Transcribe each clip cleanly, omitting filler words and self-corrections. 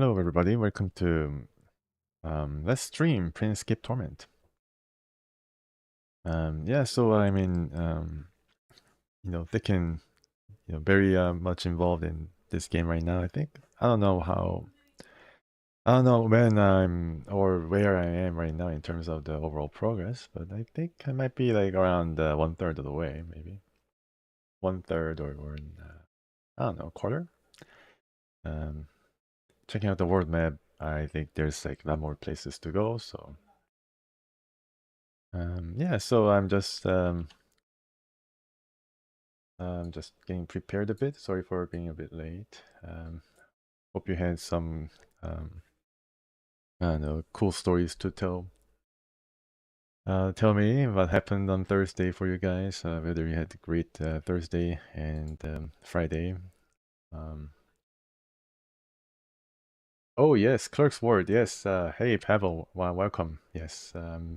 Hello everybody, welcome to let's stream Planescape Torment. Yeah, so I mean, they can, very much involved in this game right now. I think I don't know when I'm or where I am right now in terms of the overall progress, but I think I might be like around 1/3 of the way, maybe 1/3 or I don't know, quarter. Um, Checking out the world map, I think there's like a lot more places to go, so. Yeah, so I'm just getting prepared a bit. Sorry for being a bit late. Hope you had some, I don't know, cool stories to tell. Tell me what happened on Thursday for you guys. Whether you had a great Thursday and Friday. Um, oh yes, Clerk's Ward. Yes. Hey Pavel, welcome. Yes.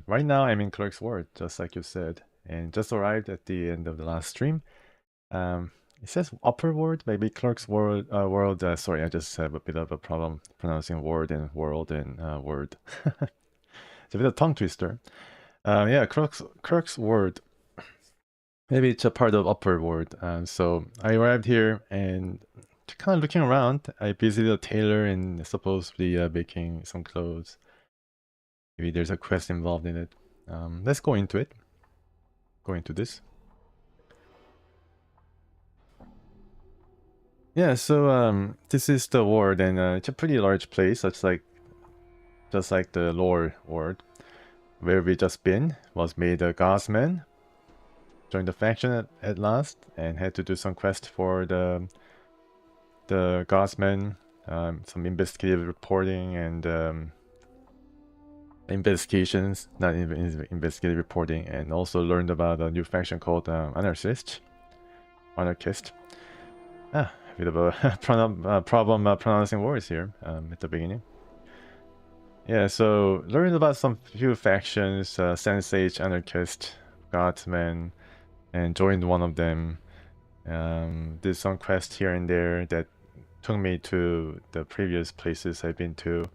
Right now I'm in Clerk's Ward, just like you said, and just arrived at the end of the last stream. It says upper world, maybe Clerk's world. Sorry, I just have a bit of a problem pronouncing word and world and word. It's a bit of a tongue twister. Yeah, Clerk's word. Maybe it's a part of upper world. So I arrived here and kind of looking around. I visited a tailor and supposedly making some clothes. Maybe there's a quest involved in it. Let's go into it. Go into this. Yeah, so this is the ward, and it's a pretty large place. It's like just like the lore ward, where we just been. Was made a Godsman. Joined the faction at last, and had to do some quest for the Godsman, some investigative reporting and investigations, not investigative reporting, and also learned about a new faction called Anarchist. A bit of a problem pronouncing words here at the beginning. Yeah, so learned about some few factions, Sensage, Anarchist, Godsman, and joined one of them. Did some quests here and there that took me to the previous places I've been to.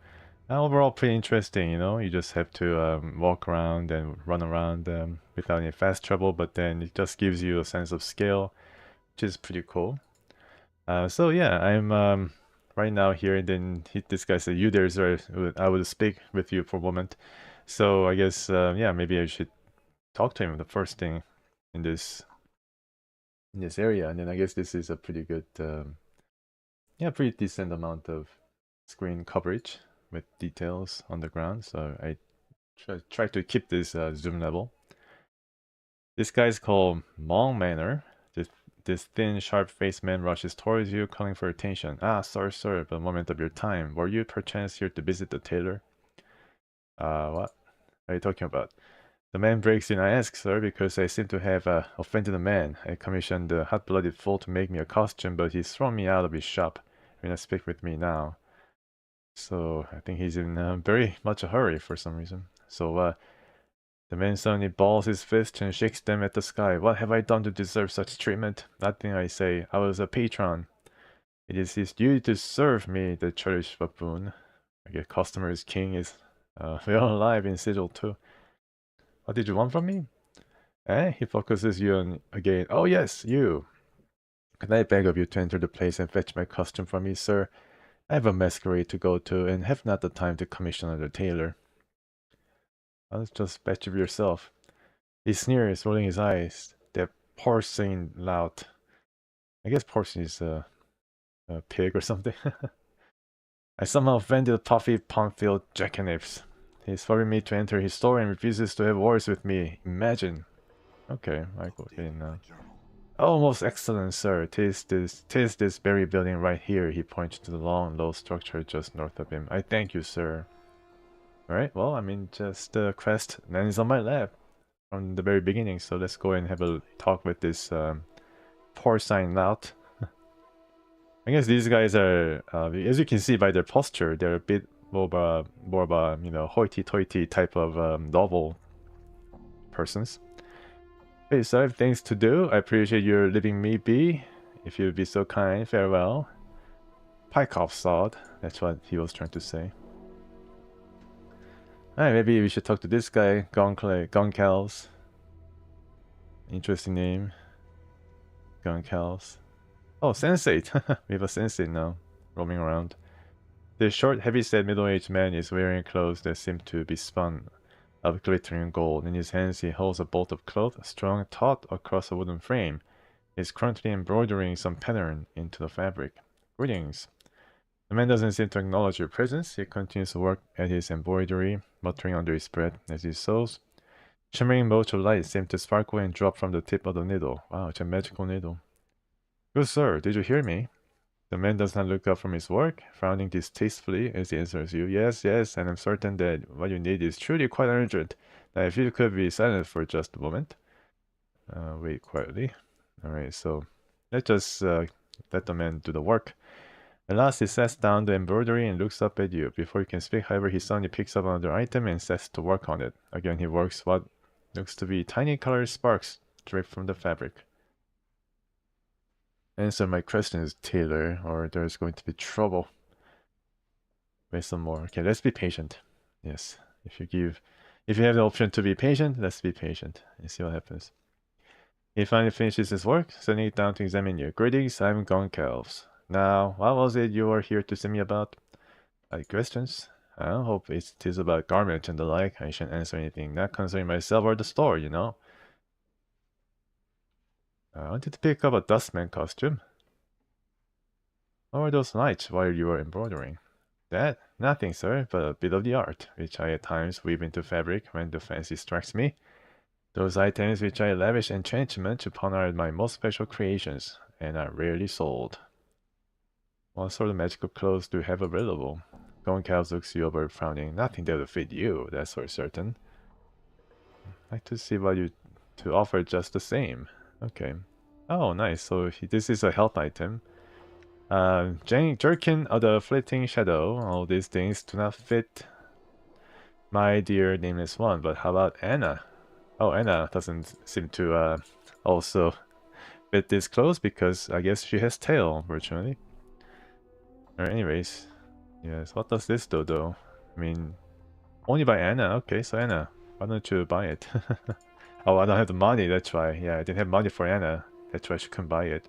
Overall, pretty interesting, you just have to walk around and run around without any fast travel, but then it just gives you a sense of scale, which is pretty cool. So yeah, I'm right now here, and then this guy said, "You there, sir? I would speak with you for a moment." So I guess yeah, maybe I should talk to him the first thing in this area, and then I guess this is a pretty good, yeah, pretty decent amount of screen coverage with details on the ground. So I try to keep this zoom level. This guy's called Mong Manor. This thin, sharp-faced man rushes towards you, calling for attention. Ah, sorry, sir, but a moment of your time. Were you perchance here to visit the tailor? What are you talking about? The man breaks in. I ask, sir, because I seem to have offended a man. I commissioned the hot-blooded fool to make me a costume, but he's thrown me out of his shop. You're gonna speak with me now. So I think he's in very much a hurry for some reason. So the man suddenly balls his fist and shakes them at the sky. What have I done to deserve such treatment? Nothing, I say. I was a patron. It is his duty to serve me, the cherished buffoon. I guess customer is king is we're alive in Sigil too. What did you want from me? He focuses you on again. Oh yes, you. Can I beg of you to enter the place and fetch my costume for me, sir? I have a masquerade to go to and have not the time to commission another tailor. Let's just fetch it yourself. He sneers, rolling his eyes. That porcine lout. I guess porcine is a pig or something. I somehow offended Puffy Pumfield Jackanapes. He's forbidden me to enter his store and refuses to have words with me. Imagine. Okay, I go in now. Oh, most excellent, sir. Tis this very building right here. He points to the long, low structure just north of him. I thank you, sir. Alright, well, I mean, just the quest lands on my lap from the very beginning, so let's go and have a talk with this porcine lout. I guess these guys are, as you can see by their posture, they're a bit more of a, hoity-toity type of novel persons. Hey, so I have things to do. I appreciate your leaving me be. If you'd be so kind, farewell. Pike off, sod. That's what he was trying to say. Alright, maybe we should talk to this guy, Gonkels. Interesting name. Gonkels. Oh, Sensate! We have a Sensate now, roaming around. The short, heavy-set middle-aged man is wearing clothes that seem to be spun of glittering gold. In his hands he holds a bolt of cloth, strung taut across a wooden frame. He is currently embroidering some pattern into the fabric. Greetings. The man doesn't seem to acknowledge your presence. He continues to work at his embroidery, muttering under his breath as he sews. Shimmering motes of light seem to sparkle and drop from the tip of the needle. Wow, it's a magical needle. Good sir, did you hear me? The man does not look up from his work, frowning distastefully as he answers you. Yes, yes, and I'm certain that what you need is truly quite urgent. Now, if you could be silent for just a moment. Wait quietly. Alright, so let's just let the man do the work. At last, he sets down the embroidery and looks up at you. Before you can speak, however, he suddenly picks up another item and sets to work on it. Again, he works what looks to be tiny colored sparks draped from the fabric. Answer my questions, Taylor, or there's going to be trouble. Wait some more. Okay, let's be patient. Yes, if you have the option to be patient, let's be patient and see what happens. He finally finishes his work, setting it down to examine you. Greetings, I'm Gonkels. Now, what was it you were here to see me about? Any questions? I hope it is about garment and the like. I shouldn't answer anything not concerning myself or the store, you know. I wanted to pick up a dustman costume. What were those lights while you were embroidering? That? Nothing, sir, but a bit of the art, which I at times weave into fabric when the fancy strikes me. Those items which I lavish enchantment upon are my most special creations, and are rarely sold. What sort of magical clothes do you have available? Gonkels looks you over, frowning. Nothing that will fit you, that's for certain. I'd like to see what you to offer just the same. Okay. Oh, nice. So this is a health item. Jerkin of the Fleeting Shadow. All these things do not fit my dear nameless one. But how about Anna? Oh, Anna doesn't seem to also fit this clothes because I guess she has tail, unfortunately. Or anyways, yes. What does this do, though? I mean, only by Anna. Okay, so Anna, why don't you buy it? Oh, I don't have the money. That's why. Yeah, I didn't have money for Anna. That's why she couldn't buy it.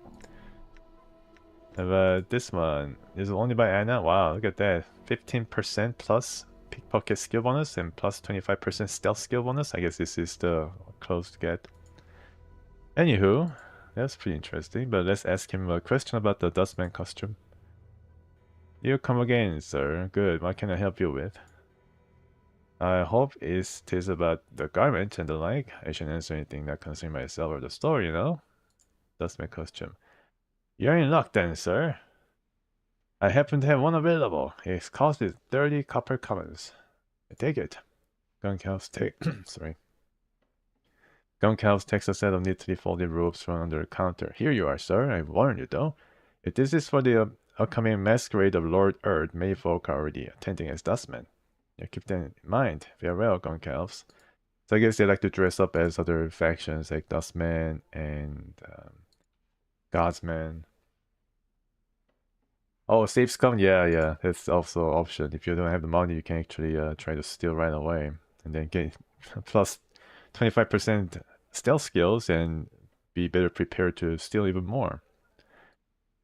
But this one is only by Anna. Wow, look at that. 15% plus pickpocket skill bonus and plus 25% stealth skill bonus. I guess this is the close to get. Anywho, that's pretty interesting. But let's ask him a question about the Dustman costume. You come again, sir. Good. What can I help you with? I hope it is about the garment and the like. I shouldn't answer anything that concerns myself or the store, you know? Dustman costume. You're in luck then, sir. I happen to have one available. It costs me 30 copper commons. I take it. Gonkels sorry. Gonkels takes a set of neatly folded robes from under the counter. Here you are, sir. I warned you, though. If this is for the upcoming masquerade of Lord Earth, many folk are already attending as dustmen. Yeah, keep that in mind. Farewell, Gonkels. So I guess they like to dress up as other factions like Dustman and Godsman. Oh, save scum? Yeah, that's also an option. If you don't have the money, you can actually try to steal right away. And then get plus 25% stealth skills and be better prepared to steal even more.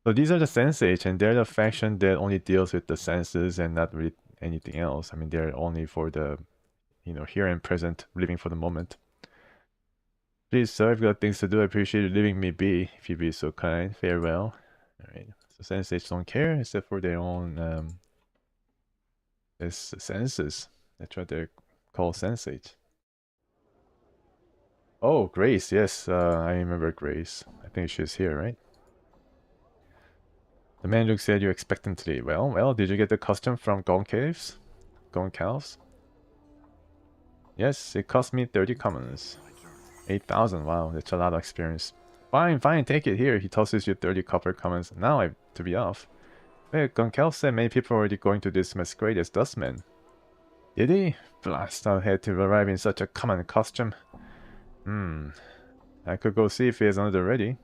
So these are the Sensage, and they're the faction that only deals with the senses and not really anything else. I mean, they're only for the, here and present, living for the moment. Please, sir, I've got things to do. I appreciate you leaving me be, if you'd be so kind. Farewell. Alright. So Sensates don't care except for their own senses. That's what they're called, Sensates. Oh, Grace, yes, I remember Grace. I think she's here, right? The man looks at you expectantly. Well, did you get the costume from Gonkels? Yes, it cost me 30 commons. 8,000, wow, that's a lot of experience. Fine, take it here. He tosses you 30 copper commons. Now I have to be off. Wait, Gonkels said many people are already going to this masquerade as dustmen. Did he? Blast, I had to arrive in such a common costume. I could go see if he has another ready.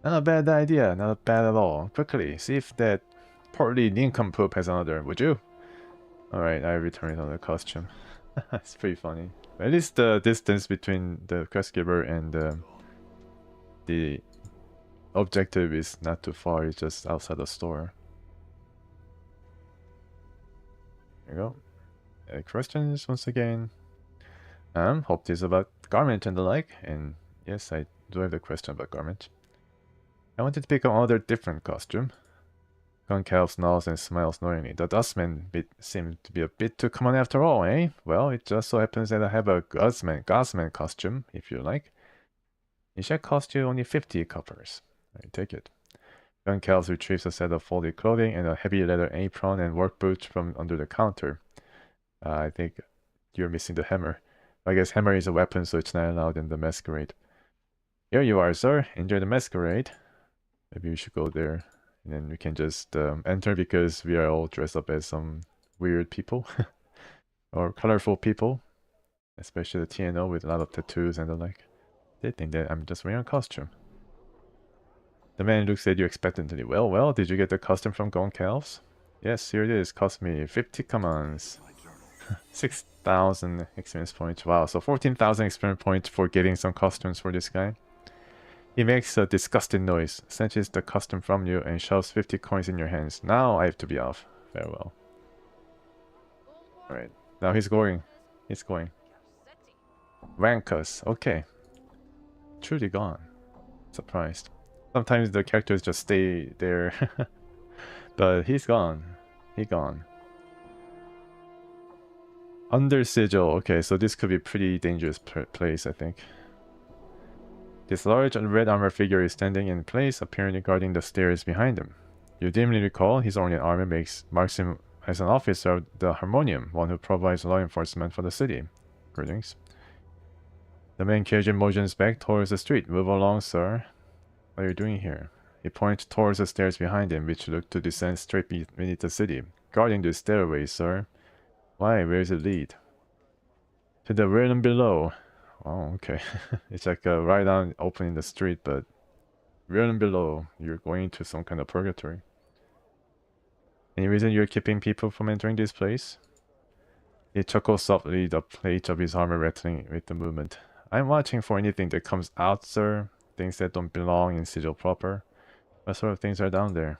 Not a bad idea, not bad at all. Quickly, see if that Partly nincompoop has another, would you? Alright, I returned on the costume. It's pretty funny. At least the distance between the quest giver and the objective is not too far, it's just outside the store. There you go. Questions once again. Hope this is about garment and the like, and yes, I do have the question about garment. I wanted to pick another different costume. Goncalf snows and smiles knowingly. The Dustman bit seemed to be a bit too common after all, eh? Well, it just so happens that I have a Godsman costume, if you like. It shall cost you only 50 coppers. I take it. Goncalf retrieves a set of folded clothing and a heavy leather apron and work boots from under the counter. I think you're missing the hammer. I guess hammer is a weapon, so it's not allowed in the masquerade. Here you are, sir. Enjoy the masquerade. Maybe we should go there. And then we can just enter because we are all dressed up as some weird people. Or colorful people. Especially the TNO with a lot of tattoos and the like. They think that I'm just wearing a costume. The man looks at you expectantly. Well, did you get the costume from Goncalves? Yes, here it is. Cost me 50 commands. 6,000 experience points. Wow, so 14,000 experience points for getting some costumes for this guy. He makes a disgusted noise, snatches the costume from you, and shoves 50 coins in your hands. Now I have to be off. Farewell. Alright, now he's going. He's going. Rankus. Okay. Truly gone. Surprised. Sometimes the characters just stay there. But he's gone. He gone. Under sigil. Okay, so this could be a pretty dangerous place, I think. This large red armor figure is standing in place, apparently guarding the stairs behind him. You dimly recall his ornate armor marks him as an officer of the Harmonium, one who provides law enforcement for the city. Greetings. The man casually motions back towards the street. Move along, sir. What are you doing here? He points towards the stairs behind him, which look to descend straight beneath the city. Guarding the stairway, sir. Why? Where does it lead? To the realm below. Oh, okay. It's like a right on opening the street, but realm below, you're going to some kind of purgatory. Any reason you're keeping people from entering this place? He chuckles softly, the plate of his armor rattling with the movement. I'm watching for anything that comes out, sir. Things that don't belong in sigil proper. What sort of things are down there?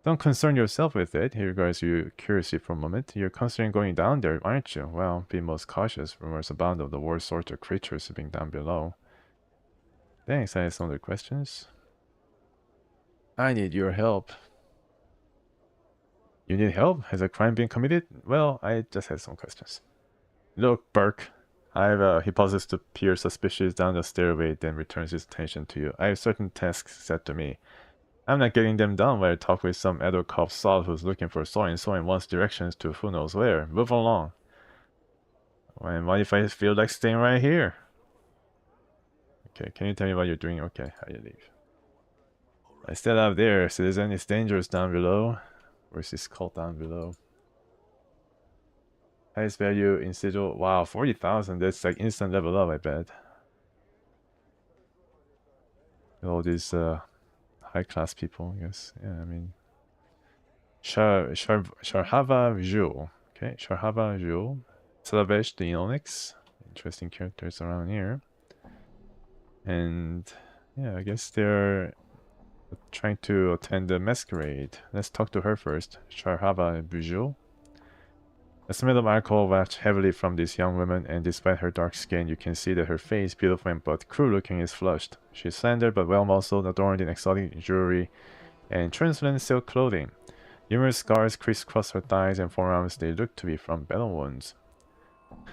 Don't concern yourself with it. He regards you curiously for a moment. You're considering going down there, aren't you? Well, be most cautious. Rumors abound of the worst sort of creatures living down below. Thanks, I have some other questions. I need your help. You need help? Has a crime been committed? Well, I just had some questions. Look, Burke. He pauses to peer suspicious down the stairway, then returns his attention to you. I have certain tasks set to me. I'm not getting them done while I talk with some adult cop sod who's looking for so and wants directions to who knows where. Move along. And what if I feel like staying right here? Okay, can you tell me what you're doing? Okay, how do you leave? I stayed up there, citizen. It's dangerous down below. Where's this cult down below? Highest value in sigil. Wow, 40,000. That's like instant level up, I bet. All these high class people, I guess. Yeah, I mean. Sharhava Jewel. Okay, Sharhava Jewel. Salavesh the Onyx. Interesting characters around here. And yeah, I guess they're trying to attend the masquerade. Let's talk to her first. Sharhava Jewel. The smell of alcohol wafts heavily from this young woman, and despite her dark skin, you can see that her face, beautiful but cruel-looking, is flushed. She is slender but well-muscled, adorned in exotic jewelry and transparent silk clothing. Numerous scars crisscross her thighs and forearms. They look to be from battle wounds.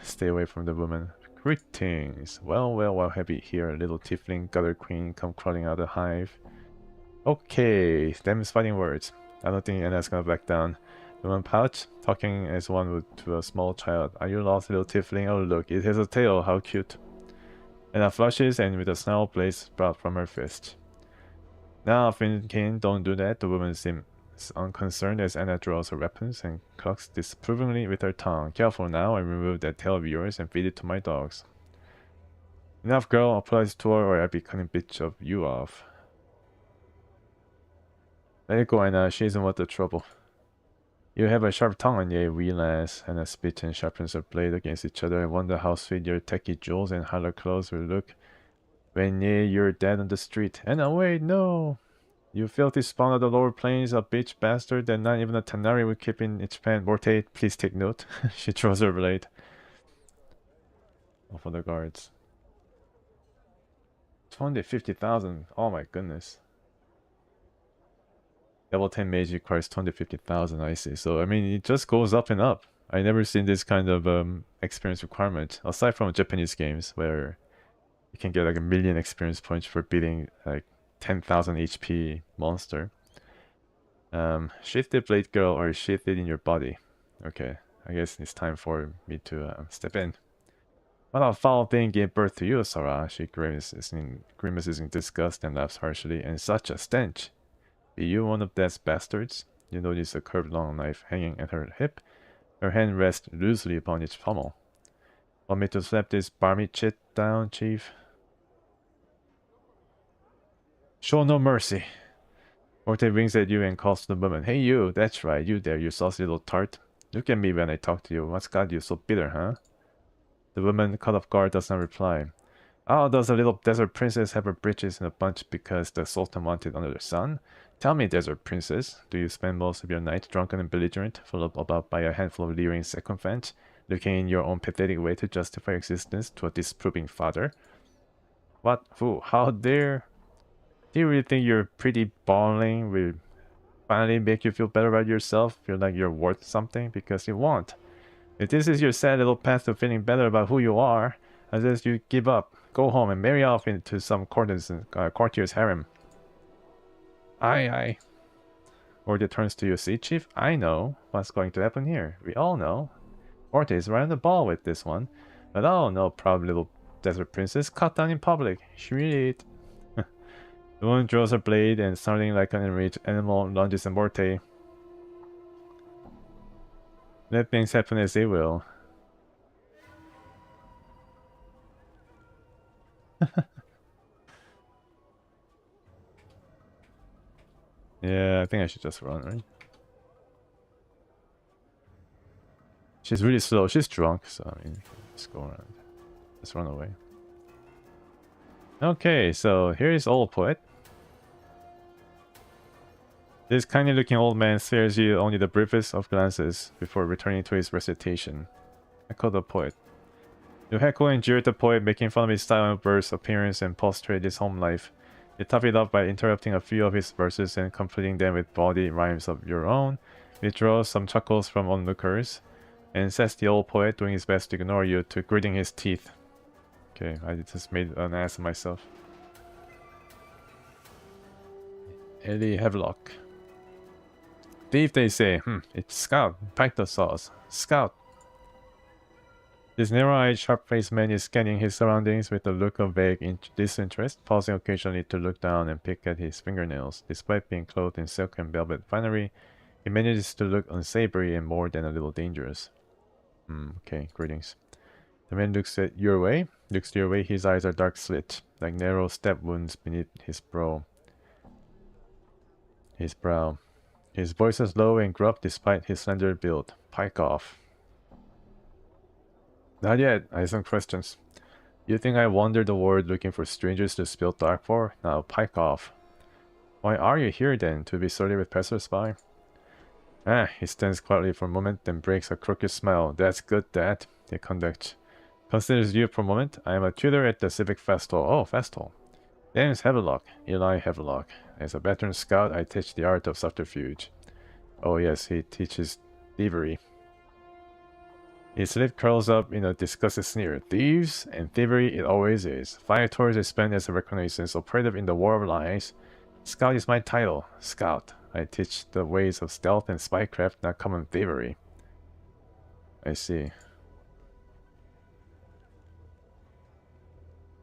Stay away from the woman. Greetings. Well, happy here, little tiefling, gutter queen, come crawling out of the hive. Okay, them's fighting words. I don't think Anna's gonna back down. The woman pouch, talking as one would to a small child. Are you lost, little tiefling? Oh look, it has a tail, how cute. Anna flushes, and with a snarl blades sprout from her fist. Now, Finkin, don't do that. The woman seems unconcerned as Anna draws her weapons and clucks disapprovingly with her tongue. Careful now, I remove that tail of yours and feed it to my dogs. Enough, girl. Apply this to her or I'll be cutting bitch of you off. Let it go, Anna. She isn't worth the trouble. You have a sharp tongue on ye, wee lass, and a spit and sharpens a blade against each other. I wonder how sweet your tacky jewels and hollow clothes will look when you're dead on the street. And wait, no! You filthy spawn of the lower plains, a bitch bastard that not even a Tanari would keep in its pen. Morte, please take note. She throws her blade. Oh, for the guards. 250,000. Oh my goodness. Level 10 mage requires 250,000, I see. So, I mean, it just goes up and up. I never seen this kind of experience requirement, aside from Japanese games, where you can get like 1,000,000 experience points for beating like 10,000 HP monster. Sheath the blade, girl, or sheath it in your body. Okay, I guess it's time for me to step in. What a foul thing gave birth to you, Sarah. She grimaces in disgust and laughs harshly. And such a stench. Be you one of death's bastards? You notice a curved long knife hanging at her hip. Her hand rests loosely upon its pommel. Want me to slap this barmy chit down, chief? Show no mercy. Morte winks at you and calls to the woman. Hey you, that's right, you there, you saucy little tart. Look at me when I talk to you. What's got you so bitter, huh? The woman caught off guard does not reply. Oh, does the little desert princess have her britches in a bunch because the sultan wanted under the sun? Tell me, desert princess, do you spend most of your night drunken and belligerent, followed about by a handful of leering sycophants, looking in your own pathetic way to justify existence to a disproving father? What? Who? How dare? Do you really think your pretty bawling will finally make you feel better about yourself? Feel like you're worth something? Because you won't. If this is your sad little path to feeling better about who you are, I suggest you give up, go home, and marry off into some courtier's harem. Aye, aye. Orte turns to you. See, Chief, I know what's going to happen here. We all know. Orte is right on the ball with this one. But oh no, proud little desert princess cut down in public. She really it. The woman draws her blade and, sounding like an enraged animal, lunges at Morte. Let things happen as they will. Yeah, I think I should just run, right? She's really slow. She's drunk, so I mean, just go around. Just run away. Okay, so here is Old Poet. This kindly looking old man spares you only the briefest of glances before returning to his recitation. Echo the poet. You heckle and jeer at the poet, making fun of his style of verse, appearance, and postured his home life. You top it up by interrupting a few of his verses and completing them with bawdy rhymes of your own, which draws some chuckles from onlookers, and sets the old poet, doing his best to ignore you, to gritting his teeth. Okay, I just made an ass of myself. Ellie Havelock. Thief, they say. It's Scout. Pike the sauce. Scout. This narrow-eyed, sharp-faced man is scanning his surroundings with a look of vague disinterest, pausing occasionally to look down and pick at his fingernails. Despite being clothed in silk and velvet finery, he manages to look unsavory and more than a little dangerous. Okay, greetings. The man looks your way, his eyes are dark slit, like narrow stab wounds beneath his brow. His voice is low and gruff despite his slender build. Pike off. Not yet. I have some questions. You think I wander the world looking for strangers to spill dark for? Now pike off. Why are you here then? To be surly with passers-by? He stands quietly for a moment, then breaks a crooked smile. That's good, Dad. He considers you for a moment. I am a tutor at the Civic Festival. Oh, festival. Name's Havelock, Eli Havelock. As a veteran scout, I teach the art of subterfuge. Oh yes, he teaches thievery. His lip curls up in a disgusted sneer. Thieves and thievery it always is. 5 tours is spent as a reconnaissance operative in the War of Lies. Scout is my title. Scout. I teach the ways of stealth and spycraft, not common thievery. I see.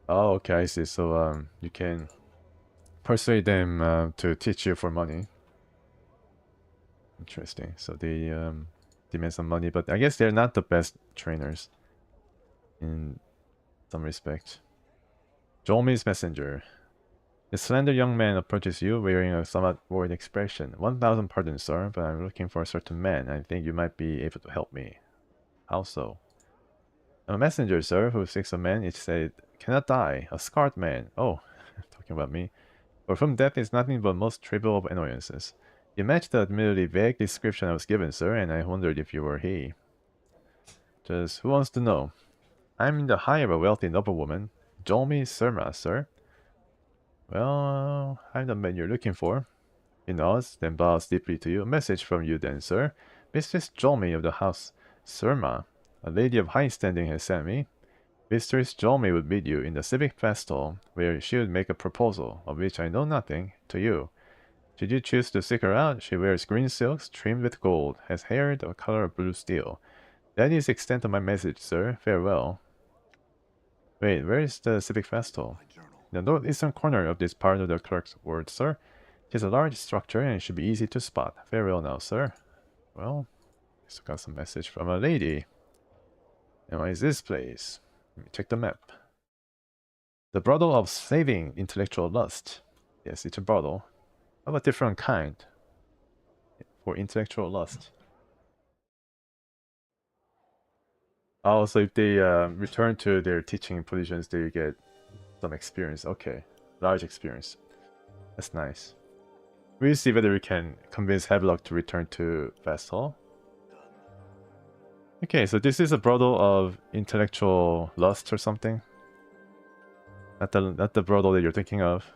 Oh, okay, I see. So, you can persuade them to teach you for money. Interesting. So they demand some money, but I guess they're not the best trainers in some respect. Jolmi's messenger. The slender young man approaches you, wearing a somewhat worried expression. 1,000 pardons, sir, but I'm looking for a certain man. I think you might be able to help me. How so? A messenger, sir, who seeks a man, it said, cannot die. A scarred man. Oh, talking about me. For whom death is nothing but most trivial of annoyances. You matched the admittedly vague description I was given, sir, and I wondered if you were he. Just who wants to know? I'm in the hire of a wealthy noblewoman. Jolmi Surma, sir. Well, I'm the man you're looking for. He nods, then bows deeply to you. A message from you then, sir. Mistress Jolmi of the house Surma, a lady of high standing, has sent me. Mistress Jolmi would meet you in the civic festival, where she would make a proposal, of which I know nothing, to you. Should you choose to seek her out, she wears green silks trimmed with gold, has hair the color of blue steel. That is the extent of my message, sir. Farewell. Wait, where is the civic festival? In the northeastern corner of this part of the Clerk's ward, sir. It is a large structure and should be easy to spot. Farewell now, sir. Well, still got some message from a lady. And what is this place? Let me check the map. The brothel of saving intellectual lust. Yes, it's a brothel of a different kind for intellectual lust. Also, if they return to their teaching positions, they get some experience. Okay, large experience. That's nice. We'll see whether we can convince Havelock to return to Fast Hall. Okay, so this is a brothel of intellectual lust or something. Not the brothel that you're thinking of.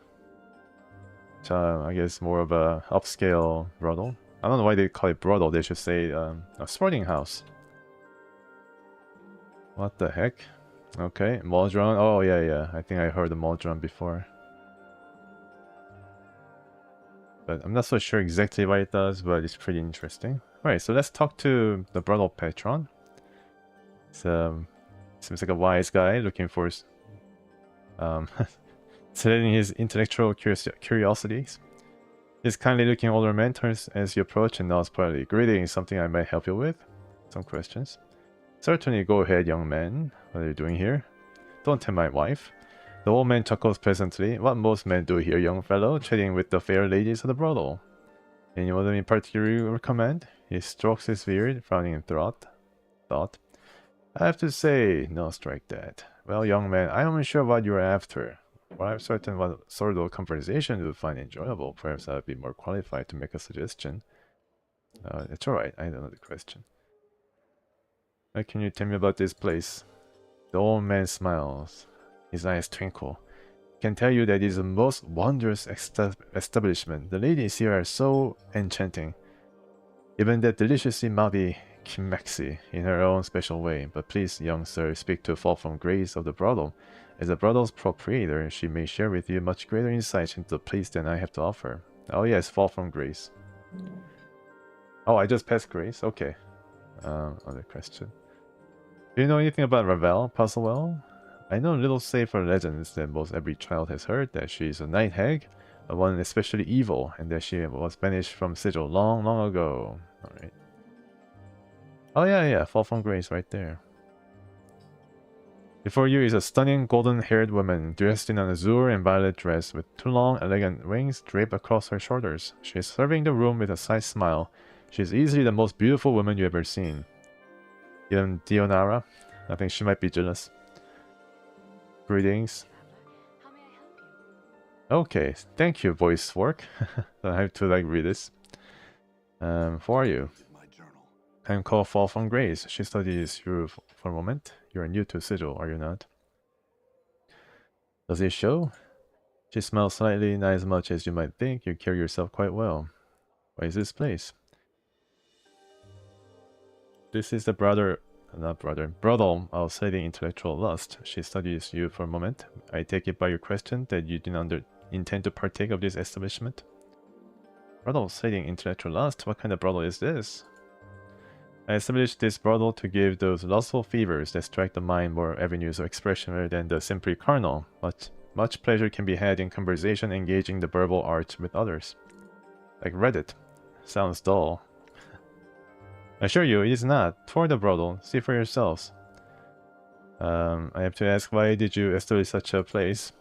I guess more of a upscale brothel. I don't know why they call it brothel. They should say a sporting house. What the heck? Okay, Modron. Oh yeah. I think I heard the Modron before. But I'm not so sure exactly what it does, but it's pretty interesting. Alright, so let's talk to the brothel patron. Seems like a wise guy looking for setting his intellectual curiosities. This kindly looking older man turns as you approach and nods politely. Greetings, something I might help you with? Some questions. Certainly, go ahead, young man. What are you doing here? Don't tell my wife. The old man chuckles pleasantly. What most men do here, young fellow, chatting with the fair ladies of the brothel. Anyone in particular you recommend? He strokes his beard, frowning in thought. I have to say, no, strike that. Well, young man, I am unsure what you are after. While I'm certain what sort of conversation you would find enjoyable, perhaps I would be more qualified to make a suggestion. It's alright, I don't know the question. What can you tell me about this place? The old man smiles. His eyes twinkle. I can tell you that it is the most wondrous establishment. The ladies here are so enchanting. Even that deliciously mouthy Kimaxi in her own special way. But please, young sir, speak to Fall from Grace of the brothel. As the brothel's proprietor, she may share with you much greater insight into the place than I have to offer. Oh yes, Fall from Grace. Oh, I just passed Grace? Okay. Other question. Do you know anything about Ravel, Puzzlewell? I know little safer legends that most every child has heard, that she is a night hag, one especially evil, and that she was banished from Sigil long, long ago. Alright. Oh yeah, Fall from Grace right there. Before you is a stunning golden-haired woman, dressed in an azure and violet dress, with two long, elegant wings draped across her shoulders. She is serving the room with a side smile. She is easily the most beautiful woman you've ever seen. Even Dionara? I think she might be jealous. Greetings. Okay, thank you, voice work. I have to read this. Who are you? I'm called Fall from Grace. She studies you for a moment. You are new to Sigil, are you not? Does it show? She smiles slightly, not as much as you might think. You carry yourself quite well. What is this place? This is the brothel of saving intellectual lust. She studies you for a moment. I take it by your question that you do not intend to partake of this establishment? Brothel of saving intellectual lust? What kind of brothel is this? I established this brothel to give those lustful fevers that strike the mind more avenues of expression rather than the simply carnal. Much pleasure can be had in conversation engaging the verbal arts with others. Like Reddit. Sounds dull. I assure you, it is not. Toward the brothel. See for yourselves. I have to ask, why did you establish such a place?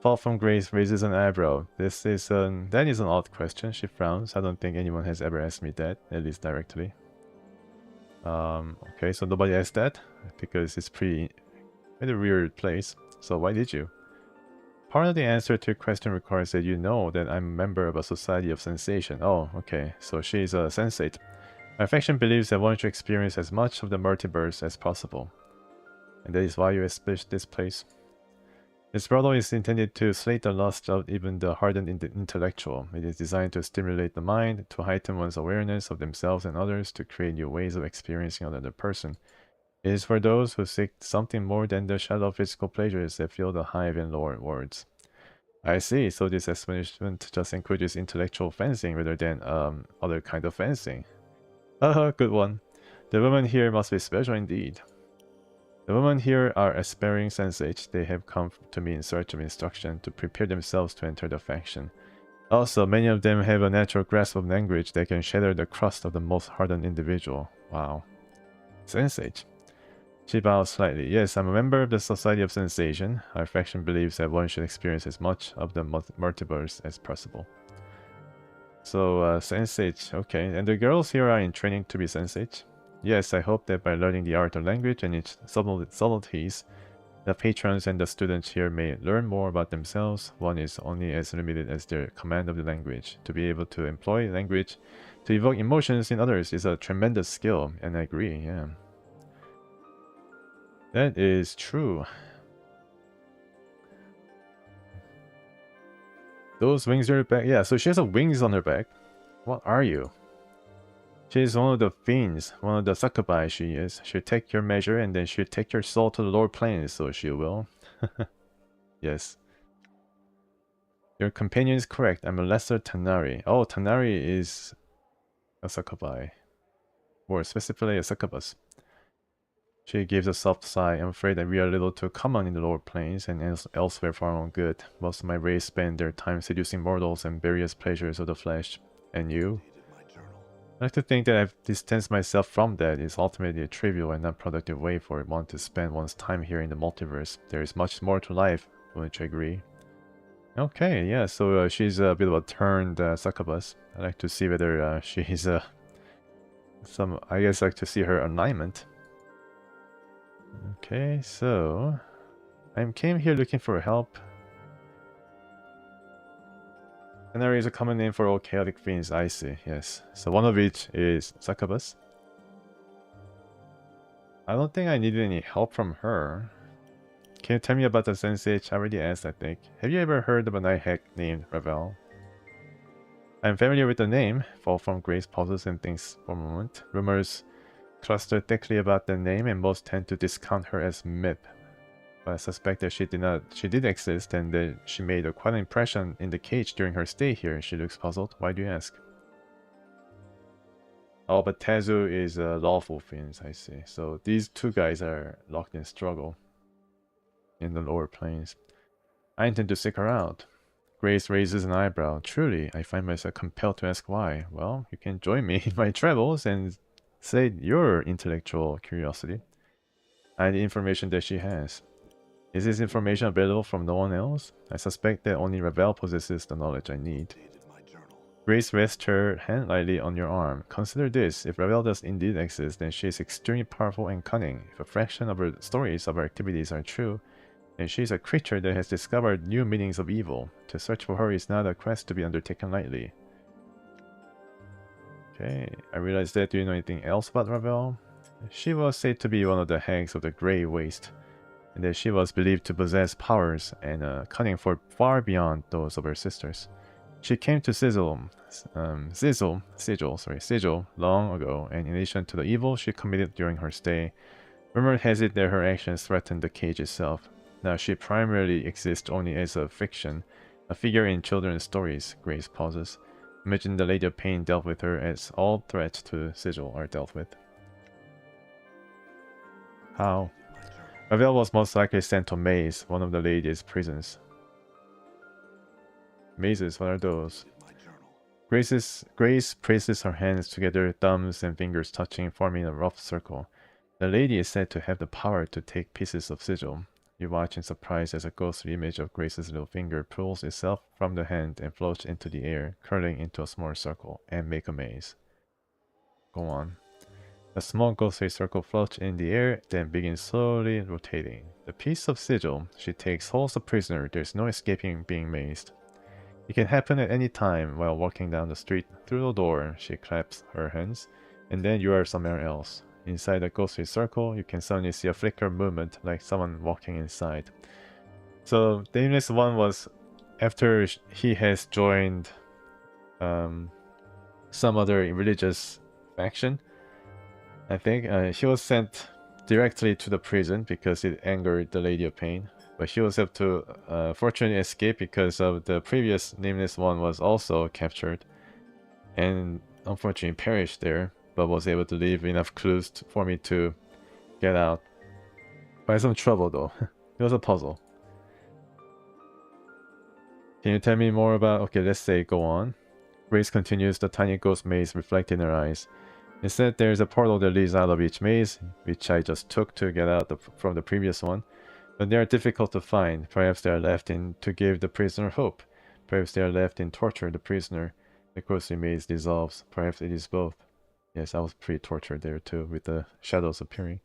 Fall from Grace raises an eyebrow. That is an odd question. She frowns. I don't think anyone has ever asked me that, at least directly. Okay, so nobody asked that because it's pretty a weird place. So why did you? Part of the answer to your question requires that you know that I'm a member of a society of sensation. Oh, okay. So she's a sensate. My faction believes that one should experience as much of the multiverse as possible. And that is why you established this place. This bottle is intended to slate the lust of even the hardened intellectual. It is designed to stimulate the mind, to heighten one's awareness of themselves and others, to create new ways of experiencing another person. It is for those who seek something more than the shadow of physical pleasures that fill the hive in lower words. I see, so this explanation just includes intellectual fencing rather than other kind of fencing. Haha, good one. The women here must be special indeed. The women here are aspiring sensates. They have come to me in search of instruction to prepare themselves to enter the faction. Also, many of them have a natural grasp of language that can shatter the crust of the most hardened individual. Wow. Sensate. She bows slightly. Yes, I'm a member of the Society of Sensation. Our faction believes that one should experience as much of the multiverse as possible. So, sensate. Okay, and the girls here are in training to be sensate? Yes, I hope that by learning the art of language and its subtleties, the patrons and the students here may learn more about themselves. One is only as limited as their command of the language. To be able to employ language to evoke emotions in others is a tremendous skill, and I agree, yeah. That is true. Those wings are back. Yeah, so she has wings on her back. What are you? She's one of the fiends, one of the succubi she is. She'll take your measure and then she'll take your soul to the lower planes, so she will. Yes. Your companion is correct. I'm a lesser Tanari. Oh, Tanari is a succubi. More specifically, a succubus. She gives a soft sigh. I'm afraid that we are a little too common in the lower planes and elsewhere for our own good. Most of my race spend their time seducing mortals and various pleasures of the flesh. And you? I like to think that I've distanced myself from that. It's ultimately a trivial and non-productive way for one to spend one's time here in the multiverse. There is much more to life, wouldn't you agree? Okay, yeah, so she's a bit of a turned succubus. I like to see whether she's I guess I like to see her alignment. Okay, so I came here looking for help. Canary is a common name for all chaotic fiends, I see, yes. So one of which is succubus. I don't think I needed any help from her. Can you tell me about the sensei? I already asked, I think. Have you ever heard of a night hack named Ravel? I'm familiar with the name. Fall from Grace pauses and thinks for a moment. Rumors cluster thickly about the name and most tend to discount her as myth. But I suspect that she did exist and that she made quite an impression in the cage during her stay here. She looks puzzled. Why do you ask? Oh, but Tezu is lawful fiends, I see. So these two guys are locked in struggle in the lower planes. I intend to seek her out. Grace raises an eyebrow. Truly, I find myself compelled to ask why. Well, you can join me in my travels and say your intellectual curiosity and the information that she has. Is this information available from no one else? I suspect that only Ravel possesses the knowledge I need. Grace rests her hand lightly on your arm. Consider this. If Ravel does indeed exist, then she is extremely powerful and cunning. If a fraction of her stories of her activities are true, then she is a creature that has discovered new meanings of evil. To search for her is not a quest to be undertaken lightly. Okay, I realize that. Do you know anything else about Ravel? She was said to be one of the hags of the Grey Waste, and that she was believed to possess powers and cunning far beyond those of her sisters. She came to Sigil long ago, and in addition to the evil she committed during her stay, rumor has it that her actions threatened the cage itself. Now she primarily exists only as a fiction, a figure in children's stories. Grace pauses. Imagine the Lady of Pain dealt with her as all threats to Sigil are dealt with. How? Ravel was most likely sent to Maze, one of the lady's prisons. Mazes, what are those? Grace presses her hands together, thumbs and fingers touching, forming a rough circle. The lady is said to have the power to take pieces of Sigil. You watch in surprise as a ghostly image of Grace's little finger pulls itself from the hand and floats into the air, curling into a small circle, and make a maze. Go on. A small ghostly circle floats in the air, then begins slowly rotating. The piece of sigil she takes holds a prisoner. There's no escaping being mazed. It can happen at any time while walking down the street. Through the door, she claps her hands, and then you are somewhere else. Inside the ghostly circle, you can suddenly see a flicker movement like someone walking inside. So the Nameless One was after he has joined some other religious faction. I think he was sent directly to the prison because it angered the Lady of Pain. But he was able to fortunately escape because of the previous Nameless One was also captured. And unfortunately perished there, but was able to leave enough clues for me to get out. By some trouble though. It was a puzzle. Can you tell me more about... Okay, let's say go on. Grace continues, the tiny ghost maze reflecting in her eyes. Instead, there is a portal that leads out of each maze, which I just took to get out from the previous one. But they are difficult to find. Perhaps they are left in to give the prisoner hope. Perhaps they are left in torture the prisoner. The ghostly maze dissolves. Perhaps it is both. Yes, I was pretty tortured there too, with the shadows appearing.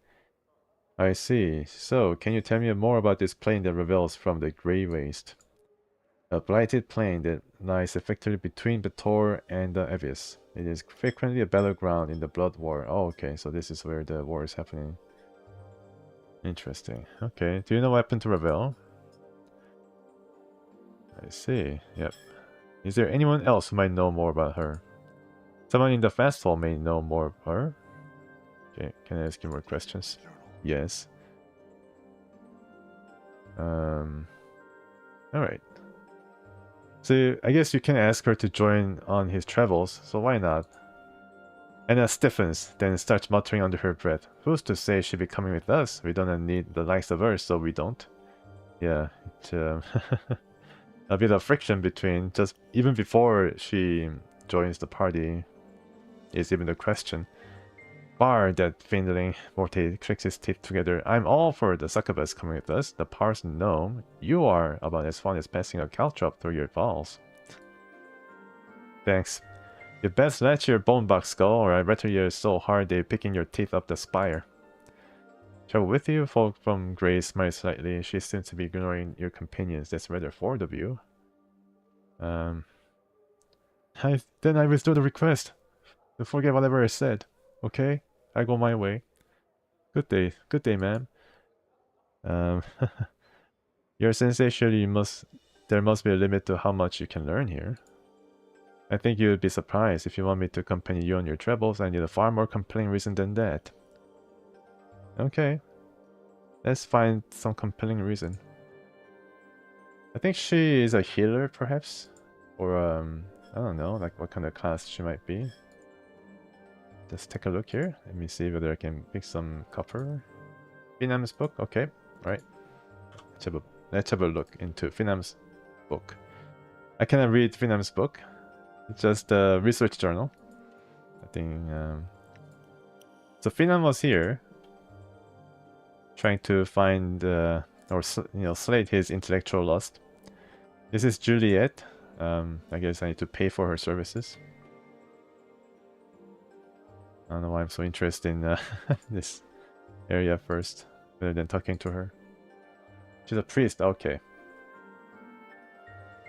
I see. So, can you tell me more about this plane that reveals from the Grey Waste? A blighted plain that lies effectively between the Tor and the Abyss. It is frequently a battleground in the Blood War. Oh, okay, so this is where the war is happening. Interesting. Okay, do you know what happened to Ravel? I see, yep. Is there anyone else who might know more about her? Someone in the festival may know more of her. Okay, can I ask you more questions? Yes. Alright. So I guess you can ask her to join on his travels, so why not? Anna stiffens, then starts muttering under her breath. Who's to say she'll be coming with us? We don't need the likes of her, so we don't. Yeah, it's a bit of friction between, just even before she joins the party is even the question. Bar that fiendling Morty clicks his teeth together. I'm all for the succubus coming with us. The parson gnome. You are about as fun as passing a caltrop through your balls. Thanks. You best let your bone box go, or I rattle you so hard they picking your teeth up the spire. Travel with you? Folk from Grace smiles slightly. She seems to be ignoring your companions. That's rather forward of you. Then I withdraw the request. Don't forget whatever I said. Okay? I go my way. Good day, ma'am. Your sensei, surely there must be a limit to how much you can learn here. I think you would be surprised. If you want me to accompany you on your travels, I need a far more compelling reason than that. Okay. Let's find some compelling reason. I think she is a healer, perhaps? Or, I don't know, like what kind of class she might be. Let's take a look here. Let me see whether I can pick some copper. Finam's book? Okay, alright. Let's have a look into Finam's book. I cannot read Finam's book. It's just a research journal. I think, so Finam was here, trying to find, or slate his intellectual lust. This is Juliet. I guess I need to pay for her services. I don't know why I'm so interested in this area first, rather than talking to her. She's a priest, okay.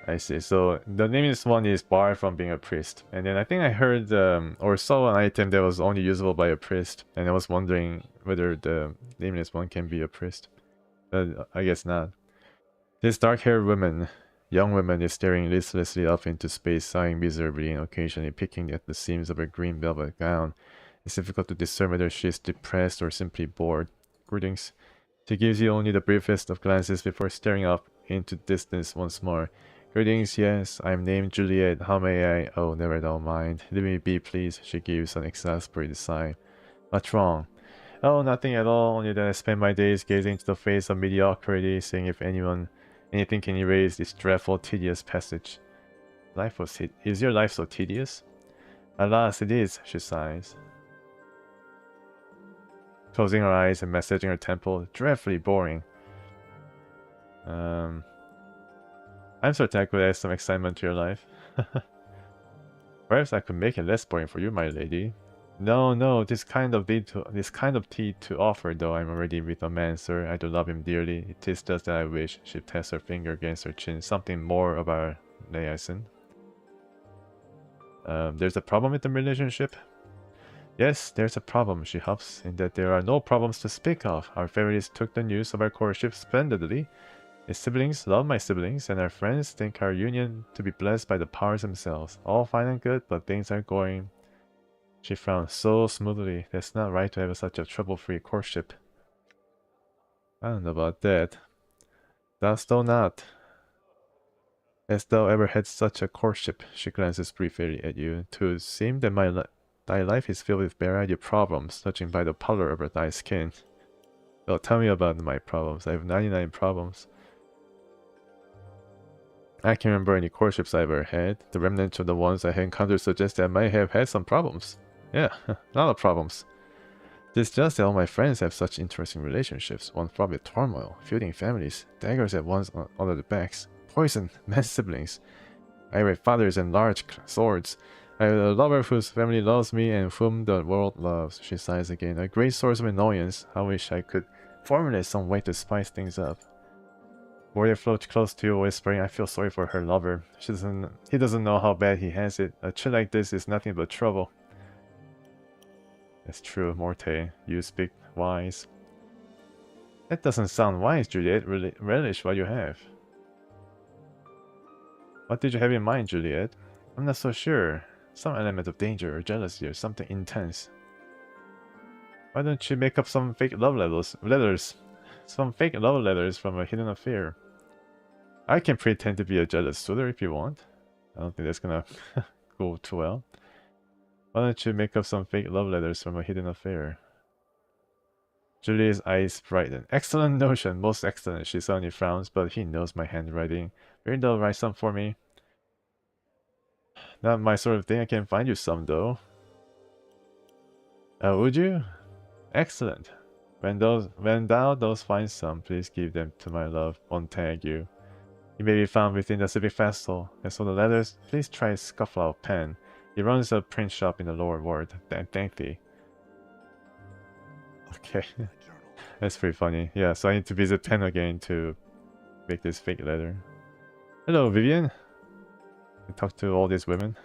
I see. So the nameless one is barred from being a priest. And then I think I heard or saw an item that was only usable by a priest. And I was wondering whether the nameless one can be a priest. But I guess not. This dark-haired young woman is staring listlessly up into space, sighing miserably and occasionally picking at the seams of her green velvet gown. It's difficult to discern whether she is depressed or simply bored. Greetings. She gives you only the briefest of glances before staring up into distance once more. Greetings, yes, I'm named Juliet. How may I? Oh, never don't mind. Leave me be, please. She gives an exasperated sigh. What's wrong? Oh, nothing at all. Only that I spend my days gazing into the face of mediocrity, seeing if anything can erase this dreadful, tedious passage. Is your life so tedious? Alas, it is, she sighs. Closing her eyes and massaging her temple. Dreadfully boring. I'm certain I could add some excitement to your life. Perhaps I could make it less boring for you, my lady. No, no, this kind of tea to offer, though I'm already with a man, sir. I do love him dearly. It is just that I wish. She taps her finger against her chin. Something more about liaison. There's a problem with the relationship? Yes, there's a problem, she huffs, in that there are no problems to speak of. Our families took the news of our courtship splendidly. His siblings love my siblings, and our friends think our union to be blessed by the powers themselves. All fine and good, but things are going... She frowned so smoothly. That's not right to have such a trouble-free courtship. I don't know about that. Dost thou not? Hast thou ever had such a courtship? She glances briefly at you. To seem that thy life is filled with variety of problems, judging by the pallor of thy skin. Well, tell me about my problems. I have 99 problems. I can't remember any courtships I ever had. The remnants of the ones I had encountered suggest that I might have had some problems. Yeah, a lot of problems. It's just that all my friends have such interesting relationships. One fraught with turmoil, feuding families, daggers at one's under the backs, poison, mad siblings, irate fathers and large swords. I have a lover whose family loves me and whom the world loves. She sighs again. A great source of annoyance. I wish I could formulate some way to spice things up. Warrior floats close to you, whispering, I feel sorry for her lover. He doesn't know how bad he has it. A chill like this is nothing but trouble. That's true, Morte. You speak wise. That doesn't sound wise, Juliet. Relish what you have. What did you have in mind, Juliet? I'm not so sure. Some element of danger or jealousy or something intense. Why don't you make up some fake love letters? Some fake love letters from a hidden affair. I can pretend to be a jealous suitor if you want. I don't think that's gonna go too well. Why don't you make up some fake love letters from a hidden affair? Julie's eyes brighten. Excellent notion, most excellent. She suddenly frowns, but he knows my handwriting. Maybe they'll write some for me. Not my sort of thing. I can find you some, though. Would you? Excellent. When thou dost find some, please give them to my love, Montague. He may be found within the civic festival. As for the letters, please try Scufflaw Pen. He runs a print shop in the lower ward. Thank thee. Okay. That's pretty funny. Yeah, so I need to visit Pen again to make this fake letter. Hello, Vivian. I talk to all these women.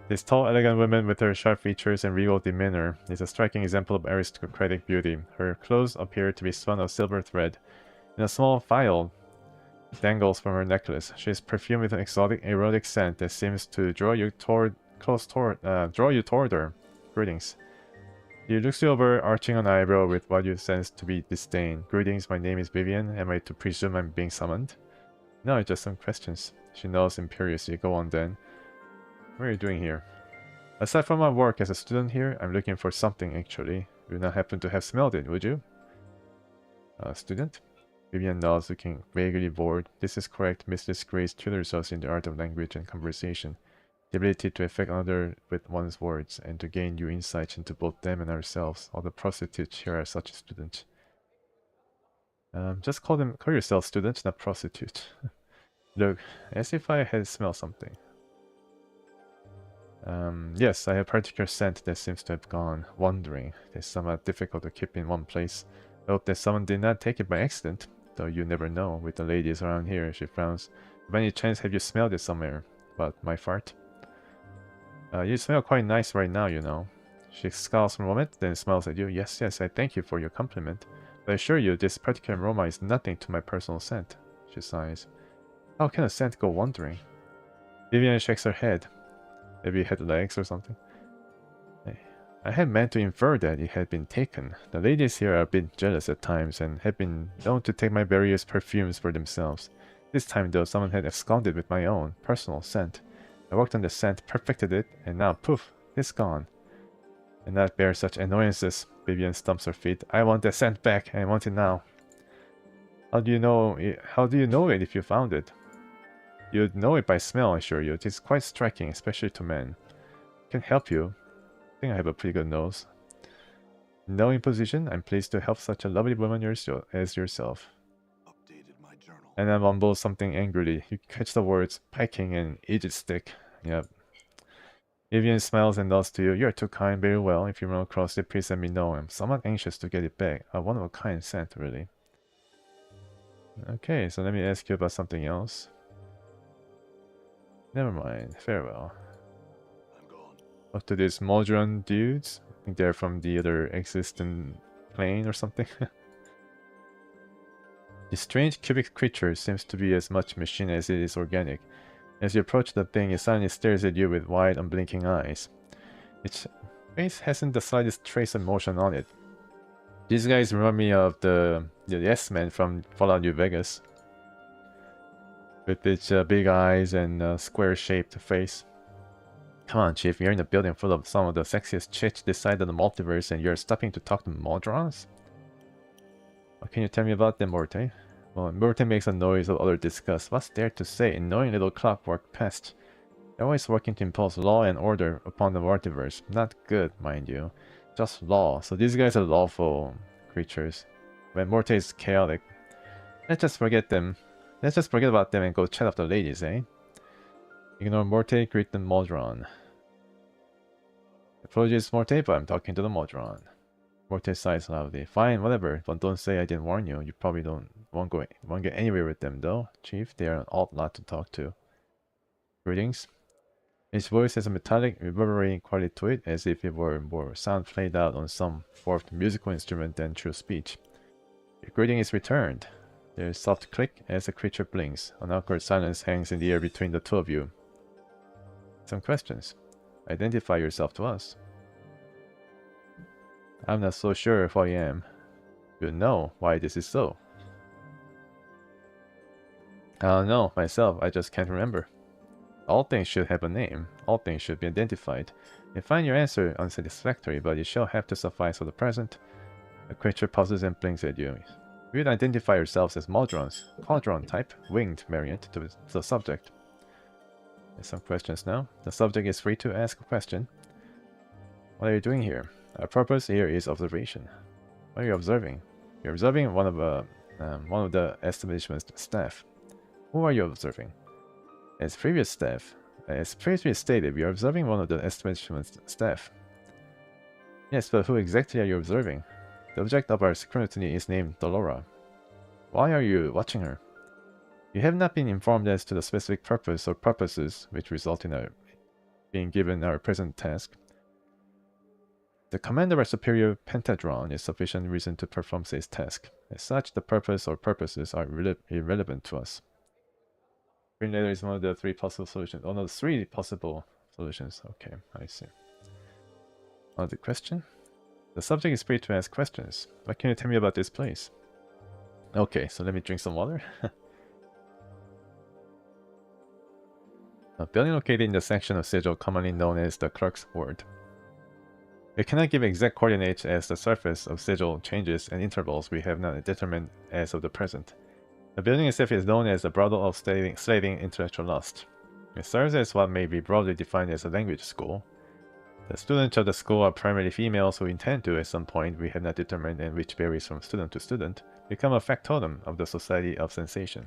This tall, elegant woman with her sharp features and regal demeanor is a striking example of aristocratic beauty. Her clothes appear to be spun of silver thread, and a small phial dangles from her necklace. She is perfumed with an exotic, erotic scent that seems to draw you toward her. Greetings. He looks you over, arching an eyebrow with what you sense to be disdain. Greetings, my name is Vivian. Am I to presume I'm being summoned? No, just some questions. She nods imperiously. Go on then. What are you doing here? Aside from my work as a student here, I'm looking for something actually. You would not happen to have smelled it, would you? Student? Vivian nods, looking vaguely bored. This is correct. Mrs. Grace tutors us in the art of language and conversation. The ability to affect another with one's words, and to gain new insights into both them and ourselves. All the prostitutes here are such students. Just call yourself student, not prostitute. Look, as if I had smelled something. Yes, I have a particular scent that seems to have gone wandering. It's somewhat difficult to keep in one place. I hope that someone did not take it by accident, though you never know with the ladies around here. She frowns. By any chance have you smelled it somewhere? What, my fart? You smell quite nice right now, you know. She scowls for a moment, then smiles at you. Yes, yes, I thank you for your compliment. But I assure you, this particular aroma is nothing to my personal scent. She sighs. How can a scent go wandering? Vivian shakes her head. Maybe it had legs or something. I had meant to infer that it had been taken. The ladies here are a bit jealous at times and have been known to take my various perfumes for themselves. This time though, someone had absconded with my own personal scent. I worked on the scent, perfected it, and now, poof, it's gone. And that bears such annoyances. Vivian stumps her feet. I want the scent back, and I want it now. How do you know it if you found it? You'd know it by smell, I assure you. It is quite striking, especially to men. I can help you. I think I have a pretty good nose. No imposition, I'm pleased to help such a lovely woman as yourself. And then mumbles something angrily. You catch the words piking and Aegis stick. Yep. Vivian smiles and nods to you. You're too kind, very well. If you run across it, please let me know. I'm somewhat anxious to get it back. A one-of-a-kind scent, really. Okay, so let me ask you about something else. Never mind. Farewell. I'm gone. Talk to these Modron dudes. I think they're from the other existent plane or something. The strange cubic creature seems to be as much machine as it is organic. As you approach the thing, it suddenly stares at you with wide, unblinking eyes. Its face hasn't the slightest trace of motion on it. These guys remind me of the Yes-Man from Fallout New Vegas. With its big eyes and square-shaped face. Come on, Chief, you're in a building full of some of the sexiest chicks this side of the multiverse and you're stopping to talk to Modrons? What can you tell me about them, Morte? Well, Morte makes a noise of utter disgust. What's there to say? Annoying little clockwork pest. They're always working to impose law and order upon the multiverse. Not good, mind you. Just law. So these guys are lawful creatures. When Morte is chaotic. Let's just forget them. Let's just forget about them and go chat up the ladies, eh? Ignore Morte, greet the Modron. Apologies, Morte, but I'm talking to the Modron. Morte sighs loudly. Fine, whatever, but don't say I didn't warn you. You probably won't get anywhere with them, though, Chief. They are an odd lot to talk to. Greetings. His voice has a metallic, reverberating quality to it, as if it were more sound played out on some fourth musical instrument than true speech. Your greeting is returned. There's a soft click as the creature blinks. An awkward silence hangs in the air between the two of you. Some questions. Identify yourself to us. I'm not so sure who I am. You know why this is so. I don't know myself, I just can't remember. All things should have a name. All things should be identified. You find your answer unsatisfactory, but it shall have to suffice for the present. The creature pauses and blinks at you. We would identify ourselves as Modrons, Quadron type, winged variant to the subject. There's some questions now. The subject is free to ask a question. What are you doing here? Our purpose here is observation. What are you observing? You're observing one of the establishment's staff. Who are you observing? As previously stated, we are observing one of the establishment's staff. Yes, but who exactly are you observing? The object of our scrutiny is named Dolora. Why are you watching her? You have not been informed as to the specific purpose or purposes which result in our being given our present task. The command of our superior Pentadron is sufficient reason to perform this task. As such, the purpose or purposes are irrelevant to us. Green letter is one of the three possible solutions. Oh no, 3 possible solutions. Okay, I see. Another question? The subject is free to ask questions. What can you tell me about this place? Okay, so let me drink some water. A building located in the section of sigil commonly known as the Clerk's Ward. We cannot give exact coordinates as the surface of sigil changes and intervals we have not determined as of the present. The building itself is known as the brothel of slating intellectual lust. It serves as what may be broadly defined as a language school. The students of the school are primarily females who intend to, at some point we have not determined and which varies from student to student, become a factotum of the Society of Sensation.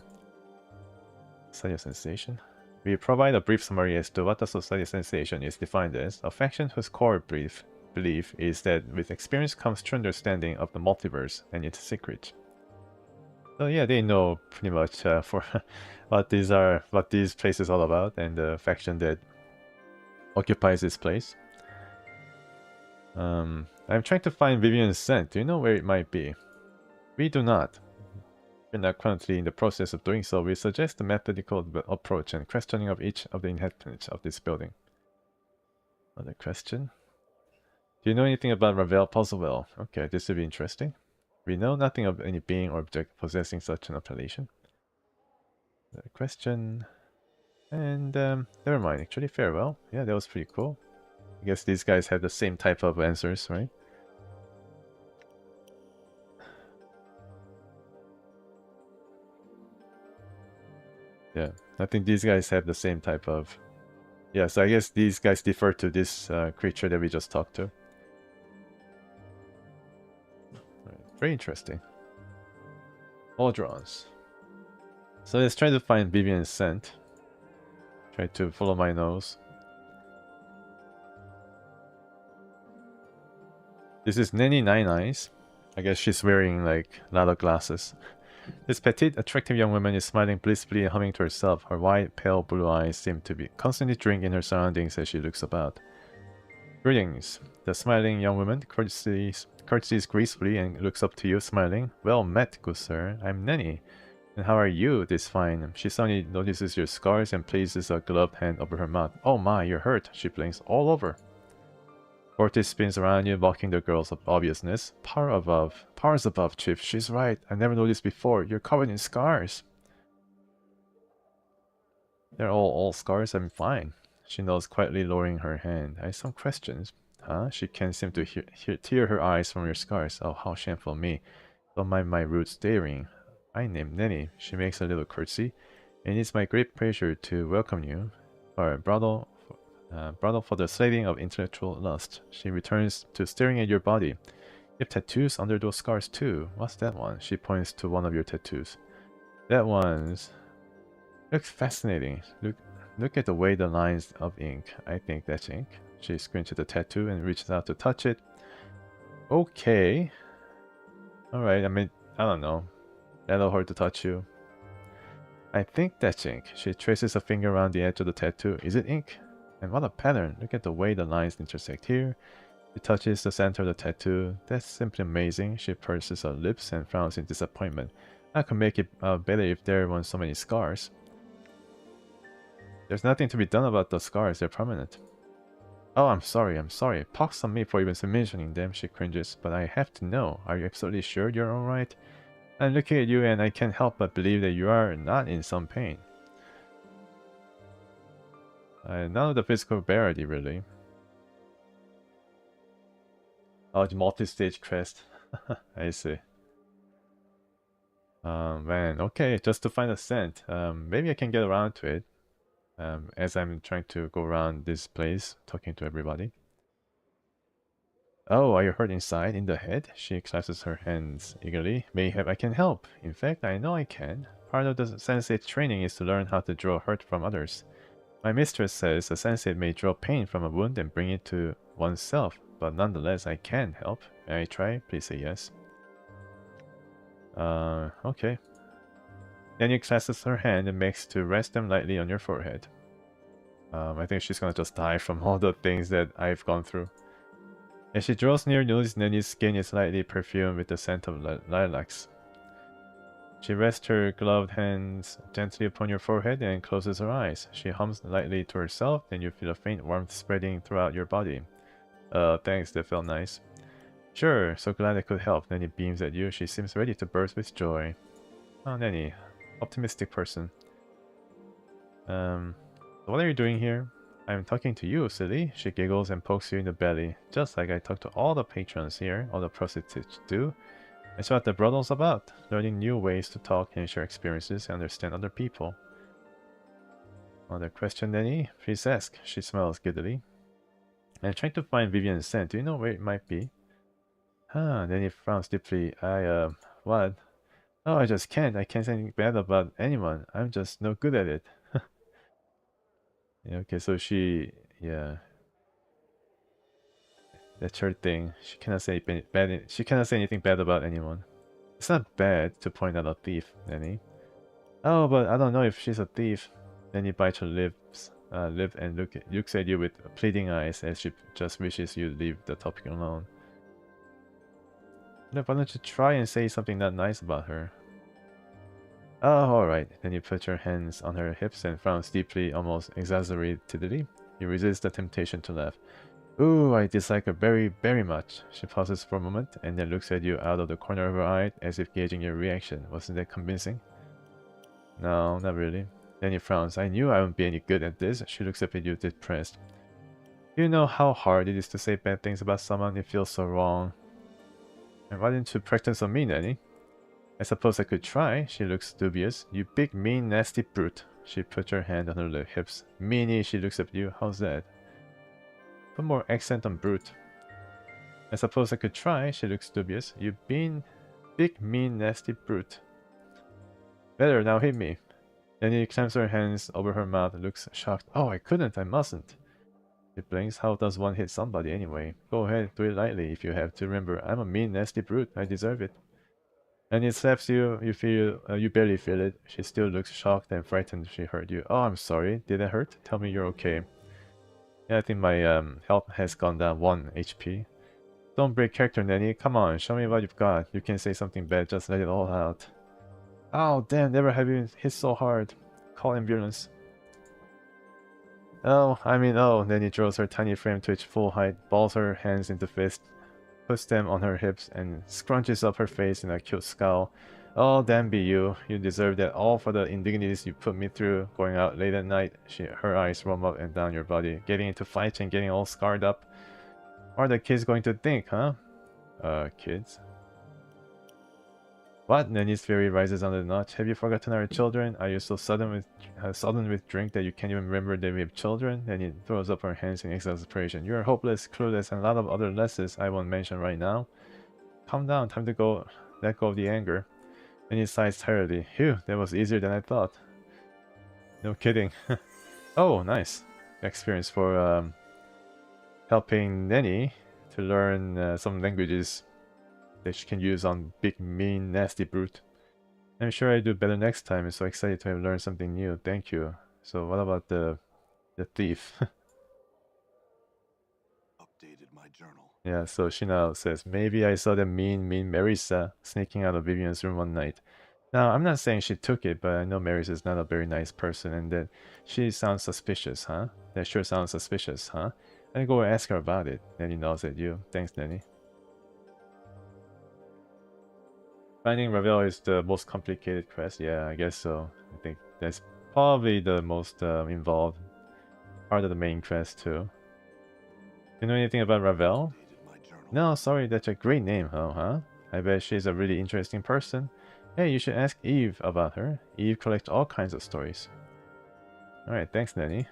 Society of Sensation? We provide a brief summary as to what the Society of Sensation is defined as, a faction whose core belief is that with experience comes true understanding of the multiverse and its secret. So yeah, they know pretty much for what these places are all about, and the faction that occupies this place. I'm trying to find Vivian's scent. Do you know where it might be? We do not. We're not currently in the process of doing so. We suggest a methodical approach and questioning of each of the inhabitants of this building. Another question. Do you know anything about Ravel Puzzlewell? Okay, this will be interesting. We know nothing of any being or object possessing such an appellation. Another question. And never mind, actually, farewell. Yeah, that was pretty cool. I guess these guys have the same type of answers, right? Yeah, I think these guys have the same type of... Yeah, so I guess these guys defer to this creature that we just talked to. Right. Very interesting. Modrons. So let's try to find Vivian's scent. Try to follow my nose. This is Nanny Nine Eyes. I guess she's wearing like a lot of glasses. This petite, attractive young woman is smiling blissfully and humming to herself. Her wide, pale blue eyes seem to be constantly drinking her surroundings as she looks about. Greetings. The smiling young woman curtsies gracefully and looks up to you, smiling. Well met, good sir. I'm Nanny. And how are you this fine? She suddenly notices your scars and places a gloved hand over her mouth. Oh my, you're hurt. She blinks all over. Ortiz spins around you, mocking the girl's obviousness. Power above. Powers above, Chief. She's right. I never noticed before. You're covered in scars. They're all scars. I'm fine. She nods, quietly lowering her hand. I have some questions. Huh? She can't seem to tear her eyes from your scars. Oh, how shameful of me. Don't mind my rude staring. I named Nanny. She makes a little curtsy. And it's my great pleasure to welcome you. Or bravo for the slating of intellectual lust. She returns to staring at your body. You have tattoos under those scars too. What's that one? She points to one of your tattoos. That one's... looks fascinating. Look at the way the lines of ink. I think that's ink. She squints at the tattoo and reaches out to touch it. Okay. Alright, I mean, I don't know. That'll hurt to touch you. I think that's ink. She traces a finger around the edge of the tattoo. Is it ink? And what a pattern. Look at the way the lines intersect here. She touches the center of the tattoo. That's simply amazing. She purses her lips and frowns in disappointment. I could make it better if there weren't so many scars. There's nothing to be done about the scars. They're permanent. Oh, I'm sorry. Pox on me for even mentioning them, she cringes. But I have to know. Are you absolutely sure you're alright? I'm looking at you and I can't help but believe that you are not in some pain. None of the physical barrier, really. Oh, it's multi-stage quest. I see. Man, okay, just to find a scent. Maybe I can get around to it. As I'm trying to go around this place, talking to everybody. Oh, are you hurt inside, in the head? She clasps her hands eagerly. Mayhap I can help. In fact, I know I can. Part of the sensei training is to learn how to draw hurt from others. My mistress says a sensei may draw pain from a wound and bring it to oneself, but nonetheless I can help. May I try? Please say yes. Okay. Then you clasps her hand and makes to rest them lightly on your forehead. I think she's gonna just die from all the things that I've gone through. As she draws near, notice Nanny's skin is lightly perfumed with the scent of lilacs. She rests her gloved hands gently upon your forehead and closes her eyes. She hums lightly to herself, then you feel a faint warmth spreading throughout your body. Thanks, that felt nice. Sure, so glad I could help. Nanny beams at you. She seems ready to burst with joy. Oh, Nanny. Optimistic person. What are you doing here? I'm talking to you, silly. She giggles and pokes you in the belly. Just like I talk to all the patrons here, all the prostitutes do. That's what the brothels about. Learning new ways to talk and share experiences and understand other people. Another question, Nanny? Please ask. She smiles giddily. I'm trying to find Vivian's scent. Do you know where it might be? Huh, Nanny frowns deeply. What? Oh, I just can't. I can't say anything bad about anyone. I'm just no good at it. Yeah, okay, so yeah. That's her thing. She cannot say anything bad about anyone. It's not bad to point out a thief, Nanny. Oh, but I don't know if she's a thief. Nanny bites her lip and looks at you with pleading eyes as she just wishes you leave the topic alone. Why don't you try and say something not nice about her? Oh, alright. Then you put your hands on her hips and frowns deeply, almost exaggeratedly. You resist the temptation to laugh. Ooh, I dislike her very, very much. She pauses for a moment and then looks at you out of the corner of her eye as if gauging your reaction. Wasn't that convincing? No, not really. Then he frowns. I knew I wouldn't be any good at this. She looks up at you depressed. You know how hard it is to say bad things about someone. It feels so wrong. And why didn't you practice on me, Nanny? I suppose I could try. She looks dubious. You big, mean, nasty brute. She puts her hand on her hips. Meanie, she looks at you. How's that? Put more accent on brute. I suppose I could try. She looks dubious. You big, mean, nasty brute. Better, now hit me. Then he clamps her hands over her mouth, looks shocked. Oh, I couldn't, I mustn't. He blinks. How does one hit somebody anyway? Go ahead, do it lightly if you have to. Remember, I'm a mean, nasty brute. I deserve it. And he slaps you. You feel, you barely feel it. She still looks shocked and frightened. She hurt you. Oh, I'm sorry. Did it hurt? Tell me you're okay. Yeah, I think my health has gone down 1 HP. Don't break character, Nanny. Come on, show me what you've got. You can say something bad. Just let it all out. Oh, damn! Never have you hit so hard. Call ambulance. Oh, Nanny draws her tiny frame to its full height, balls her hands into fists, puts them on her hips, and scrunches up her face in a cute scowl. Oh, damn be you. You deserve that all for the indignities you put me through. Going out late at night, her eyes roam up and down your body, getting into fights and getting all scarred up. What are the kids going to think, huh? Kids? What? Nanny's fury rises on the notch. Have you forgotten our children? Are you so sudden with drink that you can't even remember that we have children? Nanny throws up her hands in exasperation. You are hopeless, clueless, and a lot of other lessons I won't mention right now. Calm down, time to go. Let go of the anger. Nanny sighs tiredly. Phew, that was easier than I thought. No kidding. Oh, nice. Experience for helping Nanny to learn some languages that she can use on big, mean, nasty brute. I'm sure I do better next time. I'm so excited to have learned something new. Thank you. So what about the thief? Updated my journal. Yeah, so she now says, maybe I saw the mean Marisa sneaking out of Vivian's room one night. Now, I'm not saying she took it, but I know Marisa is not a very nice person and that she sounds suspicious, huh? That sure sounds suspicious, huh? I'll go ask her about it. Nanny nods at you. Thanks, Nanny. Finding Ravel is the most complicated quest. Yeah, I guess so. I think that's probably the most involved part of the main quest too. You know anything about Ravel? No, sorry, that's a great name, huh? I bet she's a really interesting person. Hey, you should ask Eve about her. Eve collects all kinds of stories. Alright, thanks, Nanny.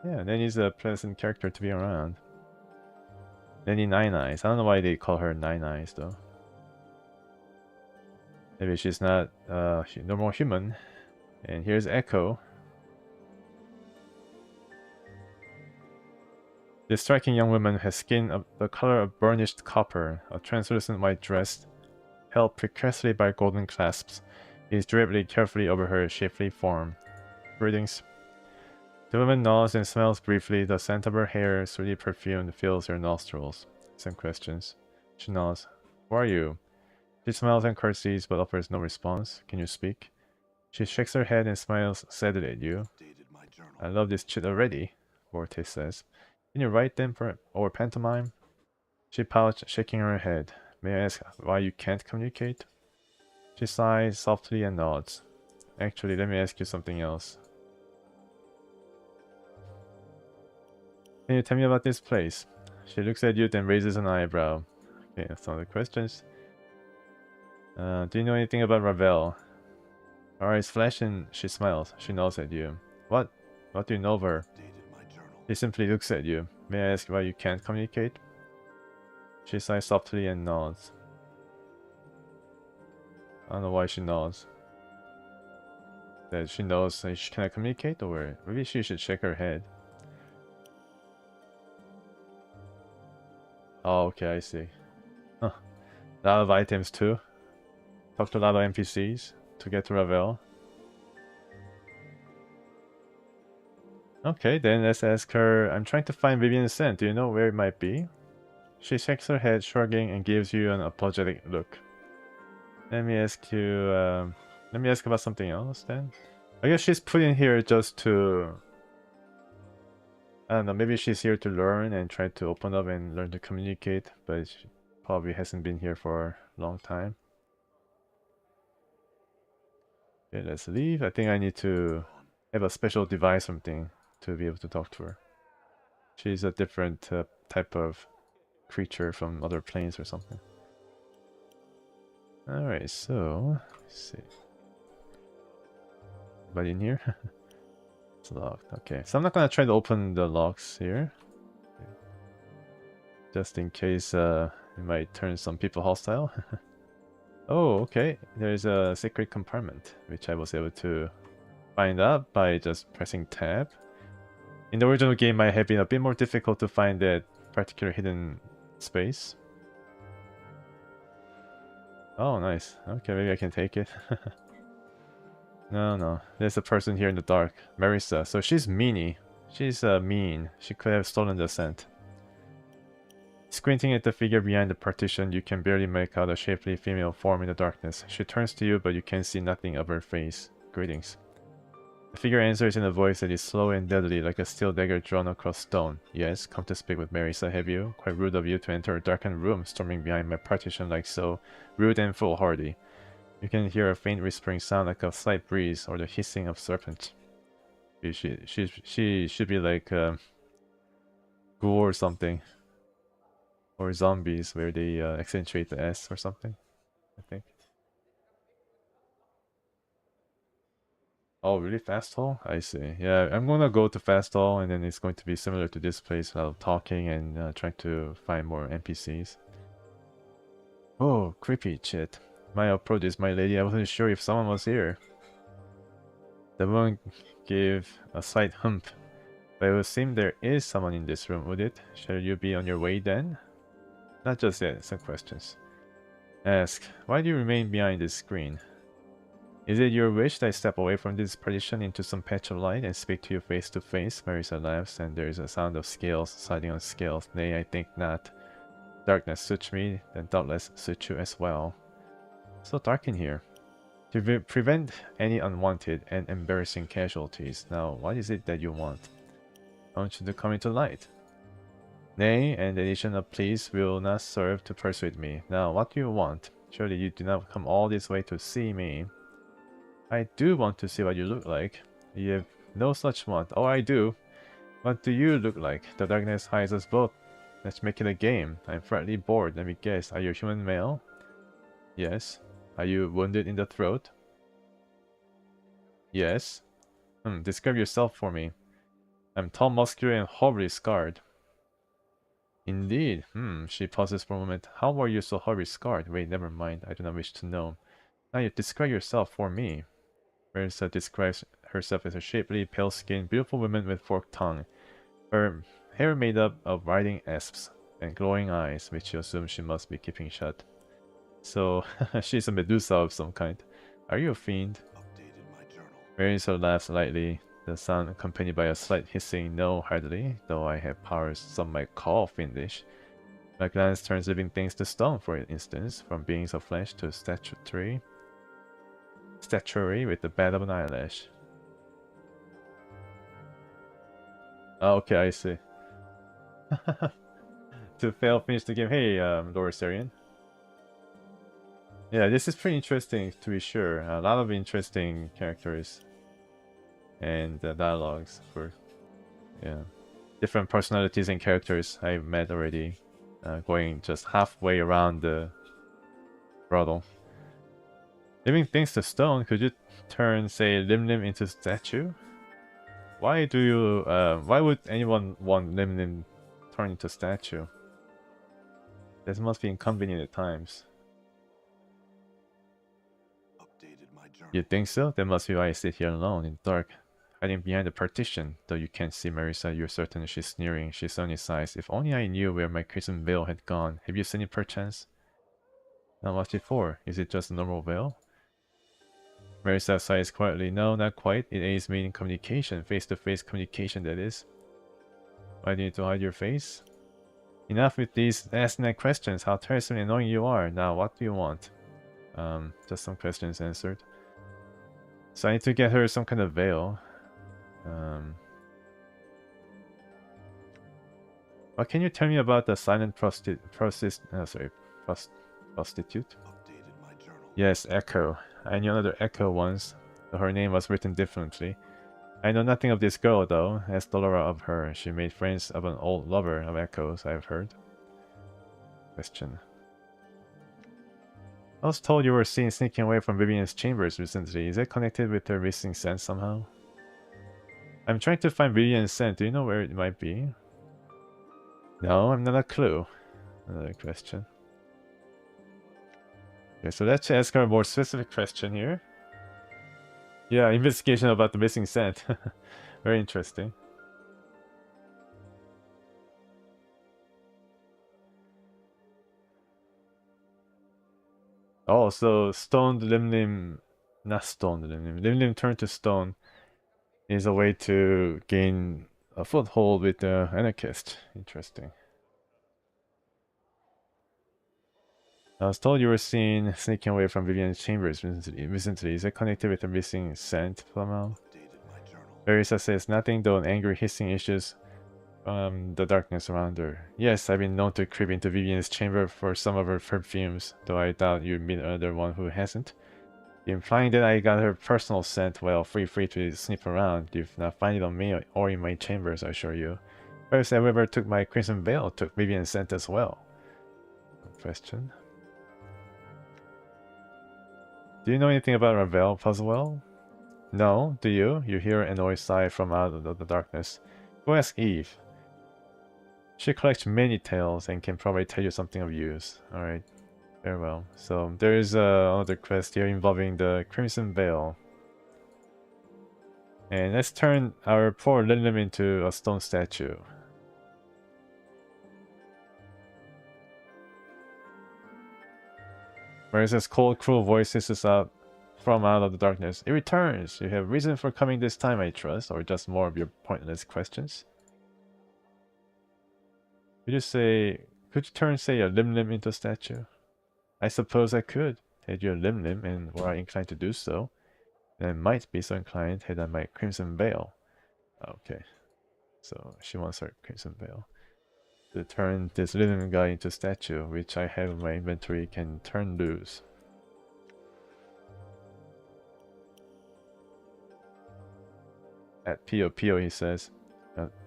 Yeah, Nanny's a pleasant character to be around. Nanny Nine Eyes. I don't know why they call her Nine Eyes though. Maybe she's not normal human. And here's Echo. This striking young woman has skin of the color of burnished copper, a translucent white dress held precariously by golden clasps, is draped carefully over her shapely form. Greetings. The woman nods and smells briefly. The scent of her hair, sweetly perfumed, fills her nostrils. Some questions. She nods. Who are you? She smiles and curtsies, but offers no response. Can you speak? She shakes her head and smiles sadly at you. I love this shit already, Vortis says. Can you write them or pantomime? She pouts, shaking her head. May I ask why you can't communicate? She sighs softly and nods. Actually, let me ask you something else. Can you tell me about this place? She looks at you, then raises an eyebrow. Okay, that's all the questions. Do you know anything about Ravel? Her eyes flash and she smiles. She nods at you. What? What do you know of her? She simply looks at you. May I ask why you can't communicate? She sighs softly and nods. I don't know why she nods. That she knows she cannot communicate, or maybe she should shake her head. Oh, okay, I see. Huh. A lot of items too. Talk to a lot of NPCs to get to Ravel. Okay, then let's ask her. I'm trying to find Vivian's scent. Do you know where it might be? She shakes her head, shrugging, and gives you an apologetic look. Let me ask you. Let me ask about something else then. I guess she's put in here just to. I don't know. Maybe she's here to learn and try to open up and learn to communicate, but she probably hasn't been here for a long time. Okay, let's leave. I think I need to have a special device, something, to be able to talk to her. She's a different type of creature from other planes or something. Alright, so let's see. Anybody in here? It's locked. Okay, so I'm not gonna try to open the locks here. Just in case it might turn some people hostile. Oh, okay. There's a secret compartment which I was able to find out by just pressing tab. In the original game, it might have been a bit more difficult to find that particular hidden space. Oh, nice. Okay, maybe I can take it. No. There's a person here in the dark. Marissa. So she's meanie. She's mean. She could have stolen the scent. Squinting at the figure behind the partition, you can barely make out a shapely female form in the darkness. She turns to you, but you can see nothing of her face. Greetings. The figure answers in a voice that is slow and deadly, like a steel dagger drawn across stone. Yes, come to speak with Marissa, have you? Quite rude of you to enter a darkened room, storming behind my partition like so. Rude and foolhardy. You can hear a faint whispering sound like a slight breeze or the hissing of serpent. She should be like ghoul or something. Or zombies where they accentuate the S or something, I think. Oh, really? Fast hall? I see. Yeah, I'm gonna go to fast hall and then it's going to be similar to this place while talking and trying to find more NPCs. Oh, creepy shit. My apologies, my lady. I wasn't sure if someone was here. The woman gave a slight hump. But it would seem there is someone in this room, would it? Shall you be on your way then? Not just yet, some questions. Ask, why do you remain behind this screen? Is it your wish that I step away from this partition into some patch of light and speak to you face to face? Marissa laughs, and there is a sound of scales sliding on scales. Nay, I think not. Darkness suits me, then doubtless suits you as well. So dark in here. To prevent any unwanted and embarrassing casualties. Now, what is it that you want? I want you to come into light. Nay, and the addition of please will not serve to persuade me. Now, what do you want? Surely you do not come all this way to see me. I do want to see what you look like. You have no such want. Oh, I do. What do you look like? The darkness hides us both. Let's make it a game. I'm frightfully bored. Let me guess. Are you a human male? Yes. Are you wounded in the throat? Yes. Describe yourself for me. I'm tall, muscular, and horribly scarred. Indeed. She pauses for a moment. How are you so horribly scarred? Wait, never mind. I do not wish to know. Now you describe yourself for me. Marissa describes herself as a shapely, pale-skinned, beautiful woman with forked tongue. Her hair made up of riding asps and glowing eyes, which you assume she must be keeping shut. So, she's a Medusa of some kind. Are you a fiend? Marissa laughs lightly, the sound accompanied by a slight hissing. No, hardly, though I have powers some might call fiendish. My glance turns living things to stone, for instance, from beings of flesh to statuary with the bat of an eyelash. Oh, okay, I see. To fail, finish the game. Hey, Laura Sarian. Yeah, this is pretty interesting to be sure. A lot of interesting characters and dialogues for different personalities and characters I've met already. Going just halfway around the brothel. Living things to stone, could you turn, say, Lim Lim into statue? Why do you, why would anyone want Lim Lim turn into statue? This must be inconvenient at times. You think so? That must be why I sit here alone in the dark, hiding behind the partition. Though you can't see Marissa, you're certain she's sneering. She's only sighs. If only I knew where my crimson veil had gone. Have you seen it perchance? Not much before. Is it just a normal veil? Marissa sighs quietly. No, not quite. It aids me in communication. Face-to-face communication, that is. Why do you need to hide your face? Enough with these asinine questions. How tiresome and annoying you are. Now, what do you want? Just some questions answered. So I need to get her some kind of veil. What can you tell me about the silent prostitute? Yes, Echo. I knew another Echo once, though her name was written differently. I know nothing of this girl, though. Ask Dolora of her. She made friends of an old lover of Echo's, I've heard. Question. I was told you were seen sneaking away from Vivian's chambers recently. Is it connected with her missing scent somehow? I'm trying to find Vivian's scent. Do you know where it might be? No, I'm not a clue. Another question. Okay, so let's ask her a more specific question here. Yeah, investigation about the missing scent. Very interesting. Oh, so stoned Limlim, not stoned Limlim. Limlim turned to stone is a way to gain a foothold with the anarchist. Interesting. I was told you were seen sneaking away from Vivian's chambers recently. Is it connected with the missing scent somehow? Updated my journal. Verisa says nothing, though an angry hissing issues from the darkness around her. Yes, I've been known to creep into Vivian's chamber for some of her perfumes, though I doubt you'd meet another one who hasn't. Implying that I got her personal scent, well, feel free to sniff around. You've not find it on me or in my chambers, I assure you. First, whoever took my crimson veil took Vivian's scent as well. Question. Do you know anything about Ravel, Puzzlewell? No, do you? You hear an annoyed sigh from out of the darkness. Go ask Eve. She collects many tales and can probably tell you something of use. Alright, very well. So there is another quest here involving the Crimson Veil. And let's turn our poor Linlim into a stone statue. Whereas this cold, cruel voice hisses out from out of the darkness. It returns! You have reason for coming this time, I trust, or just more of your pointless questions? Could you turn, say, a Limlim into a statue? I suppose I could, had you a Limlim, and were I inclined to do so. And I might be so inclined had I my Crimson Veil. Okay, so she wants her Crimson Veil. To turn this Limlim guy into a statue, which I have in my inventory, can turn loose. At Pio Pio, he says.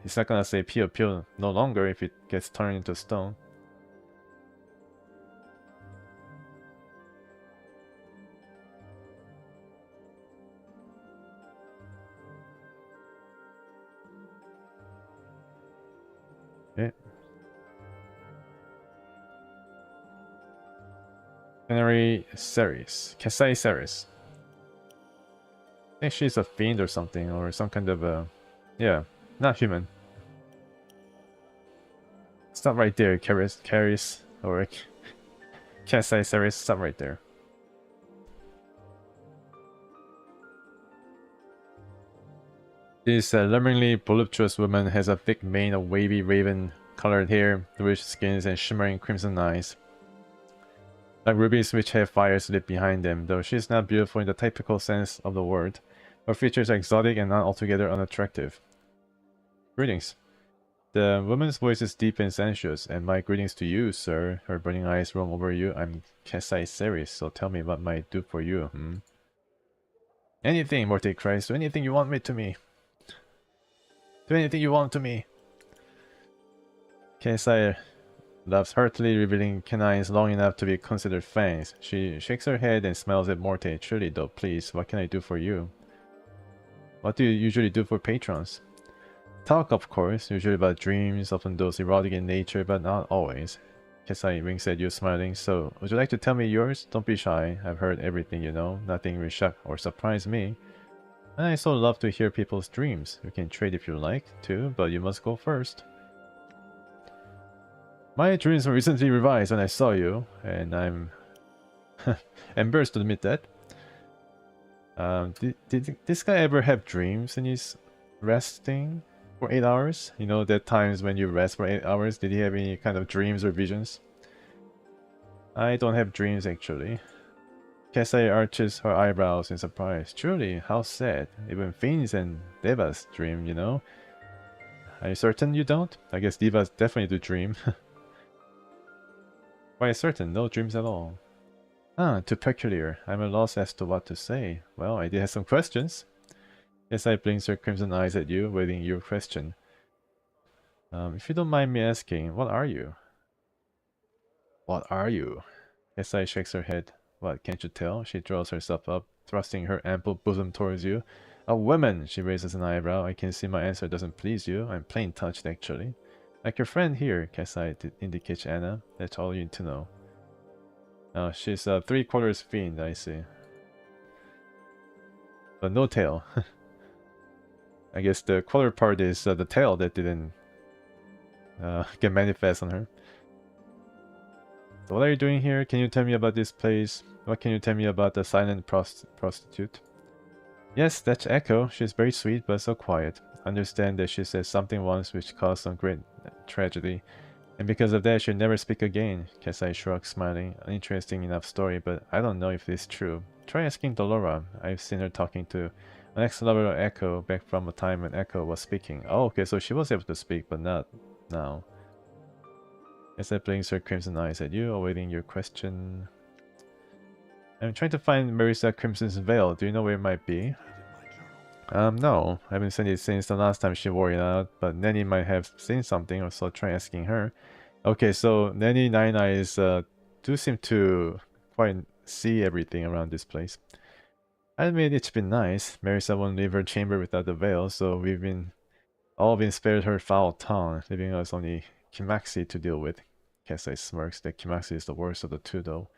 He's not gonna say Pio Pio no longer if it gets turned into stone. Okay. Canary Ceres. Kasai Ceres. I think she's a fiend or something, or some kind of a... Yeah, not human. Stop right there, Caris, or Kasai Ceres, stop right there. This alarmingly voluptuous woman has a thick mane of wavy raven-colored hair, bluish skins, and shimmering crimson eyes. Like rubies which have fires lit behind them, though she is not beautiful in the typical sense of the word. Her features are exotic and not altogether unattractive. Greetings. The woman's voice is deep and sensuous, and my greetings to you, sir. Her burning eyes roam over you. I'm Kasai Ceres, so tell me what might do for you, Anything, Morte cries. Do anything you want me to me. Do anything you want to me. Kasai laughs heartily, revealing canines long enough to be considered fangs. She shakes her head and smiles at Morte. Truly though, please, what can I do for you? What do you usually do for patrons? Talk, of course, usually about dreams, often those erotic in nature, but not always. Kasai winks at you, smiling. So, would you like to tell me yours? Don't be shy. I've heard everything, you know. Nothing will shock or surprise me. And I so love to hear people's dreams. You can trade if you like to, but you must go first. My dreams were recently revised when I saw you, and I'm embarrassed to admit that. Did this guy ever have dreams when he's resting for 8 hours? You know, that times when you rest for 8 hours, did he have any kind of dreams or visions? I don't have dreams actually. Kasai arches her eyebrows in surprise. Truly, how sad. Even fiends and devas dream, you know? Are you certain you don't? I guess divas definitely do dream. Quite certain, no dreams at all. Ah, too peculiar. I'm at a loss as to what to say. Well, I did have some questions. Kasai blinks her crimson eyes at you, waiting your question. If you don't mind me asking, what are you? What are you? Kasai shakes her head. What, can't you tell? She draws herself up, thrusting her ample bosom towards you. A woman! She raises an eyebrow. I can see my answer doesn't please you. I'm plain touched, actually. Like your friend here, Kasai indicates Anna. That's all you need to know. Oh, she's a 3/4 fiend, I see. but no tail. I guess the color part is the tail that didn't get manifest on her. So what are you doing here? Can you tell me about this place? What can you tell me about the silent prostitute? Yes, that's Echo. She's very sweet but so quiet. Understand that she said something once which caused some great tragedy. And because of that, she'll never speak again. Kesai shrugged, smiling. An interesting enough story, but I don't know if it's true. Try asking Dolora. I've seen her talking to an ex-lover of Echo back from a time when Echo was speaking. Oh, okay, so she was able to speak, but not now. Kesai blinks her crimson eyes at you, awaiting your question. I'm trying to find Marisa Crimson's veil. Do you know where it might be? No. I haven't seen it since the last time she wore it out, but Nanny might have seen something, or so try asking her. Okay, so Nanny Nine Eyes do seem to quite see everything around this place. I admit it's been nice. Marisa won't leave her chamber without the veil, so we've all been spared her foul tongue, leaving us only Kimaxi to deal with. Kesai smirks that Kimaxi is the worst of the two, though.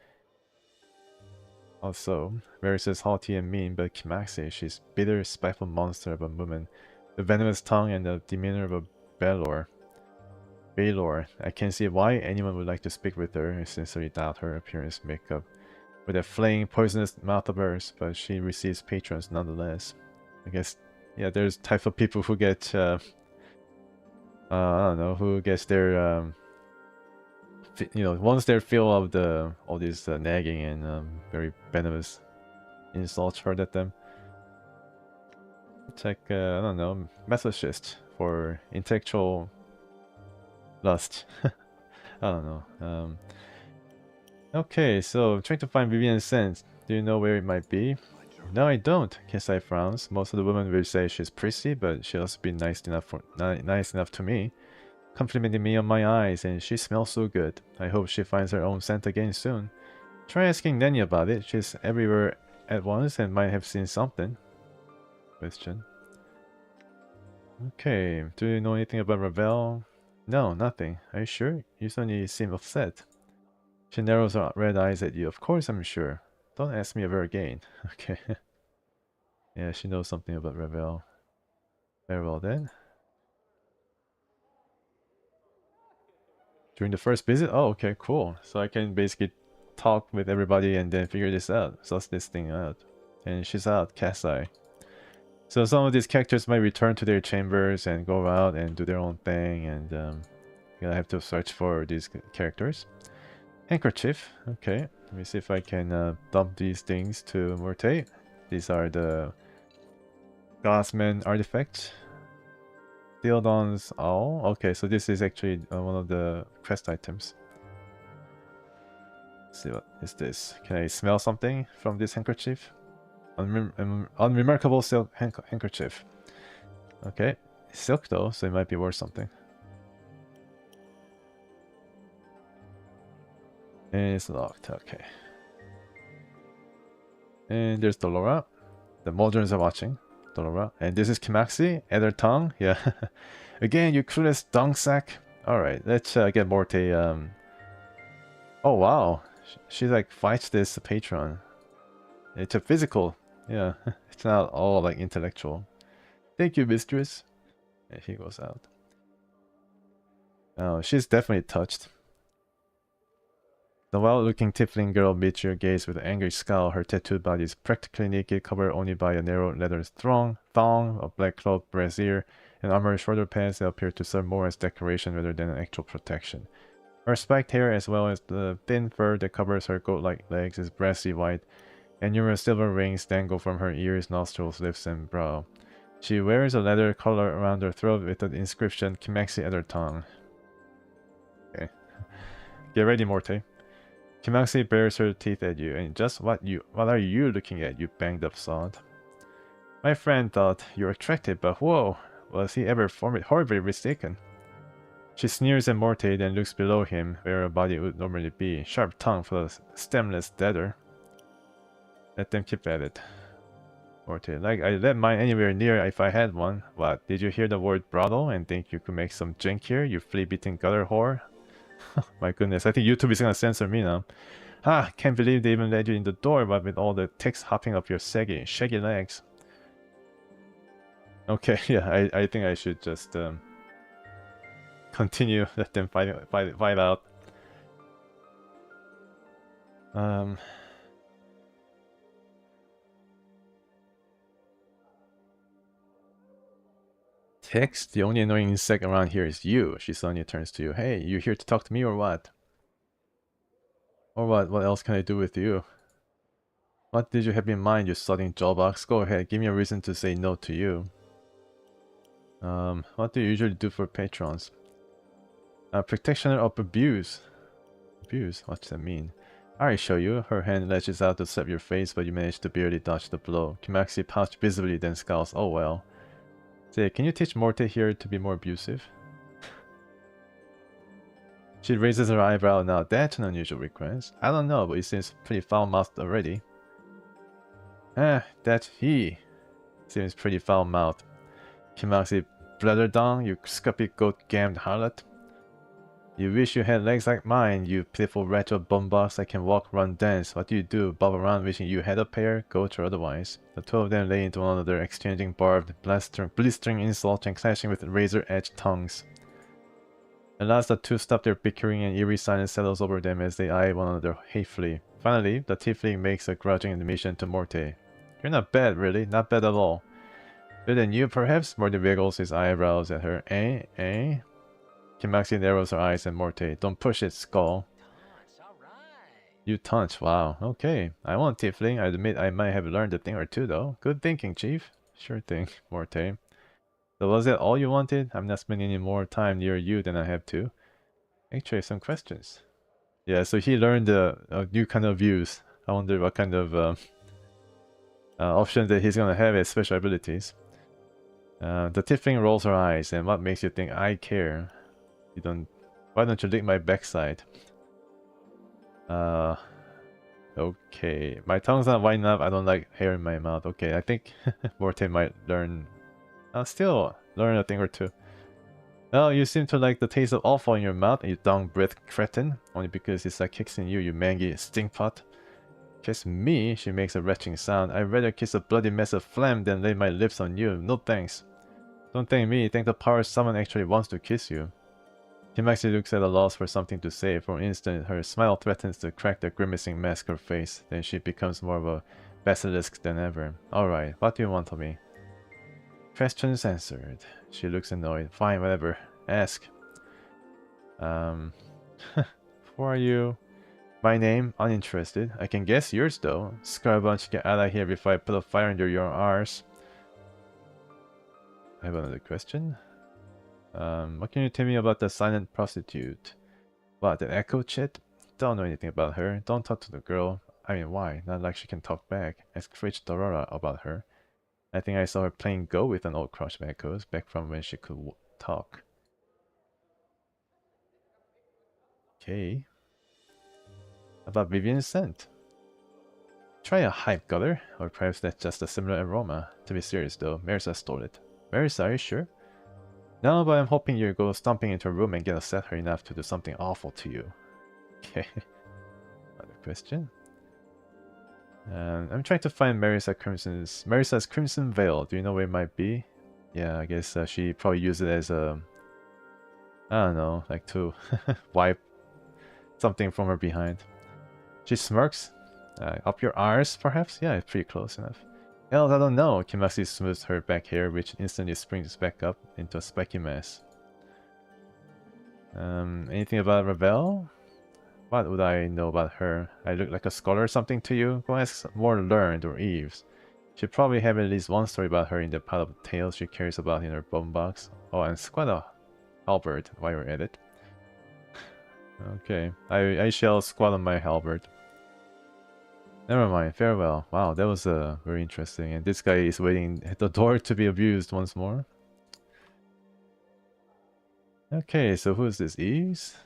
Also, Marisa's haughty and mean, but Kimaxi, she's bitter, spiteful monster of a woman, the venomous tongue and the demeanor of a Baylor. I can't see why anyone would like to speak with her. I sincerely doubt her appearance makeup with that flaying, poisonous mouth of hers, but she receives patrons nonetheless. I guess, yeah, there's type of people who get, I don't know, who gets their, once their fill of all these nagging and very venomous insults heard at them. It's like, I don't know, masochist for intellectual lust. I don't know. Okay, so I'm trying to find Vivian Sense. Do you know where it might be? No, I don't. Kesai frowns. Most of the women will say she's prissy, but she'll also be nice enough to me, complimenting me on my eyes, and she smells so good. I hope she finds her own scent again soon. Try asking Nanny about it. She's everywhere at once and might have seen something. Question. Okay, do you know anything about Ravel? No, nothing. Are you sure? You suddenly seem upset. She narrows her red eyes at you. Of course I'm sure. Don't ask me ever again. Okay. Yeah, she knows something about Ravel. Very well then. During the first visit? Oh, okay, cool. So I can basically talk with everybody and then figure this out. Suss this thing out. And she's out, Kasai. So some of these characters might return to their chambers and go out and do their own thing, and I have to search for these characters. Handkerchief. Okay, let me see if I can dump these things to Morte. These are the Godsman artifacts. Theodon's owl. Okay, so this is actually one of the quest items. Let's see, what is this? Can I smell something from this handkerchief? Unremarkable silk handkerchief. Okay, silk though, so it might be worth something. And it's locked. Okay. And there's Dolora. The Moderns are watching. Dolora. And this is Kimaxi. Ether tongue. Yeah. Again, you clueless dung sack. Alright, let's get Morte. Oh wow. She like fights this patron. It's a physical. Yeah. It's not all like intellectual. Thank you, mistress. And he goes out. Oh, she's definitely touched. The wild-looking tiefling girl meets your gaze with an angry scowl. Her tattooed body is practically naked, covered only by a narrow leather thong, a black cloth brassiere, and armored shoulder pads that appear to serve more as decoration rather than an actual protection. Her spiked hair, as well as the thin fur that covers her goat-like legs, is brassy white, and numerous silver rings dangle from her ears, nostrils, lips, and brow. She wears a leather collar around her throat with the inscription Kimaxi at her tongue. Okay. Get ready, Morte. Kimaxi bares her teeth at you, and just what are you looking at, you banged up sod? My friend thought you were attractive, but whoa, was he ever horribly mistaken? She sneers at Morte, then looks below him, where her body would normally be, sharp tongue for a stemless deader. Let them keep at it. Morte, like I let mine anywhere near if I had one. What, did you hear the word brothel and think you could make some drink here, you flea-beaten gutter whore? My goodness, I think YouTube is gonna censor me now. Ah, can't believe they even let you in the door, but with all the ticks hopping up your shaggy legs. Okay, yeah, I think I should just continue, let them fight out. Text, the only annoying insect around here is you. She suddenly turns to you. Hey, you here to talk to me or what? Or what? What else can I do with you? What did you have in mind, you sodding jawbox? Go ahead, give me a reason to say no to you. What do you usually do for patrons? Practitioner of abuse. Abuse? What does that mean? I show you. Her hand lashes out to slap your face, but you manage to barely dodge the blow. Kimaxi pouts visibly, then scowls. Oh well. Say, can you teach Morte here to be more abusive? She raises her eyebrow. Now that's an unusual request. I don't know, but it seems pretty foul-mouthed already. That he seems pretty foul-mouthed. Kimaxi Bladerdong, you scruffy goat-gammed harlot. You wish you had legs like mine, you pitiful wretch of bumbox that can walk, run, dance. What do? Bob around wishing you had a pair, goat or otherwise. The two of them lay into one another, exchanging barbed, blistering insults and clashing with razor-edged tongues. At last the two stop their bickering and eerie silence settles over them as they eye one another hatefully. Finally, the tiefling makes a grudging admission to Morte. You're not bad, really. Not bad at all. Better than you, perhaps? Morte wiggles his eyebrows at her. Eh? Kimaxi narrows her eyes at Morte. Don't push it, skull. You taunch, wow. Okay. I won't, tiefling. I admit I might have learned a thing or two, though. Good thinking, chief. Sure thing, Morte. So was that all you wanted? I'm not spending any more time near you than I have to. Actually, some questions. Yeah, so he learned a new kind of views. I wonder what kind of options that he's gonna have as special abilities. The tiefling rolls her eyes, and what makes you think I care? You don't. Why don't you lick my backside? Okay. My tongue's not wide enough. I don't like hair in my mouth. Okay, I think Morte might learn. Still learn a thing or two. Oh, you seem to like the taste of awful in your mouth, you dung-breathed cretin. Only because it's like kicks in you, you mangy stinkpot. Kiss me, she makes a retching sound. I'd rather kiss a bloody mess of phlegm than lay my lips on you. No thanks. Don't thank me, thank the power someone actually wants to kiss you. Kimaxi looks at a loss for something to say. For an instant, her smile threatens to crack the grimacing mask of her face. Then she becomes more of a basilisk than ever. Alright, what do you want of me? Questions answered. She looks annoyed. Fine, whatever. Ask. Who are you? My name? Uninterested. I can guess yours though. Scrubunch, get out of here before I put a fire under your arse. I have another question. What can you tell me about the silent prostitute? What, that echo chit? Don't know anything about her. Don't talk to the girl. I mean, why? Not like she can talk back. Ask Fridge Dorora about her. I think I saw her playing Go with an old crush of Echoes, back from when she could talk. Okay. About Vivian's scent. Try a hype gutter, or perhaps that's just a similar aroma. To be serious though, Marissa stole it. Marissa, are you sure? No, but I'm hoping you go stomping into her room and get upset her enough to do something awful to you. Okay. Another question. I'm trying to find Marissa's Crimson Veil. Do you know where it might be? Yeah, I guess she probably used it as a... I don't know, like to wipe something from her behind. She smirks. Up your arse, perhaps? Yeah, it's pretty close enough. Hell, I don't know. Kimaxi smooths her back hair, which instantly springs back up into a spiky mass. Anything about Ravel? What would I know about her? I look like a scholar or something to you? Go ask more learned or Eves. She'd probably have at least one story about her in the pile of tales she carries about in her bone box. Oh, and squat a halberd while you're at it. Okay, I shall squat on my halberd. Never mind, farewell. Wow, that was very interesting. And this guy is waiting at the door to be abused once more. Okay, so who is this? Eves?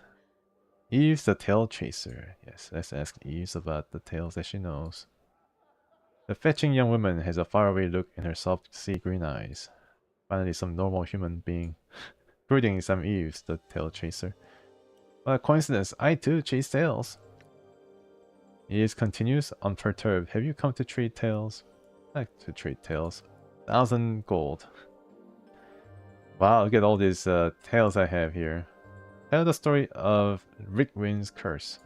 Eves the Tail Chaser. Yes, let's ask Eves about the tales that she knows. The fetching young woman has a faraway look in her soft sea green eyes. Finally, some normal human being. Greetings, I'm Eves, the Tail Chaser. What a coincidence, I too chase tails. Eves continues, unperturbed. Have you come to trade tails? I like to trade tails. 1,000 gold. Wow, look at all these tales I have here. Tell the story of Rickwin's curse.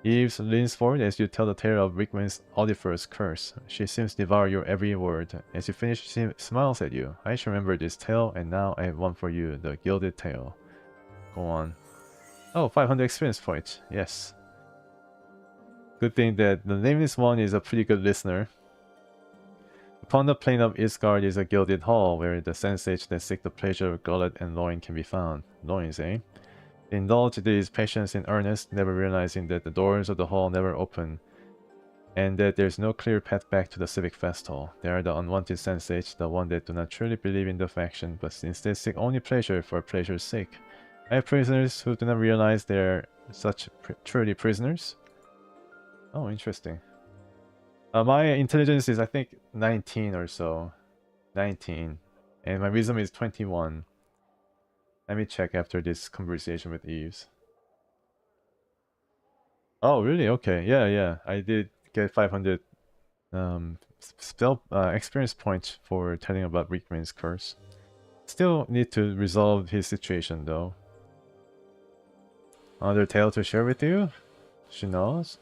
Eve leans forward as you tell the tale of Rickwin's Audifer's curse. She seems to devour your every word. As you finish, she smiles at you. I shall remember this tale, and now I have one for you, the Gilded Tale. Go on. Oh, 500 experience points. Yes. Good thing that the nameless one is a pretty good listener. Upon the plain of Isgard is a gilded hall, where the sensates that seek the pleasure of gullet and loin can be found. Loins, eh? They indulge these passions in earnest, never realizing that the doors of the hall never open, and that there's no clear path back to the civic fest hall. They are the unwanted sensates, the one that do not truly believe in the faction, but instead seek only pleasure for pleasure's sake. I have prisoners who do not realize they are such truly prisoners. Oh, interesting. My intelligence is, I think, 19 or so. 19. And my wisdom is 21. Let me check after this conversation with Eves. Oh, really? Okay. Yeah. I did get 500 spell experience points for telling about Rickman's curse. Still need to resolve his situation, though. Another tale to share with you? She knows.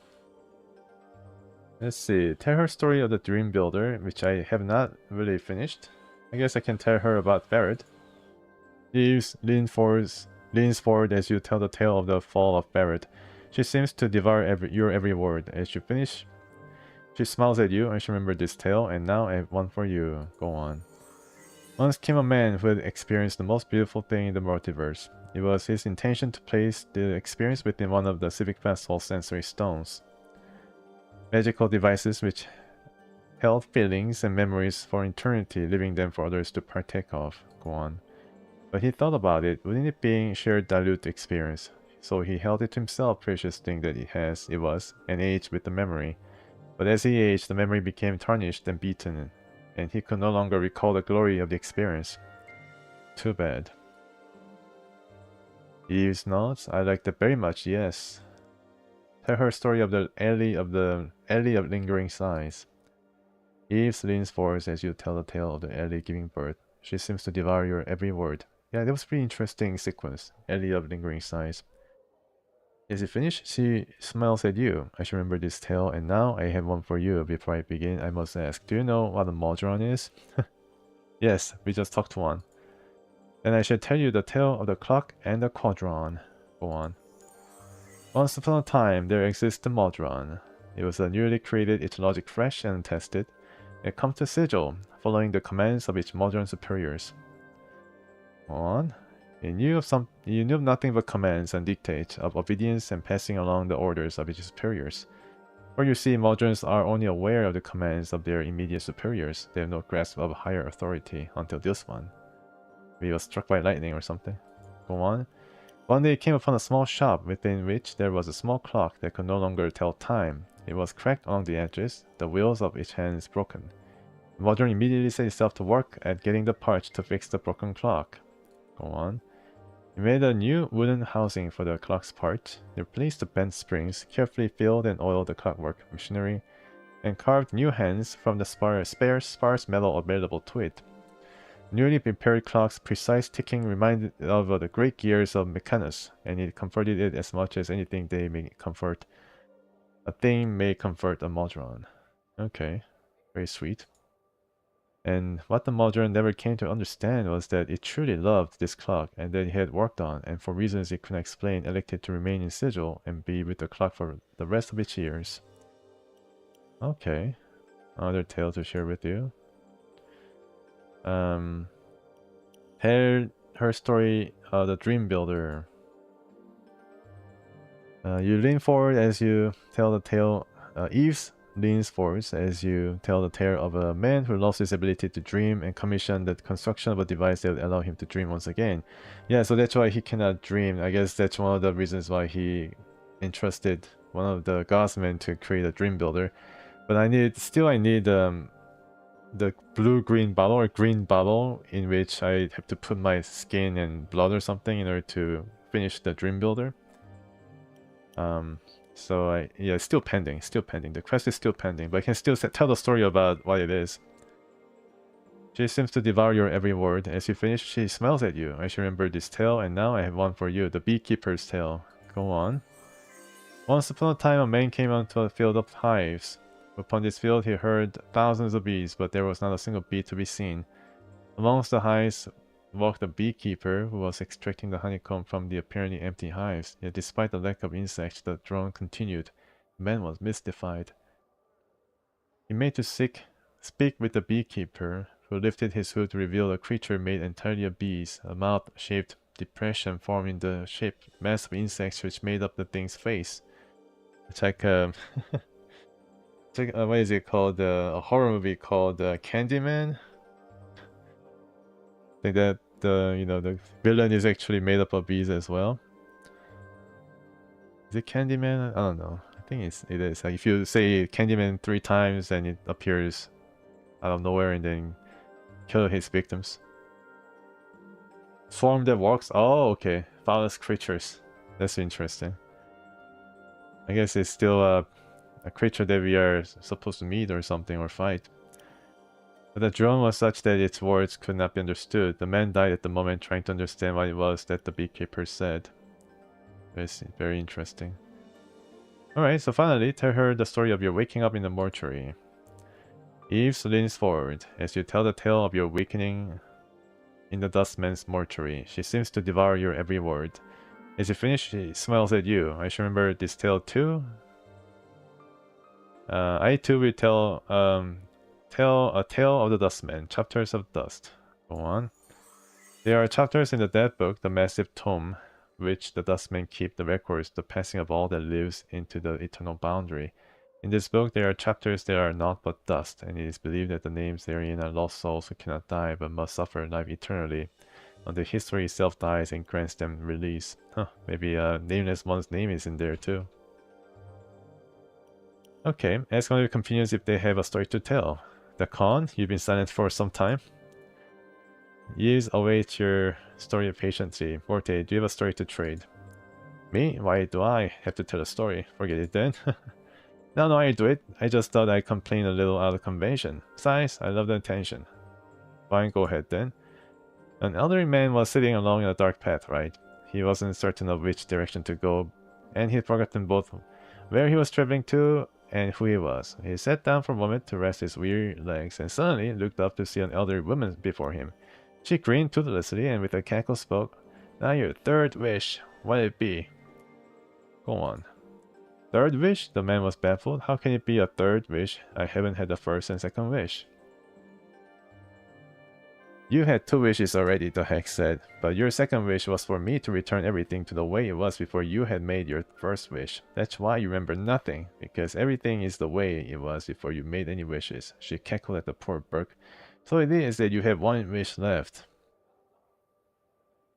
Let's see. Tell her story of the Dream Builder, which I have not really finished. I guess I can tell her about Barrett. Eves leans forward as you tell the tale of the fall of Barrett. She seems to devour your every word. As you finish, she smiles at you and she remembers this tale, and now I have one for you. Go on. Once came a man who had experienced the most beautiful thing in the multiverse. It was his intention to place the experience within one of the Civic Festival's sensory stones. Magical devices which held feelings and memories for eternity, leaving them for others to partake of. Go on. But he thought about it, wouldn't it being shared dilute experience? So he held it to himself, precious thing that it was, and aged with the memory. But as he aged, the memory became tarnished and beaten, and he could no longer recall the glory of the experience. Too bad. Eves nods. I liked it very much, yes. Tell her story of the alley of lingering sighs. Eves leans forward as you tell the tale of the alley giving birth. She seems to devour your every word. Yeah, that was pretty interesting sequence. Alley of lingering sighs. As you finish, she smiles at you. I should remember this tale, and now I have one for you. Before I begin, I must ask, do you know what a Modron is? Yes, we just talked to one. Then I shall tell you the tale of the clock and the quadron. Go on. Once upon a time, there existed a Modron. It was a newly created, its logic fresh and tested. It comes to sigil, following the commands of its modern superiors. Go on. You knew of nothing but commands and dictates of obedience and passing along the orders of its superiors. For you see, Moderns are only aware of the commands of their immediate superiors. They have no grasp of higher authority until this one. He was struck by lightning or something. Go on. One day he came upon a small shop within which there was a small clock that could no longer tell time. It was cracked along the edges, the wheels of its hands broken. The Modern immediately set itself to work at getting the parts to fix the broken clock. Go on. He made a new wooden housing for the clock's part. They replaced the bent springs, carefully filled and oiled the clockwork machinery, and carved new hands from the sparse metal available to it. Newly prepared clock's precise ticking reminded of the great gears of Mechanus, and it comforted it as much as anything they may comfort. A thing may comfort a Modron. Okay, very sweet. And what the Modron never came to understand was that it truly loved this clock and that it had worked on, and for reasons it couldn't explain, elected to remain in sigil and be with the clock for the rest of its years. Okay, another tale to share with you. Tell her story, the Dream Builder. You lean forward as you tell the tale. Eves leans forward as you tell the tale of a man who lost his ability to dream and commissioned the construction of a device that would allow him to dream once again. Yeah, so that's why he cannot dream. I guess that's one of the reasons why he entrusted one of the godsmen to create a Dream Builder. But I need the blue-green bottle or green bottle in which I have to put my skin and blood or something in order to finish the Dream Builder. So yeah, it's still pending. The quest is still pending, but I can still tell the story about what it is. She seems to devour your every word. As you finish, she smiles at you. I should remember this tale, and now I have one for you, the beekeeper's tale. Go on. Once upon a time, a man came onto a field of hives. Upon this field, he heard thousands of bees, but there was not a single bee to be seen. Amongst the hives walked a beekeeper who was extracting the honeycomb from the apparently empty hives. Yet despite the lack of insects, the drone continued. The man was mystified. He made to speak with the beekeeper, who lifted his hood to reveal a creature made entirely of bees. A mouth-shaped depression formed in the shaped mass of insects which made up the thing's face. It's like it's like, what is it called? A horror movie called Candyman. I think that the villain is actually made up of bees as well. Is it Candyman? I don't know. I think it is. Like if you say Candyman 3 times and it appears out of nowhere and then kill his victims. Form that walks. Oh, okay. Foulest creatures. That's interesting. I guess it's still a creature that we are supposed to meet or something or fight. But the drone was such that its words could not be understood. The man died at the moment trying to understand what it was that the beekeeper said. It's very interesting. Alright, so finally, tell her the story of your waking up in the mortuary. Eve leans forward. As you tell the tale of your awakening in the dustman's mortuary, she seems to devour your every word. As you finish, she smiles at you. I should remember this tale too. I too will tell a tale of the dustman, chapters of dust. Go on. There are chapters in the dead book, the massive tome, which the dustmen keep the records, the passing of all that lives into the eternal boundary. In this book, there are chapters that are naught but dust, and it is believed that the names therein are lost souls who cannot die but must suffer life eternally, until history itself dies and grants them release. Huh, maybe Nameless One's name is in there too. Okay, ask one of your companions if they have a story to tell. The Khan, you've been silent for some time. Years await your story patiently. Forte, do you have a story to trade? Me? Why do I have to tell a story? Forget it then. No, I do it. I just thought I'd complain a little out of convention. Besides, I love the attention. Fine, go ahead then. An elderly man was sitting along a dark path, right? He wasn't certain of which direction to go, and he'd forgotten both where he was traveling to and who he was. He sat down for a moment to rest his weary legs, and suddenly looked up to see an elderly woman before him. She grinned toothlessly and with a cackle spoke. Now your third wish. What'd it be? Go on. Third wish? The man was baffled. How can it be a third wish? I haven't had a first and second wish. You had 2 wishes already, the hex said, but your second wish was for me to return everything to the way it was before you had made your first wish. That's why you remember nothing, because everything is the way it was before you made any wishes. She cackled at the poor Burke. So it is that you have 1 wish left.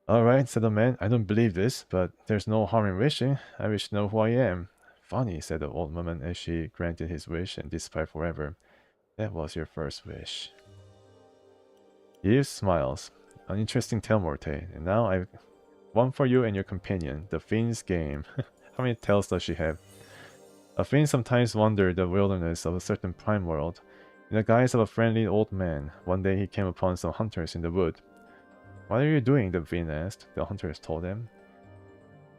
Alright, said the man, I don't believe this, but there's no harm in wishing. I wish to know who I am. Funny, said the old woman as she granted his wish and disappeared forever. That was your first wish. Eve smiles. An interesting tale, Morte. And now I've one for you and your companion, the Fiend's game. How many tales does she have? A Fiend sometimes wandered the wilderness of a certain prime world. In the guise of a friendly old man, one day he came upon some hunters in the wood. What are you doing? The Fiend asked. The hunters told him.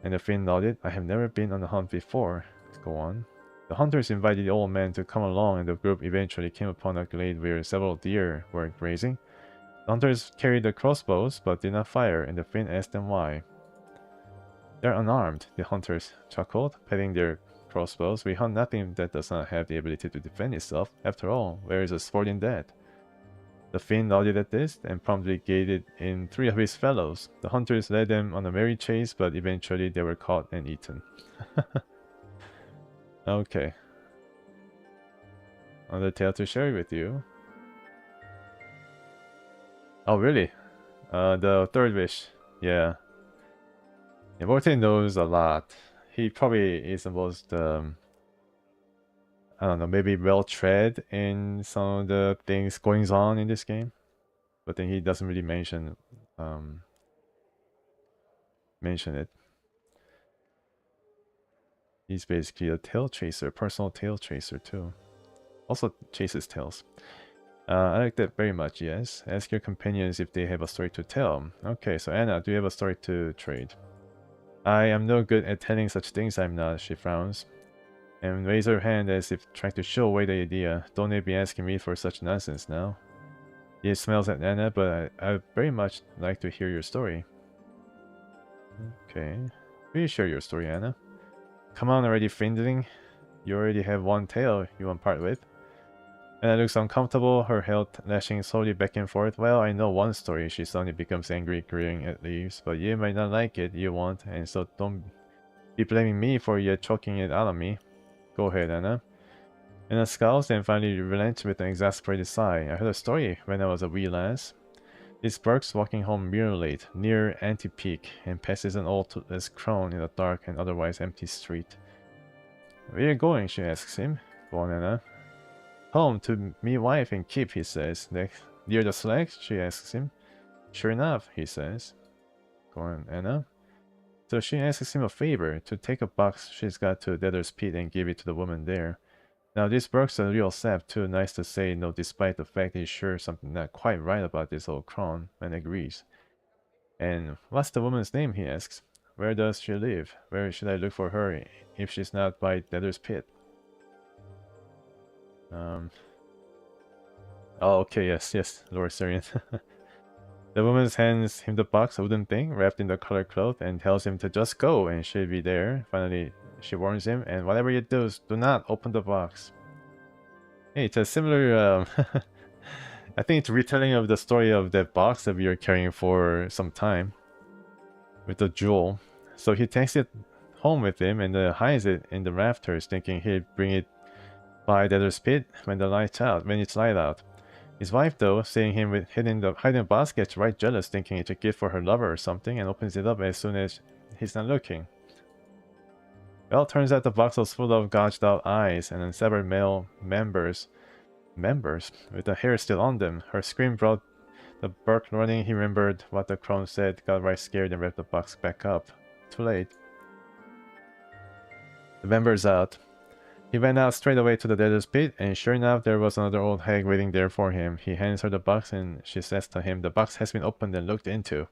And the Fiend nodded. I have never been on the hunt before. Go on. The hunters invited the old man to come along, and the group eventually came upon a glade where several deer were grazing. The hunters carried the crossbows, but did not fire, and the Fiend asked them why. They're unarmed, the hunters chuckled, patting their crossbows. We hunt nothing that does not have the ability to defend itself. After all, where is the sport in that? The Fiend nodded at this, and promptly gated in 3 of his fellows. The hunters led them on a merry chase, but eventually they were caught and eaten. Okay. Another tale to share with you. Oh, really? The third wish. Yeah. Morten knows a lot. He probably is the most, I don't know, maybe well-tread in some of the things going on in this game. But then he doesn't really mention it. He's basically a tail chaser, personal tail chaser too. Also chases tails. I like that very much, yes. Ask your companions if they have a story to tell. Okay, so Anna, do you have a story to trade? I am no good at telling such things, I'm not, she frowns, and raise her hand as if trying to show away the idea. Don't they be asking me for such nonsense now? He smiles at Anna, but I very much like to hear your story. Okay. Will you share your story, Anna? Come on already, friendling. You already have one tale you want part with. Anna looks uncomfortable, her head lashing slowly back and forth. Well, I know one story. She suddenly becomes angry, grinning at leaves, but you might not like it, you won't, and so don't be blaming me for you choking it out of me. Go ahead, Anna. Anna scowls and finally relents with an exasperated sigh. I heard a story when I was a wee lass. This Burke's walking home real late, near Anti-Peak, and passes an old-less crone in a dark and otherwise empty street. Where are you going? She asks him. Go on, Anna. Home to me wife and keep, he says. Near the slacks? She asks him. Sure enough, he says. Go on, Anna. So she asks him a favor, to take a box she's got to Debtor's Pit and give it to the woman there. Now this Burke's a real sap, too nice to say no, despite the fact he's sure something not quite right about this old crone, and agrees. And what's the woman's name, he asks. Where does she live? Where should I look for her if she's not by Debtor's Pit? Oh, okay, yes, Lord Syrian. The woman hands him the box, a wooden thing, wrapped in the colored cloth, and tells him to just go, and she'll be there. Finally, she warns him, and whatever you do, do not open the box. Hey, it's a similar, I think it's a retelling of the story of that box that we were carrying for some time. With the jewel. So he takes it home with him and hides it in the rafters, thinking he'd bring it by Debtor's Pit when it's light out. His wife, though, seeing him with hiding the box, gets right jealous, thinking it's a gift for her lover or something, and opens it up as soon as he's not looking. Well, turns out the box was full of gouged out eyes and unsevered male members with the hair still on them. Her scream brought the Burke running. He remembered what the crone said, got right scared, and wrapped the box back up. Too late. The member's out. He went out straight away to the Debtor's Pit, and sure enough, there was another old hag waiting there for him. He hands her the box, and she says to him, the box has been opened and looked into.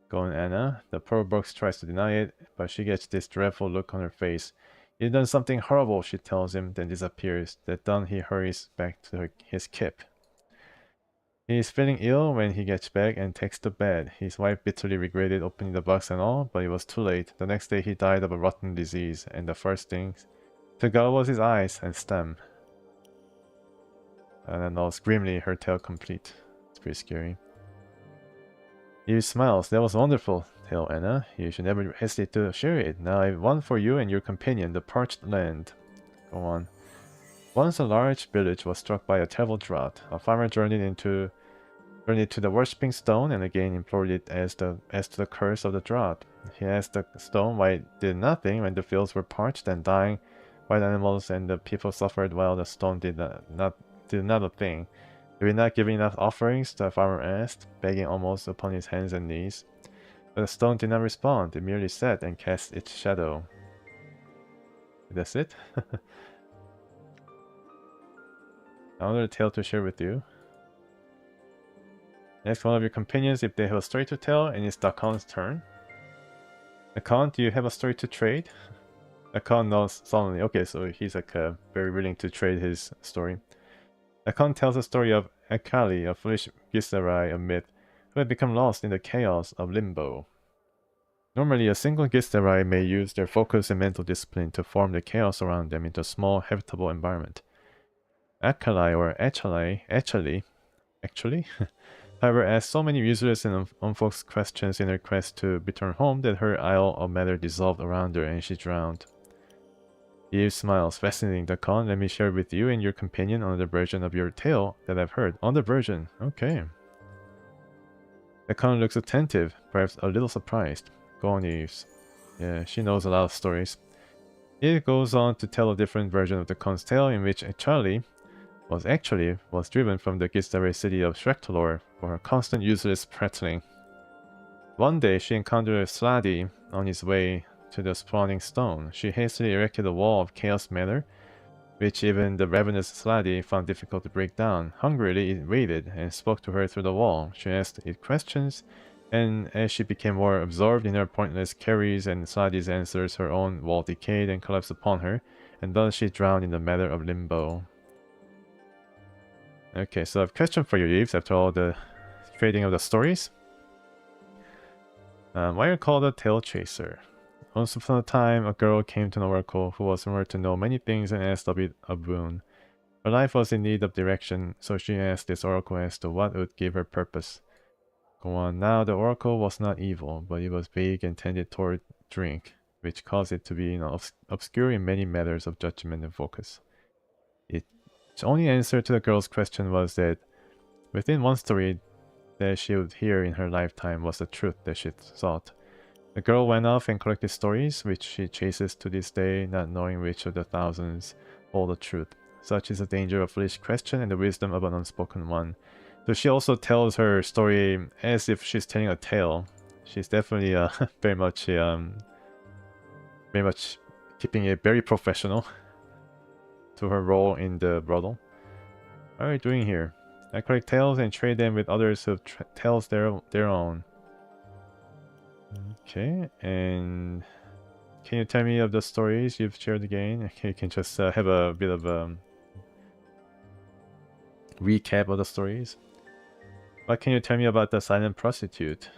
Go on, Anna. The poor Brooks tries to deny it, but she gets this dreadful look on her face. You've done something horrible, she tells him, then disappears. That done, he hurries back to his kip. He is feeling ill when he gets back and takes to bed. His wife bitterly regretted opening the box and all, but it was too late. The next day he died of a rotten disease, and the first thing to go was his eyes and stem. And then all grimly, her tale complete. It's pretty scary. He smiles. That was a wonderful tale, Anna. You should never hesitate to share it. Now I have one for you and your companion, the parched land. Go on. Once a large village was struck by a terrible drought. A farmer journeyed to the worshipping stone and again implored it as to the curse of the drought. He asked the stone why it did nothing when the fields were parched and dying. Wild animals and the people suffered while the stone did not a thing. Did we not give enough offerings? The farmer asked, begging almost upon his hands and knees. But the stone did not respond. It merely sat and cast its shadow. That's it? Another tale to share with you. Ask one of your companions if they have a story to tell, and it's the Akon's turn. Akon, do you have a story to trade? Akon knows solemnly. Okay, so he's like very willing to trade his story. Akon tells the story of Akali, a foolish Githzerai, a myth, who had become lost in the chaos of Limbo. Normally, a single Githzerai may use their focus and mental discipline to form the chaos around them into a small, habitable environment. Akali, or actually, however, asked so many useless and unfocused questions in her quest to return home that her isle of matter dissolved around her and she drowned. Eve smiles. Fascinating, Dakon. Let me share with you and your companion another version of your tale that I've heard. Another version. Okay. Dakon looks attentive, perhaps a little surprised. Go on, Eve. Yeah, she knows a lot of stories. It goes on to tell a different version of Dakon's tale in which Charlie was driven from the Githzerai city of Shrektalor for her constant useless prattling. One day she encountered a Sladi on his way to the spawning stone. She hastily erected a wall of chaos matter, which even the ravenous Sladi found difficult to break down. Hungrily, it waited and spoke to her through the wall. She asked it questions, and as she became more absorbed in her pointless carries and Sladi's answers, her own wall decayed and collapsed upon her, and thus she drowned in the matter of limbo. Okay, so I have a question for you, Yves, after all the trading of the stories. Why are you called a Tail Chaser? Once upon a time, a girl came to an oracle who was rumored to know many things and asked of it a boon. Her life was in need of direction, so she asked this oracle as to what would give her purpose. Go on. Now, the oracle was not evil, but it was vague and tended toward drink, which caused it to be obscure in many matters of judgment and focus. Its only answer to the girl's question was that within one story that she would hear in her lifetime was the truth that she sought. The girl went off and collected stories, which she chases to this day, not knowing which of the thousands hold the truth. Such is the danger of foolish question and the wisdom of an unspoken one. So she also tells her story as if she's telling a tale. She's definitely very much keeping it very professional to her role in the brothel. What are you doing here? I collect tales and trade them with others who tells their own. Okay, and can you tell me of the stories you've shared again? Okay, you can just have a bit of a recap of the stories. What can you tell me about the silent prostitute?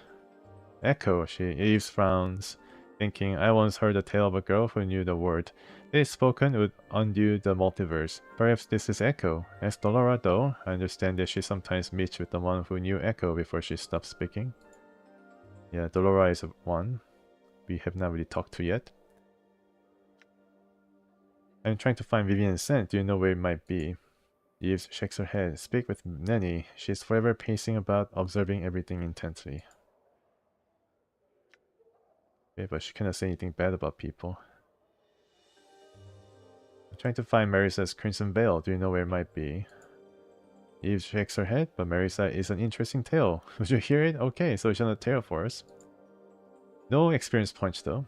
Echo, Eves frowns, thinking, I once heard a tale of a girl who knew the word. If spoken would undo the multiverse. Perhaps this is Echo. As Dolora, though, I understand that she sometimes meets with the one who knew Echo before she stopped speaking. Yeah, Dolora is one we have not really talked to yet. I'm trying to find Vivian's scent. Do you know where it might be? Eve shakes her head. Speak with Nanny. She's forever pacing about, observing everything intently. Okay, but she cannot say anything bad about people. I'm trying to find Marisa's Crimson Veil. Do you know where it might be? Eve shakes her head, but Marisa is an interesting tale. Would you hear it? Okay, so it's not a tale for us. No experience points though.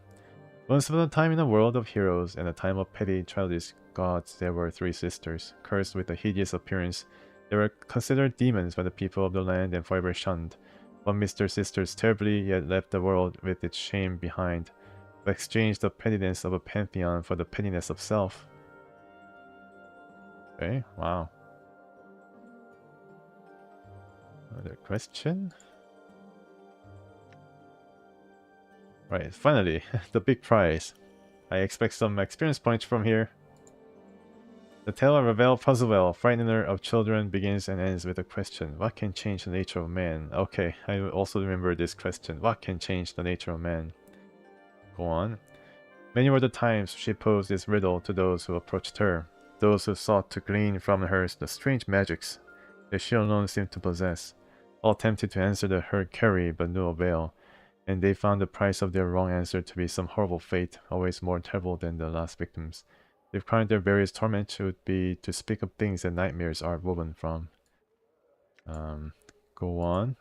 Once upon a time in a world of heroes and a time of petty childish gods, there were three sisters, cursed with a hideous appearance. They were considered demons by the people of the land and forever shunned. One missed their sisters terribly, yet left the world with its shame behind, but exchanged the pettiness of a pantheon for the pettiness of self. Okay, wow. Another question? Right, finally, the big prize. I expect some experience points from here. The tale of Ravel Puzzlewell, frightener of children, begins and ends with a question. What can change the nature of man? Okay, I also remember this question. What can change the nature of man? Go on. Many were the times she posed this riddle to those who approached her, those who sought to glean from her the strange magics that she alone seemed to possess. All tempted to answer the herd carry, but no avail, and they found the price of their wrong answer to be some horrible fate, always more terrible than the last victims. If crowned their various torments would be to speak of things that nightmares are woven from. Go on.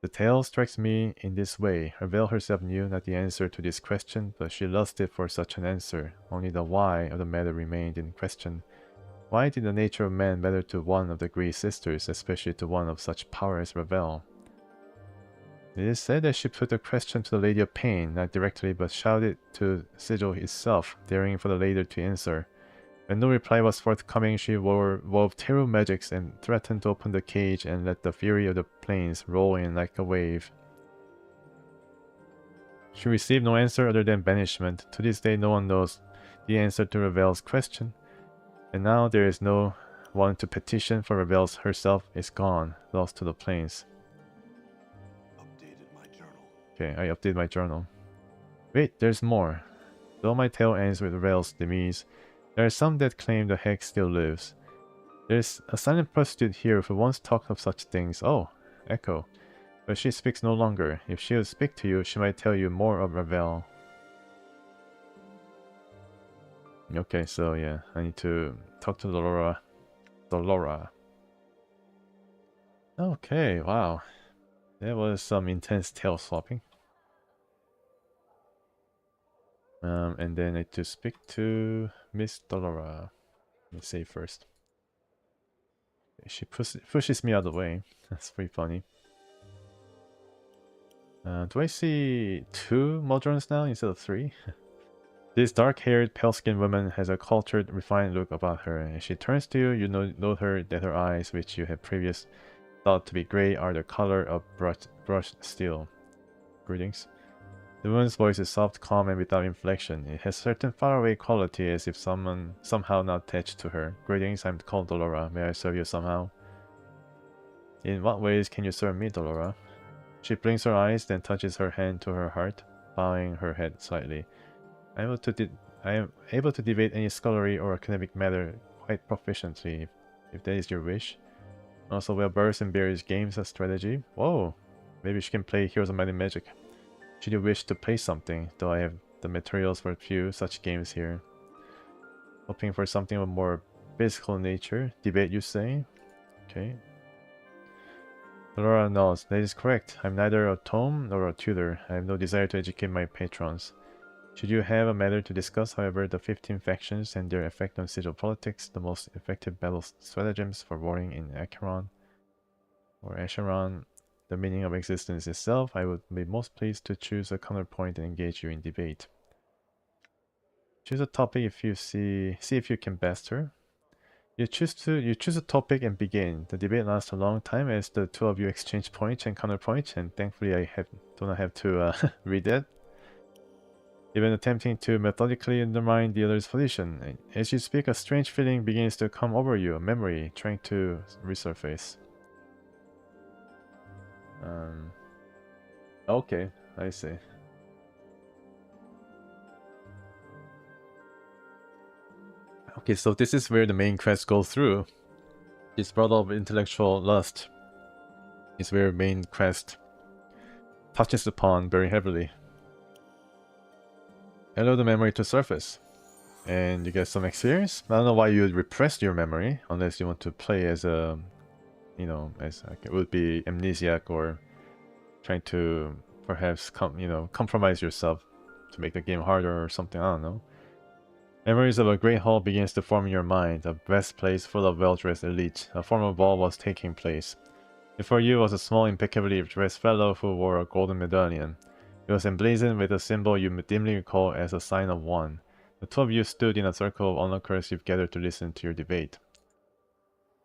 The tale strikes me in this way. Ravel herself knew not the answer to this question, but she lusted for such an answer. Only the why of the matter remained in question. Why did the nature of man matter to one of the Grey sisters, especially to one of such power as Ravel? It is said that she put the question to the Lady of Pain, not directly, but shouted to Sigil itself, daring for the latter to answer. When no reply was forthcoming, she wove terrible magics and threatened to open the cage and let the fury of the plains roll in like a wave. She received no answer other than banishment. To this day, no one knows the answer to Ravel's question. And now there is no one to petition, for Ravel's herself is gone, lost to the plains. Okay, I updated my journal. Wait, there's more. Though my tale ends with Ravel's demise, there are some that claim the Hex still lives. There's a silent prostitute here who once talked of such things. Oh, Echo. But she speaks no longer. If she would speak to you, she might tell you more of Ravel. Okay, so yeah, I need to talk to Dolora. Okay, wow. There was some intense tail swapping. And then I need to speak to Miss Dolora. Let me save first. She pushes me out of the way. That's pretty funny. Do I see 2 Modrons now instead of 3? This dark-haired, pale-skinned woman has a cultured, refined look about her. As she turns to you, you note that her eyes, which you had previously thought to be grey, are the color of brushed steel. Greetings. The woman's voice is soft, calm, and without inflection. It has certain faraway quality, as if someone somehow not attached to her. Greetings, I'm called Dolora. May I serve you somehow? In what ways can you serve me, Dolora? She blinks her eyes, then touches her hand to her heart, bowing her head slightly. I am able to debate any scholarly or academic matter quite proficiently, if that is your wish. Also well versed in various games of strategy. Whoa! Maybe she can play Heroes of Might and Magic. Should you wish to play something, though I have the materials for a few such games here. Hoping for something of a more physical nature. Debate, you say? Okay. Laura nods. That is correct. I'm neither a tome nor a tutor. I have no desire to educate my patrons. Should you have a matter to discuss, however, the 15 factions and their effect on sigil politics, the most effective battle stratagems for warring in Acheron or Acheron, the meaning of existence itself, I would be most pleased to choose a counterpoint and engage you in debate. Choose a topic if you see if you can best her. You choose a topic and begin. The debate lasts a long time as the two of you exchange points and counterpoints, and thankfully I do not have to read that. Even attempting to methodically undermine the other's position. As you speak, a strange feeling begins to come over you, a memory trying to resurface. Okay, I see. Okay, so this is where the main quest goes through. This brought up intellectual lust is where main quest touches upon very heavily. Allow the memory to surface, and you get some experience. I don't know why you would repress your memory unless you want to play as a, you know, as it would be amnesiac or trying to perhaps compromise yourself to make the game harder or something. I don't know. Memories of a great hall begins to form in your mind. A vast place full of well-dressed elites. A formal ball was taking place. Before you was a small, impeccably dressed fellow who wore a golden medallion. It was emblazoned with a symbol you dimly recall as a sign of one. The two of you stood in a circle of onlookers you've gathered to listen to your debate.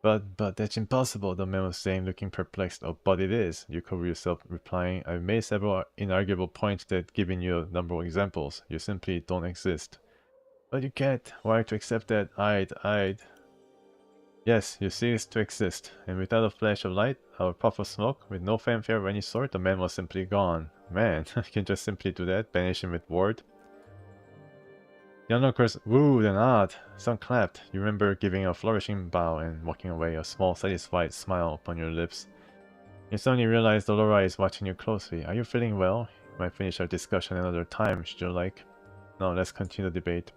But that's impossible, the man was saying, looking perplexed. Oh, but it is, you cover yourself, replying. I've made several inarguable points that, given you a number of examples, you simply don't exist. But you can't. Why are to accept that? I'd. Yes, you cease to exist, and without a flash of light, a puff of smoke, with no fanfare of any sort, the man was simply gone. Man, you can just simply do that, banish him with word. The onlookers wooed and awed. Some clapped. You remember giving a flourishing bow and walking away, a small satisfied smile upon your lips. You suddenly realize Dolora is watching you closely. Are you feeling well? We might finish our discussion another time, should you like. No, let's continue the debate.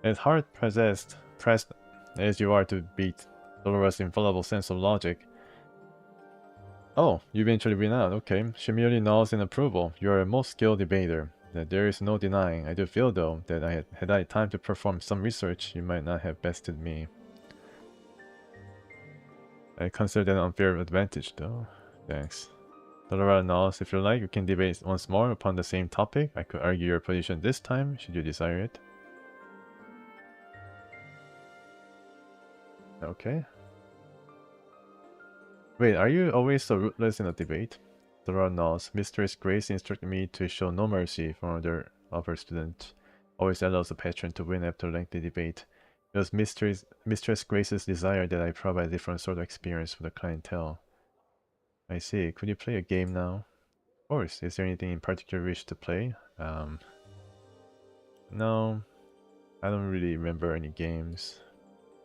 As hard-pressed as you are to beat Dolora's infallible sense of logic. Oh, you've eventually been out, okay. She merely nods in approval. You are a most skilled debater. That there is no denying. I do feel, though, that had I time to perform some research, you might not have bested me. I consider that an unfair advantage, though. Thanks. Dolora nods. If you like, we can debate once more upon the same topic. I could argue your position this time, should you desire it. Okay. Wait, are you always so ruthless in a debate? Dolora nods. Mistress Grace instructed me to show no mercy for another of her students. Always allows a patron to win after a lengthy debate. It was Mistress Grace's desire that I provide a different sort of experience for the clientele. I see. Could you play a game now? Of course. Is there anything in particular you wish to play? No. I don't really remember any games.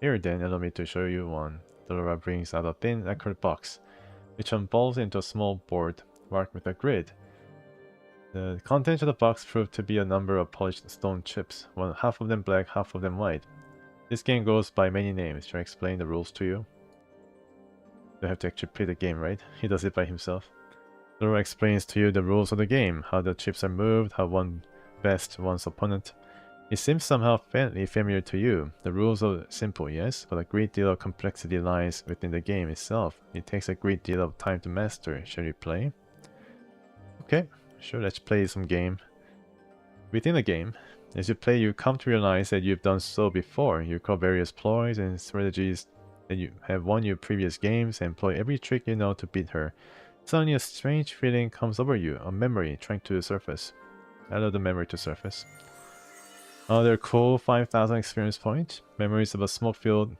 Here then, allow me to show you one. Dolora brings out a thin lacquered box, which unfolds into a small board marked with a grid. The contents of the box proved to be a number of polished stone chips, half of them black, half of them white. This game goes by many names. Shall I explain the rules to you? You have to actually play the game, right? He does it by himself. Dolora explains to you the rules of the game, how the chips are moved, how one bests one's opponent. It seems somehow faintly familiar to you. The rules are simple, yes, but a great deal of complexity lies within the game itself. It takes a great deal of time to master. Shall we play? Okay, sure, let's play some game. Within the game, as you play, you come to realize that you've done so before. You recall various ploys and strategies that you have won your previous games and employ every trick you know to beat her. Suddenly a strange feeling comes over you, a memory trying to surface. I love the memory to surface. Another cool 5,000 experience point. Memories of a smoke-filled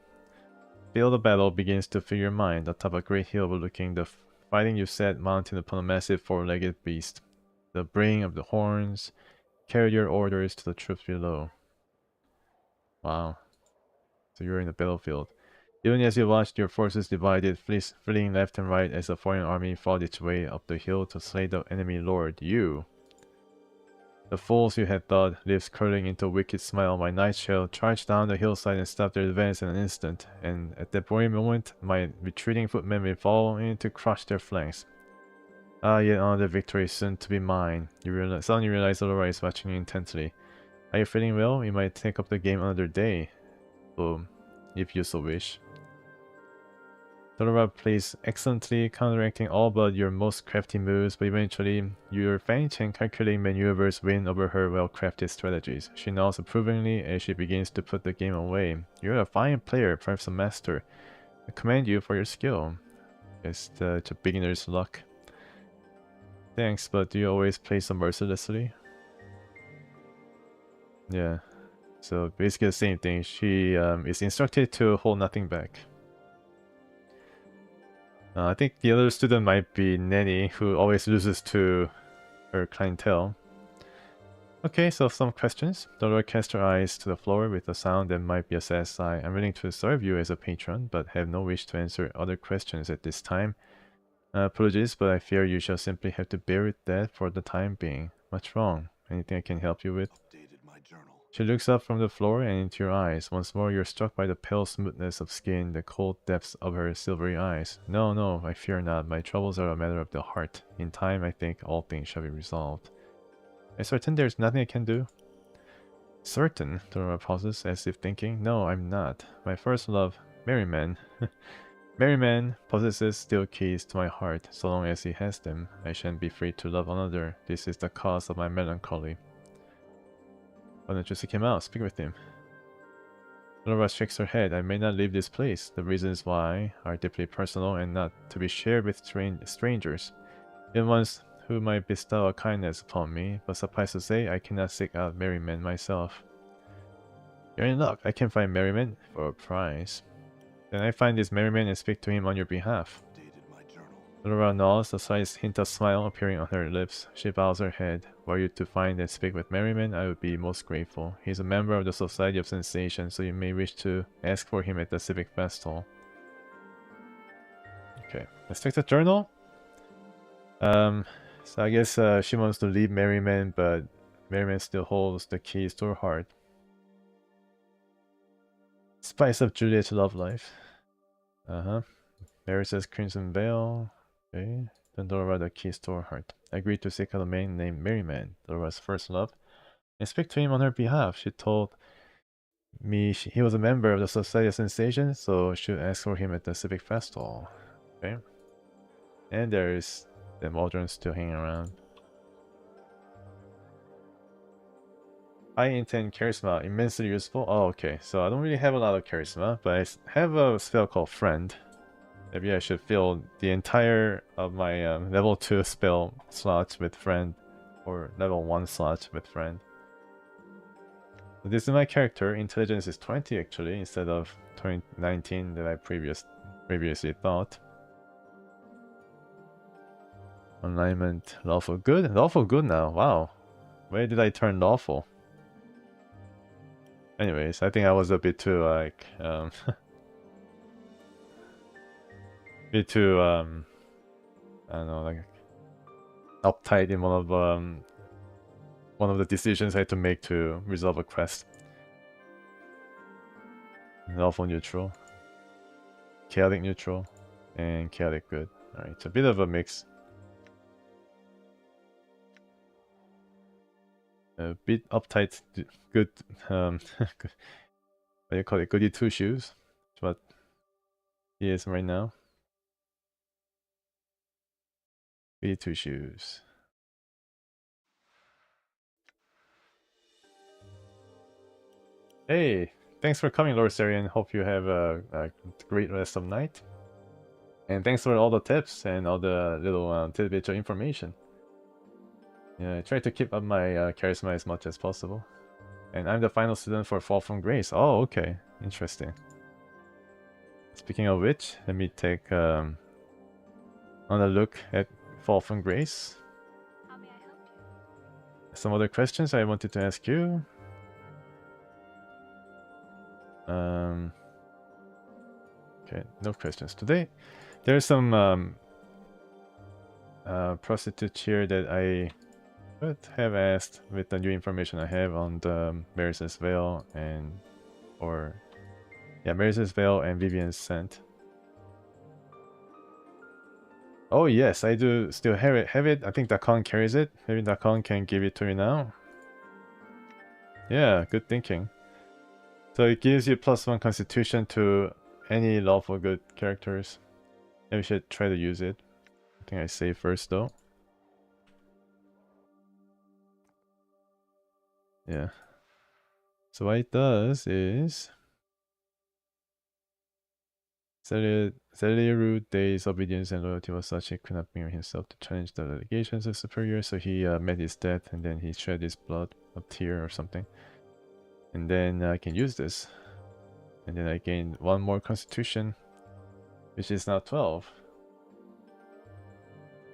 field of battle begins to fill your mind atop a great hill overlooking the fighting you set mounted upon a massive four-legged beast. The braying of the horns carried your orders to the troops below. Wow. So you're in the battlefield. Even as you watched your forces divided, fleeing left and right as a foreign army fought its way up the hill to slay the enemy lord, you, the fools you had thought, lips curling into a wicked smile, my night shell charged down the hillside and stopped their advance in an instant, and at that very moment, my retreating footmen will fall in to crush their flanks. Ah, yet another victory soon to be mine. Suddenly realize Aurora is watching you intently. Are you feeling well? We might take up the game another day. So, if you so wish. Dolora plays excellently, counteracting all but your most crafty moves, but eventually, your feint and calculating maneuvers win over her well-crafted strategies. She nods approvingly as she begins to put the game away. You're a fine player, perhaps a master. I commend you for your skill. It's a beginner's luck. Thanks, but do you always play so mercilessly? Yeah. So basically the same thing. She is instructed to hold nothing back. I think the other student might be Nanny, who always loses to her clientele. Okay, so some questions. Dolores cast her eyes to the floor with a sound that might be a sad sigh. I'm willing to serve you as a patron, but have no wish to answer other questions at this time. Apologies, but I fear you shall simply have to bear with that for the time being. What's wrong? Anything I can help you with? Updated my journal. She looks up from the floor and into your eyes. Once more, you're struck by the pale smoothness of skin, the cold depths of her silvery eyes. No, no, I fear not. My troubles are a matter of the heart. In time, I think all things shall be resolved. Are you certain there's nothing I can do? Certain? Dora pauses, as if thinking. No, I'm not. My first love, Merryman. Merryman possesses steel keys to my heart. So long as he has them, I shan't be free to love another. This is the cause of my melancholy. Why don't you seek him out? Speak with him. Laura shakes her head. I may not leave this place. The reasons why are deeply personal and not to be shared with strangers, even ones who might bestow a kindness upon me, but suffice to say, I cannot seek out Merryman myself. You're in luck. I can find Merryman for a price. Then I find this Merryman and speak to him on your behalf. Updated my journal. Laura nods, a slight hint of smile appearing on her lips. She bows her head. Were you to find and speak with Merryman, I would be most grateful. He is a member of the Society of Sensation, so you may wish to ask for him at the Civic Festival. Okay, let's take the journal. So I guess she wants to leave Merryman, but Merryman still holds the keys to her heart. Spice of Juliet's love life. Mary says Crimson Veil. Okay. Then Dora the keys to her heart. Agreed to seek out a man named Merryman, Dora's first love, and speak to him on her behalf. She told me he was a member of the Society of Sensation, so should ask for him at the Civic Festival. Okay. And there's the Waldron still hanging around. High intent charisma, immensely useful. Oh, okay. So I don't really have a lot of charisma, but I have a spell called Friend. Maybe I should fill the entire of my level 2 spell slots with Friend, or level 1 slots with Friend. So this is my character. Intelligence is 20 actually, instead of 19 that I previously thought. Alignment, lawful good? Lawful good now, wow. Where did I turn lawful? Anyways, I think I was a bit too like I don't know, like uptight in one of the decisions I had to make to resolve a quest. Lawful neutral, chaotic neutral, and chaotic good. Alright, it's a bit of a mix. A bit uptight, good, what do you call it? Goody two shoes. That's what he is right now. Goody two shoes. Hey, thanks for coming, Lord Sarian. Hope you have a great rest of night. And thanks for all the tips and all the little tidbits of information. Yeah, I try to keep up my charisma as much as possible. And I'm the final student for Fall from Grace. Oh, okay. Interesting. Speaking of which, let me take another look at Fall from Grace. How may I help you? Some other questions I wanted to ask you. Okay, no questions today. There's some prostitutes here that I would have asked with the new information I have on the Maris's Veil and Maris's Veil and Vivian's Scent. Oh yes, I do still have it. I think Dakon carries it. Maybe Dakon can give it to you now. Yeah, good thinking. So it gives you +1 constitution to any lawful good characters. Maybe we should try to use it. I think I save first though. Yeah. So what it does is Celeru Day's obedience and loyalty was such he could not bring himself to challenge the allegations of superior, so he met his death and then he shed his blood, a tear or something. And then I can use this. And then I gain 1 more constitution, which is now 12.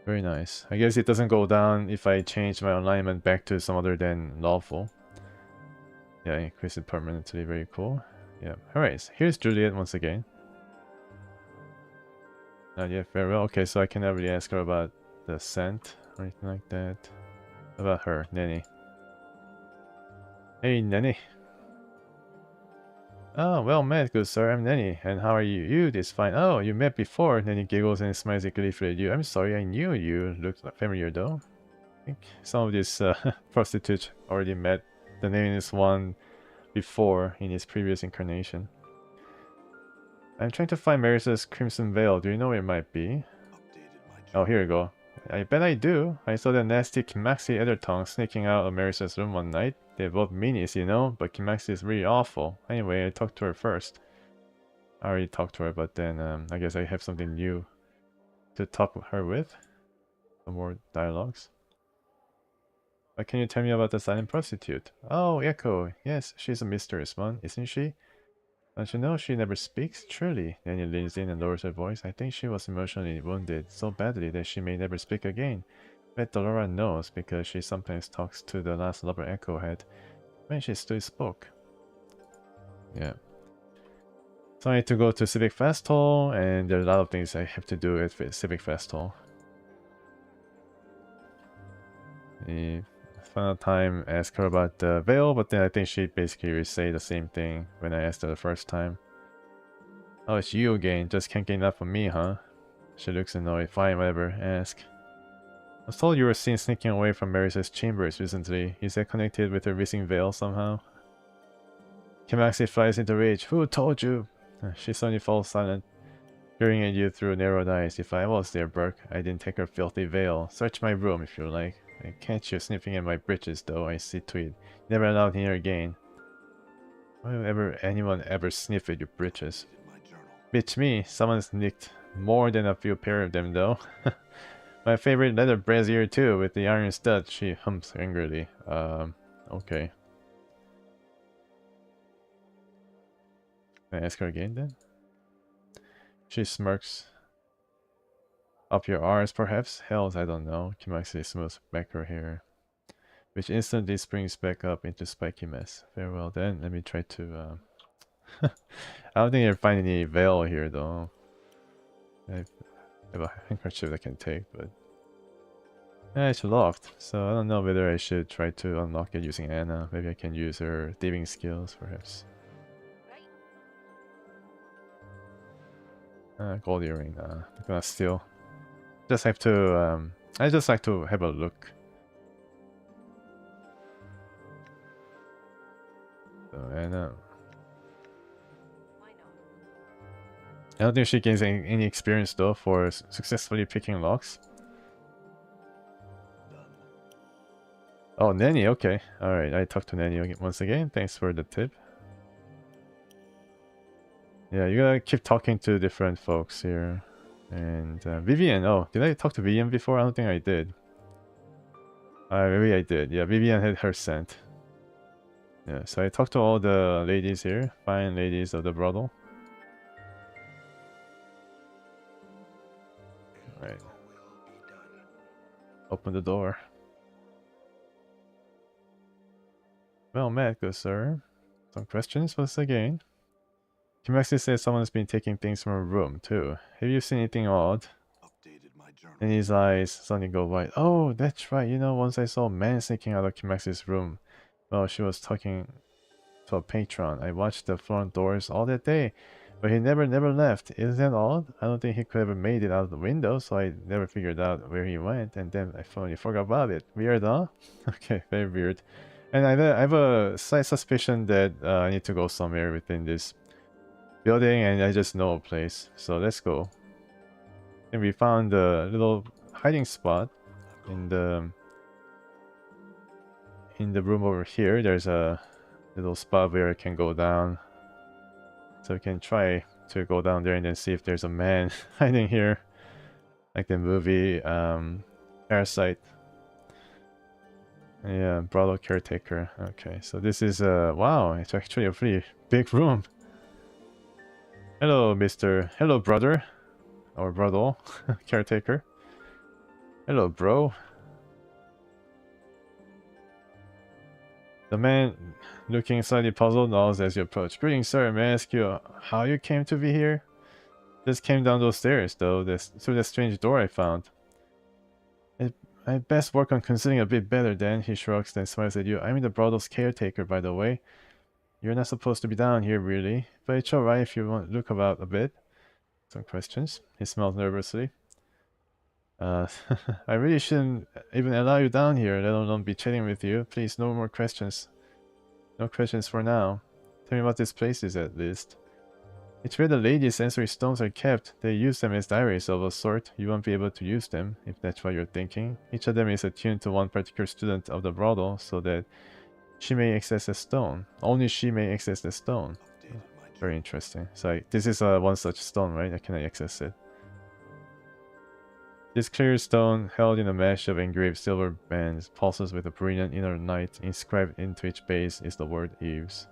Very nice. I guess it doesn't go down if I change my alignment back to some other than lawful. Yeah, increase it permanently. Very cool. Yeah. Alright, here's Juliet once again. Not yet, very well. Okay, so I cannot really ask her about the scent or anything like that. About her, Nanny. Hey, Nanny. Oh, well met, good sir. I'm Nanny. And how are you? You, this fine. Oh, you met before. Nanny giggles and smiles gleefully at you. I'm sorry, I knew you. Looked familiar though. I think some of these prostitutes already met the nameless one before in his previous incarnation. I'm trying to find Maris's Crimson Veil. Do you know where it might be? Oh, here we go. I bet I do. I saw the nasty Kimaxi Ethertongue sneaking out of Maris's room one night. They're both meanies, you know, but Kimaxi is really awful. Anyway, I talked to her first. I already talked to her, but then I guess I have something new to talk with her with. Some more dialogues. What can you tell me about the silent prostitute? Oh, Echo. Yes, she's a mysterious one, isn't she? Don't you know she never speaks? Truly. Nanny leans in and lowers her voice. I think she was emotionally wounded so badly that she may never speak again. But Dolora knows because she sometimes talks to the last lover Echo had when she still spoke. Yeah. So I need to go to Civic Festival, and there are a lot of things I have to do at Civic Festival. The final time, ask her about the veil, but then I think she basically will say the same thing when I asked her the first time. Oh, it's you again. Just can't get enough of me, huh? She looks annoyed. Fine, whatever. Ask. I was told you were seen sneaking away from Maris's chambers recently. Is that connected with her missing veil somehow? Kimaxi flies into rage. Who told you? She suddenly falls silent, peering at you through narrowed eyes. If I was there, Burke, I didn't take her filthy veil. Search my room if you like. I catch you sniffing at my breeches, though. I see to it. Never allowed here again. Why would anyone ever sniff at your breeches? Bitch me, someone's nicked more than a few pair of them, though. My favorite leather brassiere too, with the iron stud. She hums angrily. Okay. Can I ask her again then? She smirks. Up your arse, perhaps? Hells, I don't know. Kimaxi smooths back her hair, which instantly springs back up into spiky mess. Farewell then. Let me try to, I don't think I'll find any veil here, though. I have a handkerchief I can take, but... Yeah, it's locked, so I don't know whether I should try to unlock it using Anna. Maybe I can use her thieving skills, perhaps. Gold earring, I'm gonna steal. Just have to, I just like to have a look. know. Why not? I don't think she gains any experience though for successfully picking locks. Done. Oh, Nanny, okay. Alright, I talked to Nanny once again. Thanks for the tip. Yeah, you gotta keep talking to different folks here. And Vivian, oh, did I talk to Vivian before? I don't think I did. Maybe I did. Yeah, Vivian had her sent. Yeah, so I talked to all the ladies here. Fine ladies of the brothel. Right. Open the door. Well met, good sir. Some questions once again. Kimaxi says someone's been taking things from her room too. Have you seen anything odd? Updated my journal. And his eyes suddenly go wide. Oh, that's right. You know, once I saw a man sneaking out of Kimaxi's room while she was talking to a patron. I watched the front doors all that day, but he never left. Isn't that odd? I don't think he could have made it out of the window, so I never figured out where he went, and then I finally forgot about it. Weird, huh? Okay, very weird. And I have a slight suspicion that I need to go somewhere within this building, and I just know a place. So let's go. And we found a little hiding spot in the room over here. There's a little spot where I can go down. So we can try to go down there and then see if there's a man hiding here. Like the movie Parasite. Yeah, brothel caretaker. Okay, so this is wow, it's actually a pretty big room. Hello, Mr. Hello, brother. Or brothel caretaker. Hello, bro. The man, looking slightly puzzled, nods as you approach. Greetings, sir. May I ask you how you came to be here? Just came down those stairs, though, through the strange door I found. I best work on considering a bit better then, he shrugs, then smiles at you. I'm the brother's caretaker, by the way. You're not supposed to be down here, really. But it's alright if you want to look about a bit. Some questions. He smiles nervously. I really shouldn't even allow you down here, let alone be chatting with you. Please, no more questions. No questions for now. Tell me what this place is, at least. It's where the ladies' sensory stones are kept. They use them as diaries of a sort. You won't be able to use them, if that's what you're thinking. Each of them is attuned to one particular student of the brothel, so that she may access the stone. Only she may access the stone. Updated my journal. Very interesting. So this is one such stone, right? I cannot access it. This clear stone, held in a mesh of engraved silver bands, pulses with a brilliant inner light. Inscribed into each base is the word Eves.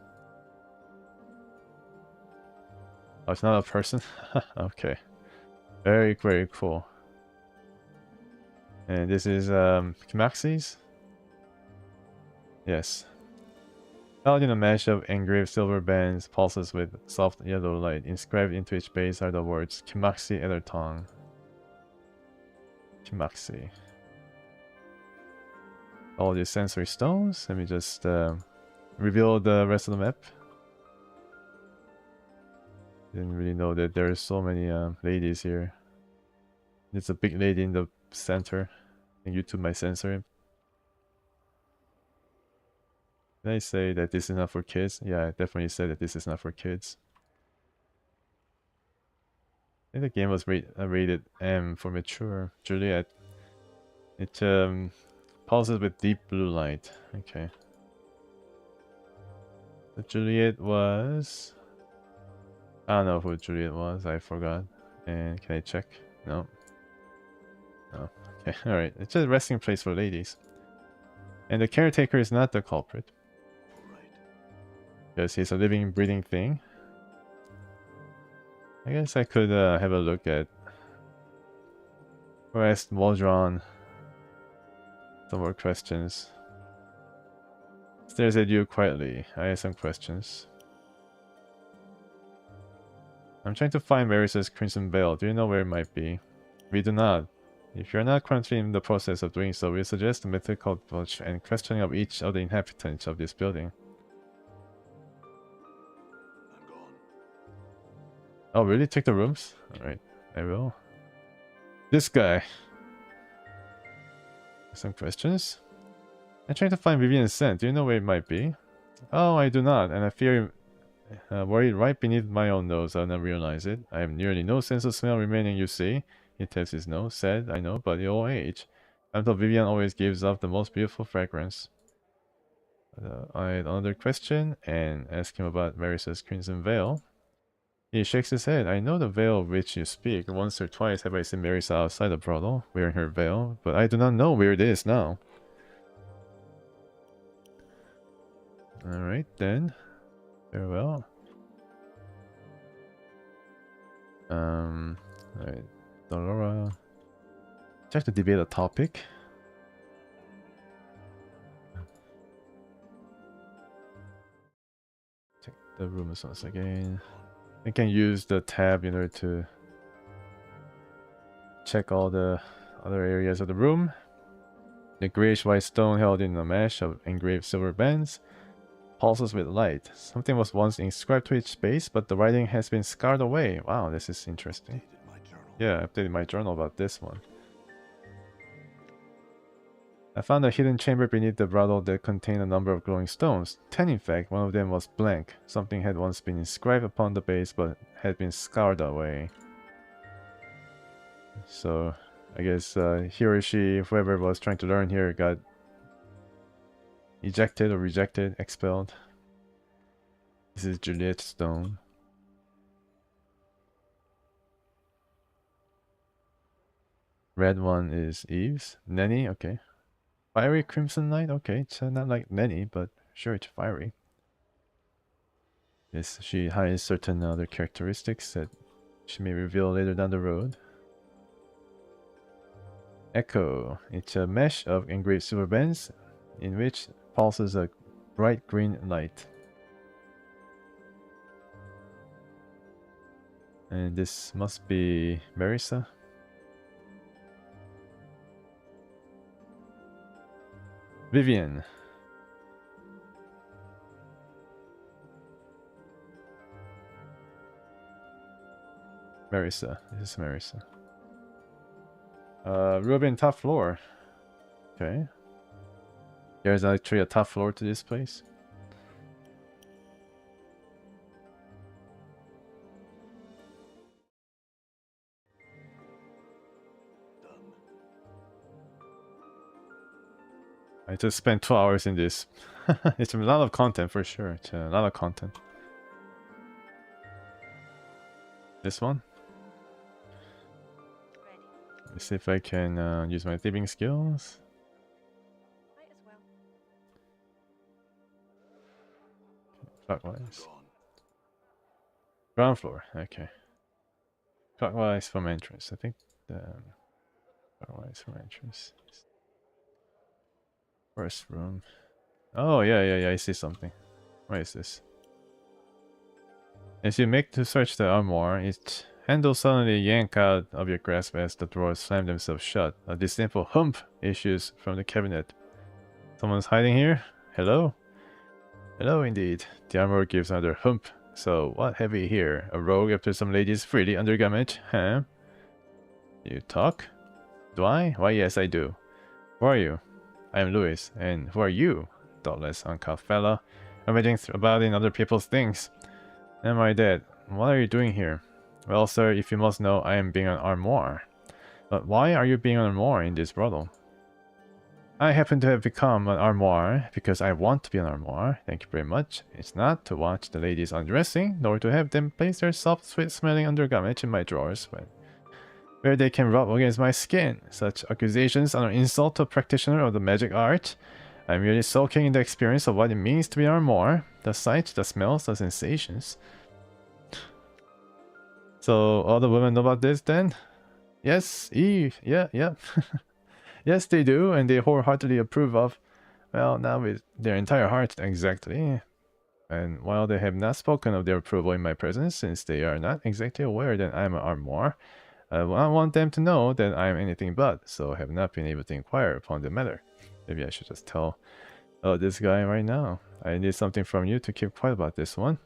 Oh, it's not a person? Okay. Very, very cool. And this is Kimaxi's? Yes. Held in a mesh of engraved silver bands, pulses with soft yellow light. Inscribed into each base are the words Kimaxi Ethertong. Kimaxi. All these sensory stones. Let me just reveal the rest of the map. Didn't really know that there's so many ladies here. There's a big lady in the center. I think YouTube might censor him. Did I say that this is not for kids? Yeah, I definitely said that this is not for kids. I think the game was rated M for mature. Juliet. It pulses with deep blue light. Okay. But Juliet was... I don't know who Juliet was. I forgot. And can I check? No. No. Okay, alright. It's just a resting place for ladies. And the caretaker is not the culprit. Alright. Because he's a living, breathing thing. I guess I could have a look at... Or ask Waldron some more questions. Stares at you quietly. I have some questions. I'm trying to find Maris's Crimson Veil. Do you know where it might be? We do not. If you're not currently in the process of doing so, we suggest a methodical approach and questioning of each of the inhabitants of this building. I'm gone. Oh, really? Take the rooms? Alright, I will. This guy. Some questions? I'm trying to find Vivian's scent. Do you know where it might be? Oh, I do not, and I fear worried right beneath my own nose. I'll never realize it. I have nearly no sense of smell remaining, you see. He taps his nose. Sad, I know, but the old age. I'm told Vivian always gives off the most beautiful fragrance. I had another question and ask him about Marissa's crimson veil. He shakes his head. I know the veil of which you speak. Once or twice have I seen Marissa outside the brothel, wearing her veil, but I do not know where it is now. Alright then. Farewell. Alright. Dolora. Check to debate a topic. Check the rooms once again. I can use the tab in order to check all the other areas of the room. The grayish white stone held in a mesh of engraved silver bands pulses with light. Something was once inscribed to each space, but the writing has been scarred away. Wow, this is interesting. Updated my journal. Yeah, I updated my journal about this one. I found a hidden chamber beneath the brothel that contained a number of glowing stones. 10 in fact, one of them was blank. Something had once been inscribed upon the base but had been scarred away. So, I guess he or she, whoever was trying to learn here, got ejected or rejected, expelled. This is Juliet's stone. Red one is Eve's. Nenny, okay. Fiery Crimson Knight, okay. It's not like Nenny, but sure, it's fiery. Yes, she hides certain other characteristics that she may reveal later down the road. Echo. It's a mesh of engraved silver bands in which pulses a bright green light. And this must be Marissa. Vivian. Marissa. This is Marissa. Ruben, top floor. Okay. There's actually a top floor to this place. Done. I just spent 2 hours in this. It's a lot of content for sure. It's a lot of content. This one. Ready. Let's see if I can use my thieving skills. Might as well. Clockwise. Gone. Ground floor. Okay. Clockwise from entrance. I think clockwise from entrance. First room. Oh yeah. I see something. What is this? As you make to search the armoire, its handle suddenly yank out of your grasp as the drawers slam themselves shut. A disdainful hump issues from the cabinet. Someone's hiding here? Hello? Hello indeed. The armor gives another hump. So, what have we here? A rogue after some lady's frilly undergarment? Huh? You talk? Do I? Why yes, I do. Who are you? I am Louis. And who are you? Thoughtless, uncouth fella. Rummaging about in other people's things. Am I dead? What are you doing here? Well, sir, if you must know, I am being an armoire. But why are you being an armoire in this brothel? I happen to have become an armoire because I want to be an armoire. Thank you very much. It's not to watch the ladies undressing, nor to have them place their soft, sweet-smelling undergarments in my drawers, but where they can rub against my skin. Such accusations are an insult to a practitioner of the magic art. I'm merely soaking in the experience of what it means to be an armoire. The sights, the smells, the sensations. So, all the women know about this then? Yes, Eve. Yeah. Yes, they do, and they wholeheartedly approve of. Well, not with their entire heart, exactly. And while they have not spoken of their approval in my presence, since they are not exactly aware that I am an armoire, I want them to know that I am anything but, so have not been able to inquire upon the matter. Maybe I should just tell this guy right now. I need something from you to keep quiet about this one.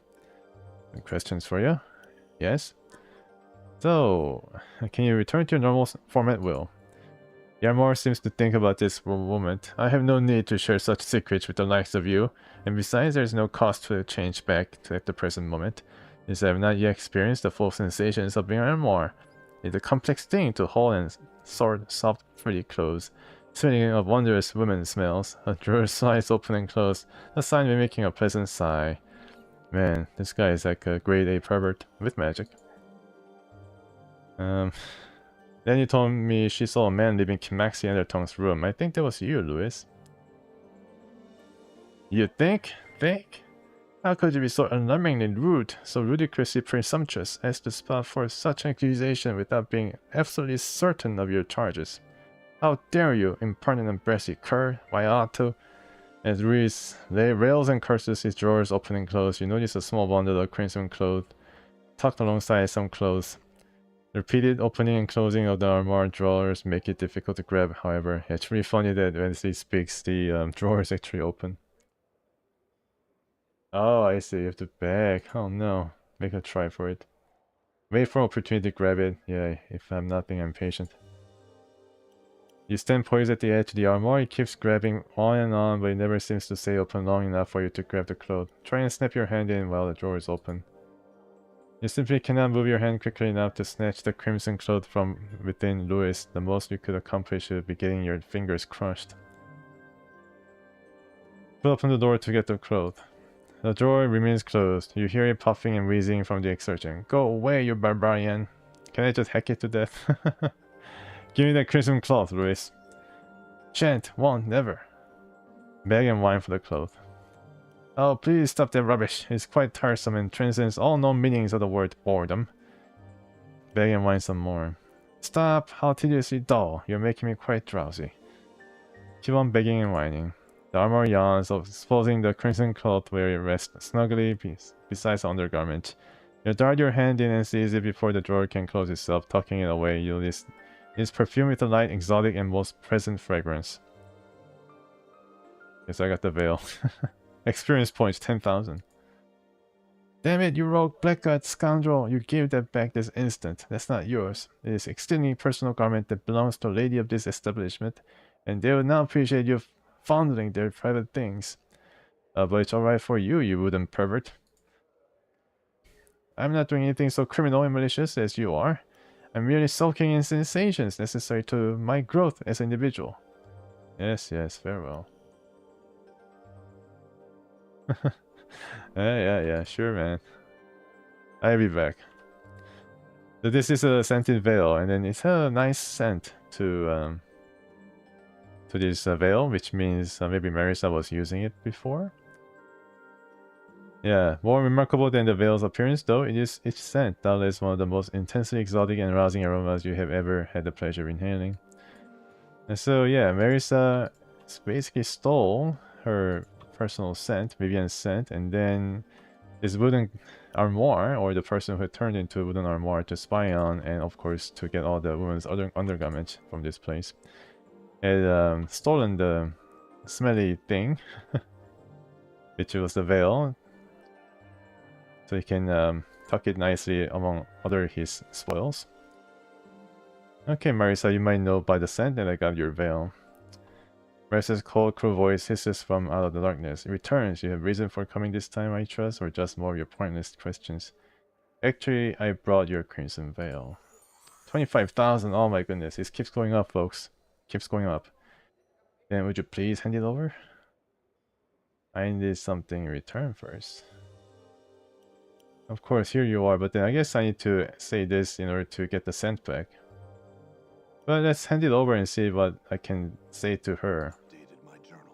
Any questions for you? Yes? So, can you return to your normal format, Will? Yarmor seems to think about this for a moment. I have no need to share such secrets with the likes of you, and besides there is no cost to change back to at the present moment, since I have not yet experienced the full sensations of being Yarmor. It's a complex thing to hold and sort soft, pretty clothes. Smelling of wondrous women smells, a drawer's slides open and close, a sign mimicking a pleasant sigh. Man, this guy is like a grade A pervert with magic. Then you told me she saw a man leaving Maxi Enderton's room. I think that was you, Louis. You think? Think? How could you be so alarmingly rude, so ludicrously presumptuous as to spout forth such an accusation without being absolutely certain of your charges? How dare you, impertinent brassy cur, why ought to? As Ruiz rails and curses his drawers open and close, you notice a small bundle of crimson clothes tucked alongside some clothes. The repeated opening and closing of the armored drawers make it difficult to grab, however. It's really funny that when he speaks, the drawers actually open. Oh, I see. You have to back. Oh no. Make a try for it. Wait for an opportunity to grab it. Yeah, if I'm not being impatient. You stand poised at the edge of the armor. It keeps grabbing on, but it never seems to stay open long enough for you to grab the cloth. Try and snap your hand in while the drawer is open. You simply cannot move your hand quickly enough to snatch the crimson cloth from within Louis. The most you could accomplish would be getting your fingers crushed. Pull open the door to get the cloth. The drawer remains closed. You hear it puffing and wheezing from the exertion. Go away, you barbarian. Can I just hack it to death? Give me that crimson cloth, Louis. Shan't, won't, never. Beg and whine for the cloth. Oh, please stop that rubbish. It's quite tiresome and transcends all known meanings of the word boredom. Beg and whine some more. Stop! How tediously dull. You're making me quite drowsy. Keep on begging and whining. The armor yawns, exposing the crimson cloth where it rests snugly beside the undergarment. You dart your hand in and seize it before the drawer can close itself, tucking it away. You list it's perfumed with a light, exotic, and most pleasant fragrance. Yes, I got the veil. Experience points 10,000. Damn it, you rogue blackguard scoundrel! You gave that back this instant. That's not yours. It is extremely personal garment that belongs to a lady of this establishment, and they would not appreciate you fondling their private things. But it's alright for you, you wooden pervert. I'm not doing anything so criminal and malicious as you are. I'm merely soaking in sensations necessary to my growth as an individual. Yes, yes, farewell. Yeah, sure, man. I'll be back. So this is a scented veil, and then it's a nice scent to this veil, which means maybe Marisa was using it before. Yeah, more remarkable than the veil's appearance, though, it is its scent. Doubtless one of the most intensely exotic and arousing aromas you have ever had the pleasure of inhaling. And so, yeah, Marisa basically stole her personal scent, Vivian's scent, and then this wooden armoire, or the person who turned into a wooden armoire to spy on, and of course to get all the women's other undergarments from this place, had stolen the smelly thing, which was the veil, so he can tuck it nicely among other his spoils. Okay, Marisa, you might know by the scent that I got your veil. Marisa's cold, cruel voice hisses from out of the darkness. It returns. You have reason for coming this time, I trust, or just more of your pointless questions? Actually, I brought your crimson veil. 25,000, oh my goodness. It keeps going up, folks. Keeps going up. Then would you please hand it over? I need something in return first. Of course, here you are, but then I guess I need to say this in order to get the scent back. But let's hand it over and see what I can say to her. Dated my journal.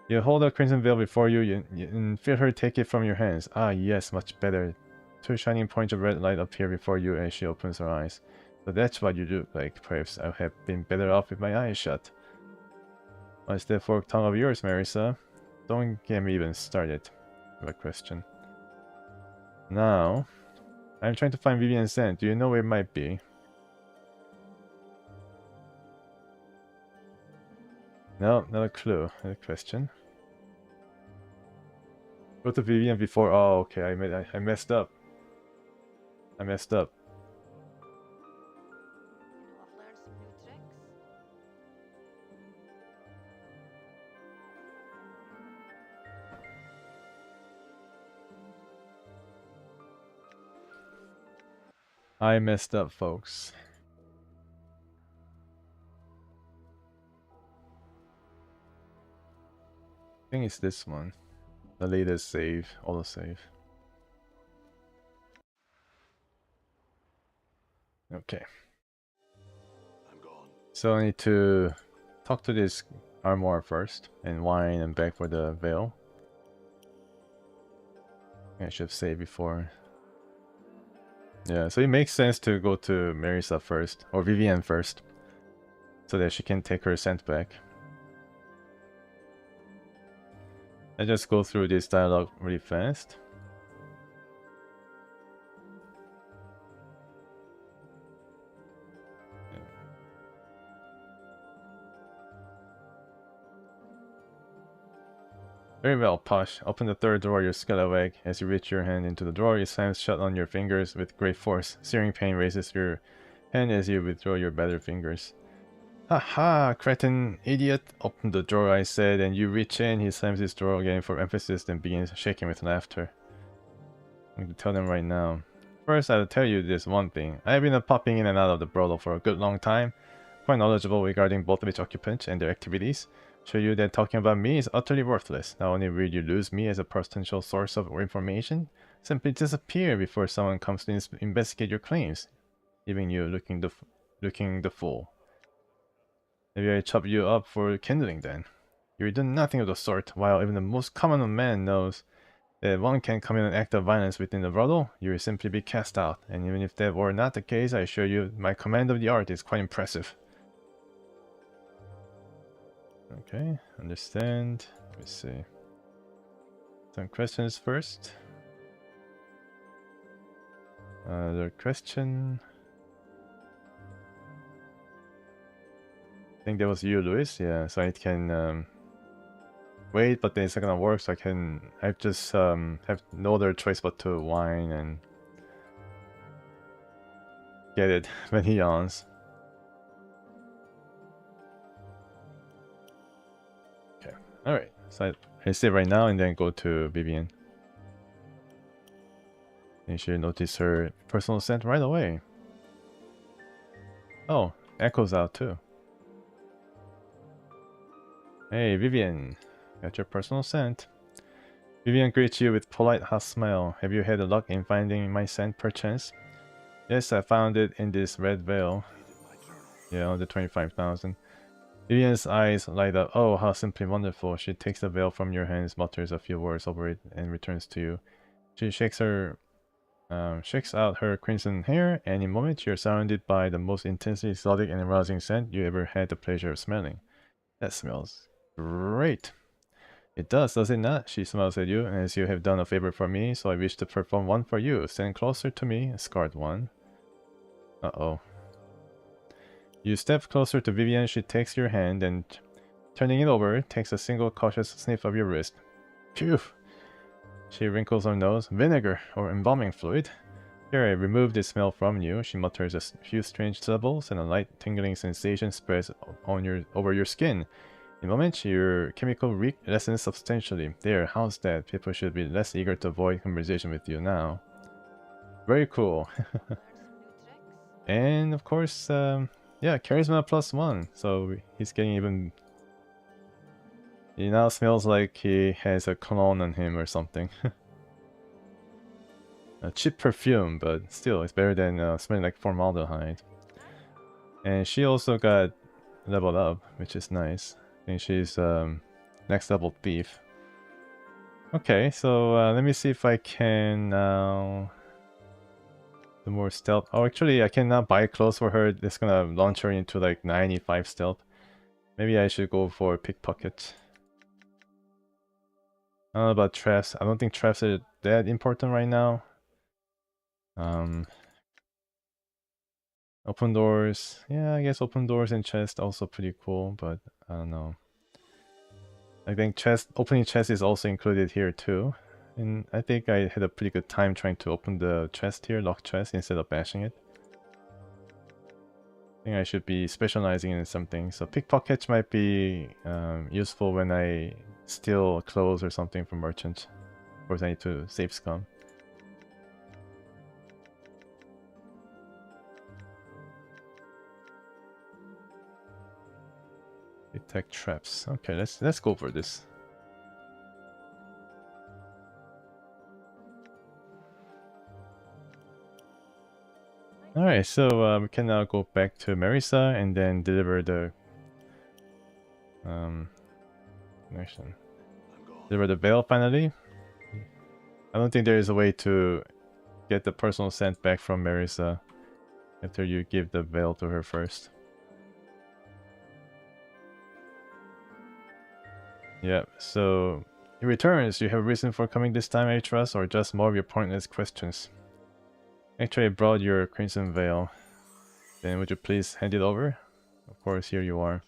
You hold the crimson veil before you and feel her take it from your hands. Ah, yes, much better. Two shining points of red light appear before you as she opens her eyes. So that's what you look like. Perhaps I have been better off with my eyes shut. What's that forked tongue of yours, Marisa? Don't get me even started with a question. Now, I'm trying to find Vivian's scent. Do you know where it might be? No, not a clue. Not a question. Go to Vivian before. Oh, okay. I messed up. I messed up. I messed up, folks. I think it's this one. The latest save, autosave. Okay. I'm gone. So I need to talk to this armor first and whine and beg for the veil. I should have saved before. Yeah, so it makes sense to go to Marisa first, or Vivienne first, so that she can take her scent back. I just go through this dialogue really fast. Very well, Posh. Open the third drawer, your scalawag. As you reach your hand into the drawer, it slams shut on your fingers with great force. Searing pain races your hand as you withdraw your battered fingers. Haha, cretin, idiot! Open the drawer, I said, and you reach in. He slams his drawer again for emphasis, then begins shaking with laughter. I'm going to tell them right now. First, I'll tell you this one thing. I've been popping in and out of the brothel for a good long time. Quite knowledgeable regarding both of its occupants and their activities. Show you that talking about me is utterly worthless. Not only will you lose me as a potential source of information, simply disappear before someone comes to investigate your claims, leaving you looking the fool. Maybe I chop you up for kindling then. You do nothing of the sort, while even the most common of men knows that one can commit an act of violence within the brothel, you will simply be cast out, and even if that were not the case, I assure you my command of the art is quite impressive. Okay, understand. Let me see. Some questions first. The question... I think that was you, Luis. Yeah, so I can wait, but then it's not gonna work, so I just have no other choice but to whine and get it when he yawns. Okay, alright. So I save right now and then go to Vivienne. You should notice her personal scent right away. Oh, Echo's out too. Hey, Vivienne. Got your personal scent. Vivienne greets you with polite hot smile. Have you had luck in finding my scent perchance? Yes, I found it in this red veil. Yeah, on the 25,000. Vivienne's eyes light up. Oh, how simply wonderful. She takes the veil from your hands, mutters a few words over it, and returns to you. She shakes out her crimson hair, and in a moment you're surrounded by the most intensely exotic and arousing scent you ever had the pleasure of smelling. That smells great. It does it not? She smiles at you, as you have done a favor for me, so I wish to perform one for you. Stand closer to me, a scarred one. Uh-oh. You step closer to Vivienne, she takes your hand and, turning it over, takes a single cautious sniff of your wrist. Phew! She wrinkles her nose. Vinegar, or embalming fluid. Here, I remove this smell from you. She mutters a few strange syllables, and a light tingling sensation spreads over your skin. In a moment, your chemical reek lessens substantially. There, how's that? People should be less eager to avoid conversation with you now. Very cool. And of course, yeah, charisma +1. So he's getting even... He now smells like he has a cologne on him or something. A cheap perfume, but still, it's better than smelling like formaldehyde. And she also got leveled up, which is nice. I think she's next level thief. Okay, so let me see if I can now do more stealth. Oh, actually, I can now buy clothes for her. That's gonna launch her into like 95 stealth. Maybe I should go for pickpocket. I don't know about traps. I don't think traps are that important right now. Open doors. Yeah, I guess open doors and chest also pretty cool, but I don't know. I think opening chest is also included here too. And I think I had a pretty good time trying to open the chest here, lock chest, instead of bashing it. I think I should be specializing in something. So pickpockets might be useful when I steal clothes or something from merchants. Of course I need to save scum. Detect traps. Okay, let's go for this. Alright, so we can now go back to Marisa and then deliver the connection. Deliver the veil finally. I don't think there is a way to get the personal scent back from Marisa after you give the veil to her first. Yep, so he returns. You have a reason for coming this time, I trust, or just more of your pointless questions? Actually, I brought your crimson veil. Then would you please hand it over? Of course, here you are.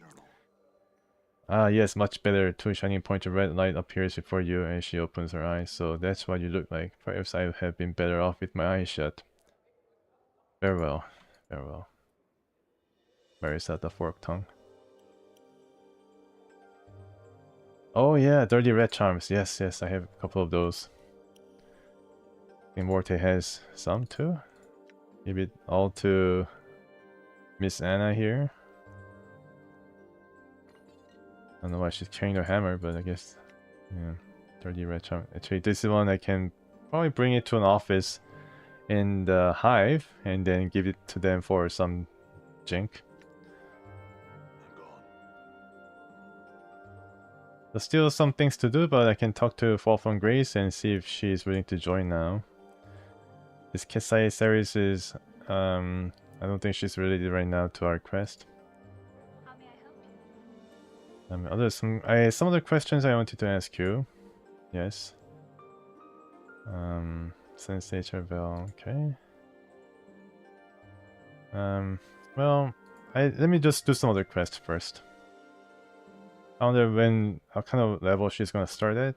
Ah, yes, much better. Two shining points of red light appears before you as she opens her eyes. So that's what you look like. Perhaps I have been better off with my eyes shut. Farewell. Farewell. Marisa, the forked tongue. Oh yeah, dirty red charms. Yes, yes, I have a couple of those. I think Morte has some too. Give it all to Miss Anna here. I don't know why she's carrying her hammer, but I guess, yeah, dirty red charm. Actually, this is one I can probably bring it to an office in the hive and then give it to them for some jink. I'm gone. There's still some things to do, but I can talk to Fall from Grace and see if she's willing to join now. This Kesai series is, I don't think she's related right now to our quest. How may I help you? Some other questions I wanted to ask you. Yes. Sensei Charvel, okay. Well, let me just do some other quests first. I wonder what kind of level she's gonna start at.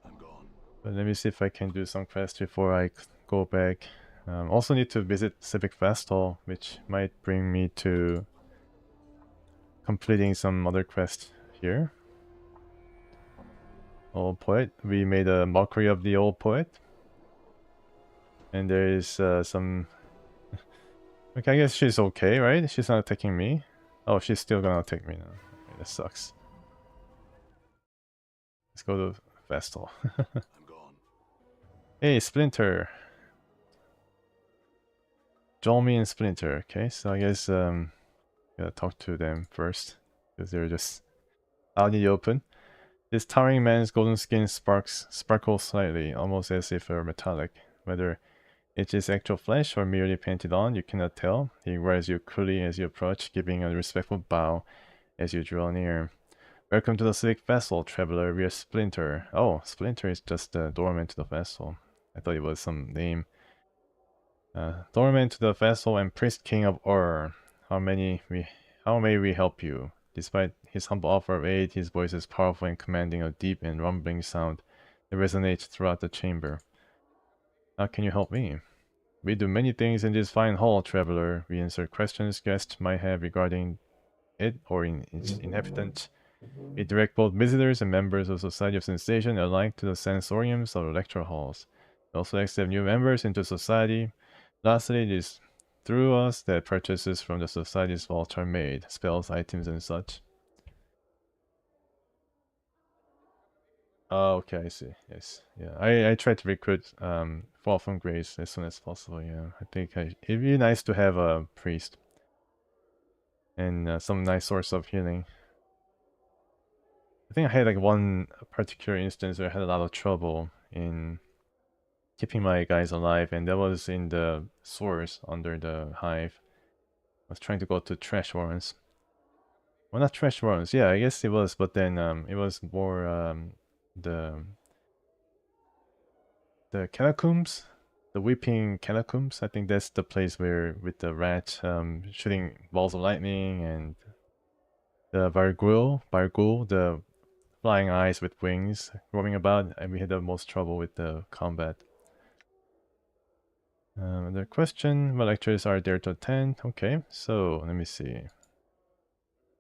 I'm gone. But let me see if I can do some quests before I go back. Also need to visit Civic Festival, which might bring me to completing some other quests here. Old Poet. We made a mockery of the Old Poet. And there is some... Okay, I guess she's okay, right? She's not attacking me. Oh, she's still gonna attack me now. Okay, that sucks. Let's go to Vestal. I'm gone. Hey, Splinter. Jolmy and Splinter. Okay, so I guess gotta talk to them first because they're just out in the open. This towering man's golden skin sparkles slightly, almost as if it were metallic. Whether it is actual flesh or merely painted on, you cannot tell. He regards you coolly as you approach, giving a respectful bow as you draw near. Welcome to the Civic Vessel, traveler. We are Splinter. Oh, Splinter is just the doorman to the vessel. I thought it was some name. Doorman to the vessel and priest king of Ur. How may we help you? Despite his humble offer of aid, his voice is powerful and commanding, a deep and rumbling sound that resonates throughout the chamber. How can you help me? We do many things in this fine hall, traveler. We answer questions guests might have regarding it or its inhabitants. We direct both visitors and members of Society of Sensation alike to the sensoriums of the lecture halls. We also accept new members into society. Lastly, it is through us that purchases from the Society's vault are made, spells, items, and such. Oh, okay, I see. Yes, yeah. I try to recruit Fall from Grace as soon as possible. Yeah, I think it'd be nice to have a priest and some nice source of healing. I think I had like one particular instance where I had a lot of trouble in keeping my guys alive, and that was in the source under the hive. I was trying to go to trash warrants. Well, not trash warrants. Yeah, I guess it was, but then it was more the catacombs, the weeping catacombs. I think that's the place where with the rat shooting balls of lightning and the Bargul, the flying eyes with wings roaming about, and we had the most trouble with the combat. The question, what lectures are there to attend? Okay, so let me see.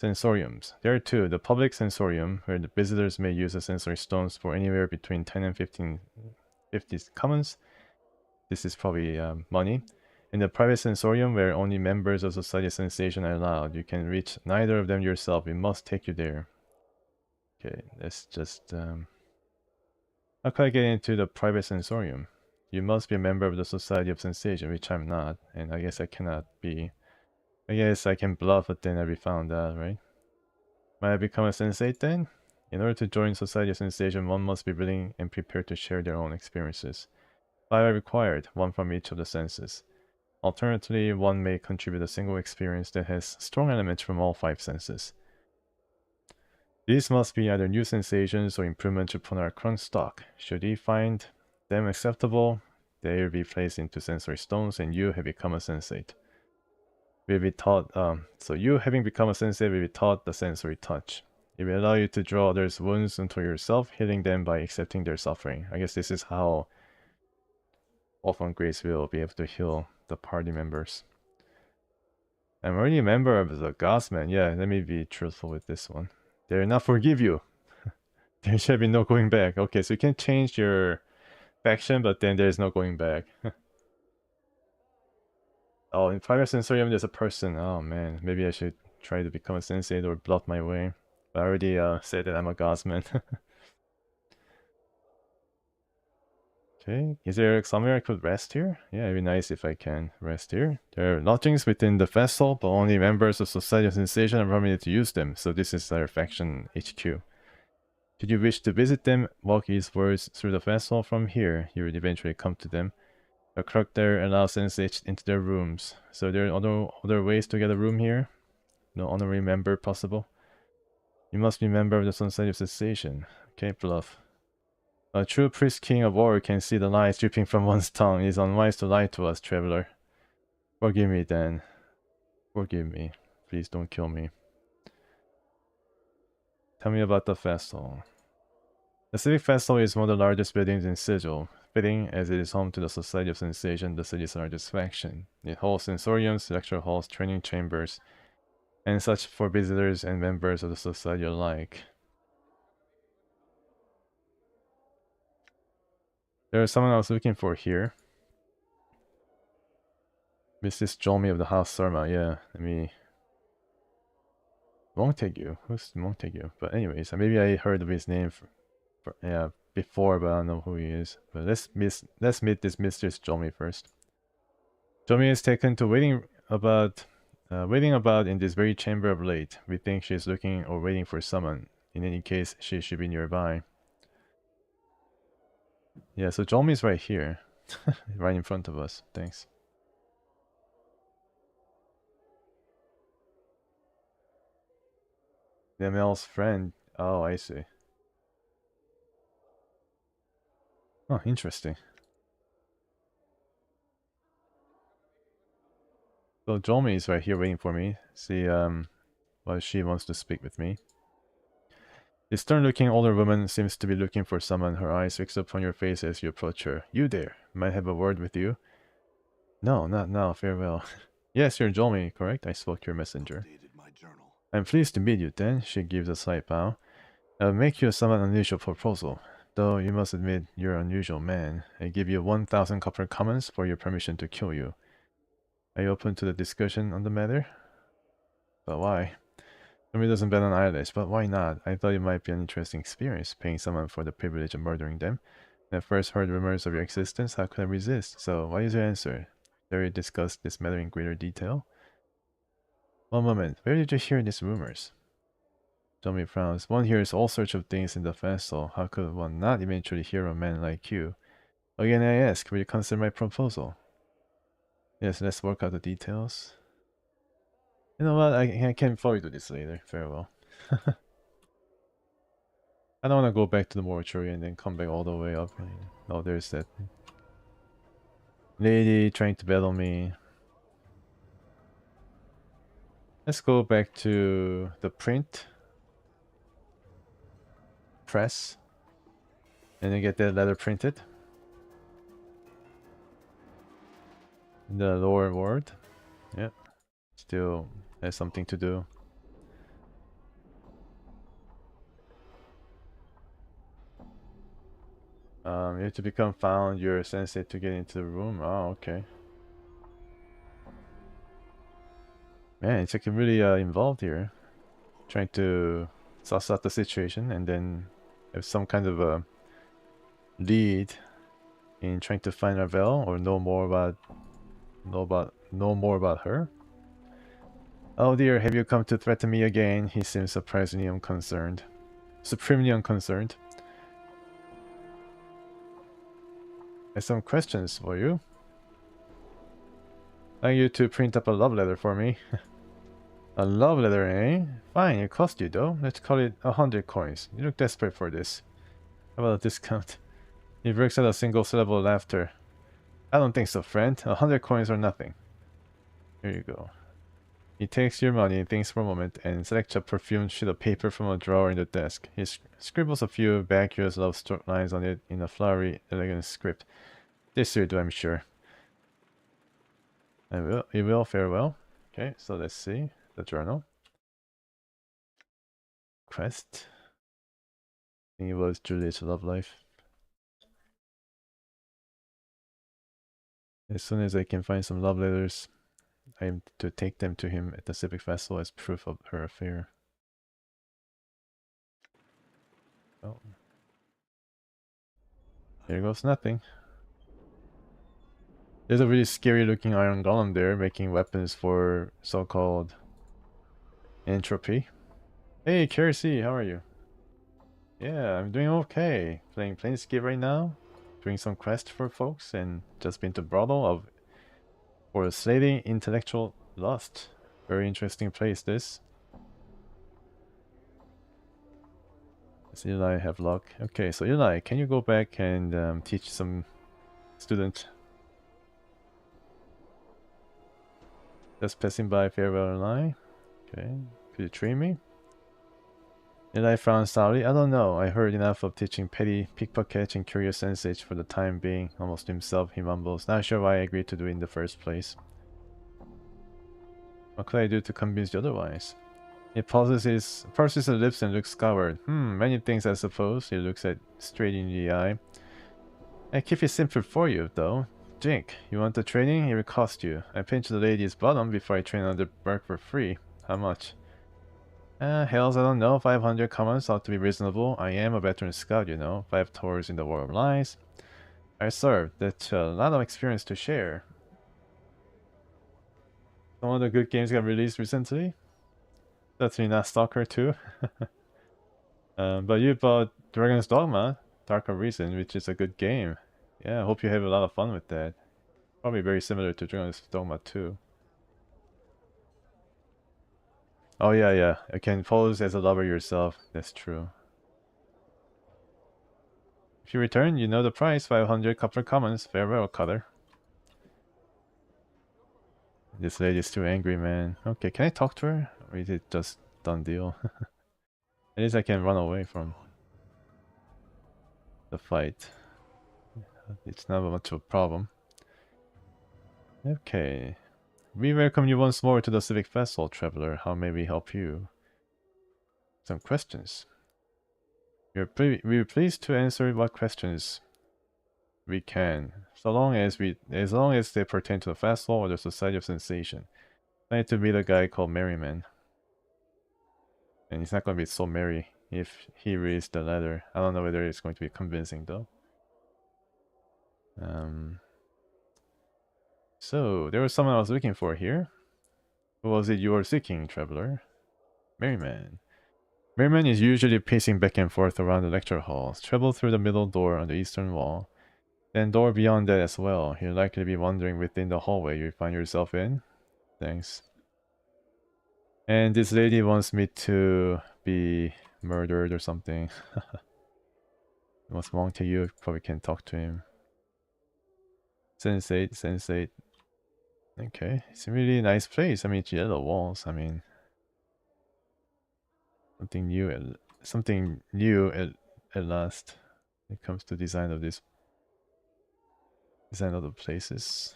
Sensoriums. There are two. The public sensorium, where the visitors may use the sensory stones for anywhere between 10 and 50 commons. This is probably money. In the private sensorium, where only members of Society of Sensation are allowed, you can reach neither of them yourself. We must take you there. Okay, let's just... How can I get into the private sensorium? You must be a member of the Society of Sensation, which I'm not, and I guess I cannot be. I guess I can bluff, but then I'll be found out, right? Might I become a sensate then? In order to join Society of Sensation, one must be willing and prepared to share their own experiences. 5 are required, one from each of the senses. Alternatively, one may contribute a single experience that has strong elements from all 5 senses. These must be either new sensations or improvements upon our current stock. Should you find them acceptable, they will be placed into sensory stones and you have become a sensate. Will be taught, so you having become a sensate will be taught the sensory touch. It will allow you to draw others' wounds onto yourself, healing them by accepting their suffering. I guess this is how Orphan Grace will be able to heal the party members. I'm already a member of the Godsman. Yeah, let me be truthful with this one. They will not forgive you. There shall be no going back. Okay, so you can change your faction, but then there's no going back. Oh, in Private Sensorium there's a person. Oh man, maybe I should try to become a sensate or bluff my way. But I already said that I'm a Godsman. Okay, is there somewhere I could rest here? Yeah, it'd be nice if I can rest here. There are lodgings within the vessel, but only members of Society of Sensation are permitted to use them, so this is our faction HQ. Should you wish to visit them, walk eastwards through the vessel. From here, you will eventually come to them. The clerk there allows sensates into their rooms. So there are other ways to get a room here? No honorary member possible? You must be a member of the Society of Sensation. Okay, bluff. A true priest king of war can see the lies dripping from one's tongue. It is unwise to lie to us, traveler. Forgive me then. Forgive me. Please don't kill me. Tell me about the festival. The Civic Festival is one of the largest buildings in Sigil, fitting as it is home to the Society of Sensation, the city's largest faction. It holds sensoriums, lecture halls, training chambers, and such for visitors and members of the society alike. There is someone I was looking for here. Mrs. Jolmy of the House Sarma, yeah, let me... Montague? Who's Montague? But anyways, maybe I heard of his name before, but I don't know who he is. But let's meet this Mistress Jolmy first. Jolmy is taken to waiting about in this very chamber of late. We think she is looking or waiting for someone. In any case, she should be nearby. Yeah, so Jolmy is right here. Right in front of us. Thanks. Demel's friend. Oh, I see. Oh, interesting. So Jolmy is right here waiting for me. See, well, she wants to speak with me. The stern-looking older woman seems to be looking for someone. Her eyes fix upon your face as you approach her. You there. Might have a word with you. No, not now. Farewell. Yes, you're Jolmy, correct? I spoke to your messenger. I'm pleased to meet you then. She gives a slight bow. I'll make you a somewhat unusual proposal. Though you must admit you're an unusual man. I give you 1,000 copper commons for your permission to kill you. Are you open to the discussion on the matter? But why? Jolmy doesn't bet on eyelash, but why not? I thought it might be an interesting experience, paying someone for the privilege of murdering them. When I first heard rumors of your existence, how could I resist? So, what is your answer? Shall we discuss this matter in greater detail? One moment, where did you hear these rumors? Jolmy frowns. One hears all sorts of things in the festival. How could one not eventually hear a man like you? Again, I ask, will you consider my proposal? Yes, let's work out the details. You know what, I can probably do this later. Very well. I don't want to go back to the mortuary and then come back all the way up. Oh, there's that lady trying to battle me. Let's go back to the print press and then get that letter printed in the lower ward. Yep, still has something to do. You have to become found. You're a sensei to get into the room. Oh, okay. Man, it's like really involved here. Trying to suss out the situation and then have some kind of a lead in trying to find Ravel or know more about her. Oh dear, have you come to threaten me again? He seems surprisingly unconcerned. Supremely unconcerned. I have some questions for you. I'd like you to print up a love letter for me. A love letter, eh? Fine, it cost you though. Let's call it 100 coins. You look desperate for this. How about a discount? He breaks out a single syllable of laughter. I don't think so, friend. 100 coins or nothing. Here you go. He takes your money, thinks for a moment, and selects a perfumed sheet of paper from a drawer in the desk. He scribbles a few vacuous love-struck lines on it in a flowery, elegant script. This will do, I'm sure. It will farewell. Okay, so let's see the journal. Quest. I think it was Juliet's love life. As soon as I can find some love letters, I am to take them to him at the Civic Festival as proof of her affair. Oh. There goes nothing. There's a really scary looking iron golem there making weapons for so-called entropy. Hey, Kersey, how are you? Yeah, I'm doing okay. Playing Planescape right now. Doing some quests for folks and just been to Brothel for slating intellectual lust. Very interesting place this. Does Eli have luck? Okay, so Eli, can you go back and teach some student? Just passing by, farewell Eli. Okay, could you train me? Eli frowned sourly. I don't know. I heard enough of teaching petty pickpockets and curious sensage for the time being. Almost to himself, he mumbles. Not sure why I agreed to do it in the first place. What could I do to convince you otherwise? He purses his lips and looks scoured. Many things I suppose. He looks straight in the eye. I keep it simple for you, though. Drink. You want the training? It will cost you. I pinch the lady's bottom before I train under work for free. How much? Hells, I don't know. 500 commons ought to be reasonable. I am a veteran scout, you know. 5 tours in the War of Lies. I served. That's a lot of experience to share. Some of the good games got released recently. Definitely not Stalker 2. But you bought Dragon's Dogma, Dark of Reason, which is a good game. Yeah, I hope you have a lot of fun with that. Probably very similar to Dragon's Dogma 2. Oh yeah, yeah. You can pose as a lover yourself. That's true. If you return, you know the price. 500 copper commons. Farewell, Cutter. This lady's too angry, man. Okay, can I talk to her? Or is it just done deal? At least I can run away from the fight. It's not much of a problem. Okay. We welcome you once more to the Civic Festival, traveler. How may we help you? Some questions. We're pleased to answer what questions we can, so long as they pertain to the festival or the Society of Sensation. I need to meet a guy called Merryman. And he's not going to be so merry if he reads the letter. I don't know whether it's going to be convincing though. So, there was someone I was looking for here. Who was it you were seeking, traveler? Merryman. Merryman is usually pacing back and forth around the lecture halls. Travel through the middle door on the eastern wall. Then door beyond that as well. You'll likely be wandering within the hallway you find yourself in. Thanks. And this lady wants me to be murdered or something. What's wrong to you? Probably can talk to him. Sensate. Okay, it's a really nice place. I mean, it's yellow walls. I mean, something new at last. When it comes to design of the places.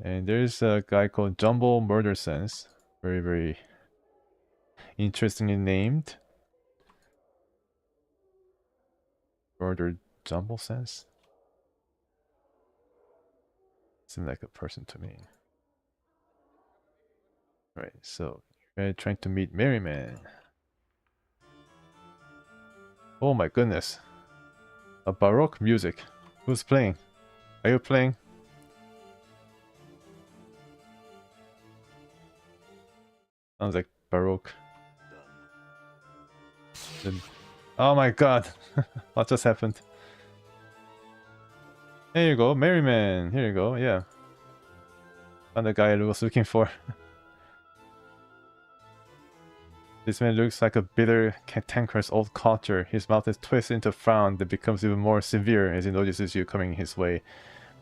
And there's a guy called Jumbo Murder Sense. Very, very interestingly named. Murder Jumbo Sense. Seems like a person to me. Right, so we're trying to meet Merryman. Oh my goodness. A Baroque music. Who's playing? Are you playing? Sounds like Baroque. Oh my god. What just happened? Here you go, Merryman. Here you go, yeah. Found the guy I was looking for. This man looks like a bitter, cantankerous old culture. His mouth is twisted into a frown that becomes even more severe as he notices you coming his way.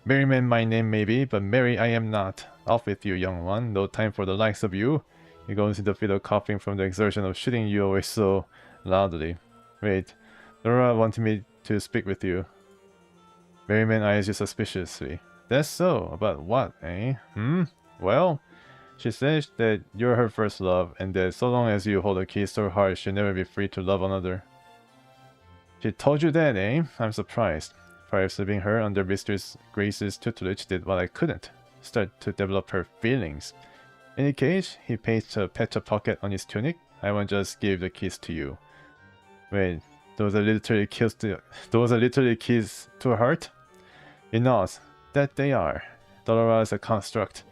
Merryman my name may be, but merry I am not. Off with you, young one. No time for the likes of you. He goes into the fit of coughing from the exertion of shooting you away so loudly. Wait, Laura wanted me to speak with you. Merryman eyes you suspiciously. That's so. About what, eh? Well, she says that you're her first love, and that so long as you hold the keys to her heart, she'll never be free to love another. She told you that, eh? I'm surprised. Perhaps leaving her under Mistress Grace's tutelage did what I couldn't. Start to develop her feelings. In any case, he pastes a petcha pocket on his tunic. I won't just give the keys to you. Wait, those are literally keys to her heart? He nods. That they are. Dolora is a construct.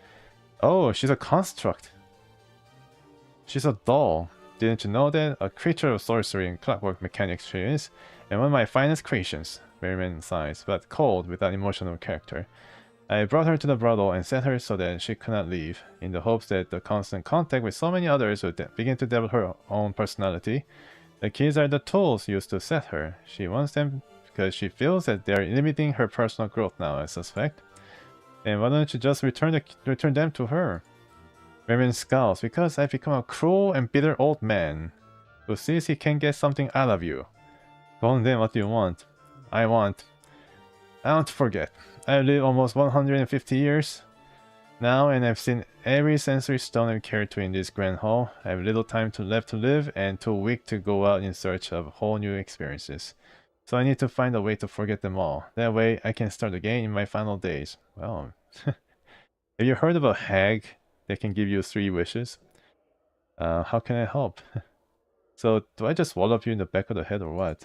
Oh, she's a construct. She's a doll. Didn't you know that? A creature of sorcery and clockwork mechanics she is, and one of my finest creations. Merryman sighs, but cold, without emotional character. I brought her to the brothel and set her so that she could not leave, in the hopes that the constant contact with so many others would begin to develop her own personality. The keys are the tools used to set her. She wants them because she feels that they are limiting her personal growth now, I suspect. And why don't you just return them to her? Merryman scowls, because I've become a cruel and bitter old man who sees he can get something out of you. Go on then, what do you want? I want to forget. I've lived almost 150 years now, and I've seen every sensory stone I've cared to in this grand hall. I have little time left to live, and too weak to go out in search of whole new experiences. So I need to find a way to forget them all. That way I can start again in my final days. Well, have you heard of a hag that can give you 3 wishes? How can I help? So, do I just wallop you in the back of the head or what?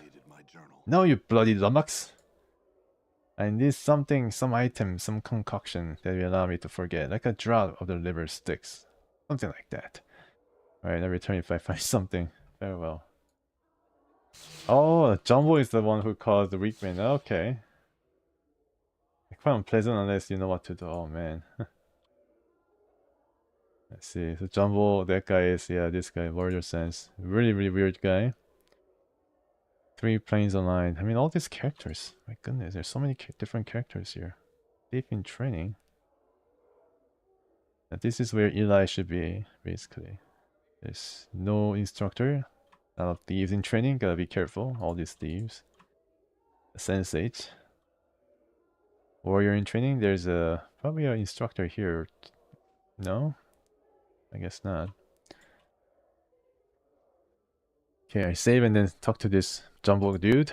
No, you bloody lummox! I need something, some item, some concoction that will allow me to forget, like a draught of the liver sticks. Something like that. Alright, I'll return if I find something. Very well. Oh, Jumbo is the one who caused the weak man. Okay. Quite unpleasant unless you know what to do. Oh man. Let's see. So Jumbo, that guy is, yeah, this guy, Warrior Sense. Really, really weird guy. 3 planes aligned. I mean, all these characters. My goodness, there's so many different characters here. Thief in training. And this is where Eli should be, basically. There's no instructor. A lot of thieves in training. Gotta be careful. All these thieves. A sensate. Warrior in training. There's probably an instructor here. No? I guess not. Okay, I save and then talk to this Jumbo dude.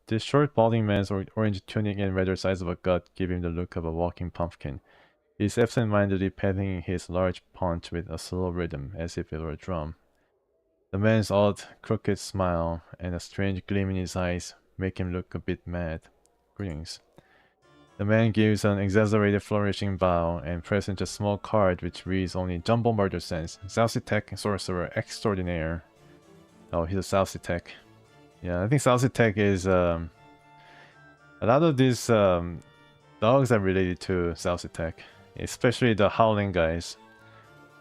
This short, balding man's orange tunic and rather size of a gut give him the look of a walking pumpkin. He's absent-mindedly patting his large paunch with a slow rhythm, as if it were a drum. The man's odd, crooked smile and a strange gleam in his eyes make him look a bit mad. Greetings. The man gives an exaggerated flourishing bow and presents a small card which reads only Jumbo Murder Sense, Saucytech Sorcerer Extraordinaire. Oh, he's a Saucytech. Yeah, I think Saucytech is a lot of these dogs are related to Saucytech, especially the howling guys.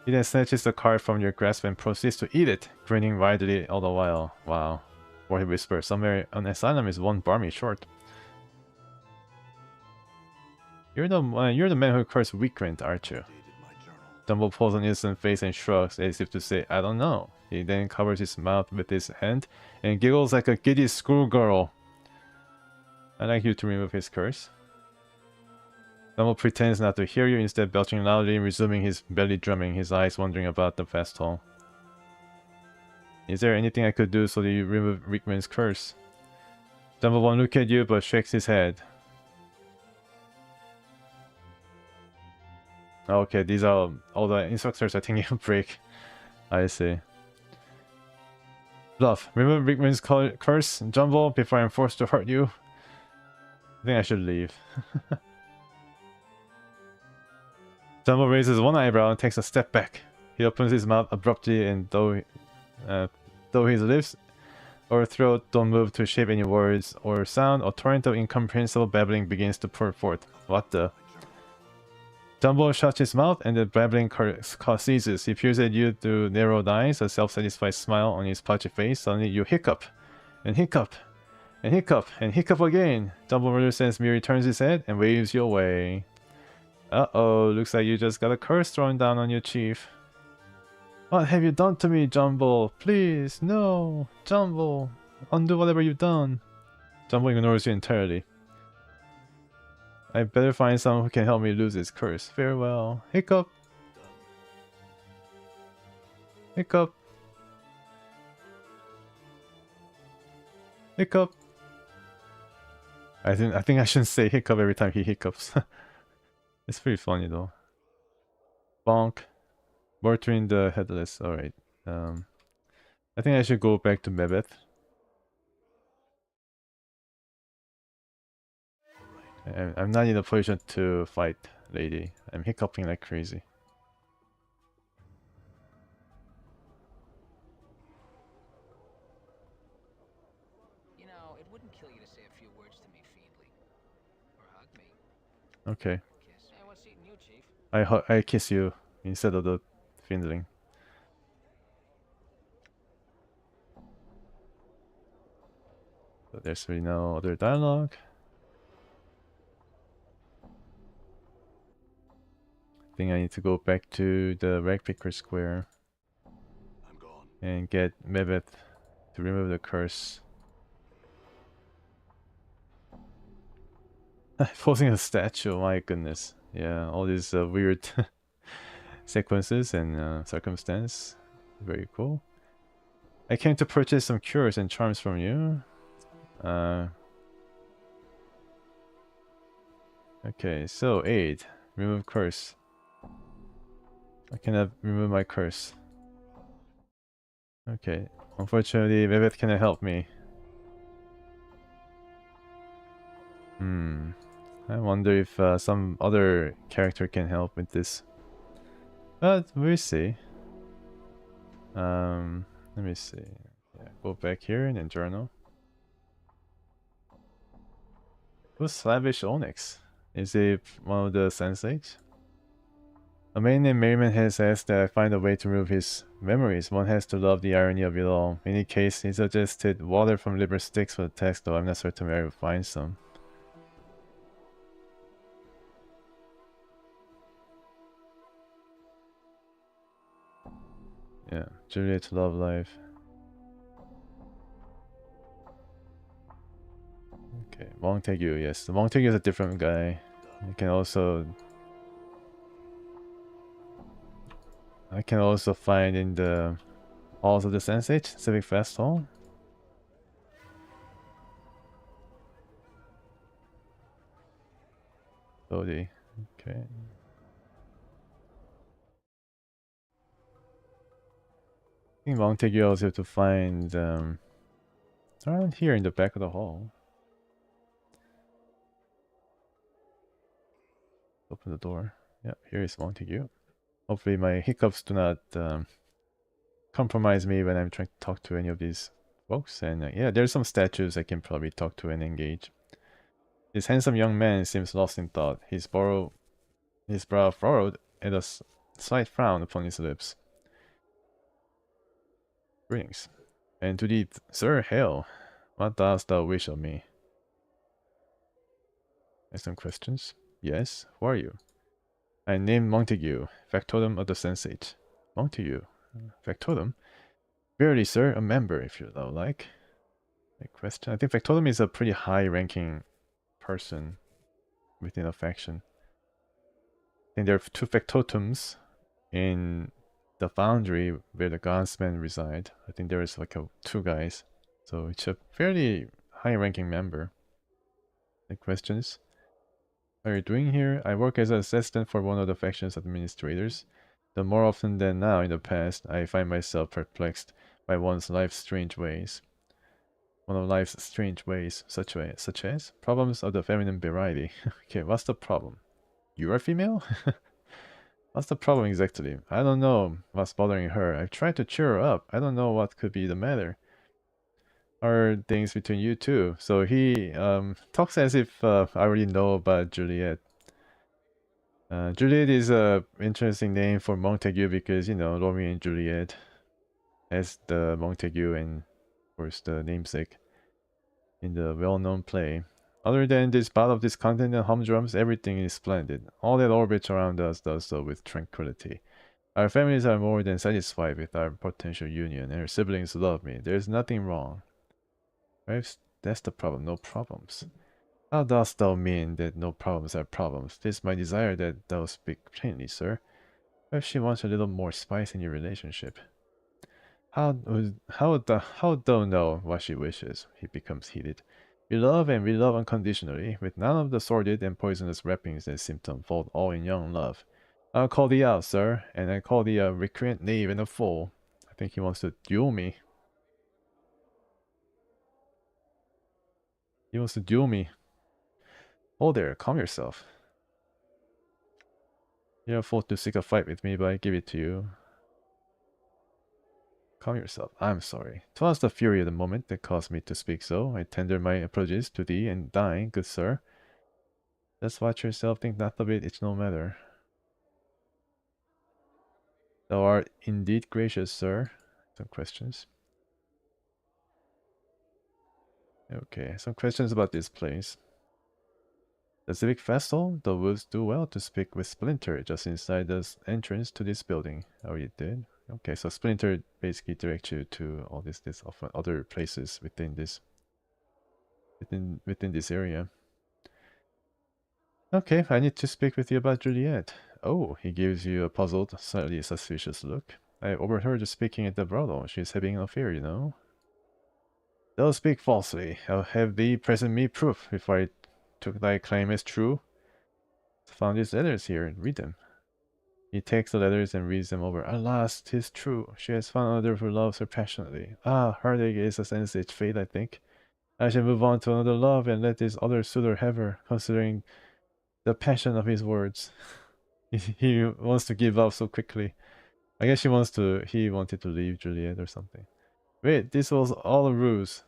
He then snatches the card from your grasp and proceeds to eat it, grinning widely all the while. Wow. Or he whispers, somewhere an asylum is one barmy short. You're the man who cursed Weakrent, aren't you? Jumbo pulls an innocent face and shrugs as if to say, I don't know. He then covers his mouth with his hand and giggles like a giddy schoolgirl. I'd like you to remove his curse. Jumbo pretends not to hear you, instead belching loudly and resuming his belly drumming, his eyes wandering about the vast hall. Is there anything I could do so that you remove Rickman's curse? Jumbo won't look at you but shakes his head. Okay, these are all the instructors are taking a break. I see. Bluff. Remove Rickman's curse, Jumbo, before I'm forced to hurt you. I think I should leave. Jumbo raises one eyebrow and takes a step back. He opens his mouth abruptly, and though his lips or throat don't move to shape any words or sound, a torrent of incomprehensible babbling begins to pour forth. What the? Jumbo shuts his mouth, and the babbling ceases. He peers at you through narrowed eyes, a self-satisfied smile on his pudgy face. Suddenly you hiccup, and hiccup, and hiccup, and hiccup again. Jumbo understands. Miri turns his head and waves you away. Uh-oh, looks like you just got a curse thrown down on your chief. What have you done to me, Jumbo? Please, no! Jumbo! Undo whatever you've done. Jumbo ignores you entirely. I better find someone who can help me lose this curse. Farewell. Hiccup! Hiccup! Hiccup! I think I shouldn't say hiccup every time he hiccups. It's pretty funny though. Bonk. Mortaring the Headless. Alright. I think I should go back to Mebeth. I'm not in a position to fight Lady. I'm hiccuping like crazy. You know, it wouldn't kill you to say a few words to me feebly. Or hug me. Okay. Kiss. Hey, what's eating you, Chief? I kiss you instead of the fiendling. So there's really no other dialogue. I think I need to go back to the Ragpicker Square. I'm gone. And get Mebeth to remove the curse. Posing a statue, my goodness. Yeah, all these weird sequences and circumstance. Very cool. I came to purchase some cures and charms from you. Okay, so aid. Remove curse. I cannot remove my curse. Okay, unfortunately, Mebeth cannot help me. I wonder if some other character can help with this. But we'll see. Let me see. Yeah, go back here and then journal. Who's Slavish Onyx? Is it one of the sensates? A man named Merriman has asked that I find a way to remove his memories. One has to love the irony of it all. In any case, he suggested water from liver sticks for the text, though I'm not certain where I will find some. Yeah, Juliet's love life. Okay, Montague, yes. The Montague is a different guy. You can also... I can also find in the halls of the Sensate, Civic Fest Hall. Bodhi, okay. I think Montague also have to find around here in the back of the hall. Open the door. Yep, here is Montague. Hopefully my hiccups do not compromise me when I'm trying to talk to any of these folks. And yeah, there's some statues I can probably talk to and engage. This handsome young man seems lost in thought. His brow furrowed and a slight frown upon his lips. Greetings. And to thee, sir, hail. What dost thou wish of me? Ask some questions. Yes, who are you? I am named Montague, factotum of the Sensate. Montague? Factotum? Verily, sir, a member, if you like. A question. I think factotum is a pretty high-ranking person within a faction. I think there are two factotums in the Foundry where the Godsmen reside. I think there is like two guys. So it's a fairly high-ranking member. Any questions? are you doing here? I work as an assistant for one of the faction's administrators. Though more often than now in the past, I find myself perplexed by one's life's strange ways. One of life's strange ways, such as problems of the feminine variety. Okay, what's the problem? You are female? What's the problem exactly? I don't know what's bothering her. I've tried to cheer her up. I don't know what could be the matter. Are things between you two? So he talks as if I already know about Juliet. Juliet is a interesting name for Montague because, you know, Romeo and Juliet as the Montague and, of course, the namesake in the well-known play. Other than this part of this content and humdrums, everything is splendid. All that orbits around us does so with tranquility. Our families are more than satisfied with our potential union, and our siblings love me. There's nothing wrong. Perhaps that's the problem, no problems. How dost thou mean that no problems are problems? 'Tis my desire that thou speak plainly, sir. Perhaps she wants a little more spice in your relationship. How thou know what she wishes? He becomes heated. We love and we love unconditionally, with none of the sordid and poisonous wrappings that seem to unfold all in young love. I'll call thee out, sir, and I call thee a recreant knave and a fool. I think he wants to duel me. He wants to duel me. Oh there, calm yourself. You're a fool to seek a fight with me, but I give it to you. Calm yourself. I'm sorry. 'Twas the fury of the moment that caused me to speak so. I tender my apologies to thee and thine, good sir. Just watch yourself, think not of it, it's no matter. Thou art indeed gracious, sir. Some questions. Okay, some questions about this place. The Civic Festival, the woods do well to speak with Splinter just inside the entrance to this building. Oh, you did? Okay, so Splinter basically directs you to all this other places within this within this area. Okay, I need to speak with you about Juliet. Oh, he gives you a puzzled, slightly suspicious look. I overheard you speaking at the brothel. She's having an affair, you know. Thou speak falsely. I'll have thee present me proof before I took thy claim as true. I found these letters here and read them. He takes the letters and reads them over. Alas, 'tis true. She has found another who loves her passionately. Ah, heartache is a sensate fate, I think. I shall move on to another love and let this other suitor have her, considering the passion of his words. He wants to give up so quickly. I guess he wanted to leave Juliet or something. Wait, this was all a ruse.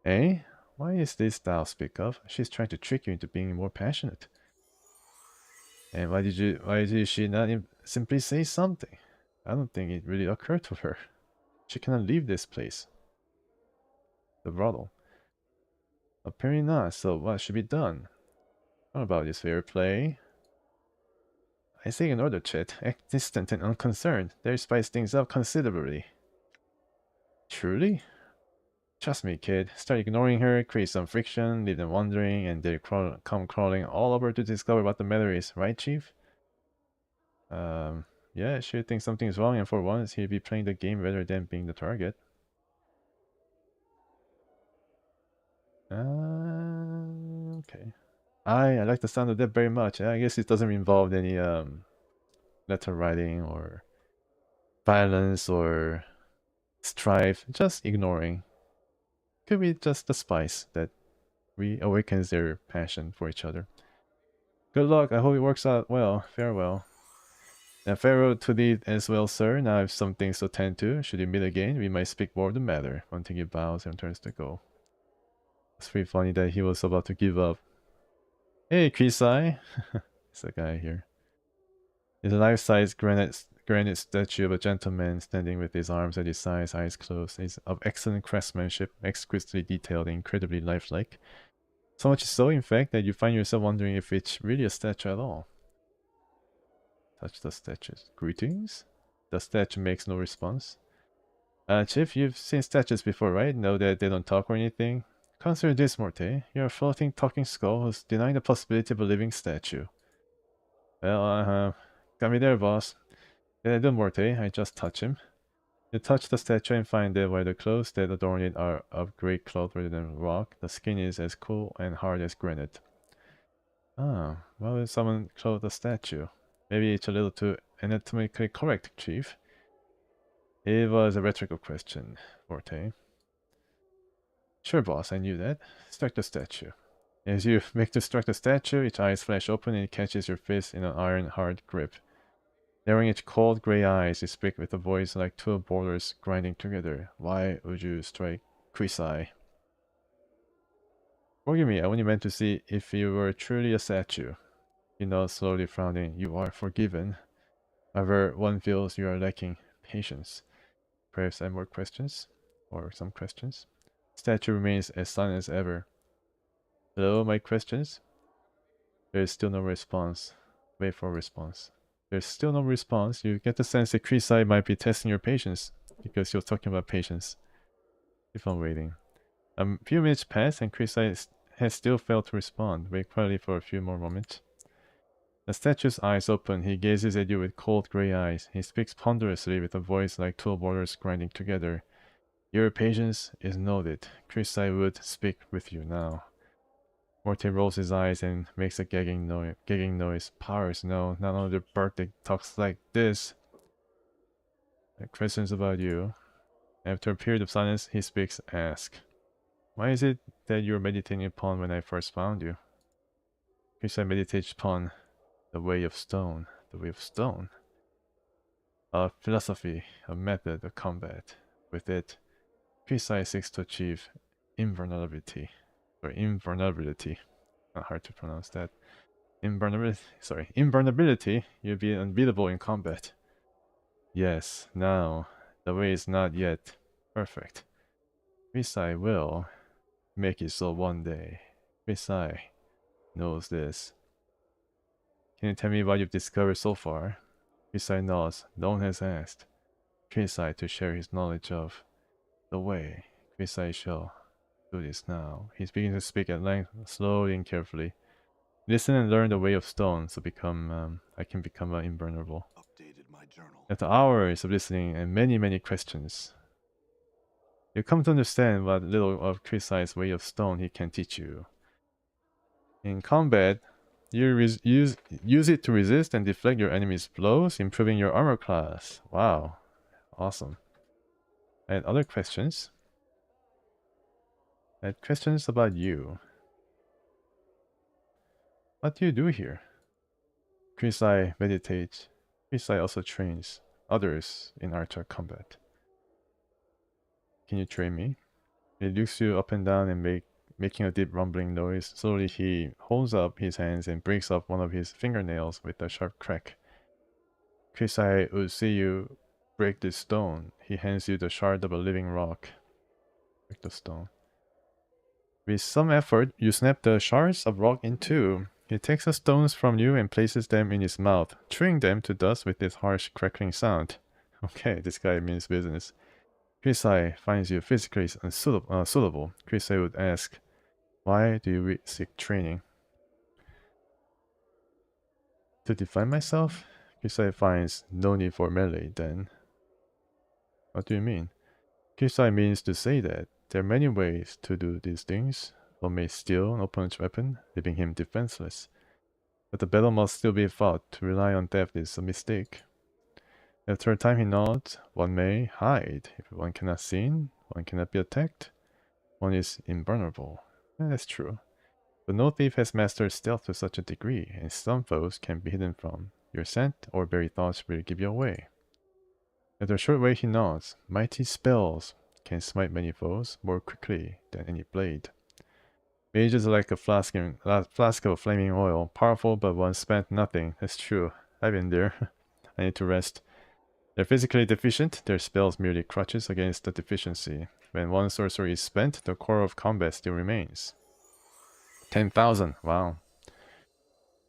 Eh? Why is this thou speak of? She's trying to trick you into being more passionate. And why did she not simply say something? I don't think it really occurred to her. She cannot leave this place. The brothel. Apparently not, so what should be done? What about this fair play? I say ignore the chat. Act distant and unconcerned. They spice things up considerably. Truly? Trust me, kid. Start ignoring her, create some friction, leave them wondering, and they come crawling all over to discover what the matter is, right, Chief? Yeah, she thinks something's wrong, and for once, he'll be playing the game rather than being the target. Okay. I like the sound of that very much. I guess it doesn't involve any letter writing or violence or strife. Just ignoring. Could be just the spice that reawakens their passion for each other. Good luck. I hope it works out well. Farewell. And farewell to thee as well, sir. Now I have some things to tend to. Should we meet again, we might speak more of the matter. Montague bows and turns to go. It's pretty funny that he was about to give up. Hey, Kisai. It's a guy here. It's a life-size granite statue of a gentleman standing with his arms at his sides, eyes closed. He's of excellent craftsmanship, exquisitely detailed, and incredibly lifelike. So much so, in fact, that you find yourself wondering if it's really a statue at all. Touch the statues. Greetings? The statue makes no response. Chief, you've seen statues before, right? Know that they don't talk or anything? Consider this, Morte. You're a floating, talking skull who's denying the possibility of a living statue. Well, got me there, boss. Did I do, Morte? I just touch him. You touch the statue and find that while the clothes that adorn it are of grey cloth rather than rock, the skin is as cool and hard as granite. Ah, why would someone clothe a statue? Maybe it's a little too anatomically correct, Chief. It was a rhetorical question, Forte. Sure, boss, I knew that. Strike the statue. As you make to strike the statue, its eyes flash open and it catches your fist in an iron-hard grip. Narrowing its cold gray eyes, it speaks with a voice like two boulders grinding together. Why would you strike Krisai? Forgive me, I only meant to see if you were truly a statue. You know, slowly frowning. You are forgiven. However, one feels you are lacking patience. Perhaps I have more questions? Or some questions? Statue remains as silent as ever. Hello, my questions? There is still no response. Wait for a response. There's still no response. You get the sense that Krisai might be testing your patience, because you're talking about patience. Keep on waiting. A few minutes pass and Krisai has still failed to respond. Wait quietly for a few more moments. The statue's eyes open. He gazes at you with cold gray eyes. He speaks ponderously with a voice like two boulders grinding together. Your patience is noted. Krisai would speak with you now. Morty rolls his eyes and makes a gagging noise. Powers, no, not only the bird that talks like this. Questions about you. After a period of silence, he speaks, ask. Why is it that you're meditating upon when I first found you? Krisai meditates upon the way of stone. The way of stone? A philosophy, a method of combat. With it, Krisai seeks to achieve invulnerability. Invulnerability. Not hard to pronounce that. Invulnerability. You'll be unbeatable in combat. Yes, now, the way is not yet perfect. Krisai will make it so one day. Krisai knows this. Can you tell me what you've discovered so far? Krisai nods. No one has asked Krisai to share his knowledge of the way. Krisai shall do this now. He's beginning to speak at length, slowly and carefully. Listen and learn the way of stone, so I can become invulnerable. Updated my journal. After hours of listening and many questions, you come to understand what little of Krisai's way of stone he can teach you. In combat, you use it to resist and deflect your enemy's blows, improving your armor class. Wow, awesome. I had other questions. I had questions about you. What do you do here? Krisai meditates. Krisai also trains others in archer combat. Can you train me? He looks you up and down and making a deep rumbling noise. Slowly he holds up his hands and breaks off one of his fingernails with a sharp crack. Krisai would see you break this stone. He hands you the shard of a living rock. Break the stone. With some effort, you snap the shards of rock in two. He takes the stones from you and places them in his mouth, chewing them to dust with this harsh crackling sound. Okay, this guy means business. Krisai finds you physically unsuitable. Krisai would ask, why do you seek training? To define myself? Krisai finds no need for melee then. What do you mean? Krisai means to say that there are many ways to do these things. One may steal an opponent's weapon, leaving him defenseless. But the battle must still be fought. To rely on theft is a mistake. After a time he nods. One may hide. If one cannot see, one cannot be attacked. One is invulnerable. Yeah, that's true. But no thief has mastered stealth to such a degree, and some foes can be hidden from your scent or very thoughts will give you away. After a short wait he nods. Mighty spells can smite many foes more quickly than any blade. Mages are like a flask of flaming oil, powerful but once spent nothing. That's true. I've been there. I need to rest. They're physically deficient, their spells merely crutches against the deficiency. When one sorcery is spent, the core of combat still remains. 10,000, wow.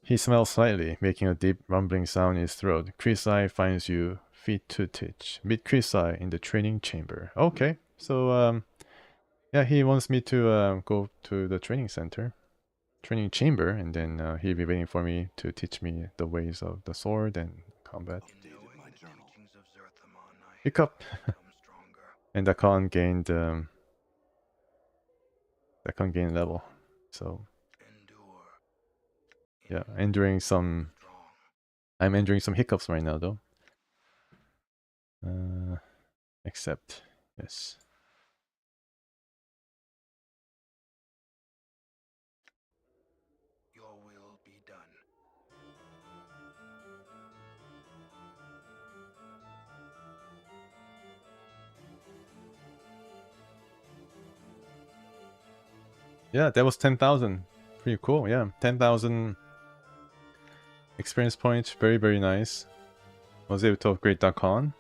He smells slightly, making a deep rumbling sound in his throat. Krisai finds you feet to teach. Meet Krisai in the training chamber. Okay, so yeah, he wants me to go to the training chamber, and then he'll be waiting for me to teach me the ways of the sword and combat. Pick up. And Dakan gained level. So Yeah, enduring some... I'm enduring some hiccups right now, though. Accept. Yes. Your will be done. Yeah, that was 10,000. Pretty cool, yeah. 10,000 experience points. Very, very nice. Was able to upgrade Dakon.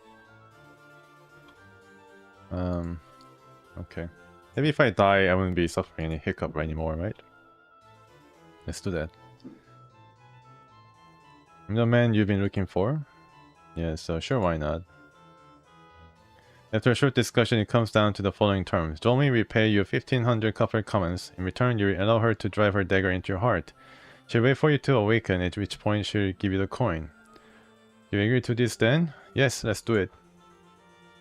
Okay. Maybe if I die, I wouldn't be suffering any hiccup anymore, right? Let's do that. I'm the man you've been looking for. Yeah, so sure, why not? After a short discussion, it comes down to the following terms. Jolmi will pay you 1,500 copper commons. In return, you will allow her to drive her dagger into your heart. She'll wait for you to awaken, at which point she'll give you the coin. You agree to this then? Yes, let's do it.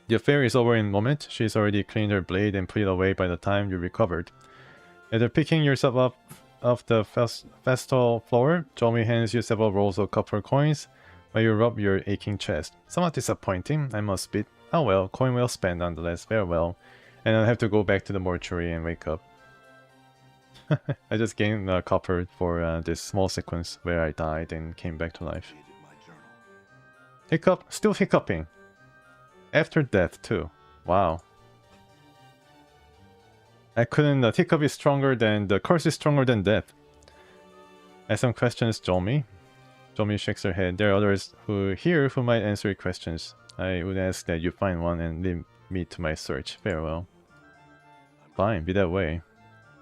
The affair is over in a moment. She's already cleaned her blade and put it away by the time you recovered. After picking yourself up off the festal floor, Jolmi hands you several rolls of copper coins while you rub your aching chest. Somewhat disappointing, I must admit. Oh well, coin well spent nonetheless, farewell. And I'll have to go back to the mortuary and wake up. I just gained copper for this small sequence where I died and came back to life. Updated my journal. Hiccup, still hiccuping. After death too. Wow. I couldn't... The hiccup is stronger than... The curse is stronger than death. I have some questions, Jolmi. Jolmi shakes her head. There are others who might answer your questions. I would ask that you find one and leave me to my search. Farewell. Fine, be that way,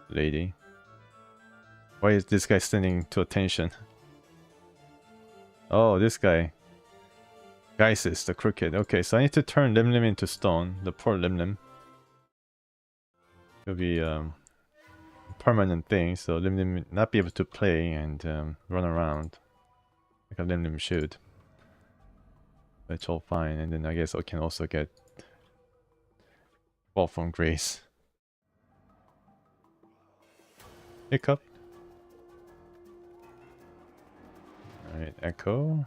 lady. Why is this guy standing to attention? Oh, this guy. Geisis, the crooked. Okay, so I need to turn Limlim into stone. The poor Limlim. It'll be permanent thing, so Limlim will not be able to play and run around like a Limlim should. That's all fine, and then I guess I can also get Fall from Grace. Hiccup. Alright, Echo.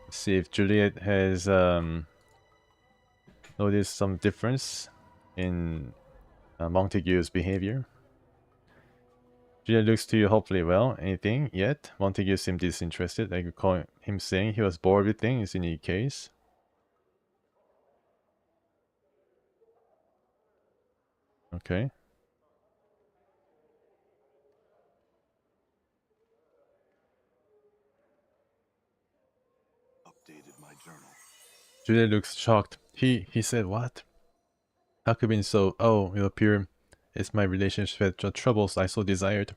Let's see if Juliet has noticed some difference in Montague's behavior. Juliet looks to you hopefully well. Anything yet? Montague seemed disinterested. I recall him saying he was bored with things in any case. Okay. Updated my journal. Juliet looks shocked. He said what? How could be so? Oh, it appear it's my relationship with the troubles I so desired.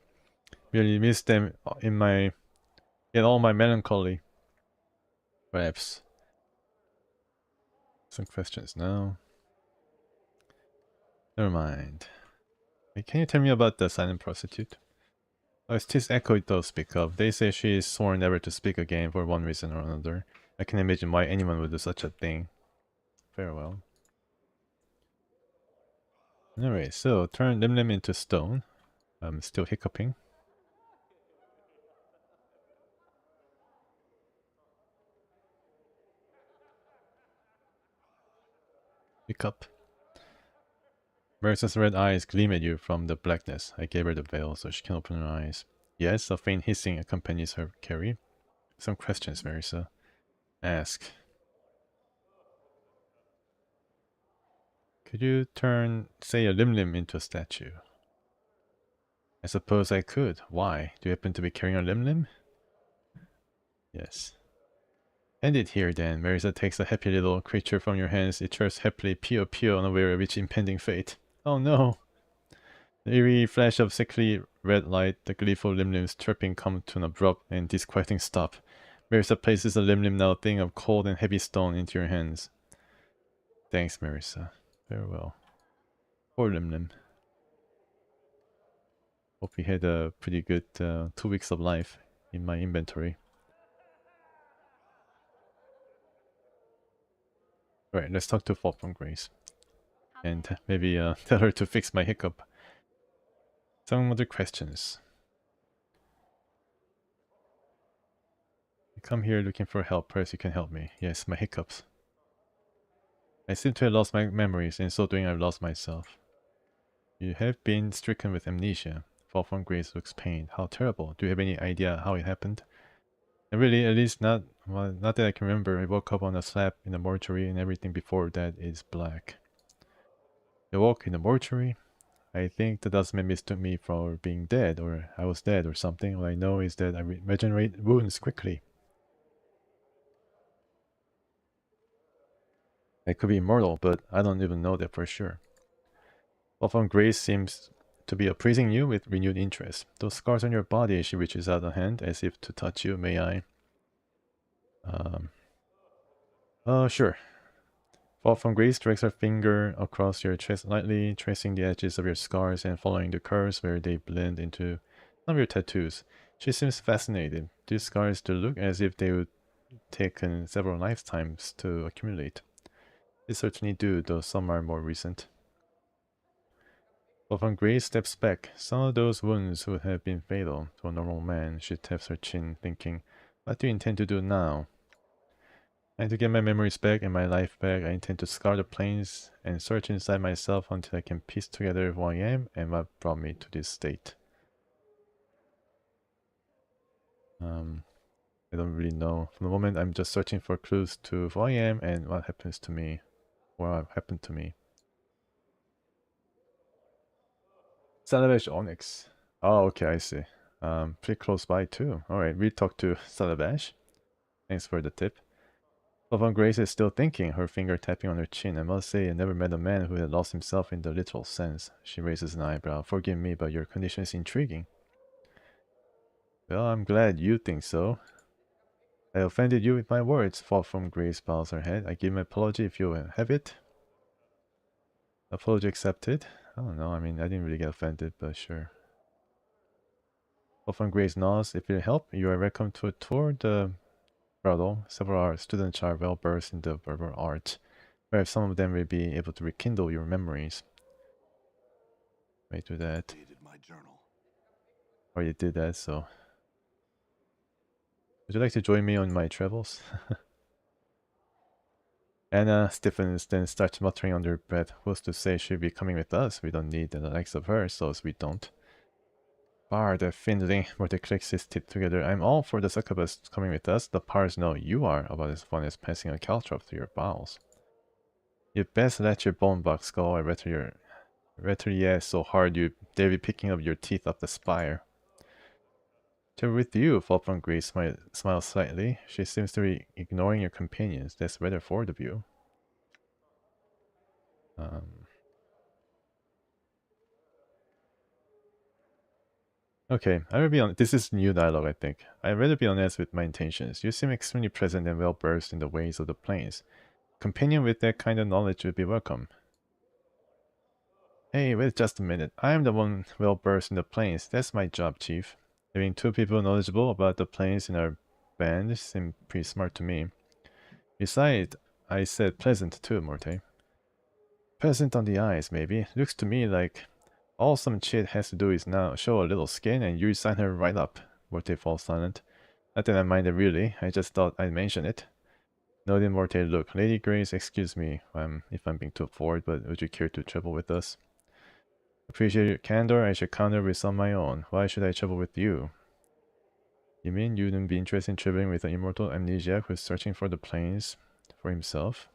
Merely miss them in all my melancholy. Perhaps. Some questions now. Never mind. Hey, can you tell me about the silent prostitute? Oh, it's this Echo it does speak of. They say she is sworn never to speak again for one reason or another. I can imagine why anyone would do such a thing. Farewell. Anyway, so turn Limlim into stone. I'm still hiccuping. Hiccup. Marissa's red eyes gleam at you from the blackness. I gave her the veil so she can open her eyes. Yes, a faint hissing accompanies her carry. Some questions, Marissa. Ask. Could you turn, say, a Limlim into a statue? I suppose I could. Why? Do you happen to be carrying a Limlim? Yes. End it here then. Marissa takes a happy little creature from your hands. It chirps happily, pio pio, unaware of its impending fate. Oh no! The eerie flash of sickly red light, the gleeful Limlim's chirping come to an abrupt and disquieting stop. Marissa places a Limlim, now a thing of cold and heavy stone, into your hands. Thanks, Marissa. Farewell. Poor Limlim. Hope he had a pretty good 2 weeks of life in my inventory. Alright, let's talk to Fall from Grace. And maybe tell her to fix my hiccup. Some other questions. come here looking for help. Perhaps you can help me. Yes, my hiccups. I seem to have lost my memories. In so doing, I've lost myself. You have been stricken with amnesia. Fall from grace looks pained. How terrible. Do you have any idea how it happened? And really, at least not that I can remember. I woke up on a slab in the mortuary and everything before that is black. I woke in the mortuary. I think the dustman mistook me for being dead, or I was dead or something. All I know is that I regenerate wounds quickly. I could be immortal, but I don't even know that for sure. Fall from grace seems to be appraising you with renewed interest. Those scars on your body, she reaches out a hand as if to touch you. May I? Sure. Fall from grace drags her finger across your chest lightly, tracing the edges of your scars and following the curves where they blend into some of your tattoos. She seems fascinated. These scars do look as if they would taken several lifetimes to accumulate. They certainly do, though some are more recent. Fall from grace steps back. Some of those wounds would have been fatal to a normal man. She taps her chin, thinking, what do you intend to do now? And to get my memories back and my life back, I intend to scour the plains and search inside myself until I can piece together who I am and what brought me to this state. I don't really know. For the moment, I'm just searching for clues to who I am and what happens to me. What happened to me. Salavesh Onyx. Oh, okay, I see. Pretty close by too. Alright, we talked to Salavesh. Thanks for the tip. Von Grace is still thinking, her finger tapping on her chin. I must say, I never met a man who had lost himself in the literal sense. She raises an eyebrow. Forgive me, but your condition is intriguing. Well, I'm glad you think so. I offended you with my words. Fall from Grace bows her head. I give my apology if you have it. Apology accepted. I don't know, I mean, I didn't really get offended, but sure. Fall from Grace nods. If it help, you are welcome to a tour. The Brother, several art students are well versed in the verbal art. Perhaps some of them will be able to rekindle your memories. Wait do that. My journal. Or you did that, so. Would you like to join me on my travels? Anna stiffens, then starts muttering under her breath. Who's to say she'll be coming with us? We don't need the likes of her, so we don't. Bar, the Findling, Morty clicks his teeth together. I'm all for the succubus coming with us. The Pars know you are about as fun as passing a caltrop through your bowels. You best let your bone box go, or better yeah so hard they'll be picking up your teeth off the spire. To with you, Fall from Grace smiles slightly. She seems to be ignoring your companions. That's rather forward of you. Okay, I will be on. This is new dialogue, I think. I'd rather be honest with my intentions. You seem extremely present and well versed in the ways of the plains. Companion with that kind of knowledge would be welcome. Hey, wait just a minute. I'm the one well versed in the plains. That's my job, Chief. Having two people knowledgeable about the plains in our band seemed pretty smart to me. Besides, I said pleasant too, Morte. Pleasant on the eyes, maybe. Looks to me like all some chick has to do is now show a little skin and you sign her right up. Morte falls silent. Not that I minded really, I just thought I'd mention it. Noting Morte look. Lady Grace, excuse me if I'm being too forward, but would you care to travel with us? Appreciate your candor, I should counter with some of my own. Why should I travel with you? You mean you wouldn't be interested in traveling with an immortal amnesiac who's searching for the plains for himself?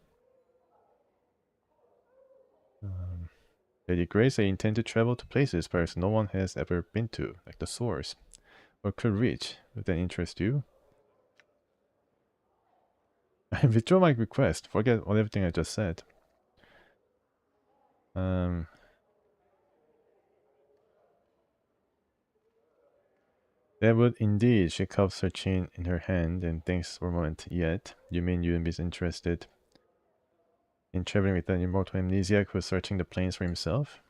Lady Grace, I intend to travel to places perhaps no one has ever been to, like the source, or could reach. Would that interest you? I withdraw my request. Forget everything I just said. That would indeed. She cups her chin in her hand and thinks for a moment. Yet, you mean you would be interested in traveling with an immortal amnesiac who's searching the plains for himself?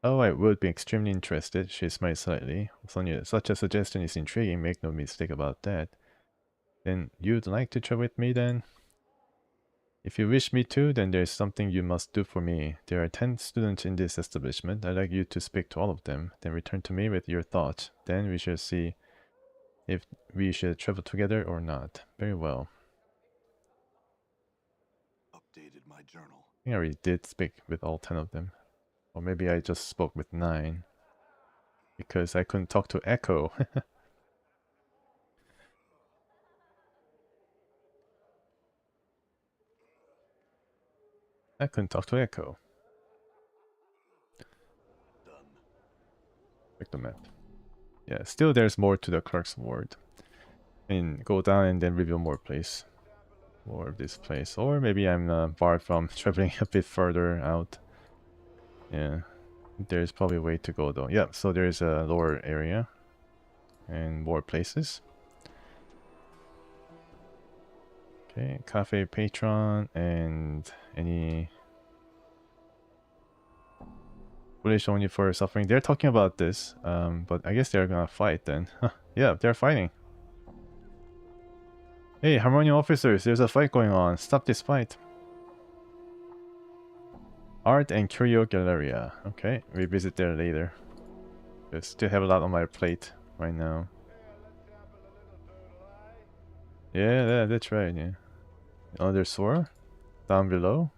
Oh, I would be extremely interested. She smiled slightly. Sonia, such a suggestion is intriguing, make no mistake about that. Then you'd like to travel with me then? If you wish me to, then there's something you must do for me. There are 10 students in this establishment. I'd like you to speak to all of them, then return to me with your thoughts. Then we shall see if we should travel together or not. Very well. Updated my journal. I think I already did speak with all 10 of them. Or maybe I just spoke with 9. Because I couldn't talk to Echo. I couldn't talk to Echo. Done. Check the map. Yeah, still there's more to the Clerk's ward. And go down and then reveal more place. More of this place. Or maybe I'm barred from traveling a bit further out. Yeah. There's probably a way to go though. Yeah, so there's a lower area. And more places. Okay, cafe patron and any foolish only for suffering. They're talking about this, but I guess they're gonna fight then. Yeah, they're fighting. Hey, Harmonium officers, there's a fight going on. Stop this fight. Art and Curio Galleria. Okay, we visit there later. I still have a lot on my plate right now. Yeah, that's right, yeah. Another sword? Down below?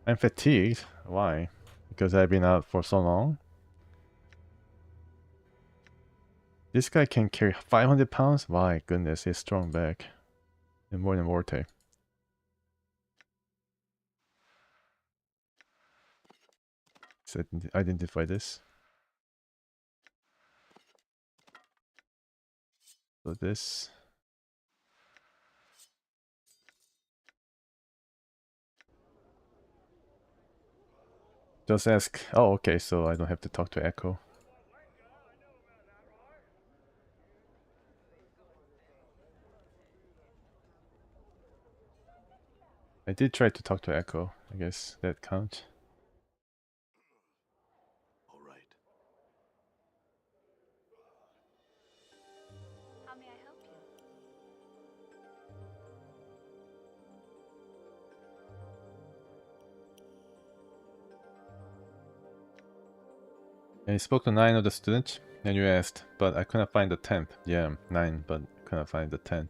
I'm fatigued. Why? Because I've been out for so long? This guy can carry 500 pounds? My goodness, he's strong back. And more than Morte. Let's identify this. So this. Just ask. Oh, okay, so I don't have to talk to Echo. I did try to talk to Echo. I guess that counts. All right. How may I help you? I spoke to 9 of the students, and you asked, but I couldn't find the 10th. Yeah, 9, but couldn't find the 10th.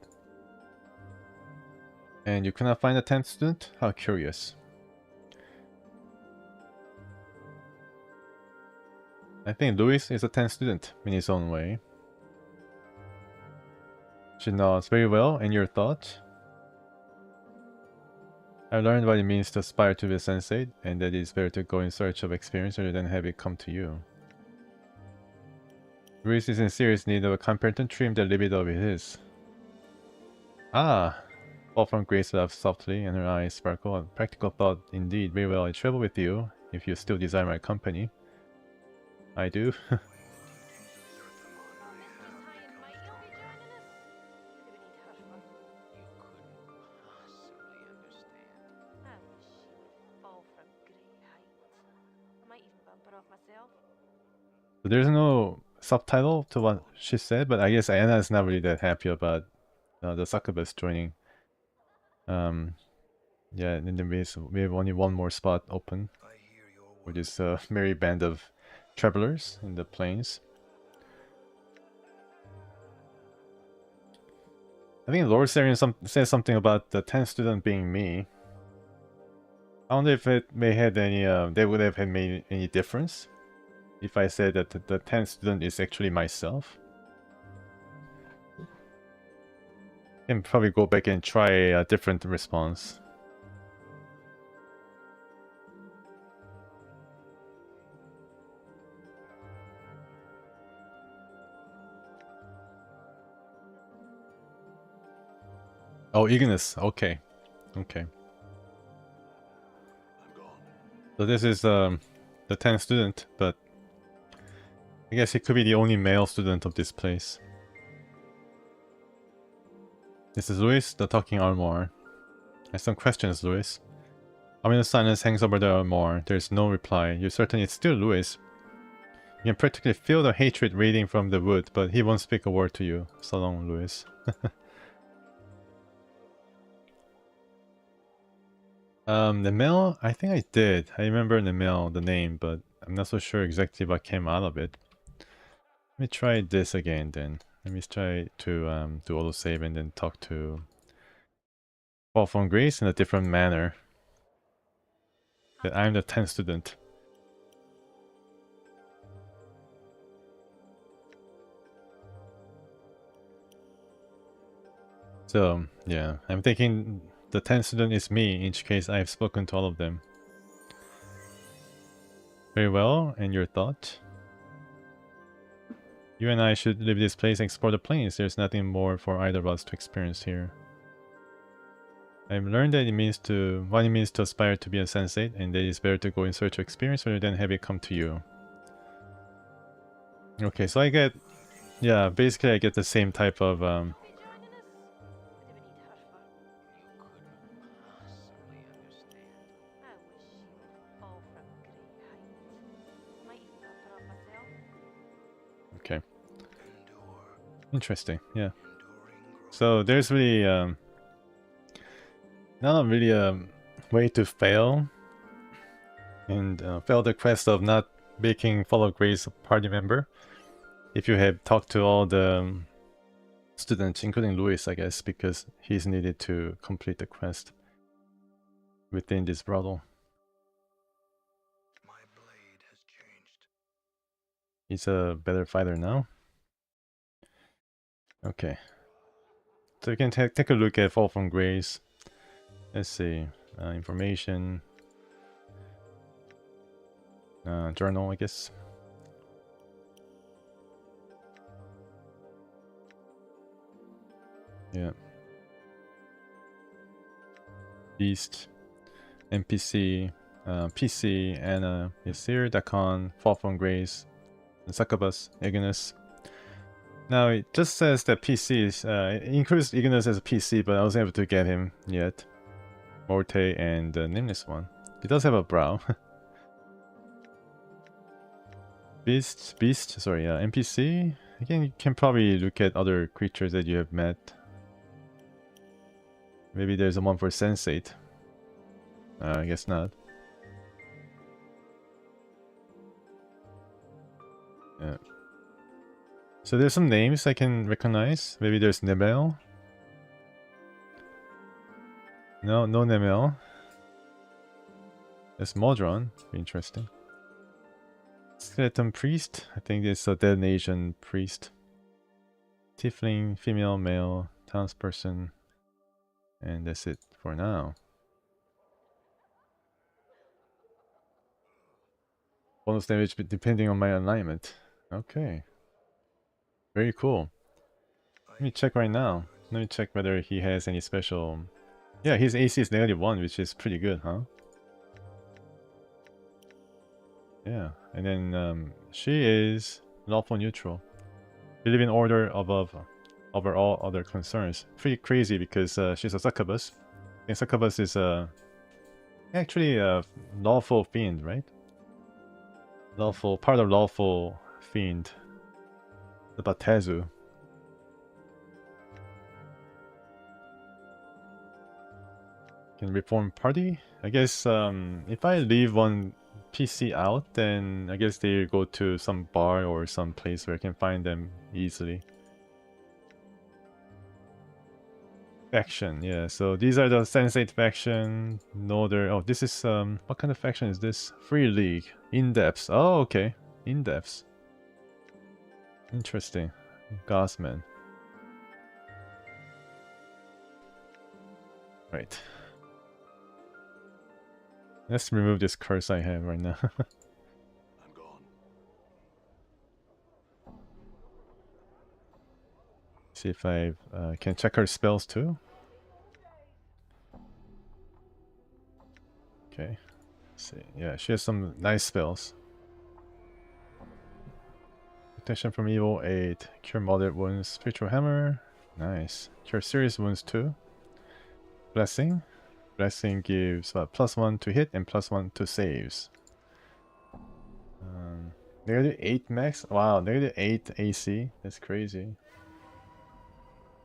And you couldn't find the 10th student? How curious. I think Louis is a 10th student in his own way. She nods very well, and your thoughts? I learned what it means to aspire to be a sensei, and that it's better to go in search of experience rather than have it come to you. Louis is in serious need of a competent trim the libido of his. Ah! Fall from Grace laughed softly, and her eyes sparkled. A practical thought indeed. Very well, I travel with you, if you still desire my company. I do. So there's no subtitle to what she said, but I guess Anna is not really that happy about the succubus joining. Yeah, and then we have only one more spot open for this merry band of travelers in the plains. I think Lord Sarian says something about the 10th student being me. I wonder if it may have any they would have made any difference if I said that the 10th student is actually myself. Can probably go back and try a different response. Oh, Ignis. Okay. Okay. I'm gone. So this is the 10th student, but I guess he could be the only male student of this place. This is Louis, the talking armoire. I have some questions, Louis. Ominous silence hangs over the armoire. There's no reply. You're certain it's still Louis. You can practically feel the hatred radiating from the wood, but he won't speak a word to you. So long, Louis. The mail? I think I did. I remember the mail, the name, but I'm not so sure exactly what came out of it. Let me try this again then. Let me try to do autosave and then talk to Fall from Grace in a different manner. That I'm the 10th student. So, yeah, I'm thinking the 10th student is me, in which case I've spoken to all of them. Very well, and your thought? You and I should leave this place and explore the plains. There's nothing more for either of us to experience here. I've learned that what it means to aspire to be a sensate, and that it's better to go in search of experience rather than have it come to you. Okay, so I get, yeah, basically I get the same type of, Be joining us? What do we need her for? You couldn't possibly understand. I wish you would fall from great height. Might even pop her on myself. okay, Endure. interesting, yeah. Enduring growth. So there's really, not really a way to fail, and fail the quest of not making Fall of Grace a party member. If you have talked to all the students, including Louis, I guess, because he's needed to complete the quest within this brothel. My blade has changed. He's a better fighter now. Okay. So you can take a look at Fall from Grace. Let's see. Information. Journal, I guess. Yeah. Beast. NPC. PC. Anna. Yasir. Dakan. Fall from Grace. And Succubus. Ignis. Now it just says that PC is, it includes Ignis as a PC, but I wasn't able to get him yet. Morte and the nameless one. He does have a brow. Beast, sorry, NPC? Again, you can probably look at other creatures that you have met. Maybe there's a one for Sensate. I guess not. Yeah. So there's some names I can recognize. Maybe there's Nemel. No Nemel. There's Modron. Interesting. Skeleton Priest. I think it's a dead Asian priest. Tiefling, female, male, townsperson. And that's it for now. Bonus damage depending on my alignment. Okay. Very cool. Let me check right now. Let me check whether he has any special... Yeah, his AC is -1, which is pretty good, huh? Yeah, and then she is lawful neutral. Believe in order above over all other concerns. Pretty crazy because she's a succubus. And succubus is actually a lawful fiend, right? Lawful, part of lawful fiend. The Batezu. Can reform party? I guess if I leave one PC out, then I guess they go to some bar or some place where I can find them easily. Faction, yeah. So these are the Sensate faction. No other. Oh, this is what kind of faction is this? Free League. In-depths. Oh, okay. In-depths. Interesting. Godsman. Right. Let's remove this curse I have right now. I'm gone. See if I can check her spells too. Okay. Let's see. Yeah, she has some nice spells. Protection from evil 8. Cure moderate wounds. Spiritual hammer. Nice. Cure serious wounds too. Blessing. Blessing gives what, +1 to hit and +1 to saves. -8 max? Wow, -8 AC. That's crazy.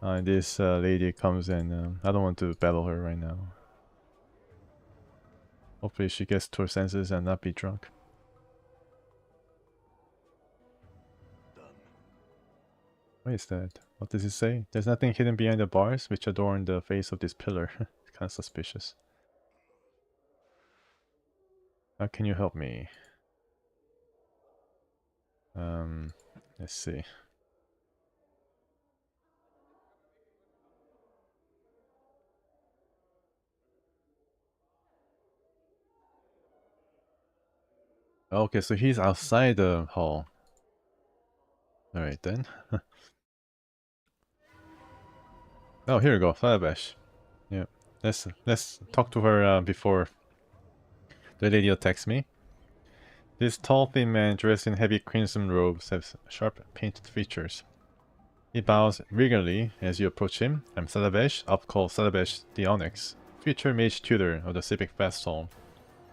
This lady comes and I don't want to battle her right now. Hopefully she gets to her senses and not be drunk. Done. What is that? What does it say? There's nothing hidden behind the bars which adorn the face of this pillar. It's kind of suspicious. How can you help me? Let's see. Okay, so he's outside the hall. Alright then. Oh, here we go, Firebash. Yeah, let's talk to her before the lady attacks me. This tall, thin man dressed in heavy crimson robes has sharp, painted features. He bows regally as you approach him. I'm Salabesh, called Salabesh the Onyx, future mage tutor of the Civic Fast Hall.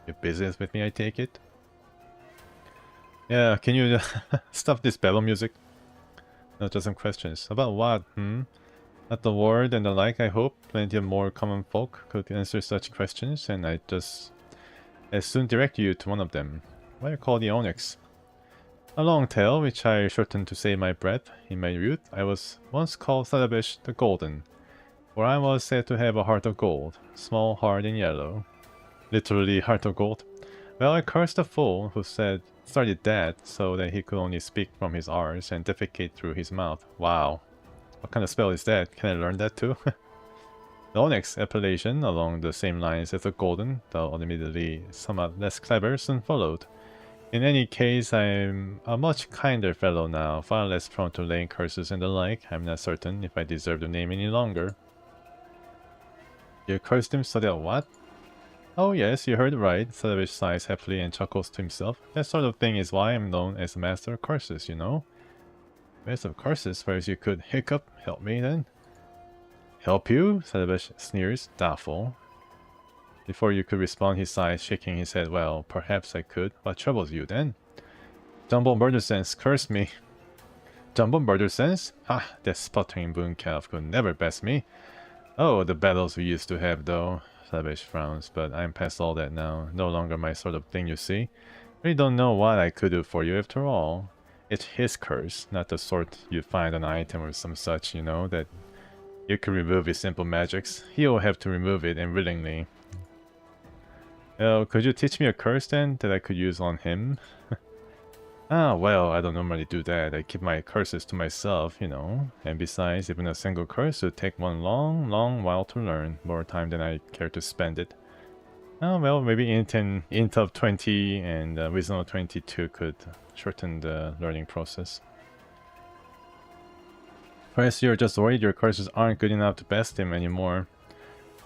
You business with me, I take it? Yeah, can you stop this babble music? No, just some questions. About what, Not the word and the like, I hope. Plenty of more common folk could answer such questions, and I just as soon direct you to one of them. Why you call the Onyx? A long tale, which I shortened to save my breath. In my youth, I was once called Salabesh the Golden, for I was said to have a heart of gold, small, hard, and yellow. Literally, heart of gold. Well, I cursed the fool who started that, so that he could only speak from his R's and defecate through his mouth. Wow. What kind of spell is that? Can I learn that too? The Onyx appellation, along the same lines as the Golden, though admittedly somewhat less clever, soon followed. In any case, I'm a much kinder fellow now, far less prone to laying curses and the like. I'm not certain if I deserve the name any longer. You cursed him so that what? Oh yes, you heard right. Salavish sighs happily and chuckles to himself. That sort of thing is why I'm known as a Master of Curses, you know? Master of Curses, whereas you could hiccup. Help me then. Help you? Salavish sneers, doubtful. Before you could respond, he sighs, shaking his head. Well, perhaps I could. What troubles you then? Jumbo Murder Sense, curse me. Jumbo Murder Sense? Ha, that sputtering boon calf could never best me. Oh, the battles we used to have though. Salavish frowns, but I'm past all that now. No longer my sort of thing, you see. Really don't know what I could do for you after all. It's his curse, not the sort you find an item or some such, you know, that you can remove with simple magics. He'll have to remove it, and willingly. Oh, could you teach me a curse then, that I could use on him? Ah, well, I don't normally do that. I keep my curses to myself, you know. And besides, even a single curse would take one long, long while to learn. More time than I care to spend it. Oh, well, maybe int of 20 and wisdom of 22 could shorten the learning process. Perhaps you're just worried your curses aren't good enough to best him anymore.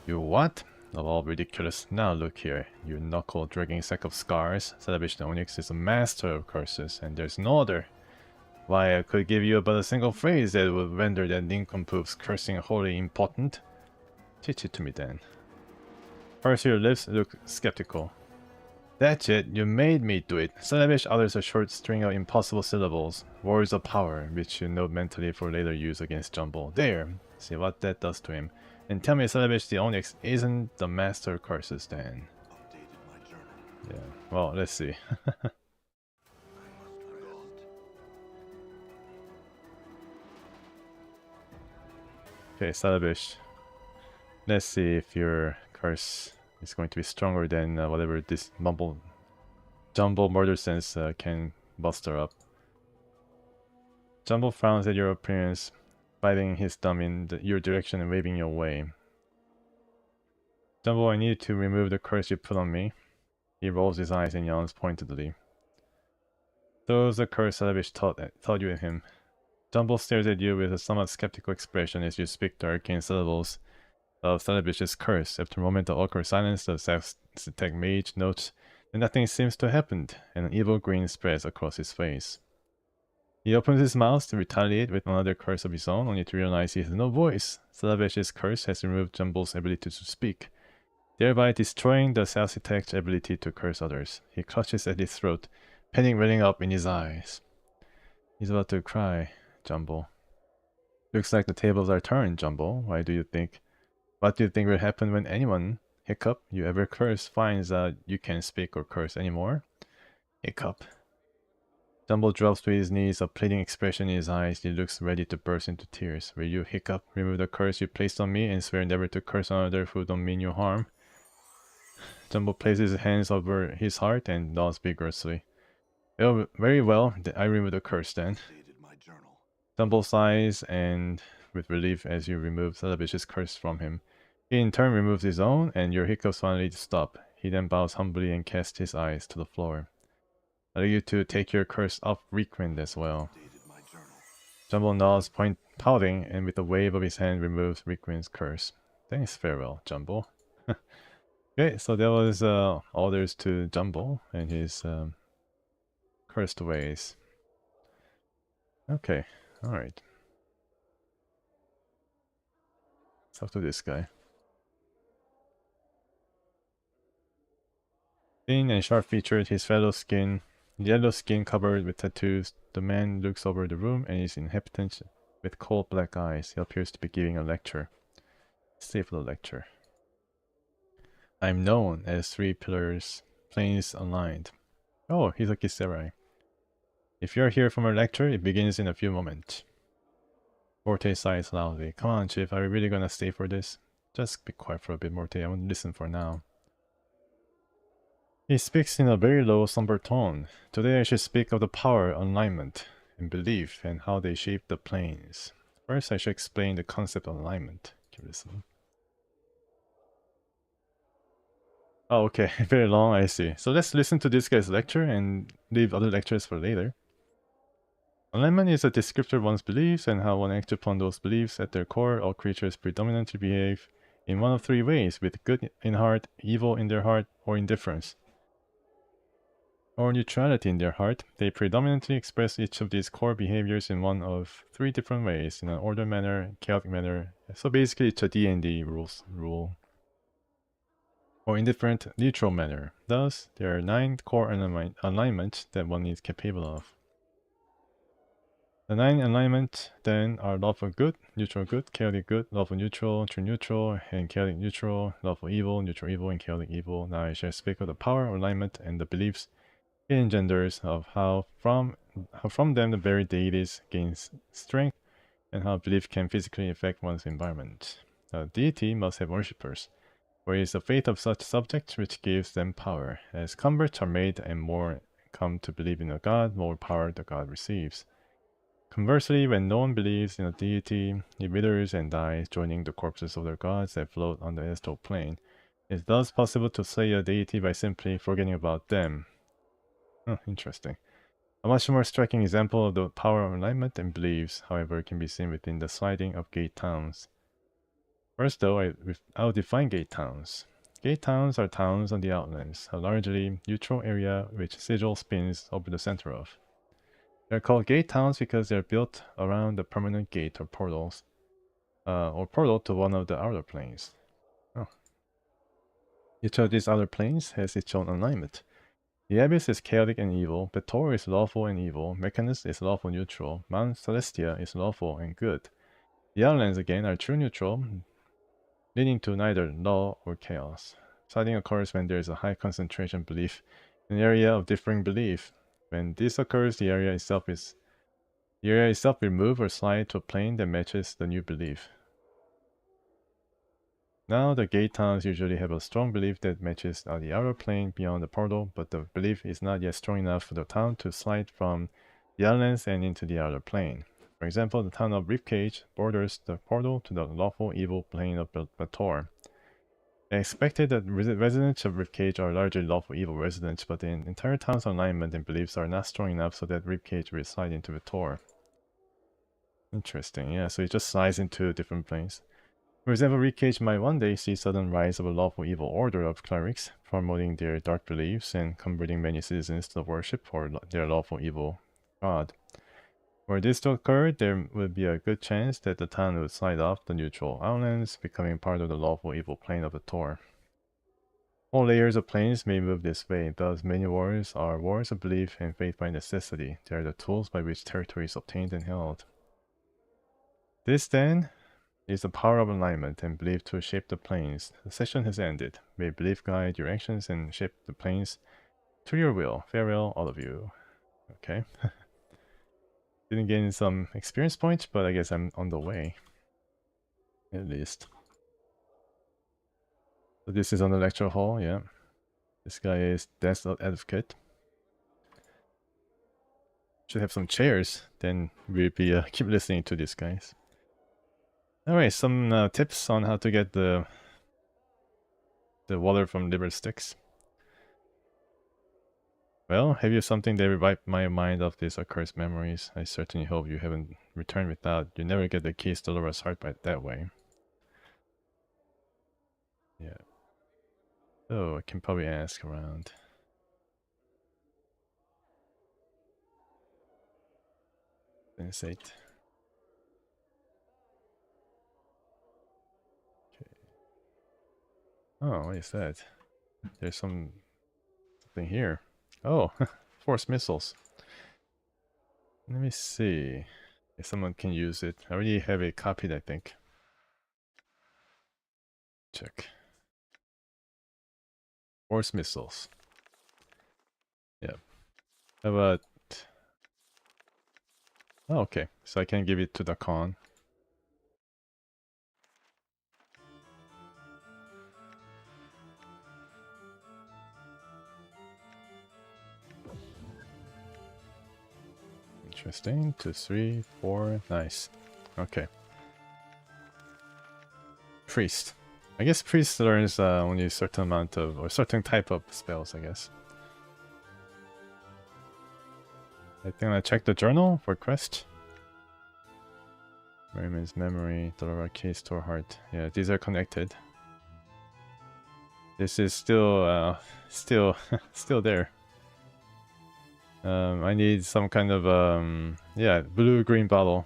You what? Of all ridiculous. Now look here, you knuckle-dragging sack of scars. Salavish the Onyx is a master of curses, and there's no other. Why, I could give you but a single phrase that would render that nincompoop's cursing wholly impotent. Teach it to me then. First, your lips look skeptical. That's it, you made me do it. Salavish utters a short string of impossible syllables, words of power, which you note mentally for later use against Jumbo. There! See what that does to him. And tell me Salavish the Onyx isn't the master of curses then. Updated my journal. Yeah, well, let's see. I must rest. Okay, Salavish. Let's see if your curse is going to be stronger than whatever this Jumbo Murder Sense can muster up. Jumbo frowns at your appearance, biting his thumb in your direction and waving you away. Jumbo, I need to remove the curse you put on me. He rolls his eyes and yawns pointedly. Throws the curse Salavish taught you at him. Jumbo stares at you with a somewhat skeptical expression as you speak the arcane syllables of Salavish's curse. After a moment of awkward silence, the Aztec mage notes that nothing seems to have happened, and an evil grin spreads across his face. He opens his mouth to retaliate with another curse of his own, only to realize he has no voice. Salavish's curse has removed Jumbo's ability to speak, thereby destroying the Aztec's ability to curse others. He clutches at his throat, panic welling up in his eyes. He's about to cry, Jumbo. Looks like the tables are turned, Jumbo. What do you think will happen when anyone, hiccup, you ever curse finds out you can't speak or curse anymore? Hiccup. Jumbo drops to his knees, a pleading expression in his eyes. He looks ready to burst into tears. Will you, hiccup, remove the curse you placed on me and swear never to curse another who don't mean you harm? Jumbo places his hands over his heart and nods vigorously. Oh, very well, I remove the curse then. Dated my journal. Jumbo sighs and with relief as you remove Salavich's curse from him. He in turn removes his own, and your hiccups finally stop. He then bows humbly and casts his eyes to the floor. Allow you to take your curse off Requin as well. Dated my journal. Jumbo nods, pouting, and with a wave of his hand removes Requin's curse. Thanks, farewell, Jumbo. Okay, so that was orders to Jumbo and his cursed ways. Okay, alright. Let's talk to this guy. Thin and sharp-featured, his yellow skin covered with tattoos, the man looks over the room and his inhabitants with cold black eyes. He appears to be giving a lecture. Stay for the lecture. I am known as 3 pillars, planes aligned. Oh, he's a Kisserai. If you're here for my lecture, it begins in a few moments. Morte sighs loudly. Come on, Chief, are we really gonna stay for this? Just be quiet for a bit, Morte. I want to listen for now. He speaks in a very low, somber tone. Today I should speak of the power, alignment, and belief, and how they shape the planes. First, I should explain the concept of alignment. Keep listening. Oh, okay. Very long, I see. So let's listen to this guy's lecture and leave other lectures for later. Alignment is a descriptor of one's beliefs and how one acts upon those beliefs. At their core, all creatures predominantly behave in one of 3 ways, with good in heart, evil in their heart, or indifference, or neutrality in their heart. They predominantly express each of these core behaviors in one of 3 different ways, in an ordered manner, chaotic manner. So basically it's a D&D rule. Or indifferent, neutral manner. Thus, there are 9 core alignments that one is capable of. The 9 alignments then are lawful good, neutral good, chaotic good, lawful neutral, true neutral, and chaotic neutral, lawful evil, neutral evil, and chaotic evil. Now I shall speak of the power of alignment and the beliefs it engenders, of how from them the very deities gains strength, and how belief can physically affect one's environment. A deity must have worshippers, for it is the faith of such subjects which gives them power. As converts are made and more come to believe in a god, more power the god receives. Conversely, when no one believes in a deity, it withers and dies, joining the corpses of their gods that float on the astral plane. It is thus possible to slay a deity by simply forgetting about them. Oh, interesting. A much more striking example of the power of alignment and beliefs, however, can be seen within the sliding of gate towns. First though, I'll define gate towns. Gate towns are towns on the outlands, a largely neutral area which sigil spins over the center of. They're called gate towns because they're built around the permanent gate or portals, or portal to one of the outer planes. Oh. Each of these outer planes has its own alignment. The Abyss is chaotic and evil, Betor is lawful and evil, Mechanus is lawful neutral, Mount Celestia is lawful and good. The Outlands again are true neutral, leading to neither law or chaos. Siding occurs when there is a high concentration belief in an area of differing belief. When this occurs, the area itself will move or slide to a plane that matches the new belief. Now, the gate towns usually have a strong belief that matches the outer plane beyond the portal, but the belief is not yet strong enough for the town to slide from the outlands and into the outer plane. For example, the town of Ribcage borders the portal to the lawful evil plane of Bator. I expected that residents of Ribcage are largely lawful evil residents, but the entire town's alignment and beliefs are not strong enough so that Ribcage will slide into Bator. Interesting, yeah, so it just slides into different planes. For example, Ribcage might one day see sudden rise of a lawful evil order of clerics, promoting their dark beliefs and converting many citizens to worship for their lawful evil god. Were this to occur, there would be a good chance that the town would slide off the neutral outlands, becoming part of the lawful evil plane of the Tor. All layers of planes may move this way, thus many wars are wars of belief and faith by necessity. They are the tools by which territory is obtained and held. This, then, is the power of alignment and belief to shape the planes. The session has ended. May belief guide your actions and shape the planes to your will. Farewell, all of you. Okay. Didn't gain some experience points, but I guess I'm on the way. At least. So this is on the lecture hall, yeah. This guy is Death Advocate. Should have some chairs, then we'll be keep listening to these guys. Alright, some tips on how to get the water from liver sticks. Well, have you something that revived my mind of these accursed memories? I certainly hope you haven't returned without. You never get the keys to Laura's heart by that way. Yeah. So I can probably ask around. Sensate. Okay. Oh, what is that? There's something here. Oh, force missiles. Let me see if someone can use it. I already have it copied, I think. Check. Force missiles. Yeah. How about... Oh, okay. So I can give it to the con. Interesting. 2, 3, 4. Nice. Okay. Priest. I guess priest learns only a certain amount of, or certain type of spells, I guess. I think I check the journal for quest. Merriman's memory, Dolora key, store heart. Yeah, these are connected. This is still still there. I need some kind of yeah, blue-green bottle.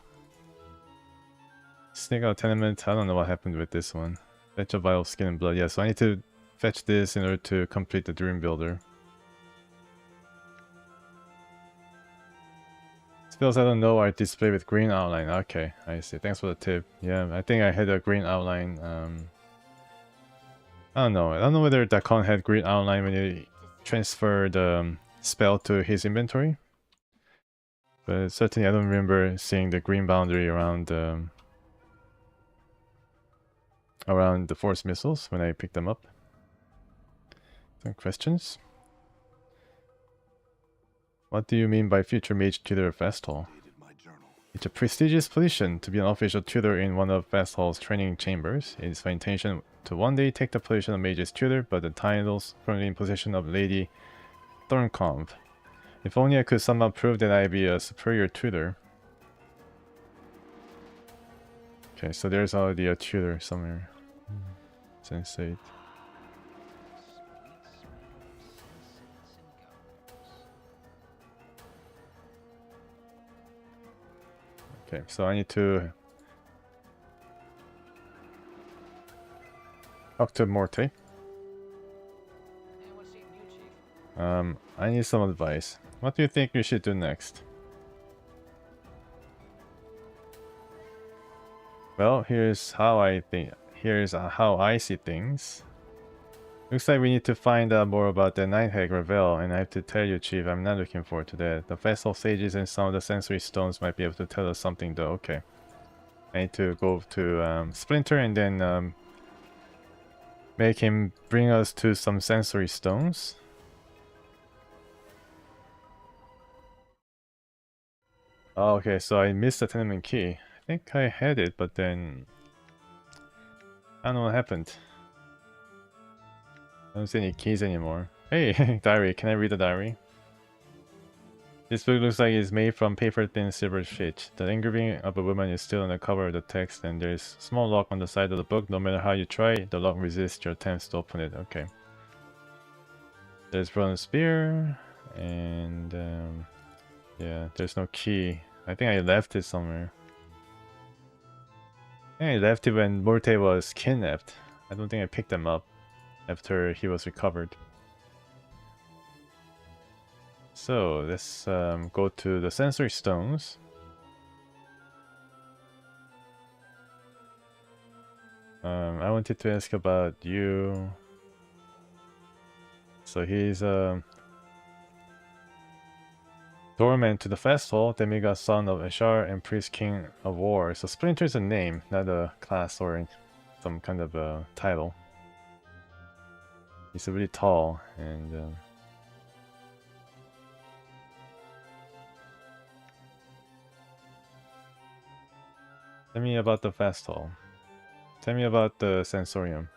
Sneak out tenement. I don't know what happened with this one. Fetch a vial of skin and blood. Yeah, so I need to fetch this in order to complete the dream builder. Spells I don't know are displayed with green outline. Okay, I see. Thanks for the tip. Yeah, I think I had a green outline. I don't know. I don't know whether that con had green outline when you transfer the spell to his inventory. But certainly I don't remember seeing the green boundary around around the force missiles when I picked them up. Some questions? What do you mean by future mage tutor of Festhall? It's a prestigious position to be an official tutor in one of Festhall's training chambers. It is my intention to one day take the position of mage's tutor, but the title's currently in possession of Lady Thorncombe. If only I could somehow prove that I be a superior tutor. Okay, so there's already a tutor somewhere. Sensate. Okay, so I need to talk to Morte. I need some advice. What do you think we should do next? Well, here's how I think. Here's how I see things. Looks like we need to find out more about the Nighthag Revel, and I have to tell you, Chief, I'm not looking forward to that. The Vessel Sages and some of the sensory stones might be able to tell us something, though. Okay. I need to go to Splinter and then make him bring us to some sensory stones. Oh, okay, so I missed the tenement key. I think I had it, but then I don't know what happened. I don't see any keys anymore. Hey, diary. Can I read the diary? This book looks like it's made from paper-thin silver sheet. The engraving of a woman is still on the cover of the text, and there's a small lock on the side of the book. No matter how you try, the lock resists your attempts to open it. Okay. There's bronze spear, and yeah, there's no key. I think I left it somewhere. I think I left it when Morte was kidnapped. I don't think I picked them up after he was recovered. So let's go to the sensory stones. I wanted to ask about you. So he's Torment to the festival, demigod son of Ashar and priest king of war. So Splinter is a name, not a class or some kind of a title. He's really tall and tell me about the festival. Tell me about the sensorium.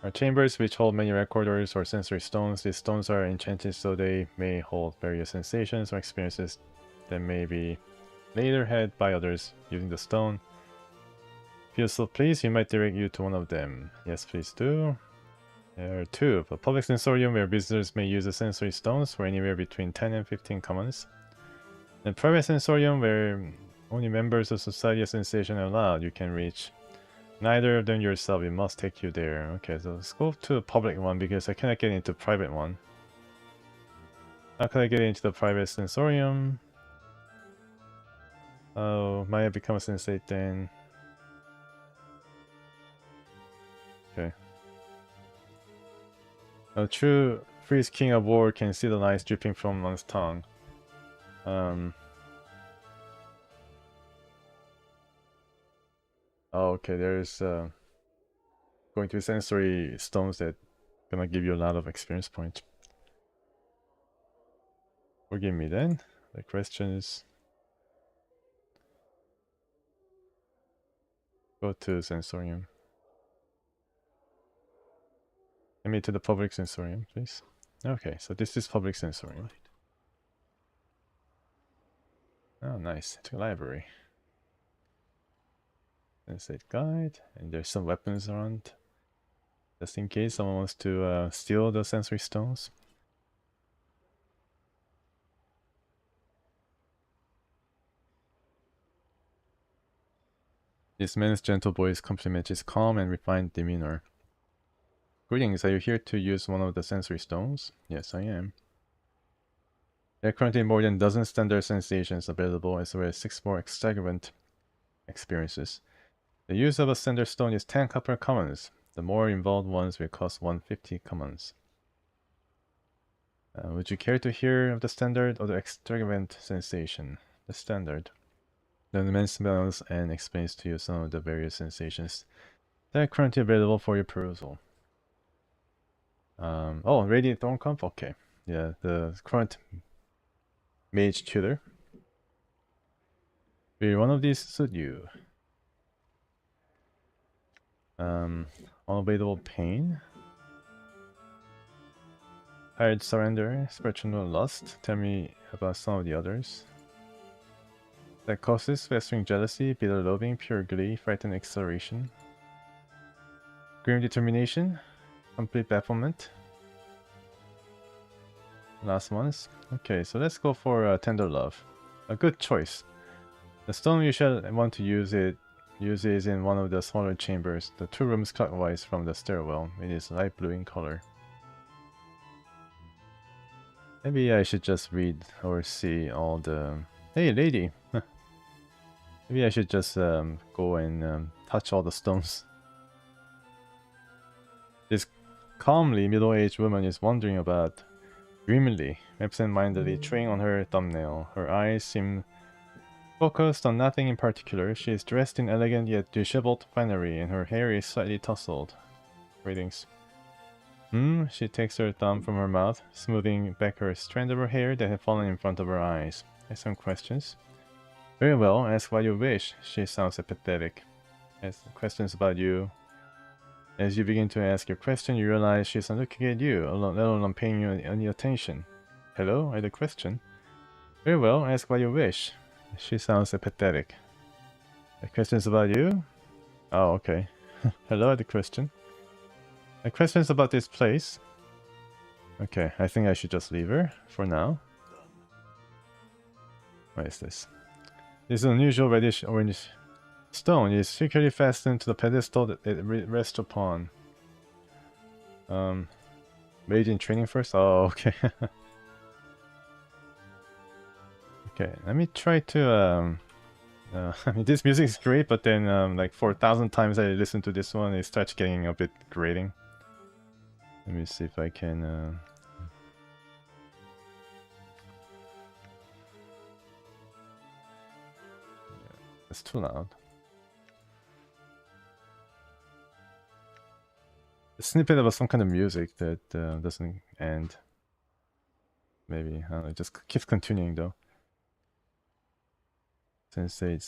Are chambers which hold many recorders or sensory stones. These stones are enchanted so they may hold various sensations or experiences that may be later had by others using the stone. If you so please, you might direct you to one of them. Yes, please do. There are two. A public sensorium where visitors may use the sensory stones for anywhere between 10 and 15 commons. And private sensorium where only members of Society of Sensation are allowed. You can reach neither of them yourself. It must take you there. Okay, so let's go to a public one because I cannot get into private one. How can I get into the private sensorium? Oh, might have become a sensate then. Okay. A true priest king of war can see the lies dripping from one's tongue. Oh, okay, there's going to be sensory stones that gonna give you a lot of experience points. Forgive me then. The question is, go to sensorium. Get me to the public sensorium, please. Okay, so this is public sensorium. Oh, nice. To library. Sensate guide, and there's some weapons around, just in case someone wants to steal the sensory stones. This man's gentle voice complements his calm and refined demeanor. Greetings, are you here to use one of the sensory stones? Yes, I am. There are currently more than a dozen standard sensations available, as well as 6 more extravagant experiences. The use of a standard stone is 10 copper commons. The more involved ones will cost 150 commons. Would you care to hear of the standard or the extravagant sensation? The standard. The man smells and explains to you some of the various sensations that are currently available for your perusal. Oh, Radiant Thorncomb? Okay. Yeah, the current mage tutor. Will one of these suit you? Unavailable pain. Hired surrender, spiritual lust. Tell me about some of the others. Psychosis, festering jealousy, bitter loathing, pure glee, frightened acceleration. Grim determination, complete bafflement. Last ones. Okay, so let's go for tender love. A good choice. The stone you shall want to use is in one of the smaller chambers, the 2 rooms clockwise from the stairwell. It is light blue in color. Maybe I should just read or see all the... Hey lady! Maybe I should just go and touch all the stones. This calmly middle-aged woman is wandering about, grimly, absent-mindedly chewing on her thumbnail. Her eyes seem focused on nothing in particular. She is dressed in elegant yet disheveled finery, and her hair is slightly tousled. Greetings. She takes her thumb from her mouth, smoothing back her strand of her hair that had fallen in front of her eyes. I have some questions. Very well, ask what you wish. She sounds apathetic. Ask questions about you. As you begin to ask your question, you realize she's not looking at you, let alone paying you any attention. Hello? I had a question. Very well, ask what you wish. She sounds apathetic. Questions about you? Oh, okay. Hello, I had a question. Questions about this place? Okay, I think I should just leave her for now. What is this? This unusual reddish-orange stone is securely fastened to the pedestal that it rests upon. Mage in training first? Oh, okay. Okay, let me try to I mean, this music is great, but then like 4,000 times I listen to this one, it starts getting a bit grating. Let me see if I can It's too loud. A snippet of some kind of music that doesn't end. Maybe, I don't know, it just keeps continuing though. Sensei,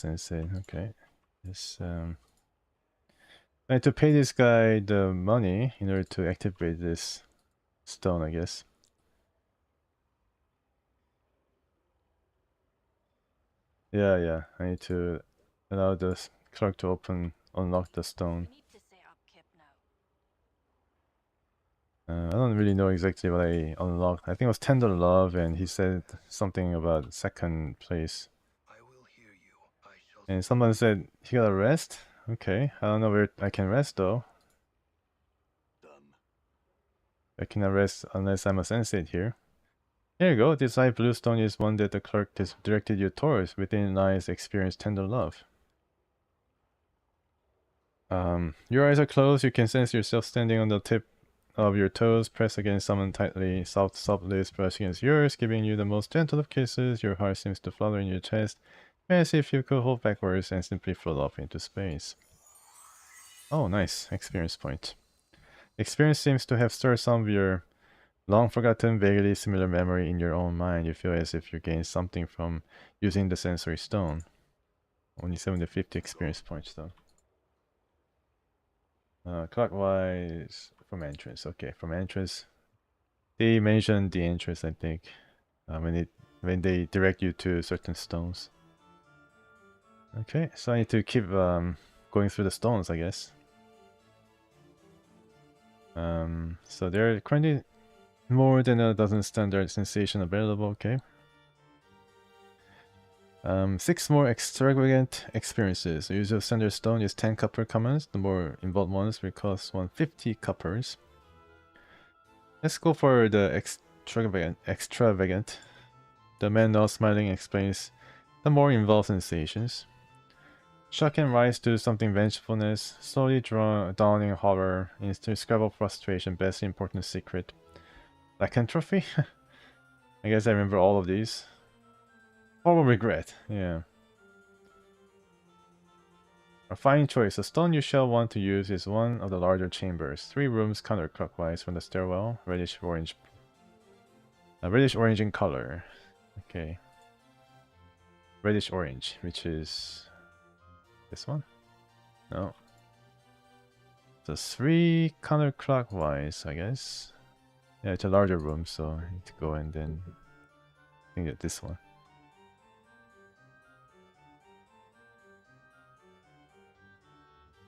okay. Yes, I need to pay this guy the money in order to activate this stone, I guess. Yeah, I need to allow the clerk to unlock the stone. We need to set up camp now. I don't really know exactly what I unlocked. I think it was Tender Love, and he said something about second place. I will hear you. I shall. And someone said he got a rest. Okay, I don't know where I can rest though. Done. I cannot rest unless I'm a sensei here. Here you go. This light blue stone is one that the clerk directed you towards. Within lies experience tender love. Your eyes are closed. You can sense yourself standing on the tip of your toes. Press against someone tightly. Soft lips brush against yours, giving you the most gentle of kisses. Your heart seems to flutter in your chest, as if you could hold backwards and simply float off into space. Oh, nice. Experience point. Experience seems to have stirred some of your long forgotten, vaguely similar memory in your own mind. You feel as if you gained something from using the sensory stone. Only 750 experience points though. Clockwise from entrance. Okay, from entrance. They mentioned the entrance, I think, when they direct you to certain stones. Okay, so I need to keep going through the stones, I guess. So there are currently more than a dozen standard sensation available. Okay. 6 more extravagant experiences. The use of standard stone is 10 copper commons. The more involved ones will cost 150 coppers. Let's go for the extravagant. The man now smiling explains the more involved sensations. Shock and rise to something vengefulness, slowly dawning horror, indescribable frustration, best important secret. Lycanthropy? I guess I remember all of these. Horrible regret, yeah. A fine choice. The stone you shall want to use is one of the larger chambers. 3 rooms counterclockwise from the stairwell. Reddish orange in color. Okay. Reddish orange, which is this one? No. So 3 counterclockwise, I guess. Yeah, it's a larger room, so I need to go and then I think that this one.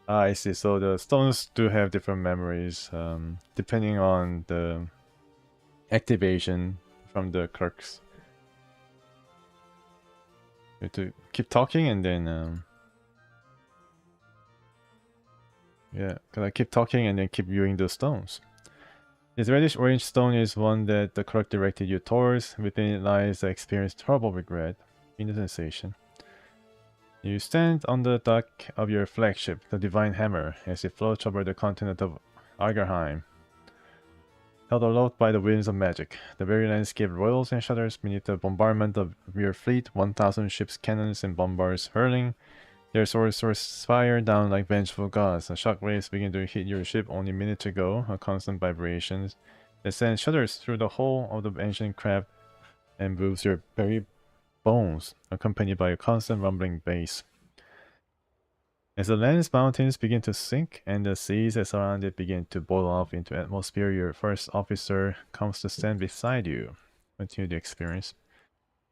Ah, I see. So the stones do have different memories, depending on the activation from the clerks. You have to keep talking and then yeah, gotta keep talking and then keep viewing the stones. This reddish orange stone is one that the clerk directed you towards. Within it lies the experienced horrible regret in the sensation. You stand on the dock of your flagship, the Divine Hammer, as it floats over the continent of Argerheim. Held aloft by the winds of magic, the very landscape roils and shudders beneath the bombardment of your fleet, 1,000 ships, cannons, and bombards hurling their swords fire down like vengeful gods. The shockwaves begin to hit your ship only minutes ago, a constant vibration that sends shudders through the whole of the ancient craft and moves your very bones, accompanied by a constant rumbling bass. As the land's mountains begin to sink and the seas that surround it begin to boil off into atmosphere, your first officer comes to stand beside you. Continue the experience.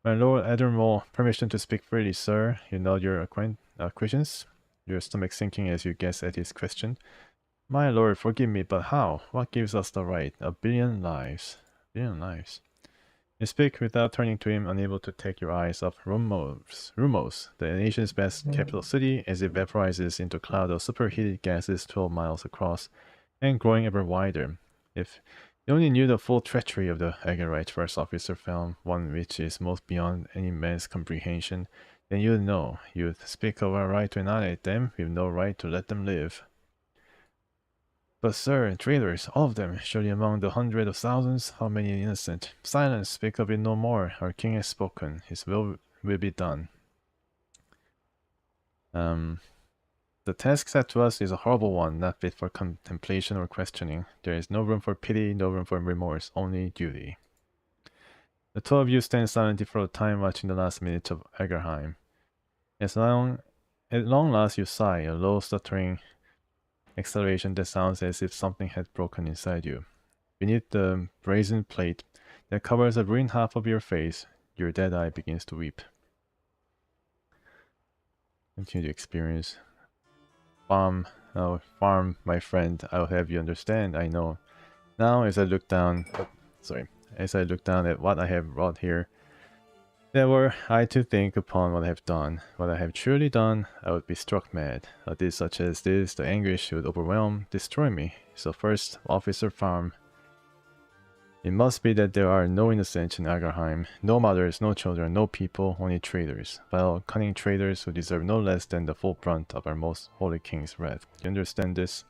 My Lord Admiral, permission to speak freely, sir. You nod your acquiescence, your stomach sinking as you guess at his question. My lord, forgive me, but how? What gives us the right? 1,000,000,000 lives. 1,000,000,000 lives. You speak without turning to him, unable to take your eyes off Rumos, the nation's best capital city, as it vaporizes into a cloud of superheated gases 12 miles across and growing ever wider. If you only knew the full treachery of the Agarite first officer found, one which is most beyond any man's comprehension, then you'd know. You'd speak of our right to annihilate them, with no right to let them live. But sir, traitors, all of them, surely among the hundreds of thousands, how many innocent? Silence, speak of it no more. Our king has spoken. His will be done. The task set to us is a horrible one, not fit for contemplation or questioning. There is no room for pity, no room for remorse, only duty. The two of you stand silently for a time, watching the last minutes of Egerheim. At long last you sigh, a low stuttering exhalation that sounds as if something had broken inside you. Beneath the brazen plate that covers the ruined half of your face, your dead eye begins to weep. Continue to experience. Farm, my friend, I'll have you understand, I know. Now as I look down at what I have wrought here, then were I to think upon what I have done, what I have truly done, I would be struck mad. A deed such as this, the anguish would overwhelm, destroy me. So first, Officer Farm, it must be that there are no innocents in Agarheim, no mothers, no children, no people, only traitors. Vile, cunning traitors who deserve no less than the full brunt of our most holy king's wrath. Do you understand this?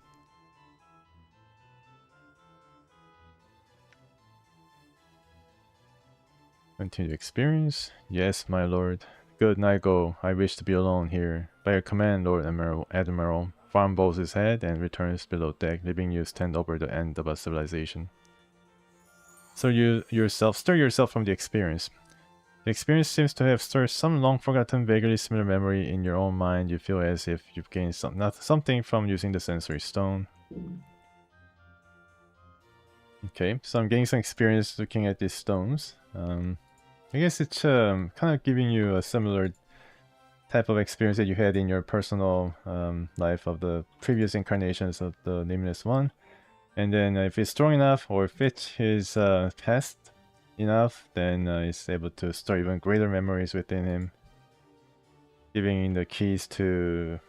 Continue experience? Yes, my lord. Good, now go. I wish to be alone here. By your command, Lord Admiral, Farm bows his head and returns below deck, leaving you stand over the end of a civilization. So stir yourself from the experience. The experience seems to have stirred some long-forgotten, vaguely similar memory in your own mind. You feel as if you've gained something from using the sensory stone. Okay, so I'm getting some experience looking at these stones. I guess it's kind of giving you a similar type of experience that you had in your personal life of the previous incarnations of the Nameless One. And then if it's strong enough or fit his past enough, then he's able to store even greater memories within him, giving him the keys to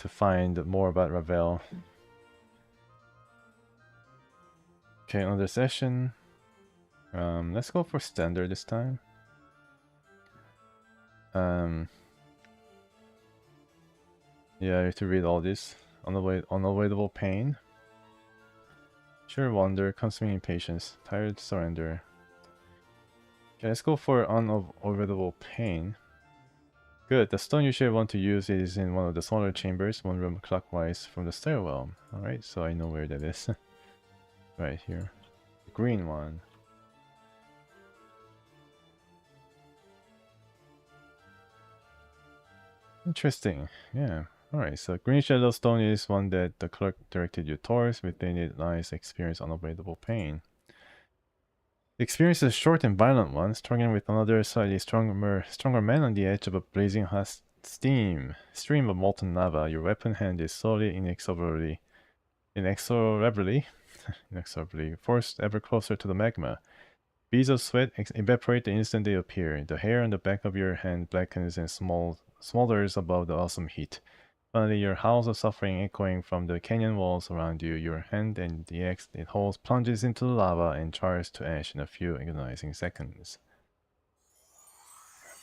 find more about Ravel. Okay, another session. Let's go for standard this time. Yeah, I have to read all this. Unavoidable pain. Sure wonder, consuming impatience, tired surrender. Okay, let's go for unavoidable pain. Good, the stone you should want to use is in one of the smaller chambers, one room clockwise from the stairwell. Alright, so I know where that is. Right here. The green one. Interesting, yeah. Alright, so green shadow stone is one that the clerk directed you towards. Within it lies experience unavoidable pain. The experience is a short and violent one, struggling with another slightly stronger man on the edge of a blazing hot stream of molten lava. Your weapon hand is slowly, inexorably forced ever closer to the magma. Beads of sweat evaporate the instant they appear. The hair on the back of your hand blackens and smolders above the awesome heat. Finally, your howls of suffering echoing from the canyon walls around you. Your hand and the axe it holds plunges into the lava and chars to ash in a few agonizing seconds.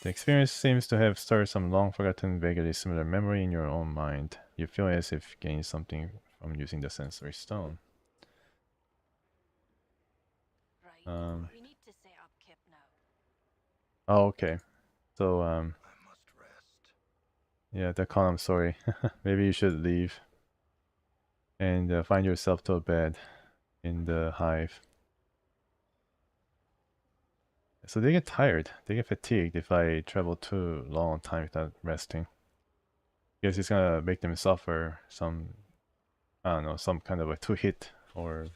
The experience seems to have stirred some long-forgotten, vaguely similar memory in your own mind. You feel as if you gained something from using the sensory stone. Right. We need to set up camp now. Oh, okay. So, I must rest. yeah, Decon, I'm sorry. Maybe you should leave and find yourself to a bed in the hive. So they get tired, they get fatigued if I travel too long time without resting. Because it's gonna make them suffer some, I don't know, some kind of a 2-hit or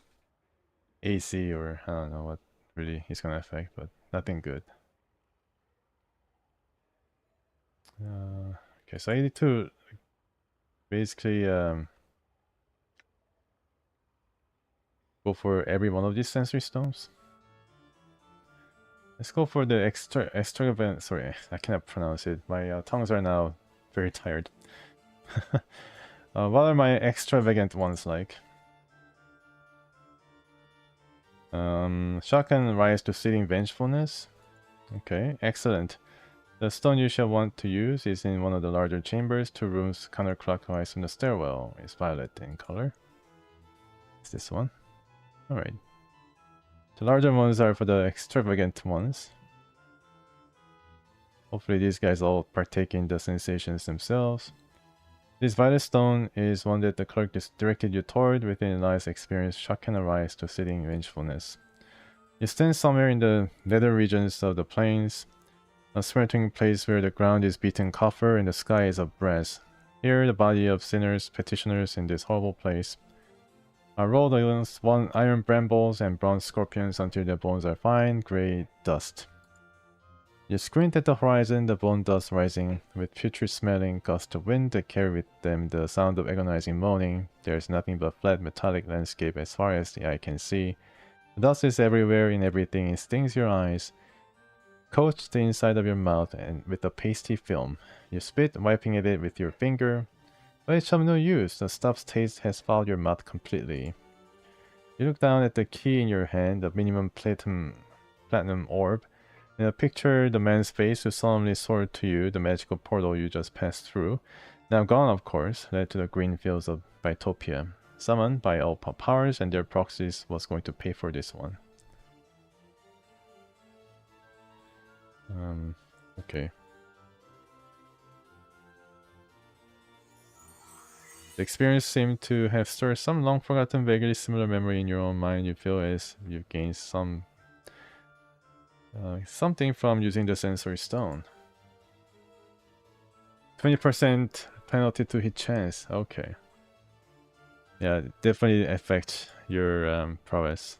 AC or I don't know what really is gonna affect, but nothing good. Okay, so I need to basically go for every one of these sensory stones. Let's go for the extravagant. Sorry, I cannot pronounce it. My tongues are now very tired. What are my extravagant ones like? Shock and rise to seething vengefulness. Okay, excellent. The stone you shall want to use is in one of the larger chambers, 2 rooms counterclockwise from the stairwell. It's violet in color. It's this one. Alright. The larger ones are for the extravagant ones. Hopefully these guys all partake in the sensations themselves. This vital stone is one that the clerk directed you toward. Within it lies experience, shock can arise to sitting vengefulness. You stand somewhere in the nether regions of the plains, a sweltering place where the ground is beaten copper and the sky is of brass. Here the body of sinners, petitioners in this horrible place are rolled against one iron brambles and bronze scorpions until their bones are fine, grey dust. You squint at the horizon, the bone dust rising, with putrid-smelling gusts of wind that carry with them the sound of agonizing moaning. There is nothing but flat metallic landscape as far as the eye can see. The dust is everywhere in everything, it stings your eyes, coats the inside of your mouth and with a pasty film. You spit, wiping at it with your finger, but it's of no use. The stuff's taste has fouled your mouth completely. You look down at the key in your hand, the minimum platinum orb, and picture the man's face who solemnly swore to you the magical portal you just passed through, now gone of course, led to the green fields of Bitopia. Summoned by all powers and their proxies was going to pay for this one. Okay. The experience seemed to have stirred some long-forgotten, vaguely similar memory in your own mind. You feel as you've gained something from using the sensory stone. 20% penalty to hit chance. Okay. Yeah, definitely affects your prowess.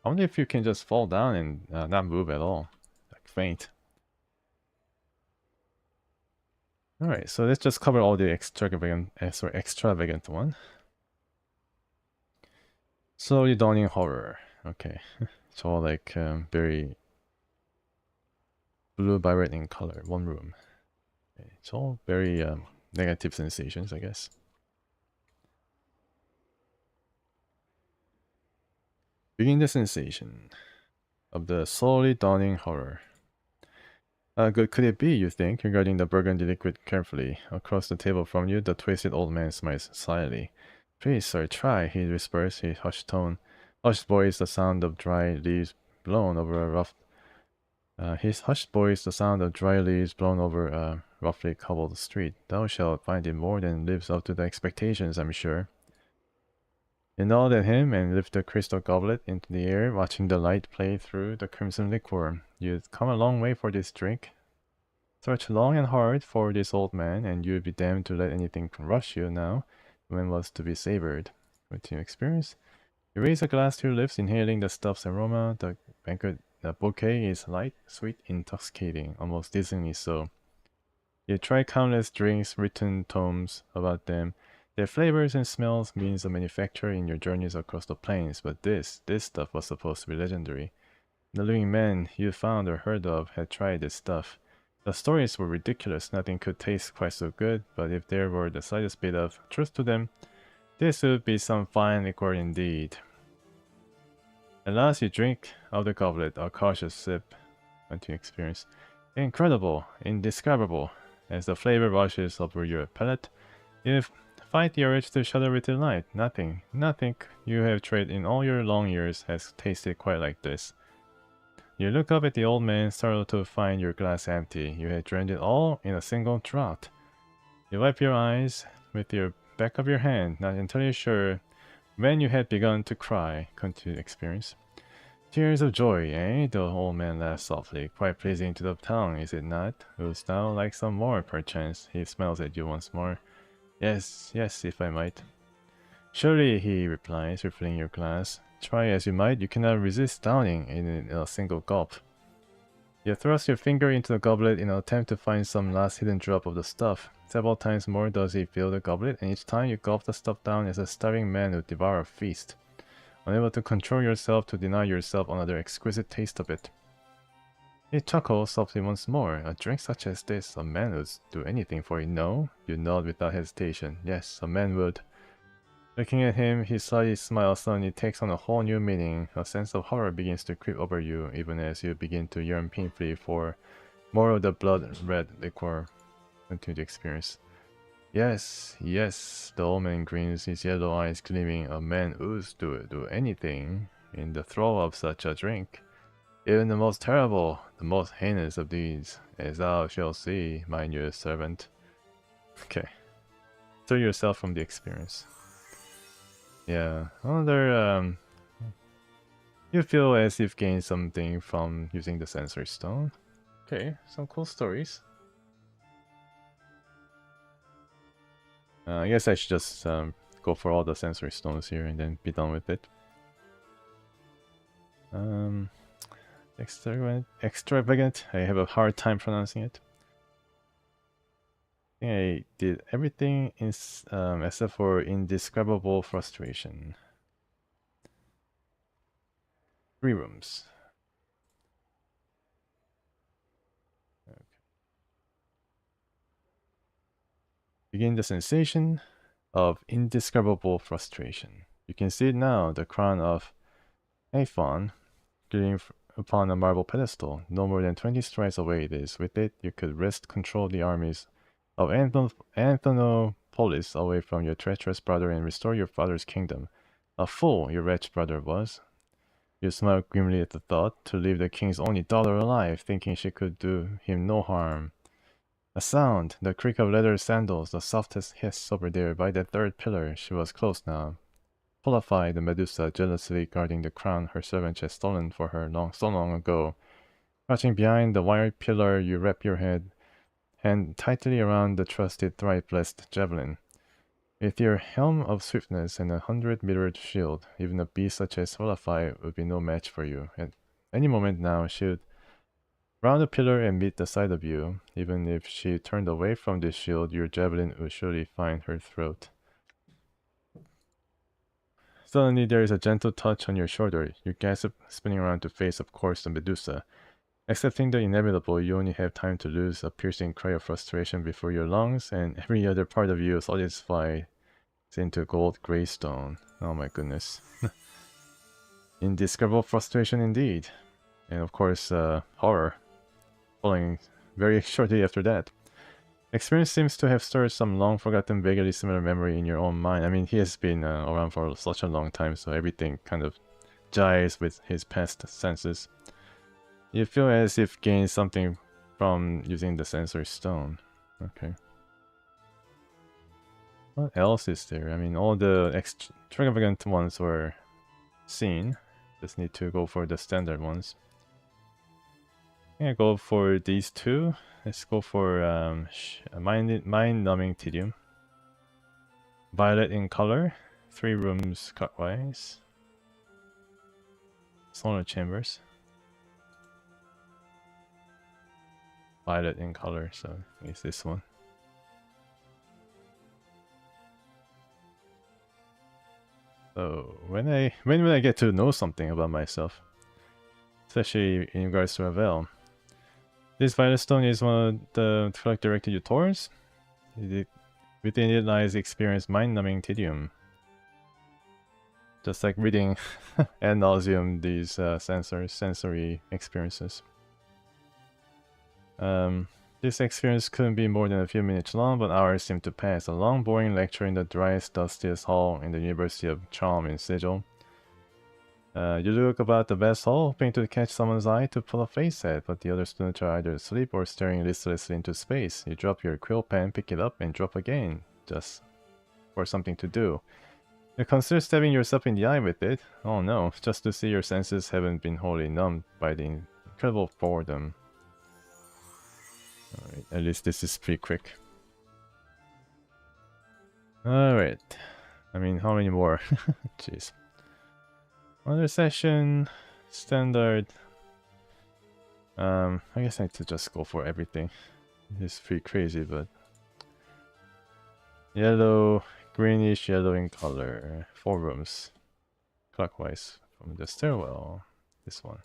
I wonder if you can just fall down and not move at all. Like faint. Alright, so let's just cover all the extravagant one. Slowly dawning horror. Okay. It's all like very blue vibrant in color. One room. Okay. It's all very negative sensations, I guess. Begin the sensation of the slowly dawning horror. Good could it be, you think, regarding the burgundy liquid carefully. Across the table from you, the twisted old man smiles slyly. Please, sir, try, he whispers, his hushed voice, the sound of dry leaves blown over a roughly cobbled street. Thou shalt find it more than lives up to the expectations, I'm sure. You nod at him and lift the crystal goblet into the air, watching the light play through the crimson liquor. You'd come a long way for this drink. Search long and hard for this old man, and you'd be damned to let anything rush you now, when was to be savored. Continue experience. You raise a glass to your lips, inhaling the stuff's aroma. The bouquet is light, sweet, intoxicating, almost dizzyingly so. You try countless drinks, written tomes about them. Their flavors and smells means of manufacture in your journeys across the plains, but this stuff was supposed to be legendary. The living men you found or heard of had tried this stuff. The stories were ridiculous, nothing could taste quite so good, but if there were the slightest bit of truth to them, this would be some fine liquor indeed. At last you drink out the goblet, a cautious sip unto experience. Incredible, indescribable. As the flavor rushes over your palate, you fight the urge to shudder with delight. Nothing you have tried in all your long years has tasted quite like this. You look up at the old man, startled to find your glass empty. You had drained it all in a single draught. You wipe your eyes with your back of your hand, not entirely sure when you had begun to cry. Continued experience. Tears of joy, eh? The old man laughed softly. Quite pleasing to the tongue, is it not? Wouldst thou like some more, perchance? He smiles at you once more. Yes, if I might. Surely, he replies, refilling your glass. Try as you might, you cannot resist downing in a single gulp. You thrust your finger into the goblet in an attempt to find some last hidden drop of the stuff. Several times more does he fill the goblet, and each time you gulp the stuff down as a starving man would devour a feast, unable to control yourself to deny yourself another exquisite taste of it. He chuckles softly once more. A drink such as this, a man would do anything for it, no? You nod without hesitation. Yes, a man would. Looking at him, his slightly smile suddenly takes on a whole new meaning. A sense of horror begins to creep over you, even as you begin to yearn painfully for more of the blood-red liquor. Continue the experience. Yes, the old man grins, his yellow eyes gleaming. A man would do anything in the throe of such a drink. Even the most terrible, the most heinous of these, as thou shalt see, my new servant. Okay. Stir yourself from the experience. Yeah, another, you feel as if gained something from using the sensory stone. Okay, some cool stories. I guess I should just go for all the sensory stones here and then be done with it. Extravagant. I have a hard time pronouncing it. I think I did everything except for indescribable frustration. 3 rooms. Okay. Begin the sensation of indescribable frustration. You can see it now, the crown of Aphon, gleaming upon a marble pedestal. No more than 20 strides away it is. With it, you could wrest control the armies of Anthenopolis away from your treacherous brother and restore your father's kingdom. A fool your wretched brother was. You smiled grimly at the thought, to leave the king's only daughter alive, thinking she could do him no harm. A sound, the creak of leather sandals, the softest hiss over there by that third pillar. She was close now. Polyphi, the Medusa, jealously guarding the crown her servant had stolen for her so long ago. Crouching behind the wire pillar, you wrap your hand tightly around the trusted thrice-blessed javelin. With your helm of swiftness and 100-metered shield, even a beast such as Polyphi would be no match for you. At any moment now, she would round the pillar and meet the side of you. Even if she turned away from this shield, your javelin would surely find her throat. Suddenly there is a gentle touch on your shoulder. You gasp, spinning around to face, of course, the Medusa. Accepting the inevitable, you only have time to lose a piercing cry of frustration before your lungs, and every other part of you solidifies into gold gray stone. Oh my goodness. Indescribable frustration indeed. And of course, horror, following very shortly after that. Experience seems to have stirred some long-forgotten, vaguely similar memory in your own mind. I mean, he has been around for such a long time, so everything kind of jives with his past senses. You feel as if gained something from using the sensory stone. Okay. What else is there? I mean, all the extravagant ones were seen. Just need to go for the standard ones. I'm gonna go for these two. Let's go for mind-numbing tedium. Violet in color. 3 rooms clockwise. Solar chambers. Violet in color, so it's this one. So when will I get to know something about myself? Especially in regards to Ravel. This Violet Stone is one of the Clerk directed you towards. Within it lies experience mind-numbing tedium. Just like reading ad nauseum these sensory experiences. This experience couldn't be more than a few minutes long, but hours seemed to pass. A long, boring lecture in the driest, dustiest hall in the University of Charm in Sigil. You look about the vast hall, hoping to catch someone's eye to pull a face at, but the other students are either asleep or staring listlessly into space. You drop your quill pen, pick it up, and drop again, just for something to do. You consider stabbing yourself in the eye with it. Oh no, just to see your senses haven't been wholly numbed by the incredible boredom. Alright, at least this is pretty quick. Alright. I mean, how many more? Jeez. Another session. Standard. I guess I need to just go for everything. It's pretty crazy, but... Yellow, greenish yellow in color. 4 rooms. Clockwise from the stairwell. This one.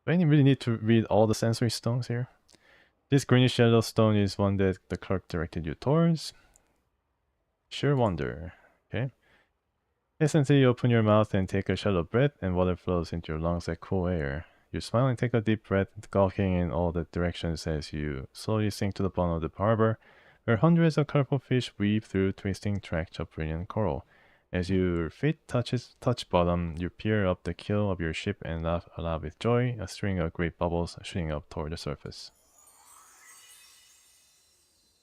Do I really need to read all the sensory stones here? This greenish yellow stone is one that the clerk directed you towards. Sure wonder. Okay. Instantly you open your mouth and take a shallow breath, and water flows into your lungs like cool air. You smile and take a deep breath, gawking in all the directions as you slowly sink to the bottom of the harbor, where hundreds of colorful fish weave through twisting tracts of brilliant coral. As your feet touch bottom, you peer up the keel of your ship and laugh aloud with joy, a string of great bubbles shooting up toward the surface.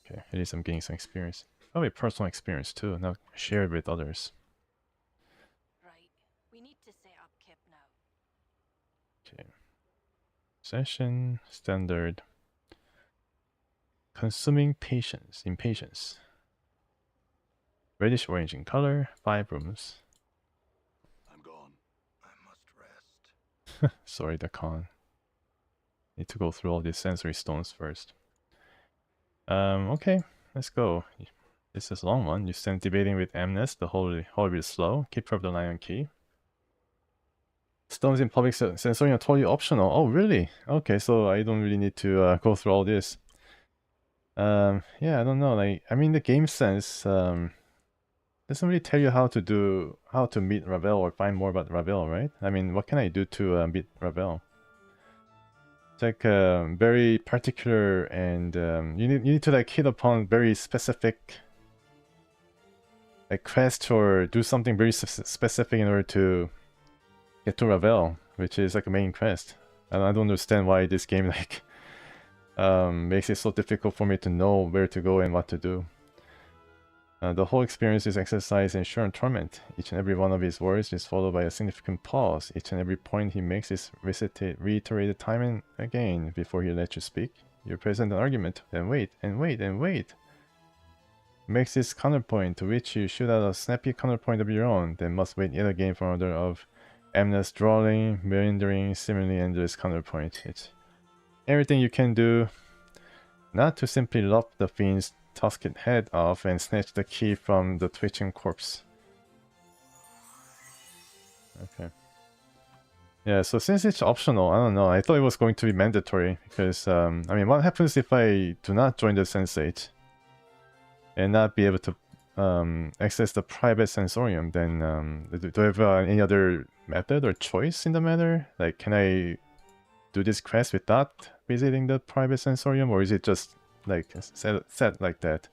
Okay, at least I'm getting some experience. Probably personal experience too, not shared with others. Right. We need to set up Kip now. Okay. Session, standard. Consuming impatience. Reddish orange in color, 5 rooms. I'm gone. I must rest. Sorry, the con. Need to go through all these sensory stones first. Okay, let's go. This is a long one. You stand debating with Amnes, the holy bit slow, keeper of the Lion Key. Stones in public sensorium are totally optional. Oh, really? Okay, so I don't really need to go through all this. Yeah, I don't know. Like, I mean, the game sense doesn't really tell you how to meet Ravel or find more about Ravel, right? I mean, what can I do to meet Ravel? It's like very particular, and you need to like hit upon very specific like quest or do something very specific in order to get to Ravel, which is like a main quest. And I don't understand why this game like makes it so difficult for me to know where to go and what to do. The whole experience is exercise in Sure Torment. Each and every one of his words is followed by a significant pause. Each and every point he makes is reiterated time and again before he lets you speak. You present an argument, then wait, and wait, and wait. Makes his counterpoint, to which you shoot out a snappy counterpoint of your own, then must wait yet again for another of Amna's drawling, meandering, seemingly endless counterpoint. It's everything you can do, not to simply lop the fiend's tusked head off and snatch the key from the twitching corpse. Okay. Yeah, so since it's optional, I don't know, I thought it was going to be mandatory, because, I mean, what happens if I do not join the Sensate and not be able to access the private sensorium? Then do I have any other method or choice in the matter? Like, can I do this quest without visiting the private sensorium, or is it just like set like that?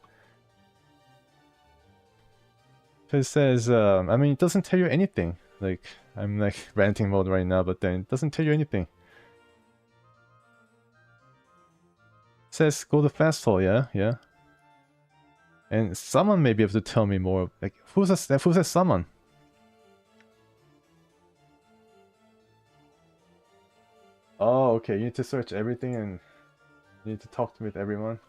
It says, I mean, it doesn't tell you anything. Like, I'm like ranting mode right now, but then it doesn't tell you anything. It says go to fast hall, yeah. And someone may be able to tell me more. Like, who's a someone? Oh, okay. You need to search everything and you need to talk with everyone.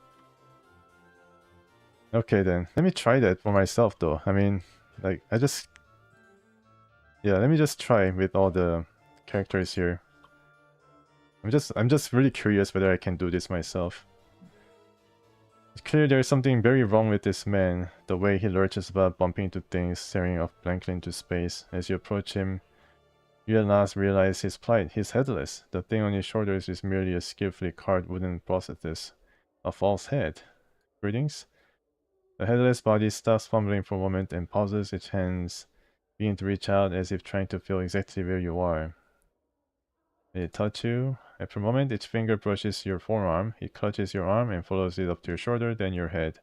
Okay, then. Let me try that for myself, though. I mean, like, yeah, let me just try with all the characters here. I'm just really curious whether I can do this myself. It's clear there's something very wrong with this man. The way he lurches about, bumping into things, staring off blankly into space. As you approach him, you at last realize his plight. He's headless. The thing on his shoulders is merely a skillfully carved wooden prosthesis. A false head. Greetings? The headless body stops fumbling for a moment and pauses, its hands begin to reach out as if trying to feel exactly where you are. It touch you. After a moment, its finger brushes your forearm. It clutches your arm and follows it up to your shoulder, then your head.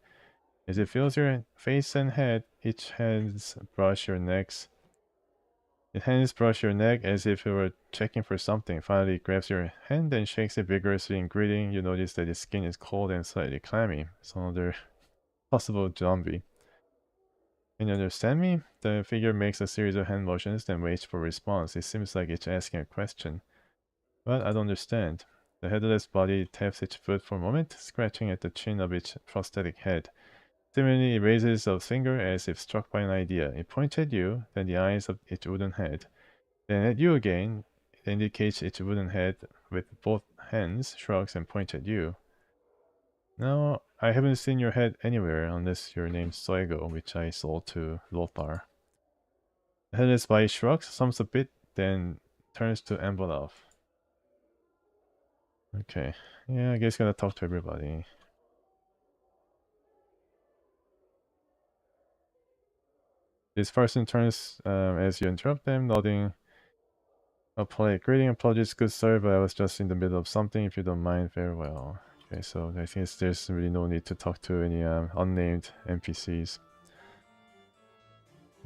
As it feels your face and head, its hands brush your necks. Its hands brush your neck as if it were checking for something. Finally, it grabs your hand and shakes it vigorously in greeting. You notice that its skin is cold and slightly clammy. It's another possible zombie. Can you understand me? The figure makes a series of hand motions, then waits for a response. It seems like it's asking a question. But I don't understand. The headless body taps its foot for a moment, scratching at the chin of its prosthetic head. Similarly, it raises a finger as if struck by an idea. It points at you, then the eyes of its wooden head. Then at you again. It indicates its wooden head with both hands, shrugs, and points at you. No, I haven't seen your head anywhere unless you're named Soego, which I sold to Lothar. The headless body shrugs, sums a bit, then turns to Envelope. Okay, yeah, I guess gotta talk to everybody. This person turns as you interrupt them, nodding a polite greeting. Apologies, good sir, but I was just in the middle of something. If you don't mind, farewell. Okay, so I think there's really no need to talk to any unnamed NPCs.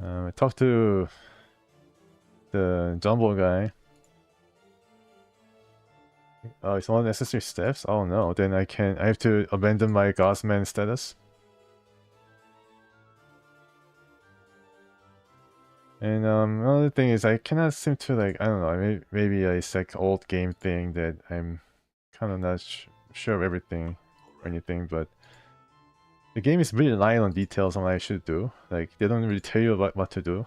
I talked to the jumbo guy. Oh, it's all necessary steps? Oh no, then I have to abandon my Godsman status. And another thing is I cannot seem to like, I don't know, maybe it's like old game thing that I'm kind of not sure of everything or anything, but the game is really relying on details on what I should do. Like, they don't really tell you about what to do.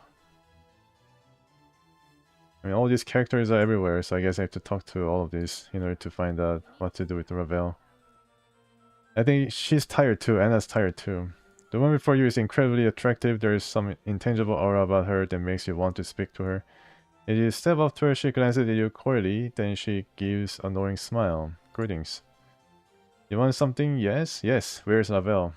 I mean, all these characters are everywhere, so I guess I have to talk to all of these in order to find out what to do with Ravel. I think she's tired too, Anna's tired too. The one before you is incredibly attractive, there is some intangible aura about her that makes you want to speak to her. As you step up to her, she glances at you coyly, then she gives a knowing smile. Greetings. You want something? Yes? Yes, where's Ravel?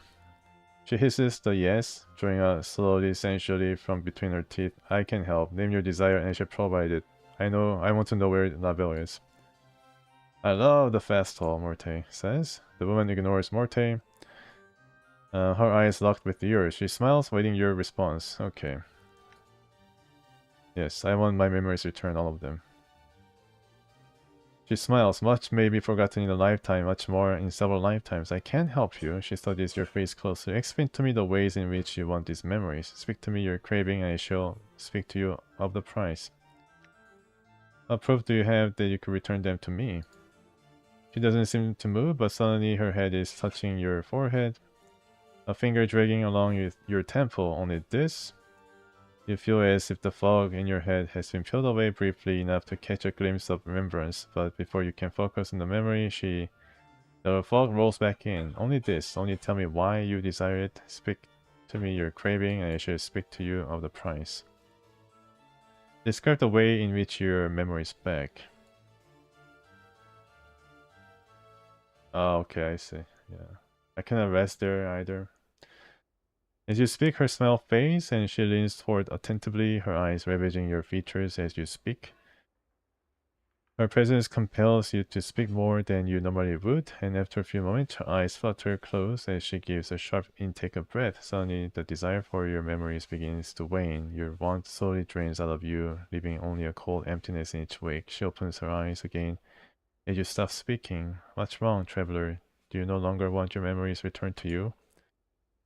She hisses the yes, drawing out slowly, sensually from between her teeth. I can help. Name your desire and I shall provide it. I want to know where Ravel is. I love the festival, Morte says. The woman ignores Morte. Her eyes locked with yours. She smiles, waiting your response. Okay. Yes, I want my memories returned, all of them. She smiles. Much may be forgotten in a lifetime, much more in several lifetimes. I can help you. She studies your face closely. Explain to me the ways in which you want these memories. Speak to me your craving, and I shall speak to you of the price. What proof do you have that you could return them to me? She doesn't seem to move, but suddenly her head is touching your forehead. A finger dragging along your temple. Only this? You feel as if the fog in your head has been peeled away briefly enough to catch a glimpse of remembrance, but before you can focus on the memory, the fog rolls back in. Only this. Only tell me why you desire it. Speak to me your craving, and I shall speak to you of the price. Describe the way in which your memory is back. Oh, okay, I see. Yeah. I cannot rest there either. As you speak, her smile fades, and she leans toward attentively, her eyes ravaging your features as you speak. Her presence compels you to speak more than you normally would, and after a few moments, her eyes flutter close as she gives a sharp intake of breath. Suddenly, the desire for your memories begins to wane. Your want slowly drains out of you, leaving only a cold emptiness in each wake. She opens her eyes again as you stop speaking. What's wrong, traveler? Do you no longer want your memories returned to you?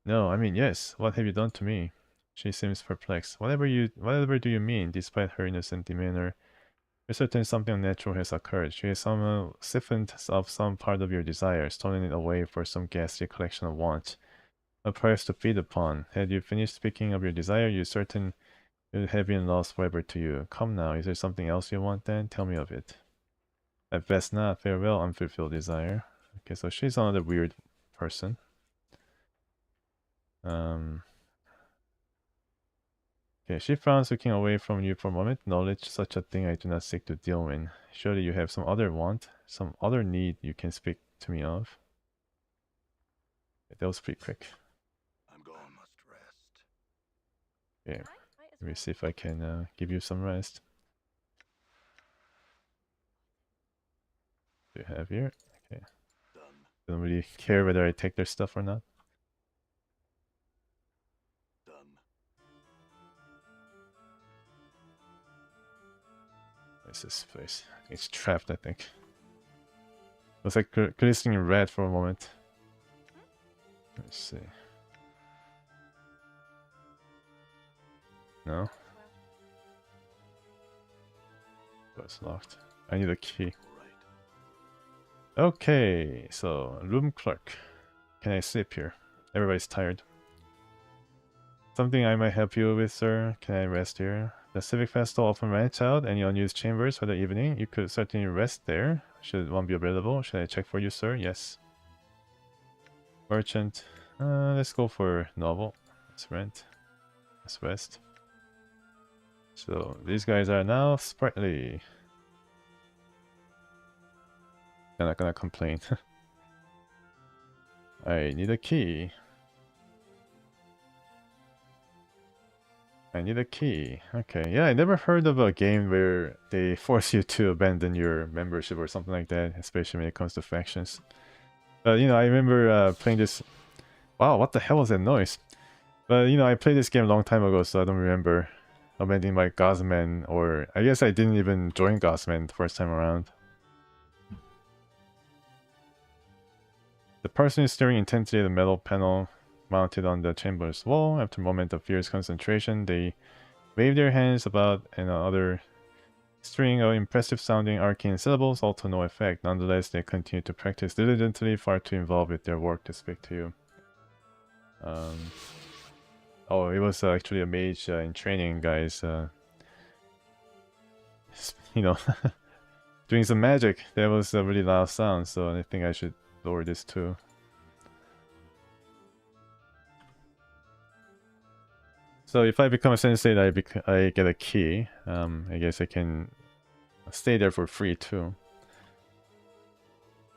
No, I mean yes. What have you done to me? She seems perplexed. Whatever do you mean? Despite her innocent demeanor, you're certain something unnatural has occurred. She has somehow siphoned off some part of your desire, stolen it away for some ghastly collection of wants, a price to feed upon. Had you finished speaking of your desire, you're certain it would have been lost forever to you. Come now, is there something else you want then? Tell me of it. At best not. Farewell, unfulfilled desire. Okay, so she's another weird person. Okay, she frowns, looking away from you for a moment. Knowledge, such a thing I do not seek to deal in. Surely you have some other want, some other need you can speak to me of. Okay, that was pretty quick. I'm gone. I must rest. Okay, Might as let me well. see if I can give you some rest. What do you have here? Okay, Done. don't really care whether I take their stuff or not. Done. Where's this place? It's trapped, I think. It was like glistening red for a moment. Let's see. No? Might as well. Oh, it's locked. I need a key. All right. Okay, so room clerk. Can I sleep here? Everybody's tired. Something I might help you with, sir. Can I rest here? The Civic Festival often rents out any unused chambers for the evening. You could certainly rest there. Should one be available? Should I check for you, sir? Yes. Merchant. Let's go for novel. Let's rent. Let's rest. So these guys are now sprightly. They're not gonna complain. I need a key. I need a key. Okay, yeah, I never heard of a game where they force you to abandon your membership or something like that, especially when it comes to factions. But, you know, I remember playing this... Wow, what the hell was that noise? But you know, I played this game a long time ago, so I don't remember amending my Gosman, or I guess I didn't even join Gosman the first time around. The person is staring intently at a metal panel mounted on the chamber's wall. After a moment of fierce concentration, they wave their hands about, and another string of impressive sounding arcane syllables, all to no effect. Nonetheless, they continue to practice diligently, far too involved with their work to speak to you. Oh, it was actually a mage in training, guys. You know, doing some magic. That was a really loud sound, so I think I should lower this too. So if I become a sensei, I get a key. I guess I can stay there for free too.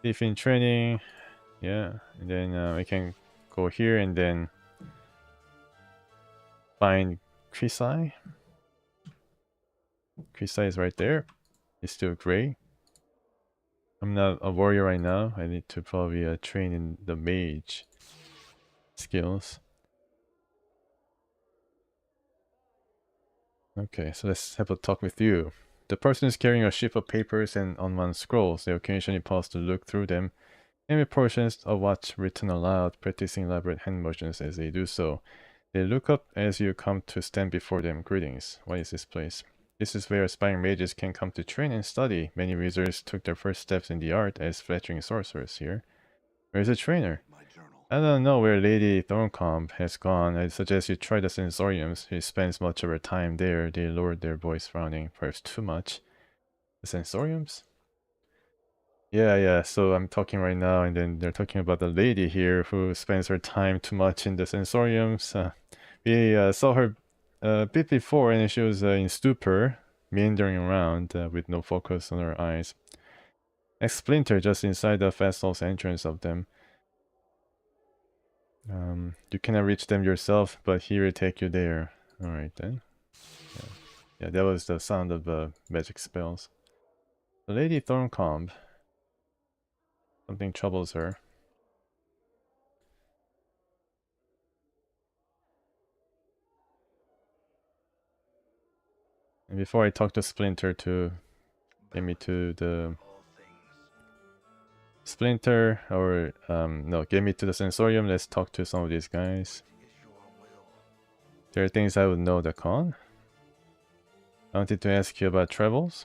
If in training, yeah, and then I can go here and then find Krisai. Krisai is right there. It's still gray. I'm not a warrior right now. I need to probably train in the mage skills. Okay, so let's have a talk with you. The person is carrying a sheaf of papers and unbound scrolls. They occasionally pause to look through them and read portions of what's written aloud, practicing elaborate hand motions as they do so. They look up as you come to stand before them. Greetings. What is this place? This is where aspiring mages can come to train and study. Many wizards took their first steps in the art as fledgling sorcerers here. Where's the trainer? My journal. I don't know where Lady Thorncombe has gone. I suggest you try the sensoriums. She spends much of her time there. They lowered their voice, frowning. Perhaps too much. The sensoriums? Yeah, so I'm talking right now, and then they're talking about the lady here who spends her time too much in the sensoriums. We saw her a bit before, and she was in stupor, meandering around with no focus on her eyes. A splinter just inside the vessel's entrance of them. You cannot reach them yourself, but he will take you there. Alright then. Yeah, that was the sound of magic spells. The Lady Thorncombe. Something troubles her. And before I talk to Splinter to get me to the All things. Splinter, or no, get me to the sensorium, let's talk to some of these guys. Is your will. There are things I would know the con. I wanted to ask you about travels.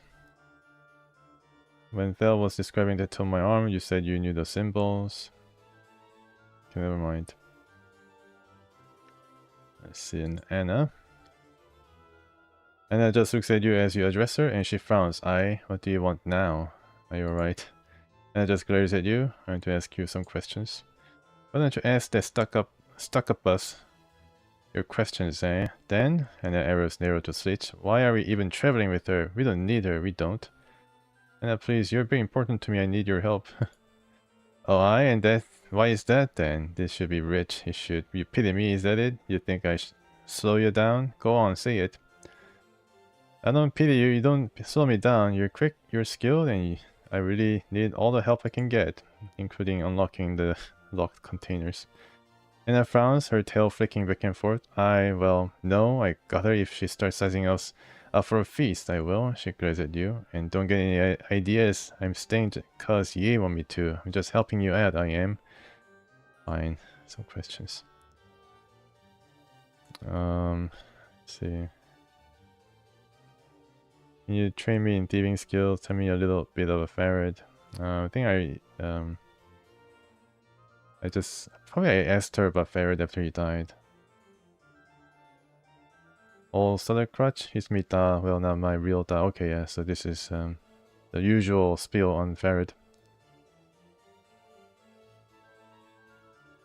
When Thel was describing the toe of my arm, you said you knew the symbols. Okay, never mind. Let's see, and Anna. Anna just looks at you as you address her, and she frowns. What do you want now? Are you alright? Anna just glares at you. I want to ask you some questions. Why don't you ask that stuck-up us your questions, eh? Then, and the arrows narrow to slits. Why are we even traveling with her? We don't need her, we don't. Anna, please, you're very important to me, I need your help. Oh, and that, why is that then? This should be rich, it should. You pity me, is that it? You think I should slow you down? Go on, say it. I don't pity you, you don't slow me down. You're quick, you're skilled, and I really need all the help I can get, including unlocking the locked containers. Anna frowns, her tail flicking back and forth. Well, no, I got her. If she starts sizing us up for a feast, I will. She glares at you. And don't get any ideas. I'm staying cause ye want me to. I'm just helping you out, I am. Fine. Some questions. Let's see. Can you train me in thieving skills? Tell me a little bit of a Farad. I think I asked her about Farad after he died. Oh, Solid Crutch? 있습니다. Well, not my real da. Okay, yeah, so this is the usual spiel on Farad.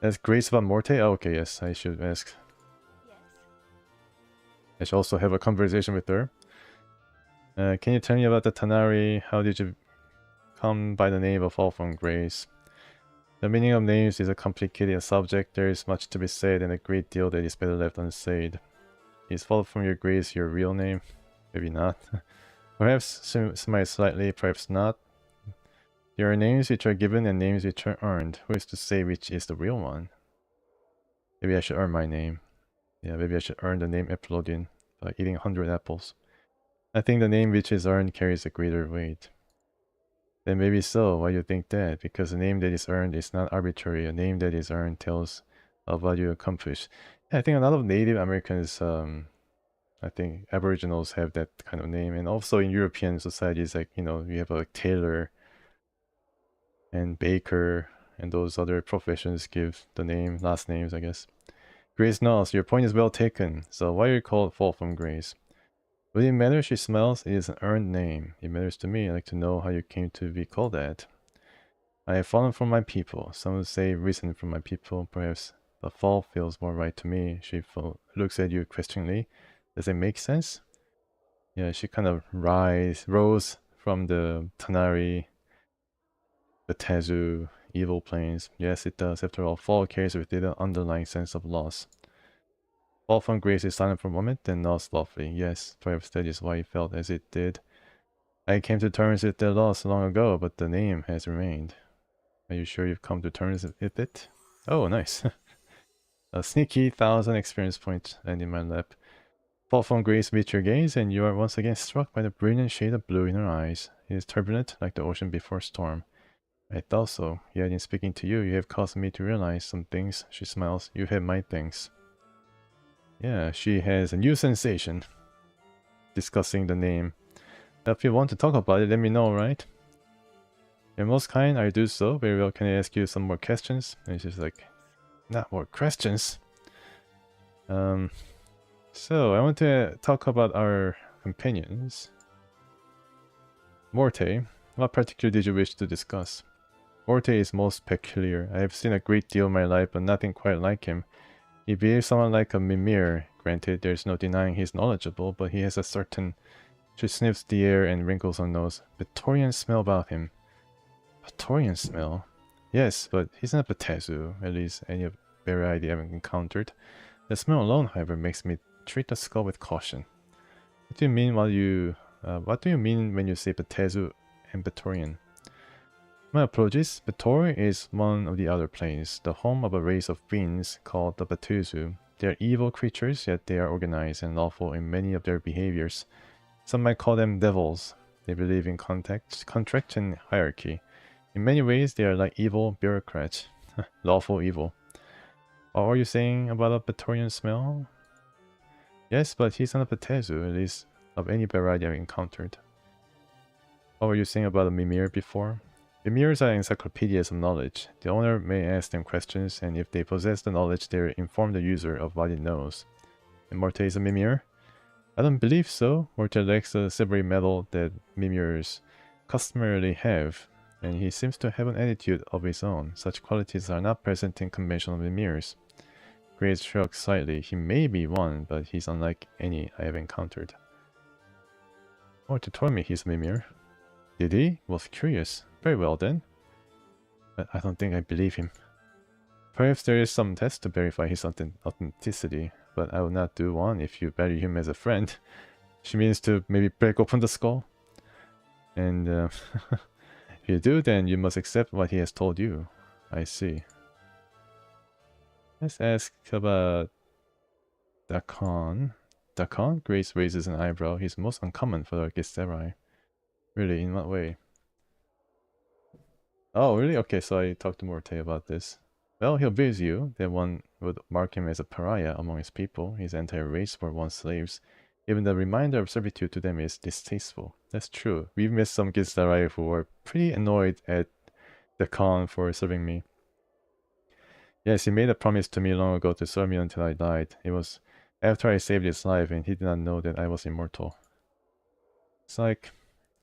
Ask Grace about Morte? Oh, okay, yes, I should ask. Yes. I should also have a conversation with her. Can you tell me about the Tanari? How did you come by the name of Fall from Grace? The meaning of names is a complicated subject. There is much to be said and a great deal that is better left unsaid. Is Fall from your Grace your real name? Maybe not. Perhaps smile slightly, perhaps not. There are names which are given and names which are earned. Who is to say which is the real one? Maybe I should earn my name. Yeah, maybe I should earn the name Eplodian by eating 100 apples. I think the name which is earned carries a greater weight. Then maybe so. Why do you think that? Because a name that is earned is not arbitrary. A name that is earned tells of what you accomplish. Yeah, I think a lot of Native Americans, I think Aboriginals have that kind of name, and also in European societies, like you have like tailor and baker, and those other professions give the name last names, I guess. Grace Knowles, your point is well taken. So why are you called Fall from Grace? Would it matter she smells? It is an earned name. It matters to me. I'd like to know how you came to be called that. I have fallen from my people. Some would say risen from my people. Perhaps the fall feels more right to me. She looks at you questioningly. Does it make sense? Yeah, she kind of rose from the Tanari, the Tezu, evil planes. Yes, it does. After all, fall carries with it an underlying sense of loss. Fall from grace is silent for a moment, then nods softly. Yes, perhaps that is why it felt as it did. I came to terms with the loss long ago, but the name has remained. Are you sure you've come to terms with it? Oh, nice. A sneaky 1,000 experience points land in my lap. Fall from grace meets your gaze, and you are once again struck by the brilliant shade of blue in her eyes. It is turbulent, like the ocean before storm. I thought so, yet in speaking to you, you have caused me to realize some things. She smiles. You have my things. Yeah, she has a new sensation. Discussing the name. If you want to talk about it, let me know, right? You're most kind, I do so. Very well, can I ask you some more questions? And she's like, not more questions. So I want to talk about our companions. Morte, what particular did you wish to discuss? Morte is most peculiar. I have seen a great deal in my life, but nothing quite like him. He behaves somewhat like a mimir. Granted, there's no denying he's knowledgeable, but he has a certain... She sniffs the air and wrinkles her nose. Victorian smell about him. Victorian smell? Yes, but he's not Batezu, at least any variety I've encountered. The smell alone, however, makes me treat the skull with caution. What do you mean when you say Batezu and Victorian? My apologies. Bator is one of the other planes, the home of a race of fiends called the Batuzu. They are evil creatures, yet they are organized and lawful in many of their behaviors. Some might call them devils. They believe in contract and hierarchy. In many ways, they are like evil bureaucrats. Lawful evil. What were you saying about a Batorian smell? Yes, but he's not a Batezu, at least of any variety I've encountered. What were you saying about a Mimir before? Mimirs are encyclopedias of knowledge. The owner may ask them questions, and if they possess the knowledge, they inform the user of what it knows. And Morte is a Mimir? I don't believe so. Morte lacks the silvery metal that Mimirs customarily have, and he seems to have an attitude of his own. Such qualities are not present in conventional Mimirs. Grace shrugs slightly. He may be one, but he's unlike any I have encountered. Morte told me he's a Mimir. Did he? Was curious. Very well then. But I don't think I believe him. Perhaps there is some test to verify his authenticity, but I will not do one if you value him as a friend. She means to maybe break open the skull. And if you do, then you must accept what he has told you. I see. Let's ask about Dakon. Dakon? Grace raises an eyebrow. He's most uncommon for the Githzerai. Really, in what way? Oh, really? Okay, so I talked to Morte about this. Well, he'll visit you. Then one would mark him as a pariah among his people. His entire race were once slaves. Even the reminder of servitude to them is distasteful. That's true. We've met some Githzerai who were pretty annoyed at the Khan for serving me. Yes, he made a promise to me long ago to serve me until I died. It was after I saved his life, and he did not know that I was immortal. It's like,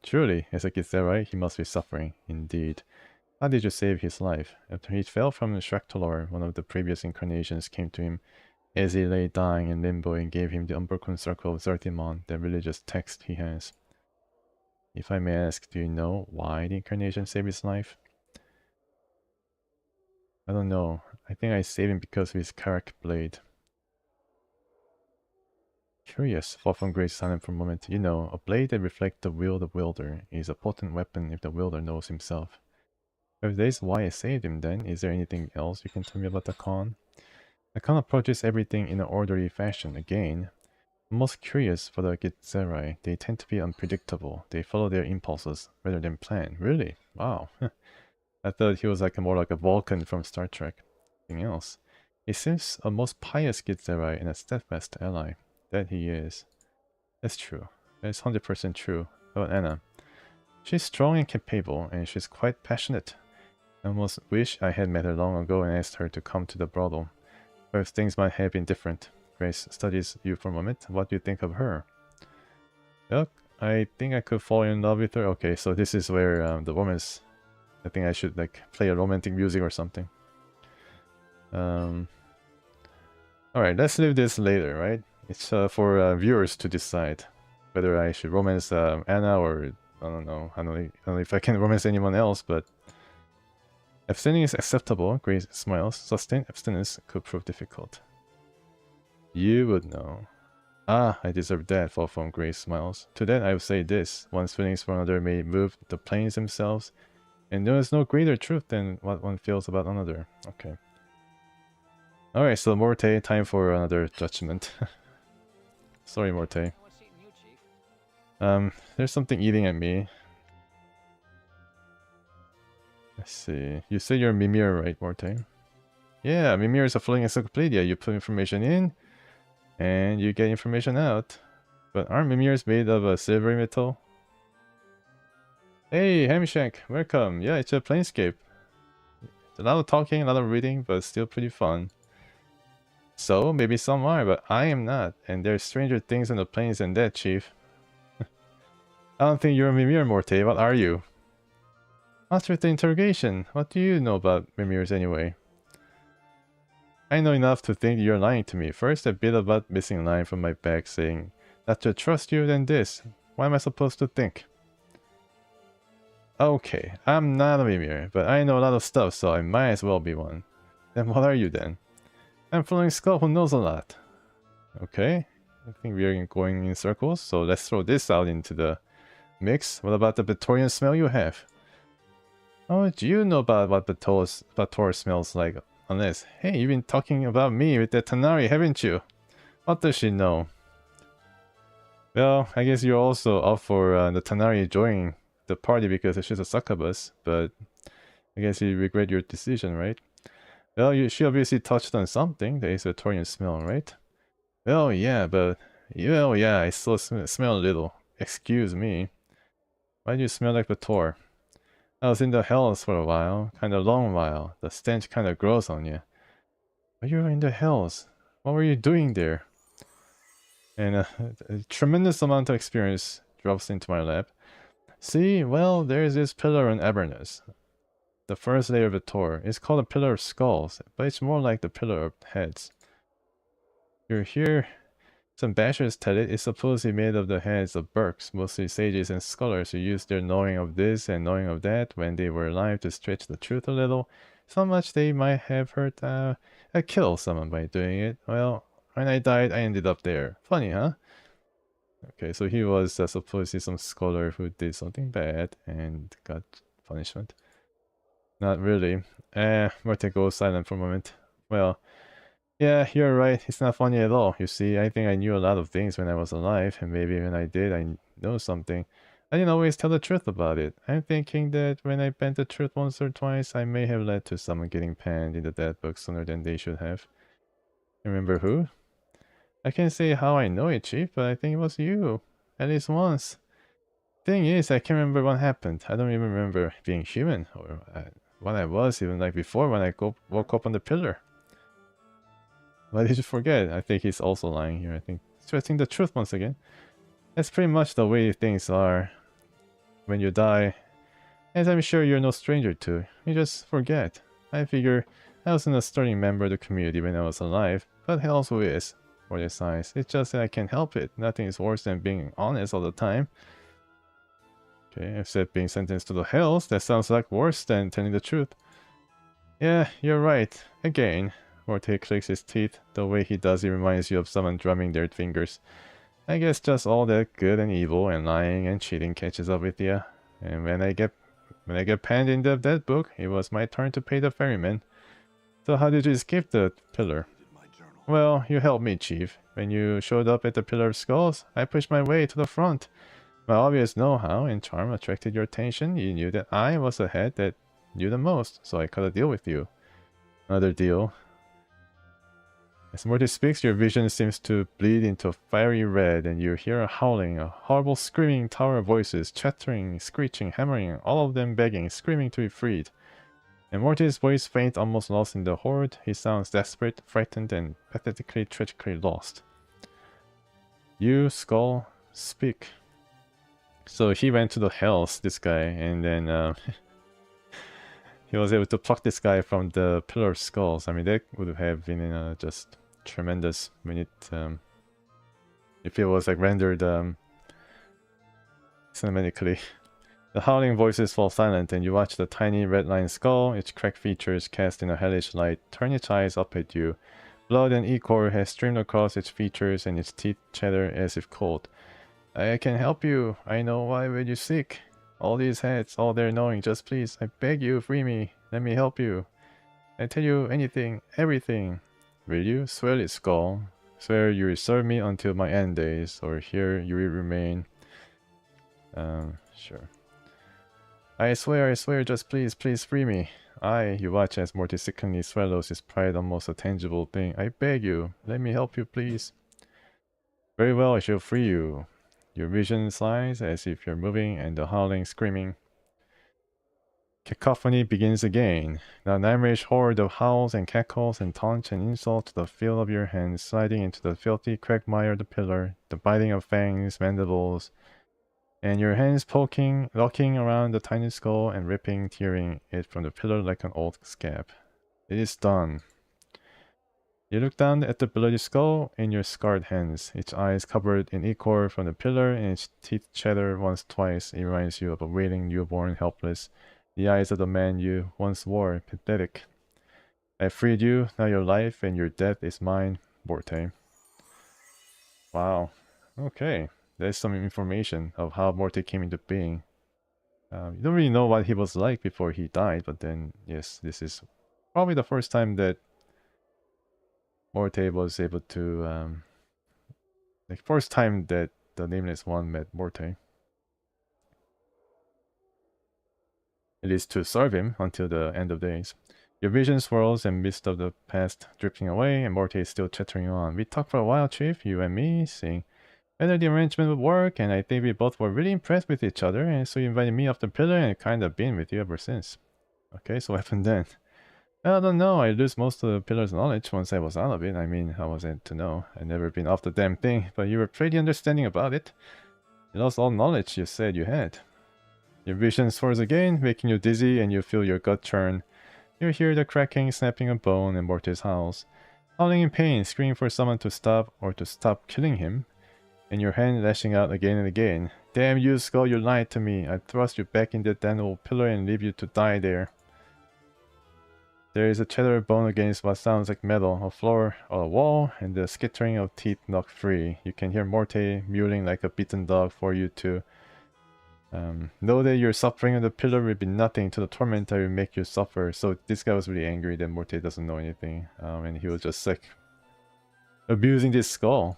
truly, as a Githzerai, he must be suffering, indeed. How did you save his life? After he fell from Shraktalor, one of the previous incarnations came to him as he lay dying in limbo and gave him the unbroken circle of Zertimon, the religious text he has. If I may ask, do you know why the incarnation saved his life? I don't know. I think I saved him because of his Clerk blade. Curious. Fall from grace silent for a moment. You know, a blade that reflects the will of the wielder is a potent weapon if the wielder knows himself. If that is why I saved him then, is there anything else you can tell me about the Khan? I can't approaches everything in an orderly fashion again. I'm most curious for the Gitzerai. They tend to be unpredictable. They follow their impulses rather than plan. Really? Wow. I thought he was like more like a Vulcan from Star Trek. Anything else? He seems a most pious Gitzerai and a steadfast ally. That he is. That's true. That's 100% true. How about Anna? She's strong and capable, and she's quite passionate. I almost wish I had met her long ago and asked her to come to the brothel. Perhaps things might have been different. Grace studies you for a moment. What do you think of her? Well, I think I could fall in love with her. Okay, so this is where the woman's... I think I should like play a romantic music or something. Alright, let's leave this later, right? It's for viewers to decide whether I should romance Anna or... I don't know. I don't know if I can romance anyone else, but... Abstaining is acceptable, Grace smiles. Sustained abstinence could prove difficult. You would know. Ah, I deserve that, fall from Grace smiles. To that I would say this, one's feelings for another may move the planes themselves, and there is no greater truth than what one feels about another. Okay. Alright, so Morte, time for another judgment. Sorry, Morte. What's eating you, Chief? There's something eating at me. Let's see. You say you're Mimir, right, Morte? Yeah, Mimir is a floating encyclopedia. You put information in, and you get information out. But aren't Mimirs made of a silvery metal? Hey, Hamshank, welcome. Yeah, it's a Planescape. A lot of talking, a lot of reading, but still pretty fun. So, maybe some are, but I am not. And there's stranger things on the planes than that, Chief. I don't think you're a Mimir, Morte. What are you? After the interrogation, what do you know about Mimirs anyway? I know enough to think you're lying to me. First, a bit about missing line from my back saying, not to trust you, then this. What am I supposed to think? Okay, I'm not a Mimir, but I know a lot of stuff, so I might as well be one. Then what are you then? I'm following Skull who knows a lot. Okay, I think we are going in circles, so let's throw this out into the mix. What about the Batorian smell you have? Oh, do you know about what Bator smells like? Unless, hey, you've been talking about me with that Tanari, haven't you? What does she know? Well, I guess you're also up for the Tanari joining the party because she's a succubus, but I guess you regret your decision, right? Well, she obviously touched on something, the Aesotorian smell, right? Well, yeah, but... Well, yeah, I still smell a little. Excuse me. Why do you smell like Bator? I was in the hells for a while, kinda long while. The stench kinda grows on you. But you were in the hells. What were you doing there? And a tremendous amount of experience drops into my lap. See, well, there's this pillar in Avernus. The first layer of the Tor. It's called a pillar of skulls, but it's more like the pillar of heads. You're here. Some bashers tell it it's supposedly made of the heads of Burks, mostly sages and scholars who used their knowing of this and knowing of that when they were alive to stretch the truth a little, so much they might have hurt, kill someone by doing it. Well, when I died, I ended up there. Funny, huh? Okay, so he was supposedly some scholar who did something bad and got punishment. Not really. Morte goes silent for a moment. Well, yeah, you're right. It's not funny at all. You see, I think I knew a lot of things when I was alive, and maybe when I did, I know something. I didn't always tell the truth about it. I'm thinking that when I bent the truth once or twice, I may have led to someone getting panned in the dead book sooner than they should have. Remember who? I can't say how I know it, Chief, but I think it was you. At least once. Thing is, I can't remember what happened. I don't even remember being human, or what I was, even like before when I woke up on the pillar. Why did you forget? I think he's also lying here. I think stressing the truth once again. That's pretty much the way things are when you die. As I'm sure you're no stranger to. You just forget. I figure I wasn't a starting member of the community when I was alive, but he also is, for the size. It's just that I can't help it. Nothing is worse than being honest all the time. Okay, except being sentenced to the hells. That sounds like worse than telling the truth. Yeah, you're right. Again. Morte clicks his teeth. The way he does it reminds you of someone drumming their fingers. I guess just all that good and evil and lying and cheating catches up with you. And when I get panned in the dead book, it was my turn to pay the ferryman. So how did you escape the pillar? Did my Well, you helped me, Chief. When you showed up at the Pillar of Skulls, I pushed my way to the front. My obvious know-how and charm attracted your attention. You knew that I was the head that knew the most, so I cut a deal with you. Another deal. As Morty speaks, your vision seems to bleed into fiery red, and you hear a howling, a horrible screaming tower of voices, chattering, screeching, hammering, all of them begging, screaming to be freed. And Morty's voice faint, almost lost in the horde. He sounds desperate, frightened, and pathetically, tragically lost. You, Skull, speak. So he went to the hells, this guy, and then he was able to pluck this guy from the Pillar of Skulls. I mean, that would have been just tremendous when it, if it was like rendered cinematically. The howling voices fall silent, and you watch the tiny red-lined skull, its cracked features cast in a hellish light, turn its eyes up at you. Blood and ichor has streamed across its features, and its teeth chatter as if cold. I can help you. I know why would you seek. All these heads, all their knowing, just please, I beg you, free me. Let me help you. I tell you anything, everything. Will you? Swear it, Skull. Swear you will serve me until my end days, or here you will remain. Sure. I swear, just please, please free me. You watch as Morty sickeningly swallows his pride, almost a tangible thing. I beg you, let me help you, please. Very well, I shall free you. Your vision slides as if you're moving, and the howling, screaming cacophony begins again. The nightmarish horde of howls and cackles and taunts and insults to the feel of your hands sliding into the filthy quagmire of the pillar, the biting of fangs, mandibles, and your hands locking around the tiny skull and ripping, tearing it from the pillar like an old scab. It is done. You look down at the bloody skull in your scarred hands, its eyes covered in ichor from the pillar, and its teeth chatter once twice. It reminds you of a wailing newborn, helpless. The eyes of the man you once wore, pathetic. I freed you, now your life and your death is mine, Morte. Wow. Okay. There's some information of how Morte came into being. You don't really know what he was like before he died, but then, yes, this is probably the first time that Morte was able to, the first time that the Nameless One met Morte. It is to serve him until the end of days. Your vision swirls and mist of the past drifting away, and Morte is still chattering on. We talked for a while, Chief, you and me, seeing whether the arrangement would work, and I think we both were really impressed with each other, and so you invited me off the pillar, and I've kind of been with you ever since. Okay, so what happened then? I don't know, I lose most of the pillar's knowledge once I was out of it. I mean, how was I to know? I'd never been off the damn thing, but you were pretty understanding about it. You lost all knowledge you said you had. Your vision swirls again, making you dizzy, and you feel your gut churn. You hear the cracking, snapping of bone, and Mortis howls. Howling in pain, screaming for someone to stop, or to stop killing him. And your hand lashing out again and again. Damn you, Skull, you lied to me. I'd thrust you back in that damn old pillar and leave you to die there. There is a chatter of bone against what sounds like metal, a floor or a wall, and the skittering of teeth knocked free. You can hear Morte mewling like a beaten dog for you to know that your suffering on the pillar will be nothing to the torment that will make you suffer. So this guy was really angry that Morte doesn't know anything, and he was just like abusing this skull.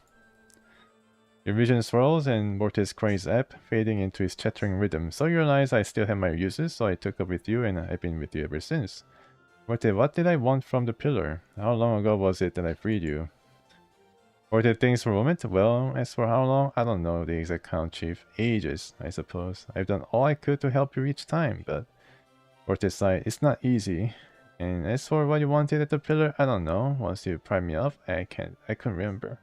Your vision swirls and Mortis cries up, fading into his chattering rhythm. So you realize I still have my uses, so I took up with you and I've been with you ever since. Morte, what did I want from the pillar? How long ago was it that I freed you? Morte thinks for a moment. Well, as for how long, I don't know the exact count, Chief. Ages, I suppose. I've done all I could to help you each time, but... Morte sighed, it's not easy. And as for what you wanted at the pillar, I don't know. Once you primed me off, I couldn't remember.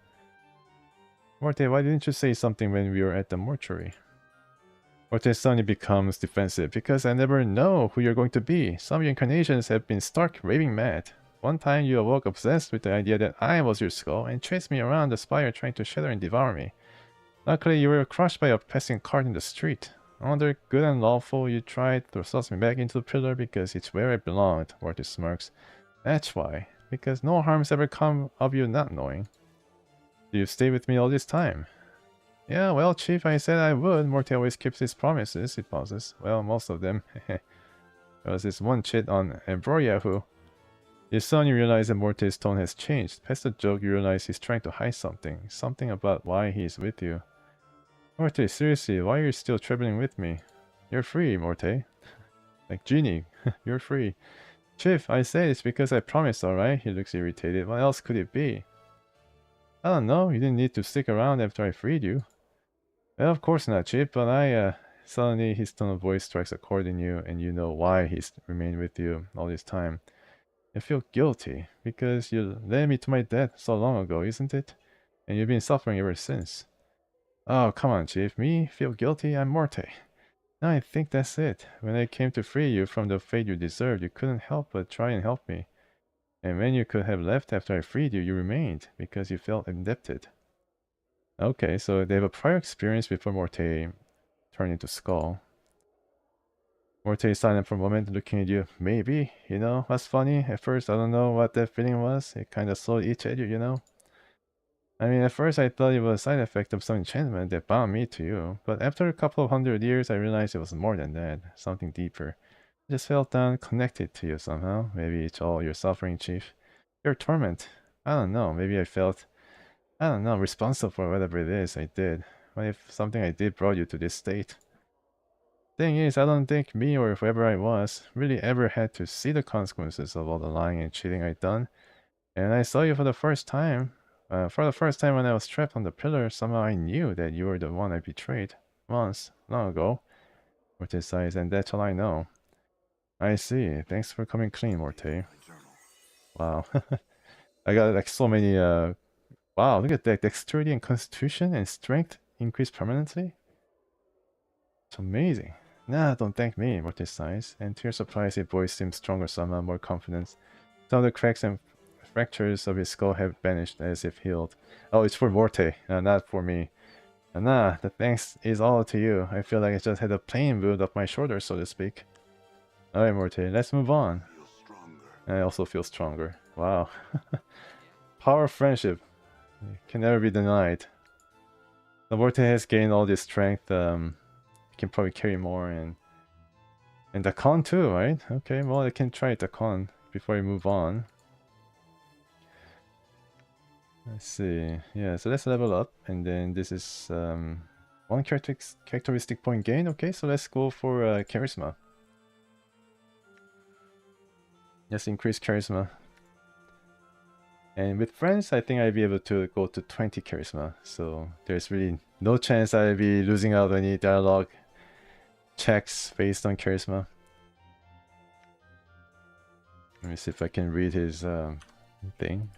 Morte, why didn't you say something when we were at the mortuary? Morte suddenly becomes defensive, because I never know who you're going to be. Some of your incarnations have been stark raving mad. One time you awoke obsessed with the idea that I was your skull and chased me around the spire trying to shatter and devour me. Luckily you were crushed by a passing cart in the street. Under good and lawful, you tried to thrust me back into the pillar because it's where I belonged, Morte smirks. That's why. Because no harm's ever come of you not knowing. Do you stay with me all this time? Yeah, well, Chief, I said I would. Morte always keeps his promises, he pauses. Well, most of them. There was this one chit on Embroria who... You suddenly realize that Morte's tone has changed. Past the joke, you realize he's trying to hide something. Something about why he's with you. Morte, seriously, why are you still traveling with me? You're free, Morte. Like Genie, you're free. Chief, I say it's because I promised, alright? He looks irritated. What else could it be? I don't know, you didn't need to stick around after I freed you. Well, of course not, Chief, but suddenly his tone of voice strikes a chord in you, and you know why he's remained with you all this time. You feel guilty, because you led me to my death so long ago, isn't it? And you've been suffering ever since. Oh, come on, Chief. Me? Feel guilty? I'm Morte. No, I think that's it. When I came to free you from the fate you deserved, you couldn't help but try and help me. And when you could have left after I freed you, you remained, because you felt indebted. Okay, so they have a prior experience before Morte turned into Skull. Morte is silent for a moment, looking at you. Maybe, you know, what's funny? At first, I don't know what that feeling was. It kind of slowly eats at you, you know? I mean, at first I thought it was a side effect of some enchantment that bound me to you, but after a couple of 100 years, I realized it was more than that, something deeper. I just felt connected to you somehow. Maybe it's all your suffering, Chief. Your torment. I don't know, maybe I felt, I don't know, responsible for whatever it is I did. What if something I did brought you to this state? Thing is, I don't think me or whoever I was really ever had to see the consequences of all the lying and cheating I'd done. And I saw you for the first time. For the first time when I was trapped on the pillar, somehow I knew that you were the one I betrayed. Once, long ago. Morte sighs, and that's all I know. I see. Thanks for coming clean, Morte. Wow. I got like so many, wow, look at that. Dexterity and constitution and strength increase permanently? It's amazing. Nah, don't thank me, Morte sighs, and to your surprise, his voice seems stronger somehow, more confident. Some of the cracks and fractures of his skull have vanished as if healed. Oh, it's for Morte, not for me. Nah, the thanks is all to you. I feel like I just had a plane wound off my shoulder, so to speak. Alright, Morte, let's move on. I also feel stronger. Wow. Power of friendship. It can never be denied. The Morte has gained all this strength. It can probably carry more, and the con too, right? Okay, well, I can try the con before I move on. Let's see. Yeah, so let's level up, and then this is one characteristic point gain. Okay, so let's go for charisma. Let's increase charisma. And with friends, I think I'd be able to go to 20 charisma. So there's really no chance I'd be losing out on any dialogue checks based on charisma. Let me see if I can read his thing.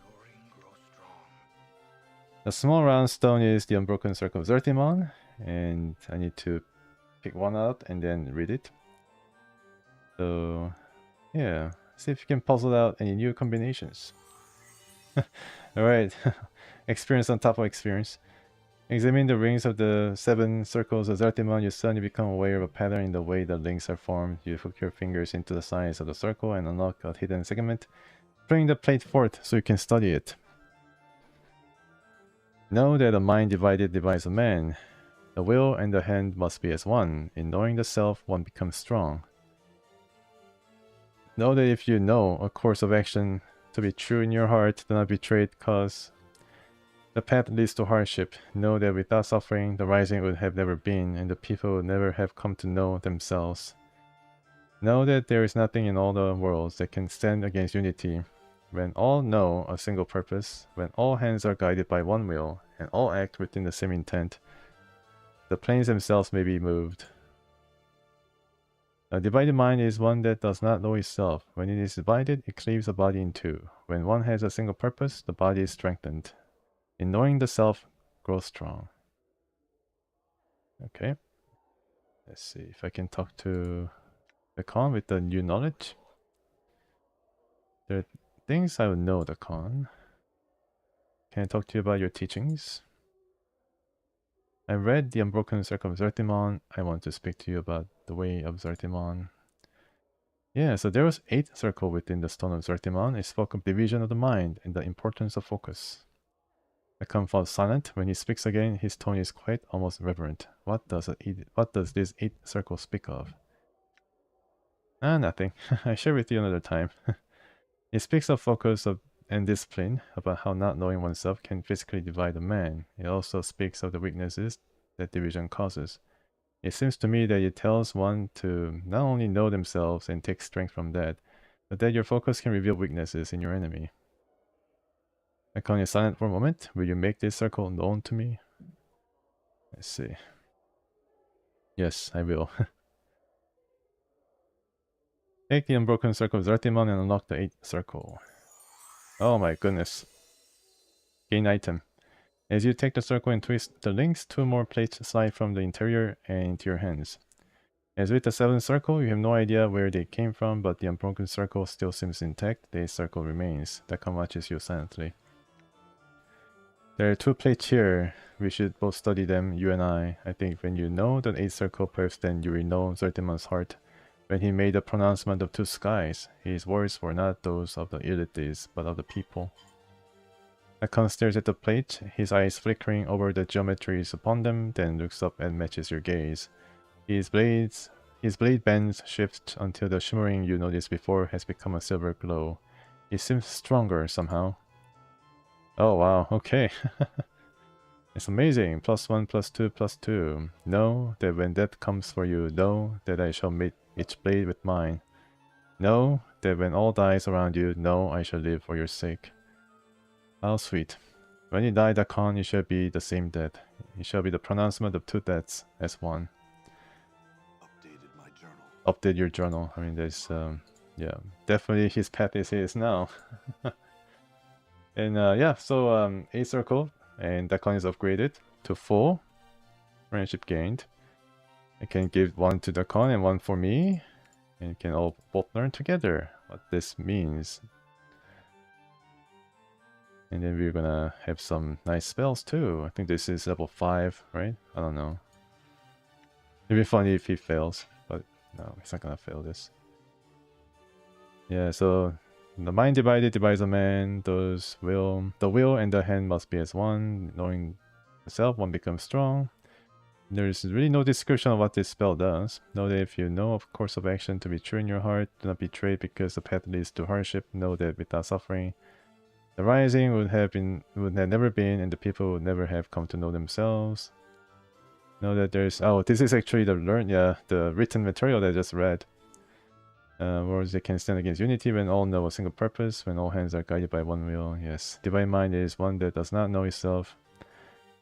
The small round stone is the unbroken circle of Zertimon, and I need to pick one out and then read it. So yeah, see if you can puzzle out any new combinations. Alright, experience on top of experience. Examine the rings of the 7 circles of Zertimon, you suddenly become aware of a pattern in the way the links are formed. You hook your fingers into the sides of the circle and unlock a hidden segment. Bring the plate forth so you can study it. Know that a mind divided divides a man. The will and the hand must be as one. In knowing the self, one becomes strong. Know that if you know a course of action to be true in your heart, do not betray it, cause the path leads to hardship. Know that without suffering, the rising would have never been, and the people would never have come to know themselves. Know that there is nothing in all the worlds that can stand against unity. When all know a single purpose, when all hands are guided by one will, and all act within the same intent, the planes themselves may be moved. A divided mind is one that does not know itself. When it is divided, it cleaves the body in two. When one has a single purpose, the body is strengthened. In knowing the self, grow strong. Okay. Let's see if I can talk to the con with the new knowledge. There are things I would know, the con. Can I talk to you about your teachings? I read the Unbroken Circle of Zertimon. I want to speak to you about the way of Zertimon. Yeah, so there was 8 circle within the Stone of Zertimon. It spoke of division of the mind and the importance of focus. The con falls silent. When he speaks again, his tone is quiet, almost reverent. What does this 8 circle speak of? Nothing. I share with you another time. He speaks of focus and discipline, about how not knowing oneself can physically divide a man. He also speaks of the weaknesses that division causes. It seems to me that it tells one to not only know themselves and take strength from that, but that your focus can reveal weaknesses in your enemy. Icon is silent for a moment. Will you make this circle known to me? Let's see. Yes, I will. Take the unbroken circle of Zartimon and unlock the 8th circle. Oh my goodness. Gain item. As you take the circle and twist the links, 2 more plates slide from the interior and into your hands. As with the 7th circle, you have no idea where they came from, but the unbroken circle still seems intact. The 8th circle remains. Dakon watches you silently. There are 2 plates here. We should both study them, you and I. I think when you know the 8th circle, perhaps then you will know Zertimon's heart. When he made the pronouncement of 2 skies, his words were not those of the elites, but of the people. Dakon stares at the plate, his eyes flickering over the geometries upon them, then looks up and matches your gaze. His blade bends, shift until the shimmering you noticed before has become a silver glow. It seems stronger somehow. Oh wow, okay. It's amazing. +1, +2, +2. Know that when death comes for you, know that I shall mate each blade with mine. Know that when all dies around you, know I shall live for your sake. How sweet. When you die, Dakon, it shall be the same death. It shall be the pronouncement of 2 deaths as one. Updated my journal. Update your journal. I mean, there's, yeah, definitely his path is his now. And yeah, so 8 circle, and Dakon is upgraded to 4. Friendship gained. I can give 1 to Dakon and 1 for me. And you can all both learn together what this means. And then we're gonna have some nice spells too. I think this is level 5, right? I don't know. It'd be funny if he fails, but no, he's not gonna fail this. Yeah, so the mind divided divides a man. The will and the hand must be as one. Knowing the self, one becomes strong. There's really no description of what this spell does. Know that if you know of course of action to be true in your heart, do not betray because the path leads to hardship. Know that without suffering, the rising would have never been, and the people would never have come to know themselves. Know that there's this is actually the the written material that I just read. Words that can stand against unity when all know a single purpose, when all hands are guided by one will. Yes, divine mind is one that does not know itself.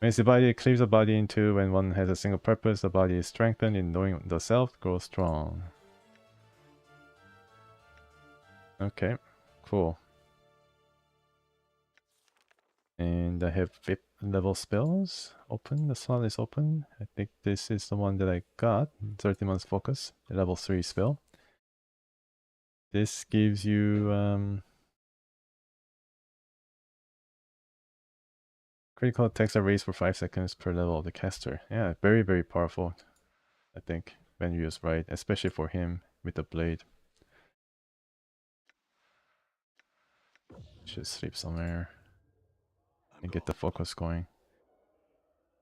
When it's divided, it cleaves the body in two. When one has a single purpose, the body is strengthened. In knowing the self, grows strong. Okay, cool. And I have VIP level spells open. The slot is open. I think this is the one that I got. 30 months focus, level 3 spell. This gives you critical attacks are raised for 5 seconds per level of the caster. Yeah, very, very powerful, I think, when used right, especially for him with the blade. Should sleep somewhere and get the focus going.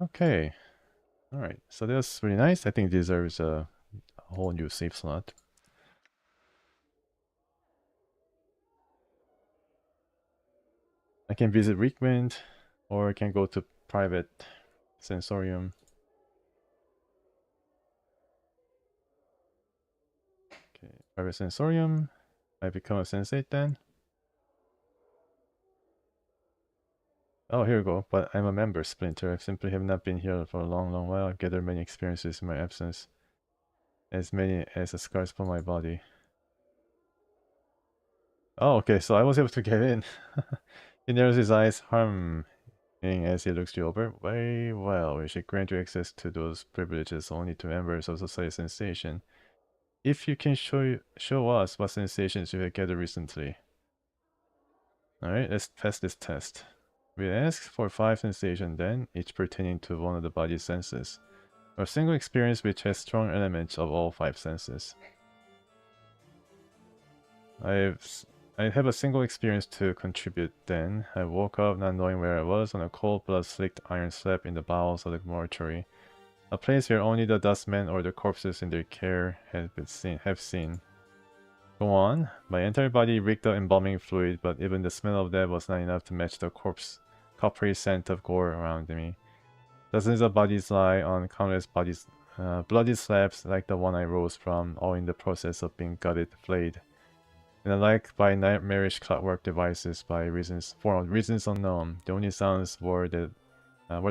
Okay. Alright, so that's really nice. I think it deserves a whole new save slot. I can visit Reekwind, or I can go to private sensorium. Okay, private sensorium. I become a sensate then. Oh, here we go. But I'm a member, Splinter. I simply have not been here for a long, long while. I've gathered many experiences in my absence. As many as the scars upon my body. Oh, okay, so I was able to get in. He narrows his eyes, harming as he looks you over. Very well, we should grant you access to those privileges only to members of Society Sensation. If you can show us what sensations you have gathered recently. Alright, let's pass this test. We ask for 5 sensations then, each pertaining to one of the body's senses. A single experience which has strong elements of all 5 senses. I have a single experience to contribute then. I woke up not knowing where I was on a cold blood-slicked iron slab in the bowels of the mortuary. A place where only the dustmen or the corpses in their care have seen. Go on. My entire body reeked of embalming fluid, but even the smell of that was not enough to match the coppery scent of gore around me. Dozens of bodies lie on countless bloody slabs like the one I rose from, all in the process of being gutted, flayed, and alike by nightmarish clockwork devices for reasons unknown. The only sounds were the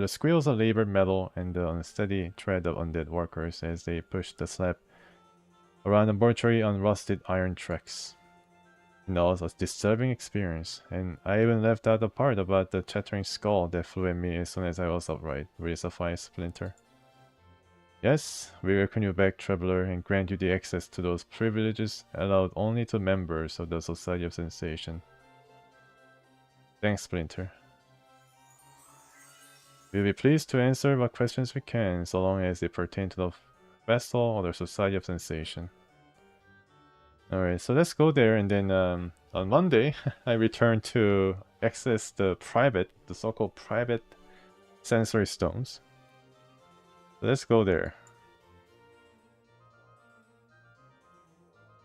squeals of labored metal and the unsteady tread of undead workers as they pushed the slab around the mortuary on rusted iron tracks. And that was a disturbing experience, and I even left out the part about the chattering skull that flew at me as soon as I was upright. Will it suffice, Splinter? Yes, we welcome you back, Traveler, and grant you the access to those privileges allowed only to members of the Society of Sensation. Thanks, Splinter. We'll be pleased to answer what questions we can, so long as they pertain to the Vessel or the Society of Sensation. Alright, so let's go there, and then on Monday, I return to access the so-called private sensory stones. So let's go there.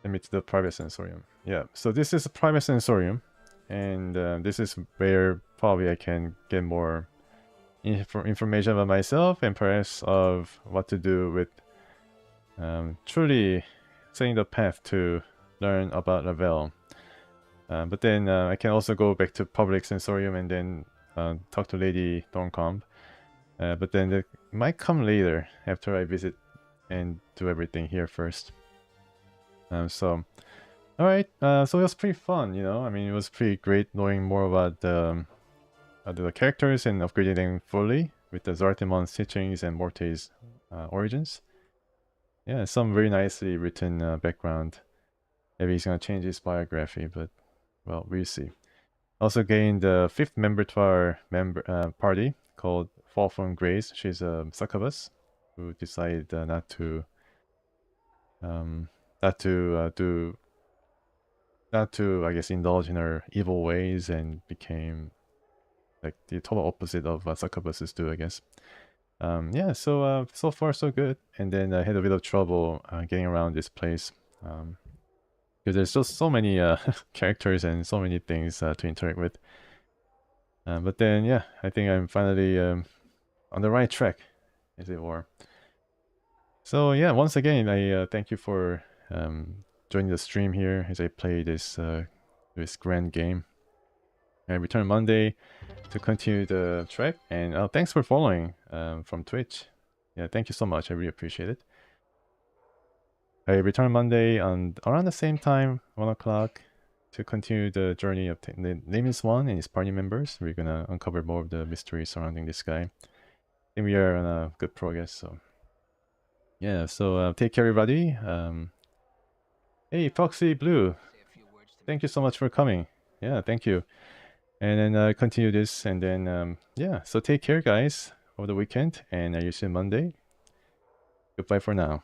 Let me to the private sensorium. Yeah, so this is a private sensorium, and this is where probably I can get more information about myself and perhaps of what to do with truly setting the path to learn about Ravel. But then I can also go back to public sensorium and then talk to Lady Thorncomb. But then it might come later after I visit and do everything here first. So, alright, so it was pretty fun, you know. I mean, it was pretty great knowing more about the characters and upgrading them fully with the Zartimon's teachings and Morte's origins. Yeah, some very nicely written background. Maybe he's gonna change his biography, but well, we'll see. Also gained the 5th member to our party called Fall from Grace. She's a succubus who decided not to I guess indulge in her evil ways and became like the total opposite of what succubuses do, I guess. Yeah, so so far so good. And then I had a bit of trouble getting around this place because there's just so many characters and so many things to interact with. But then yeah, I think I'm finally on the right track, as it were. So yeah, once again, I thank you for joining the stream here as I play this this grand game. I return Monday to continue the track, and thanks for following from Twitch. Yeah, thank you so much. I really appreciate it. I return Monday on around the same time, 1 o'clock, to continue the journey of Nameless One and his party members. We're gonna uncover more of the mystery surrounding this guy. I think we are on a good progress. So yeah, so take care, everybody. Hey, Foxy Blue, thank you so much for coming. Yeah, thank you. And then continue this, and then yeah, so take care guys over the weekend, and I see you Monday. Goodbye for now.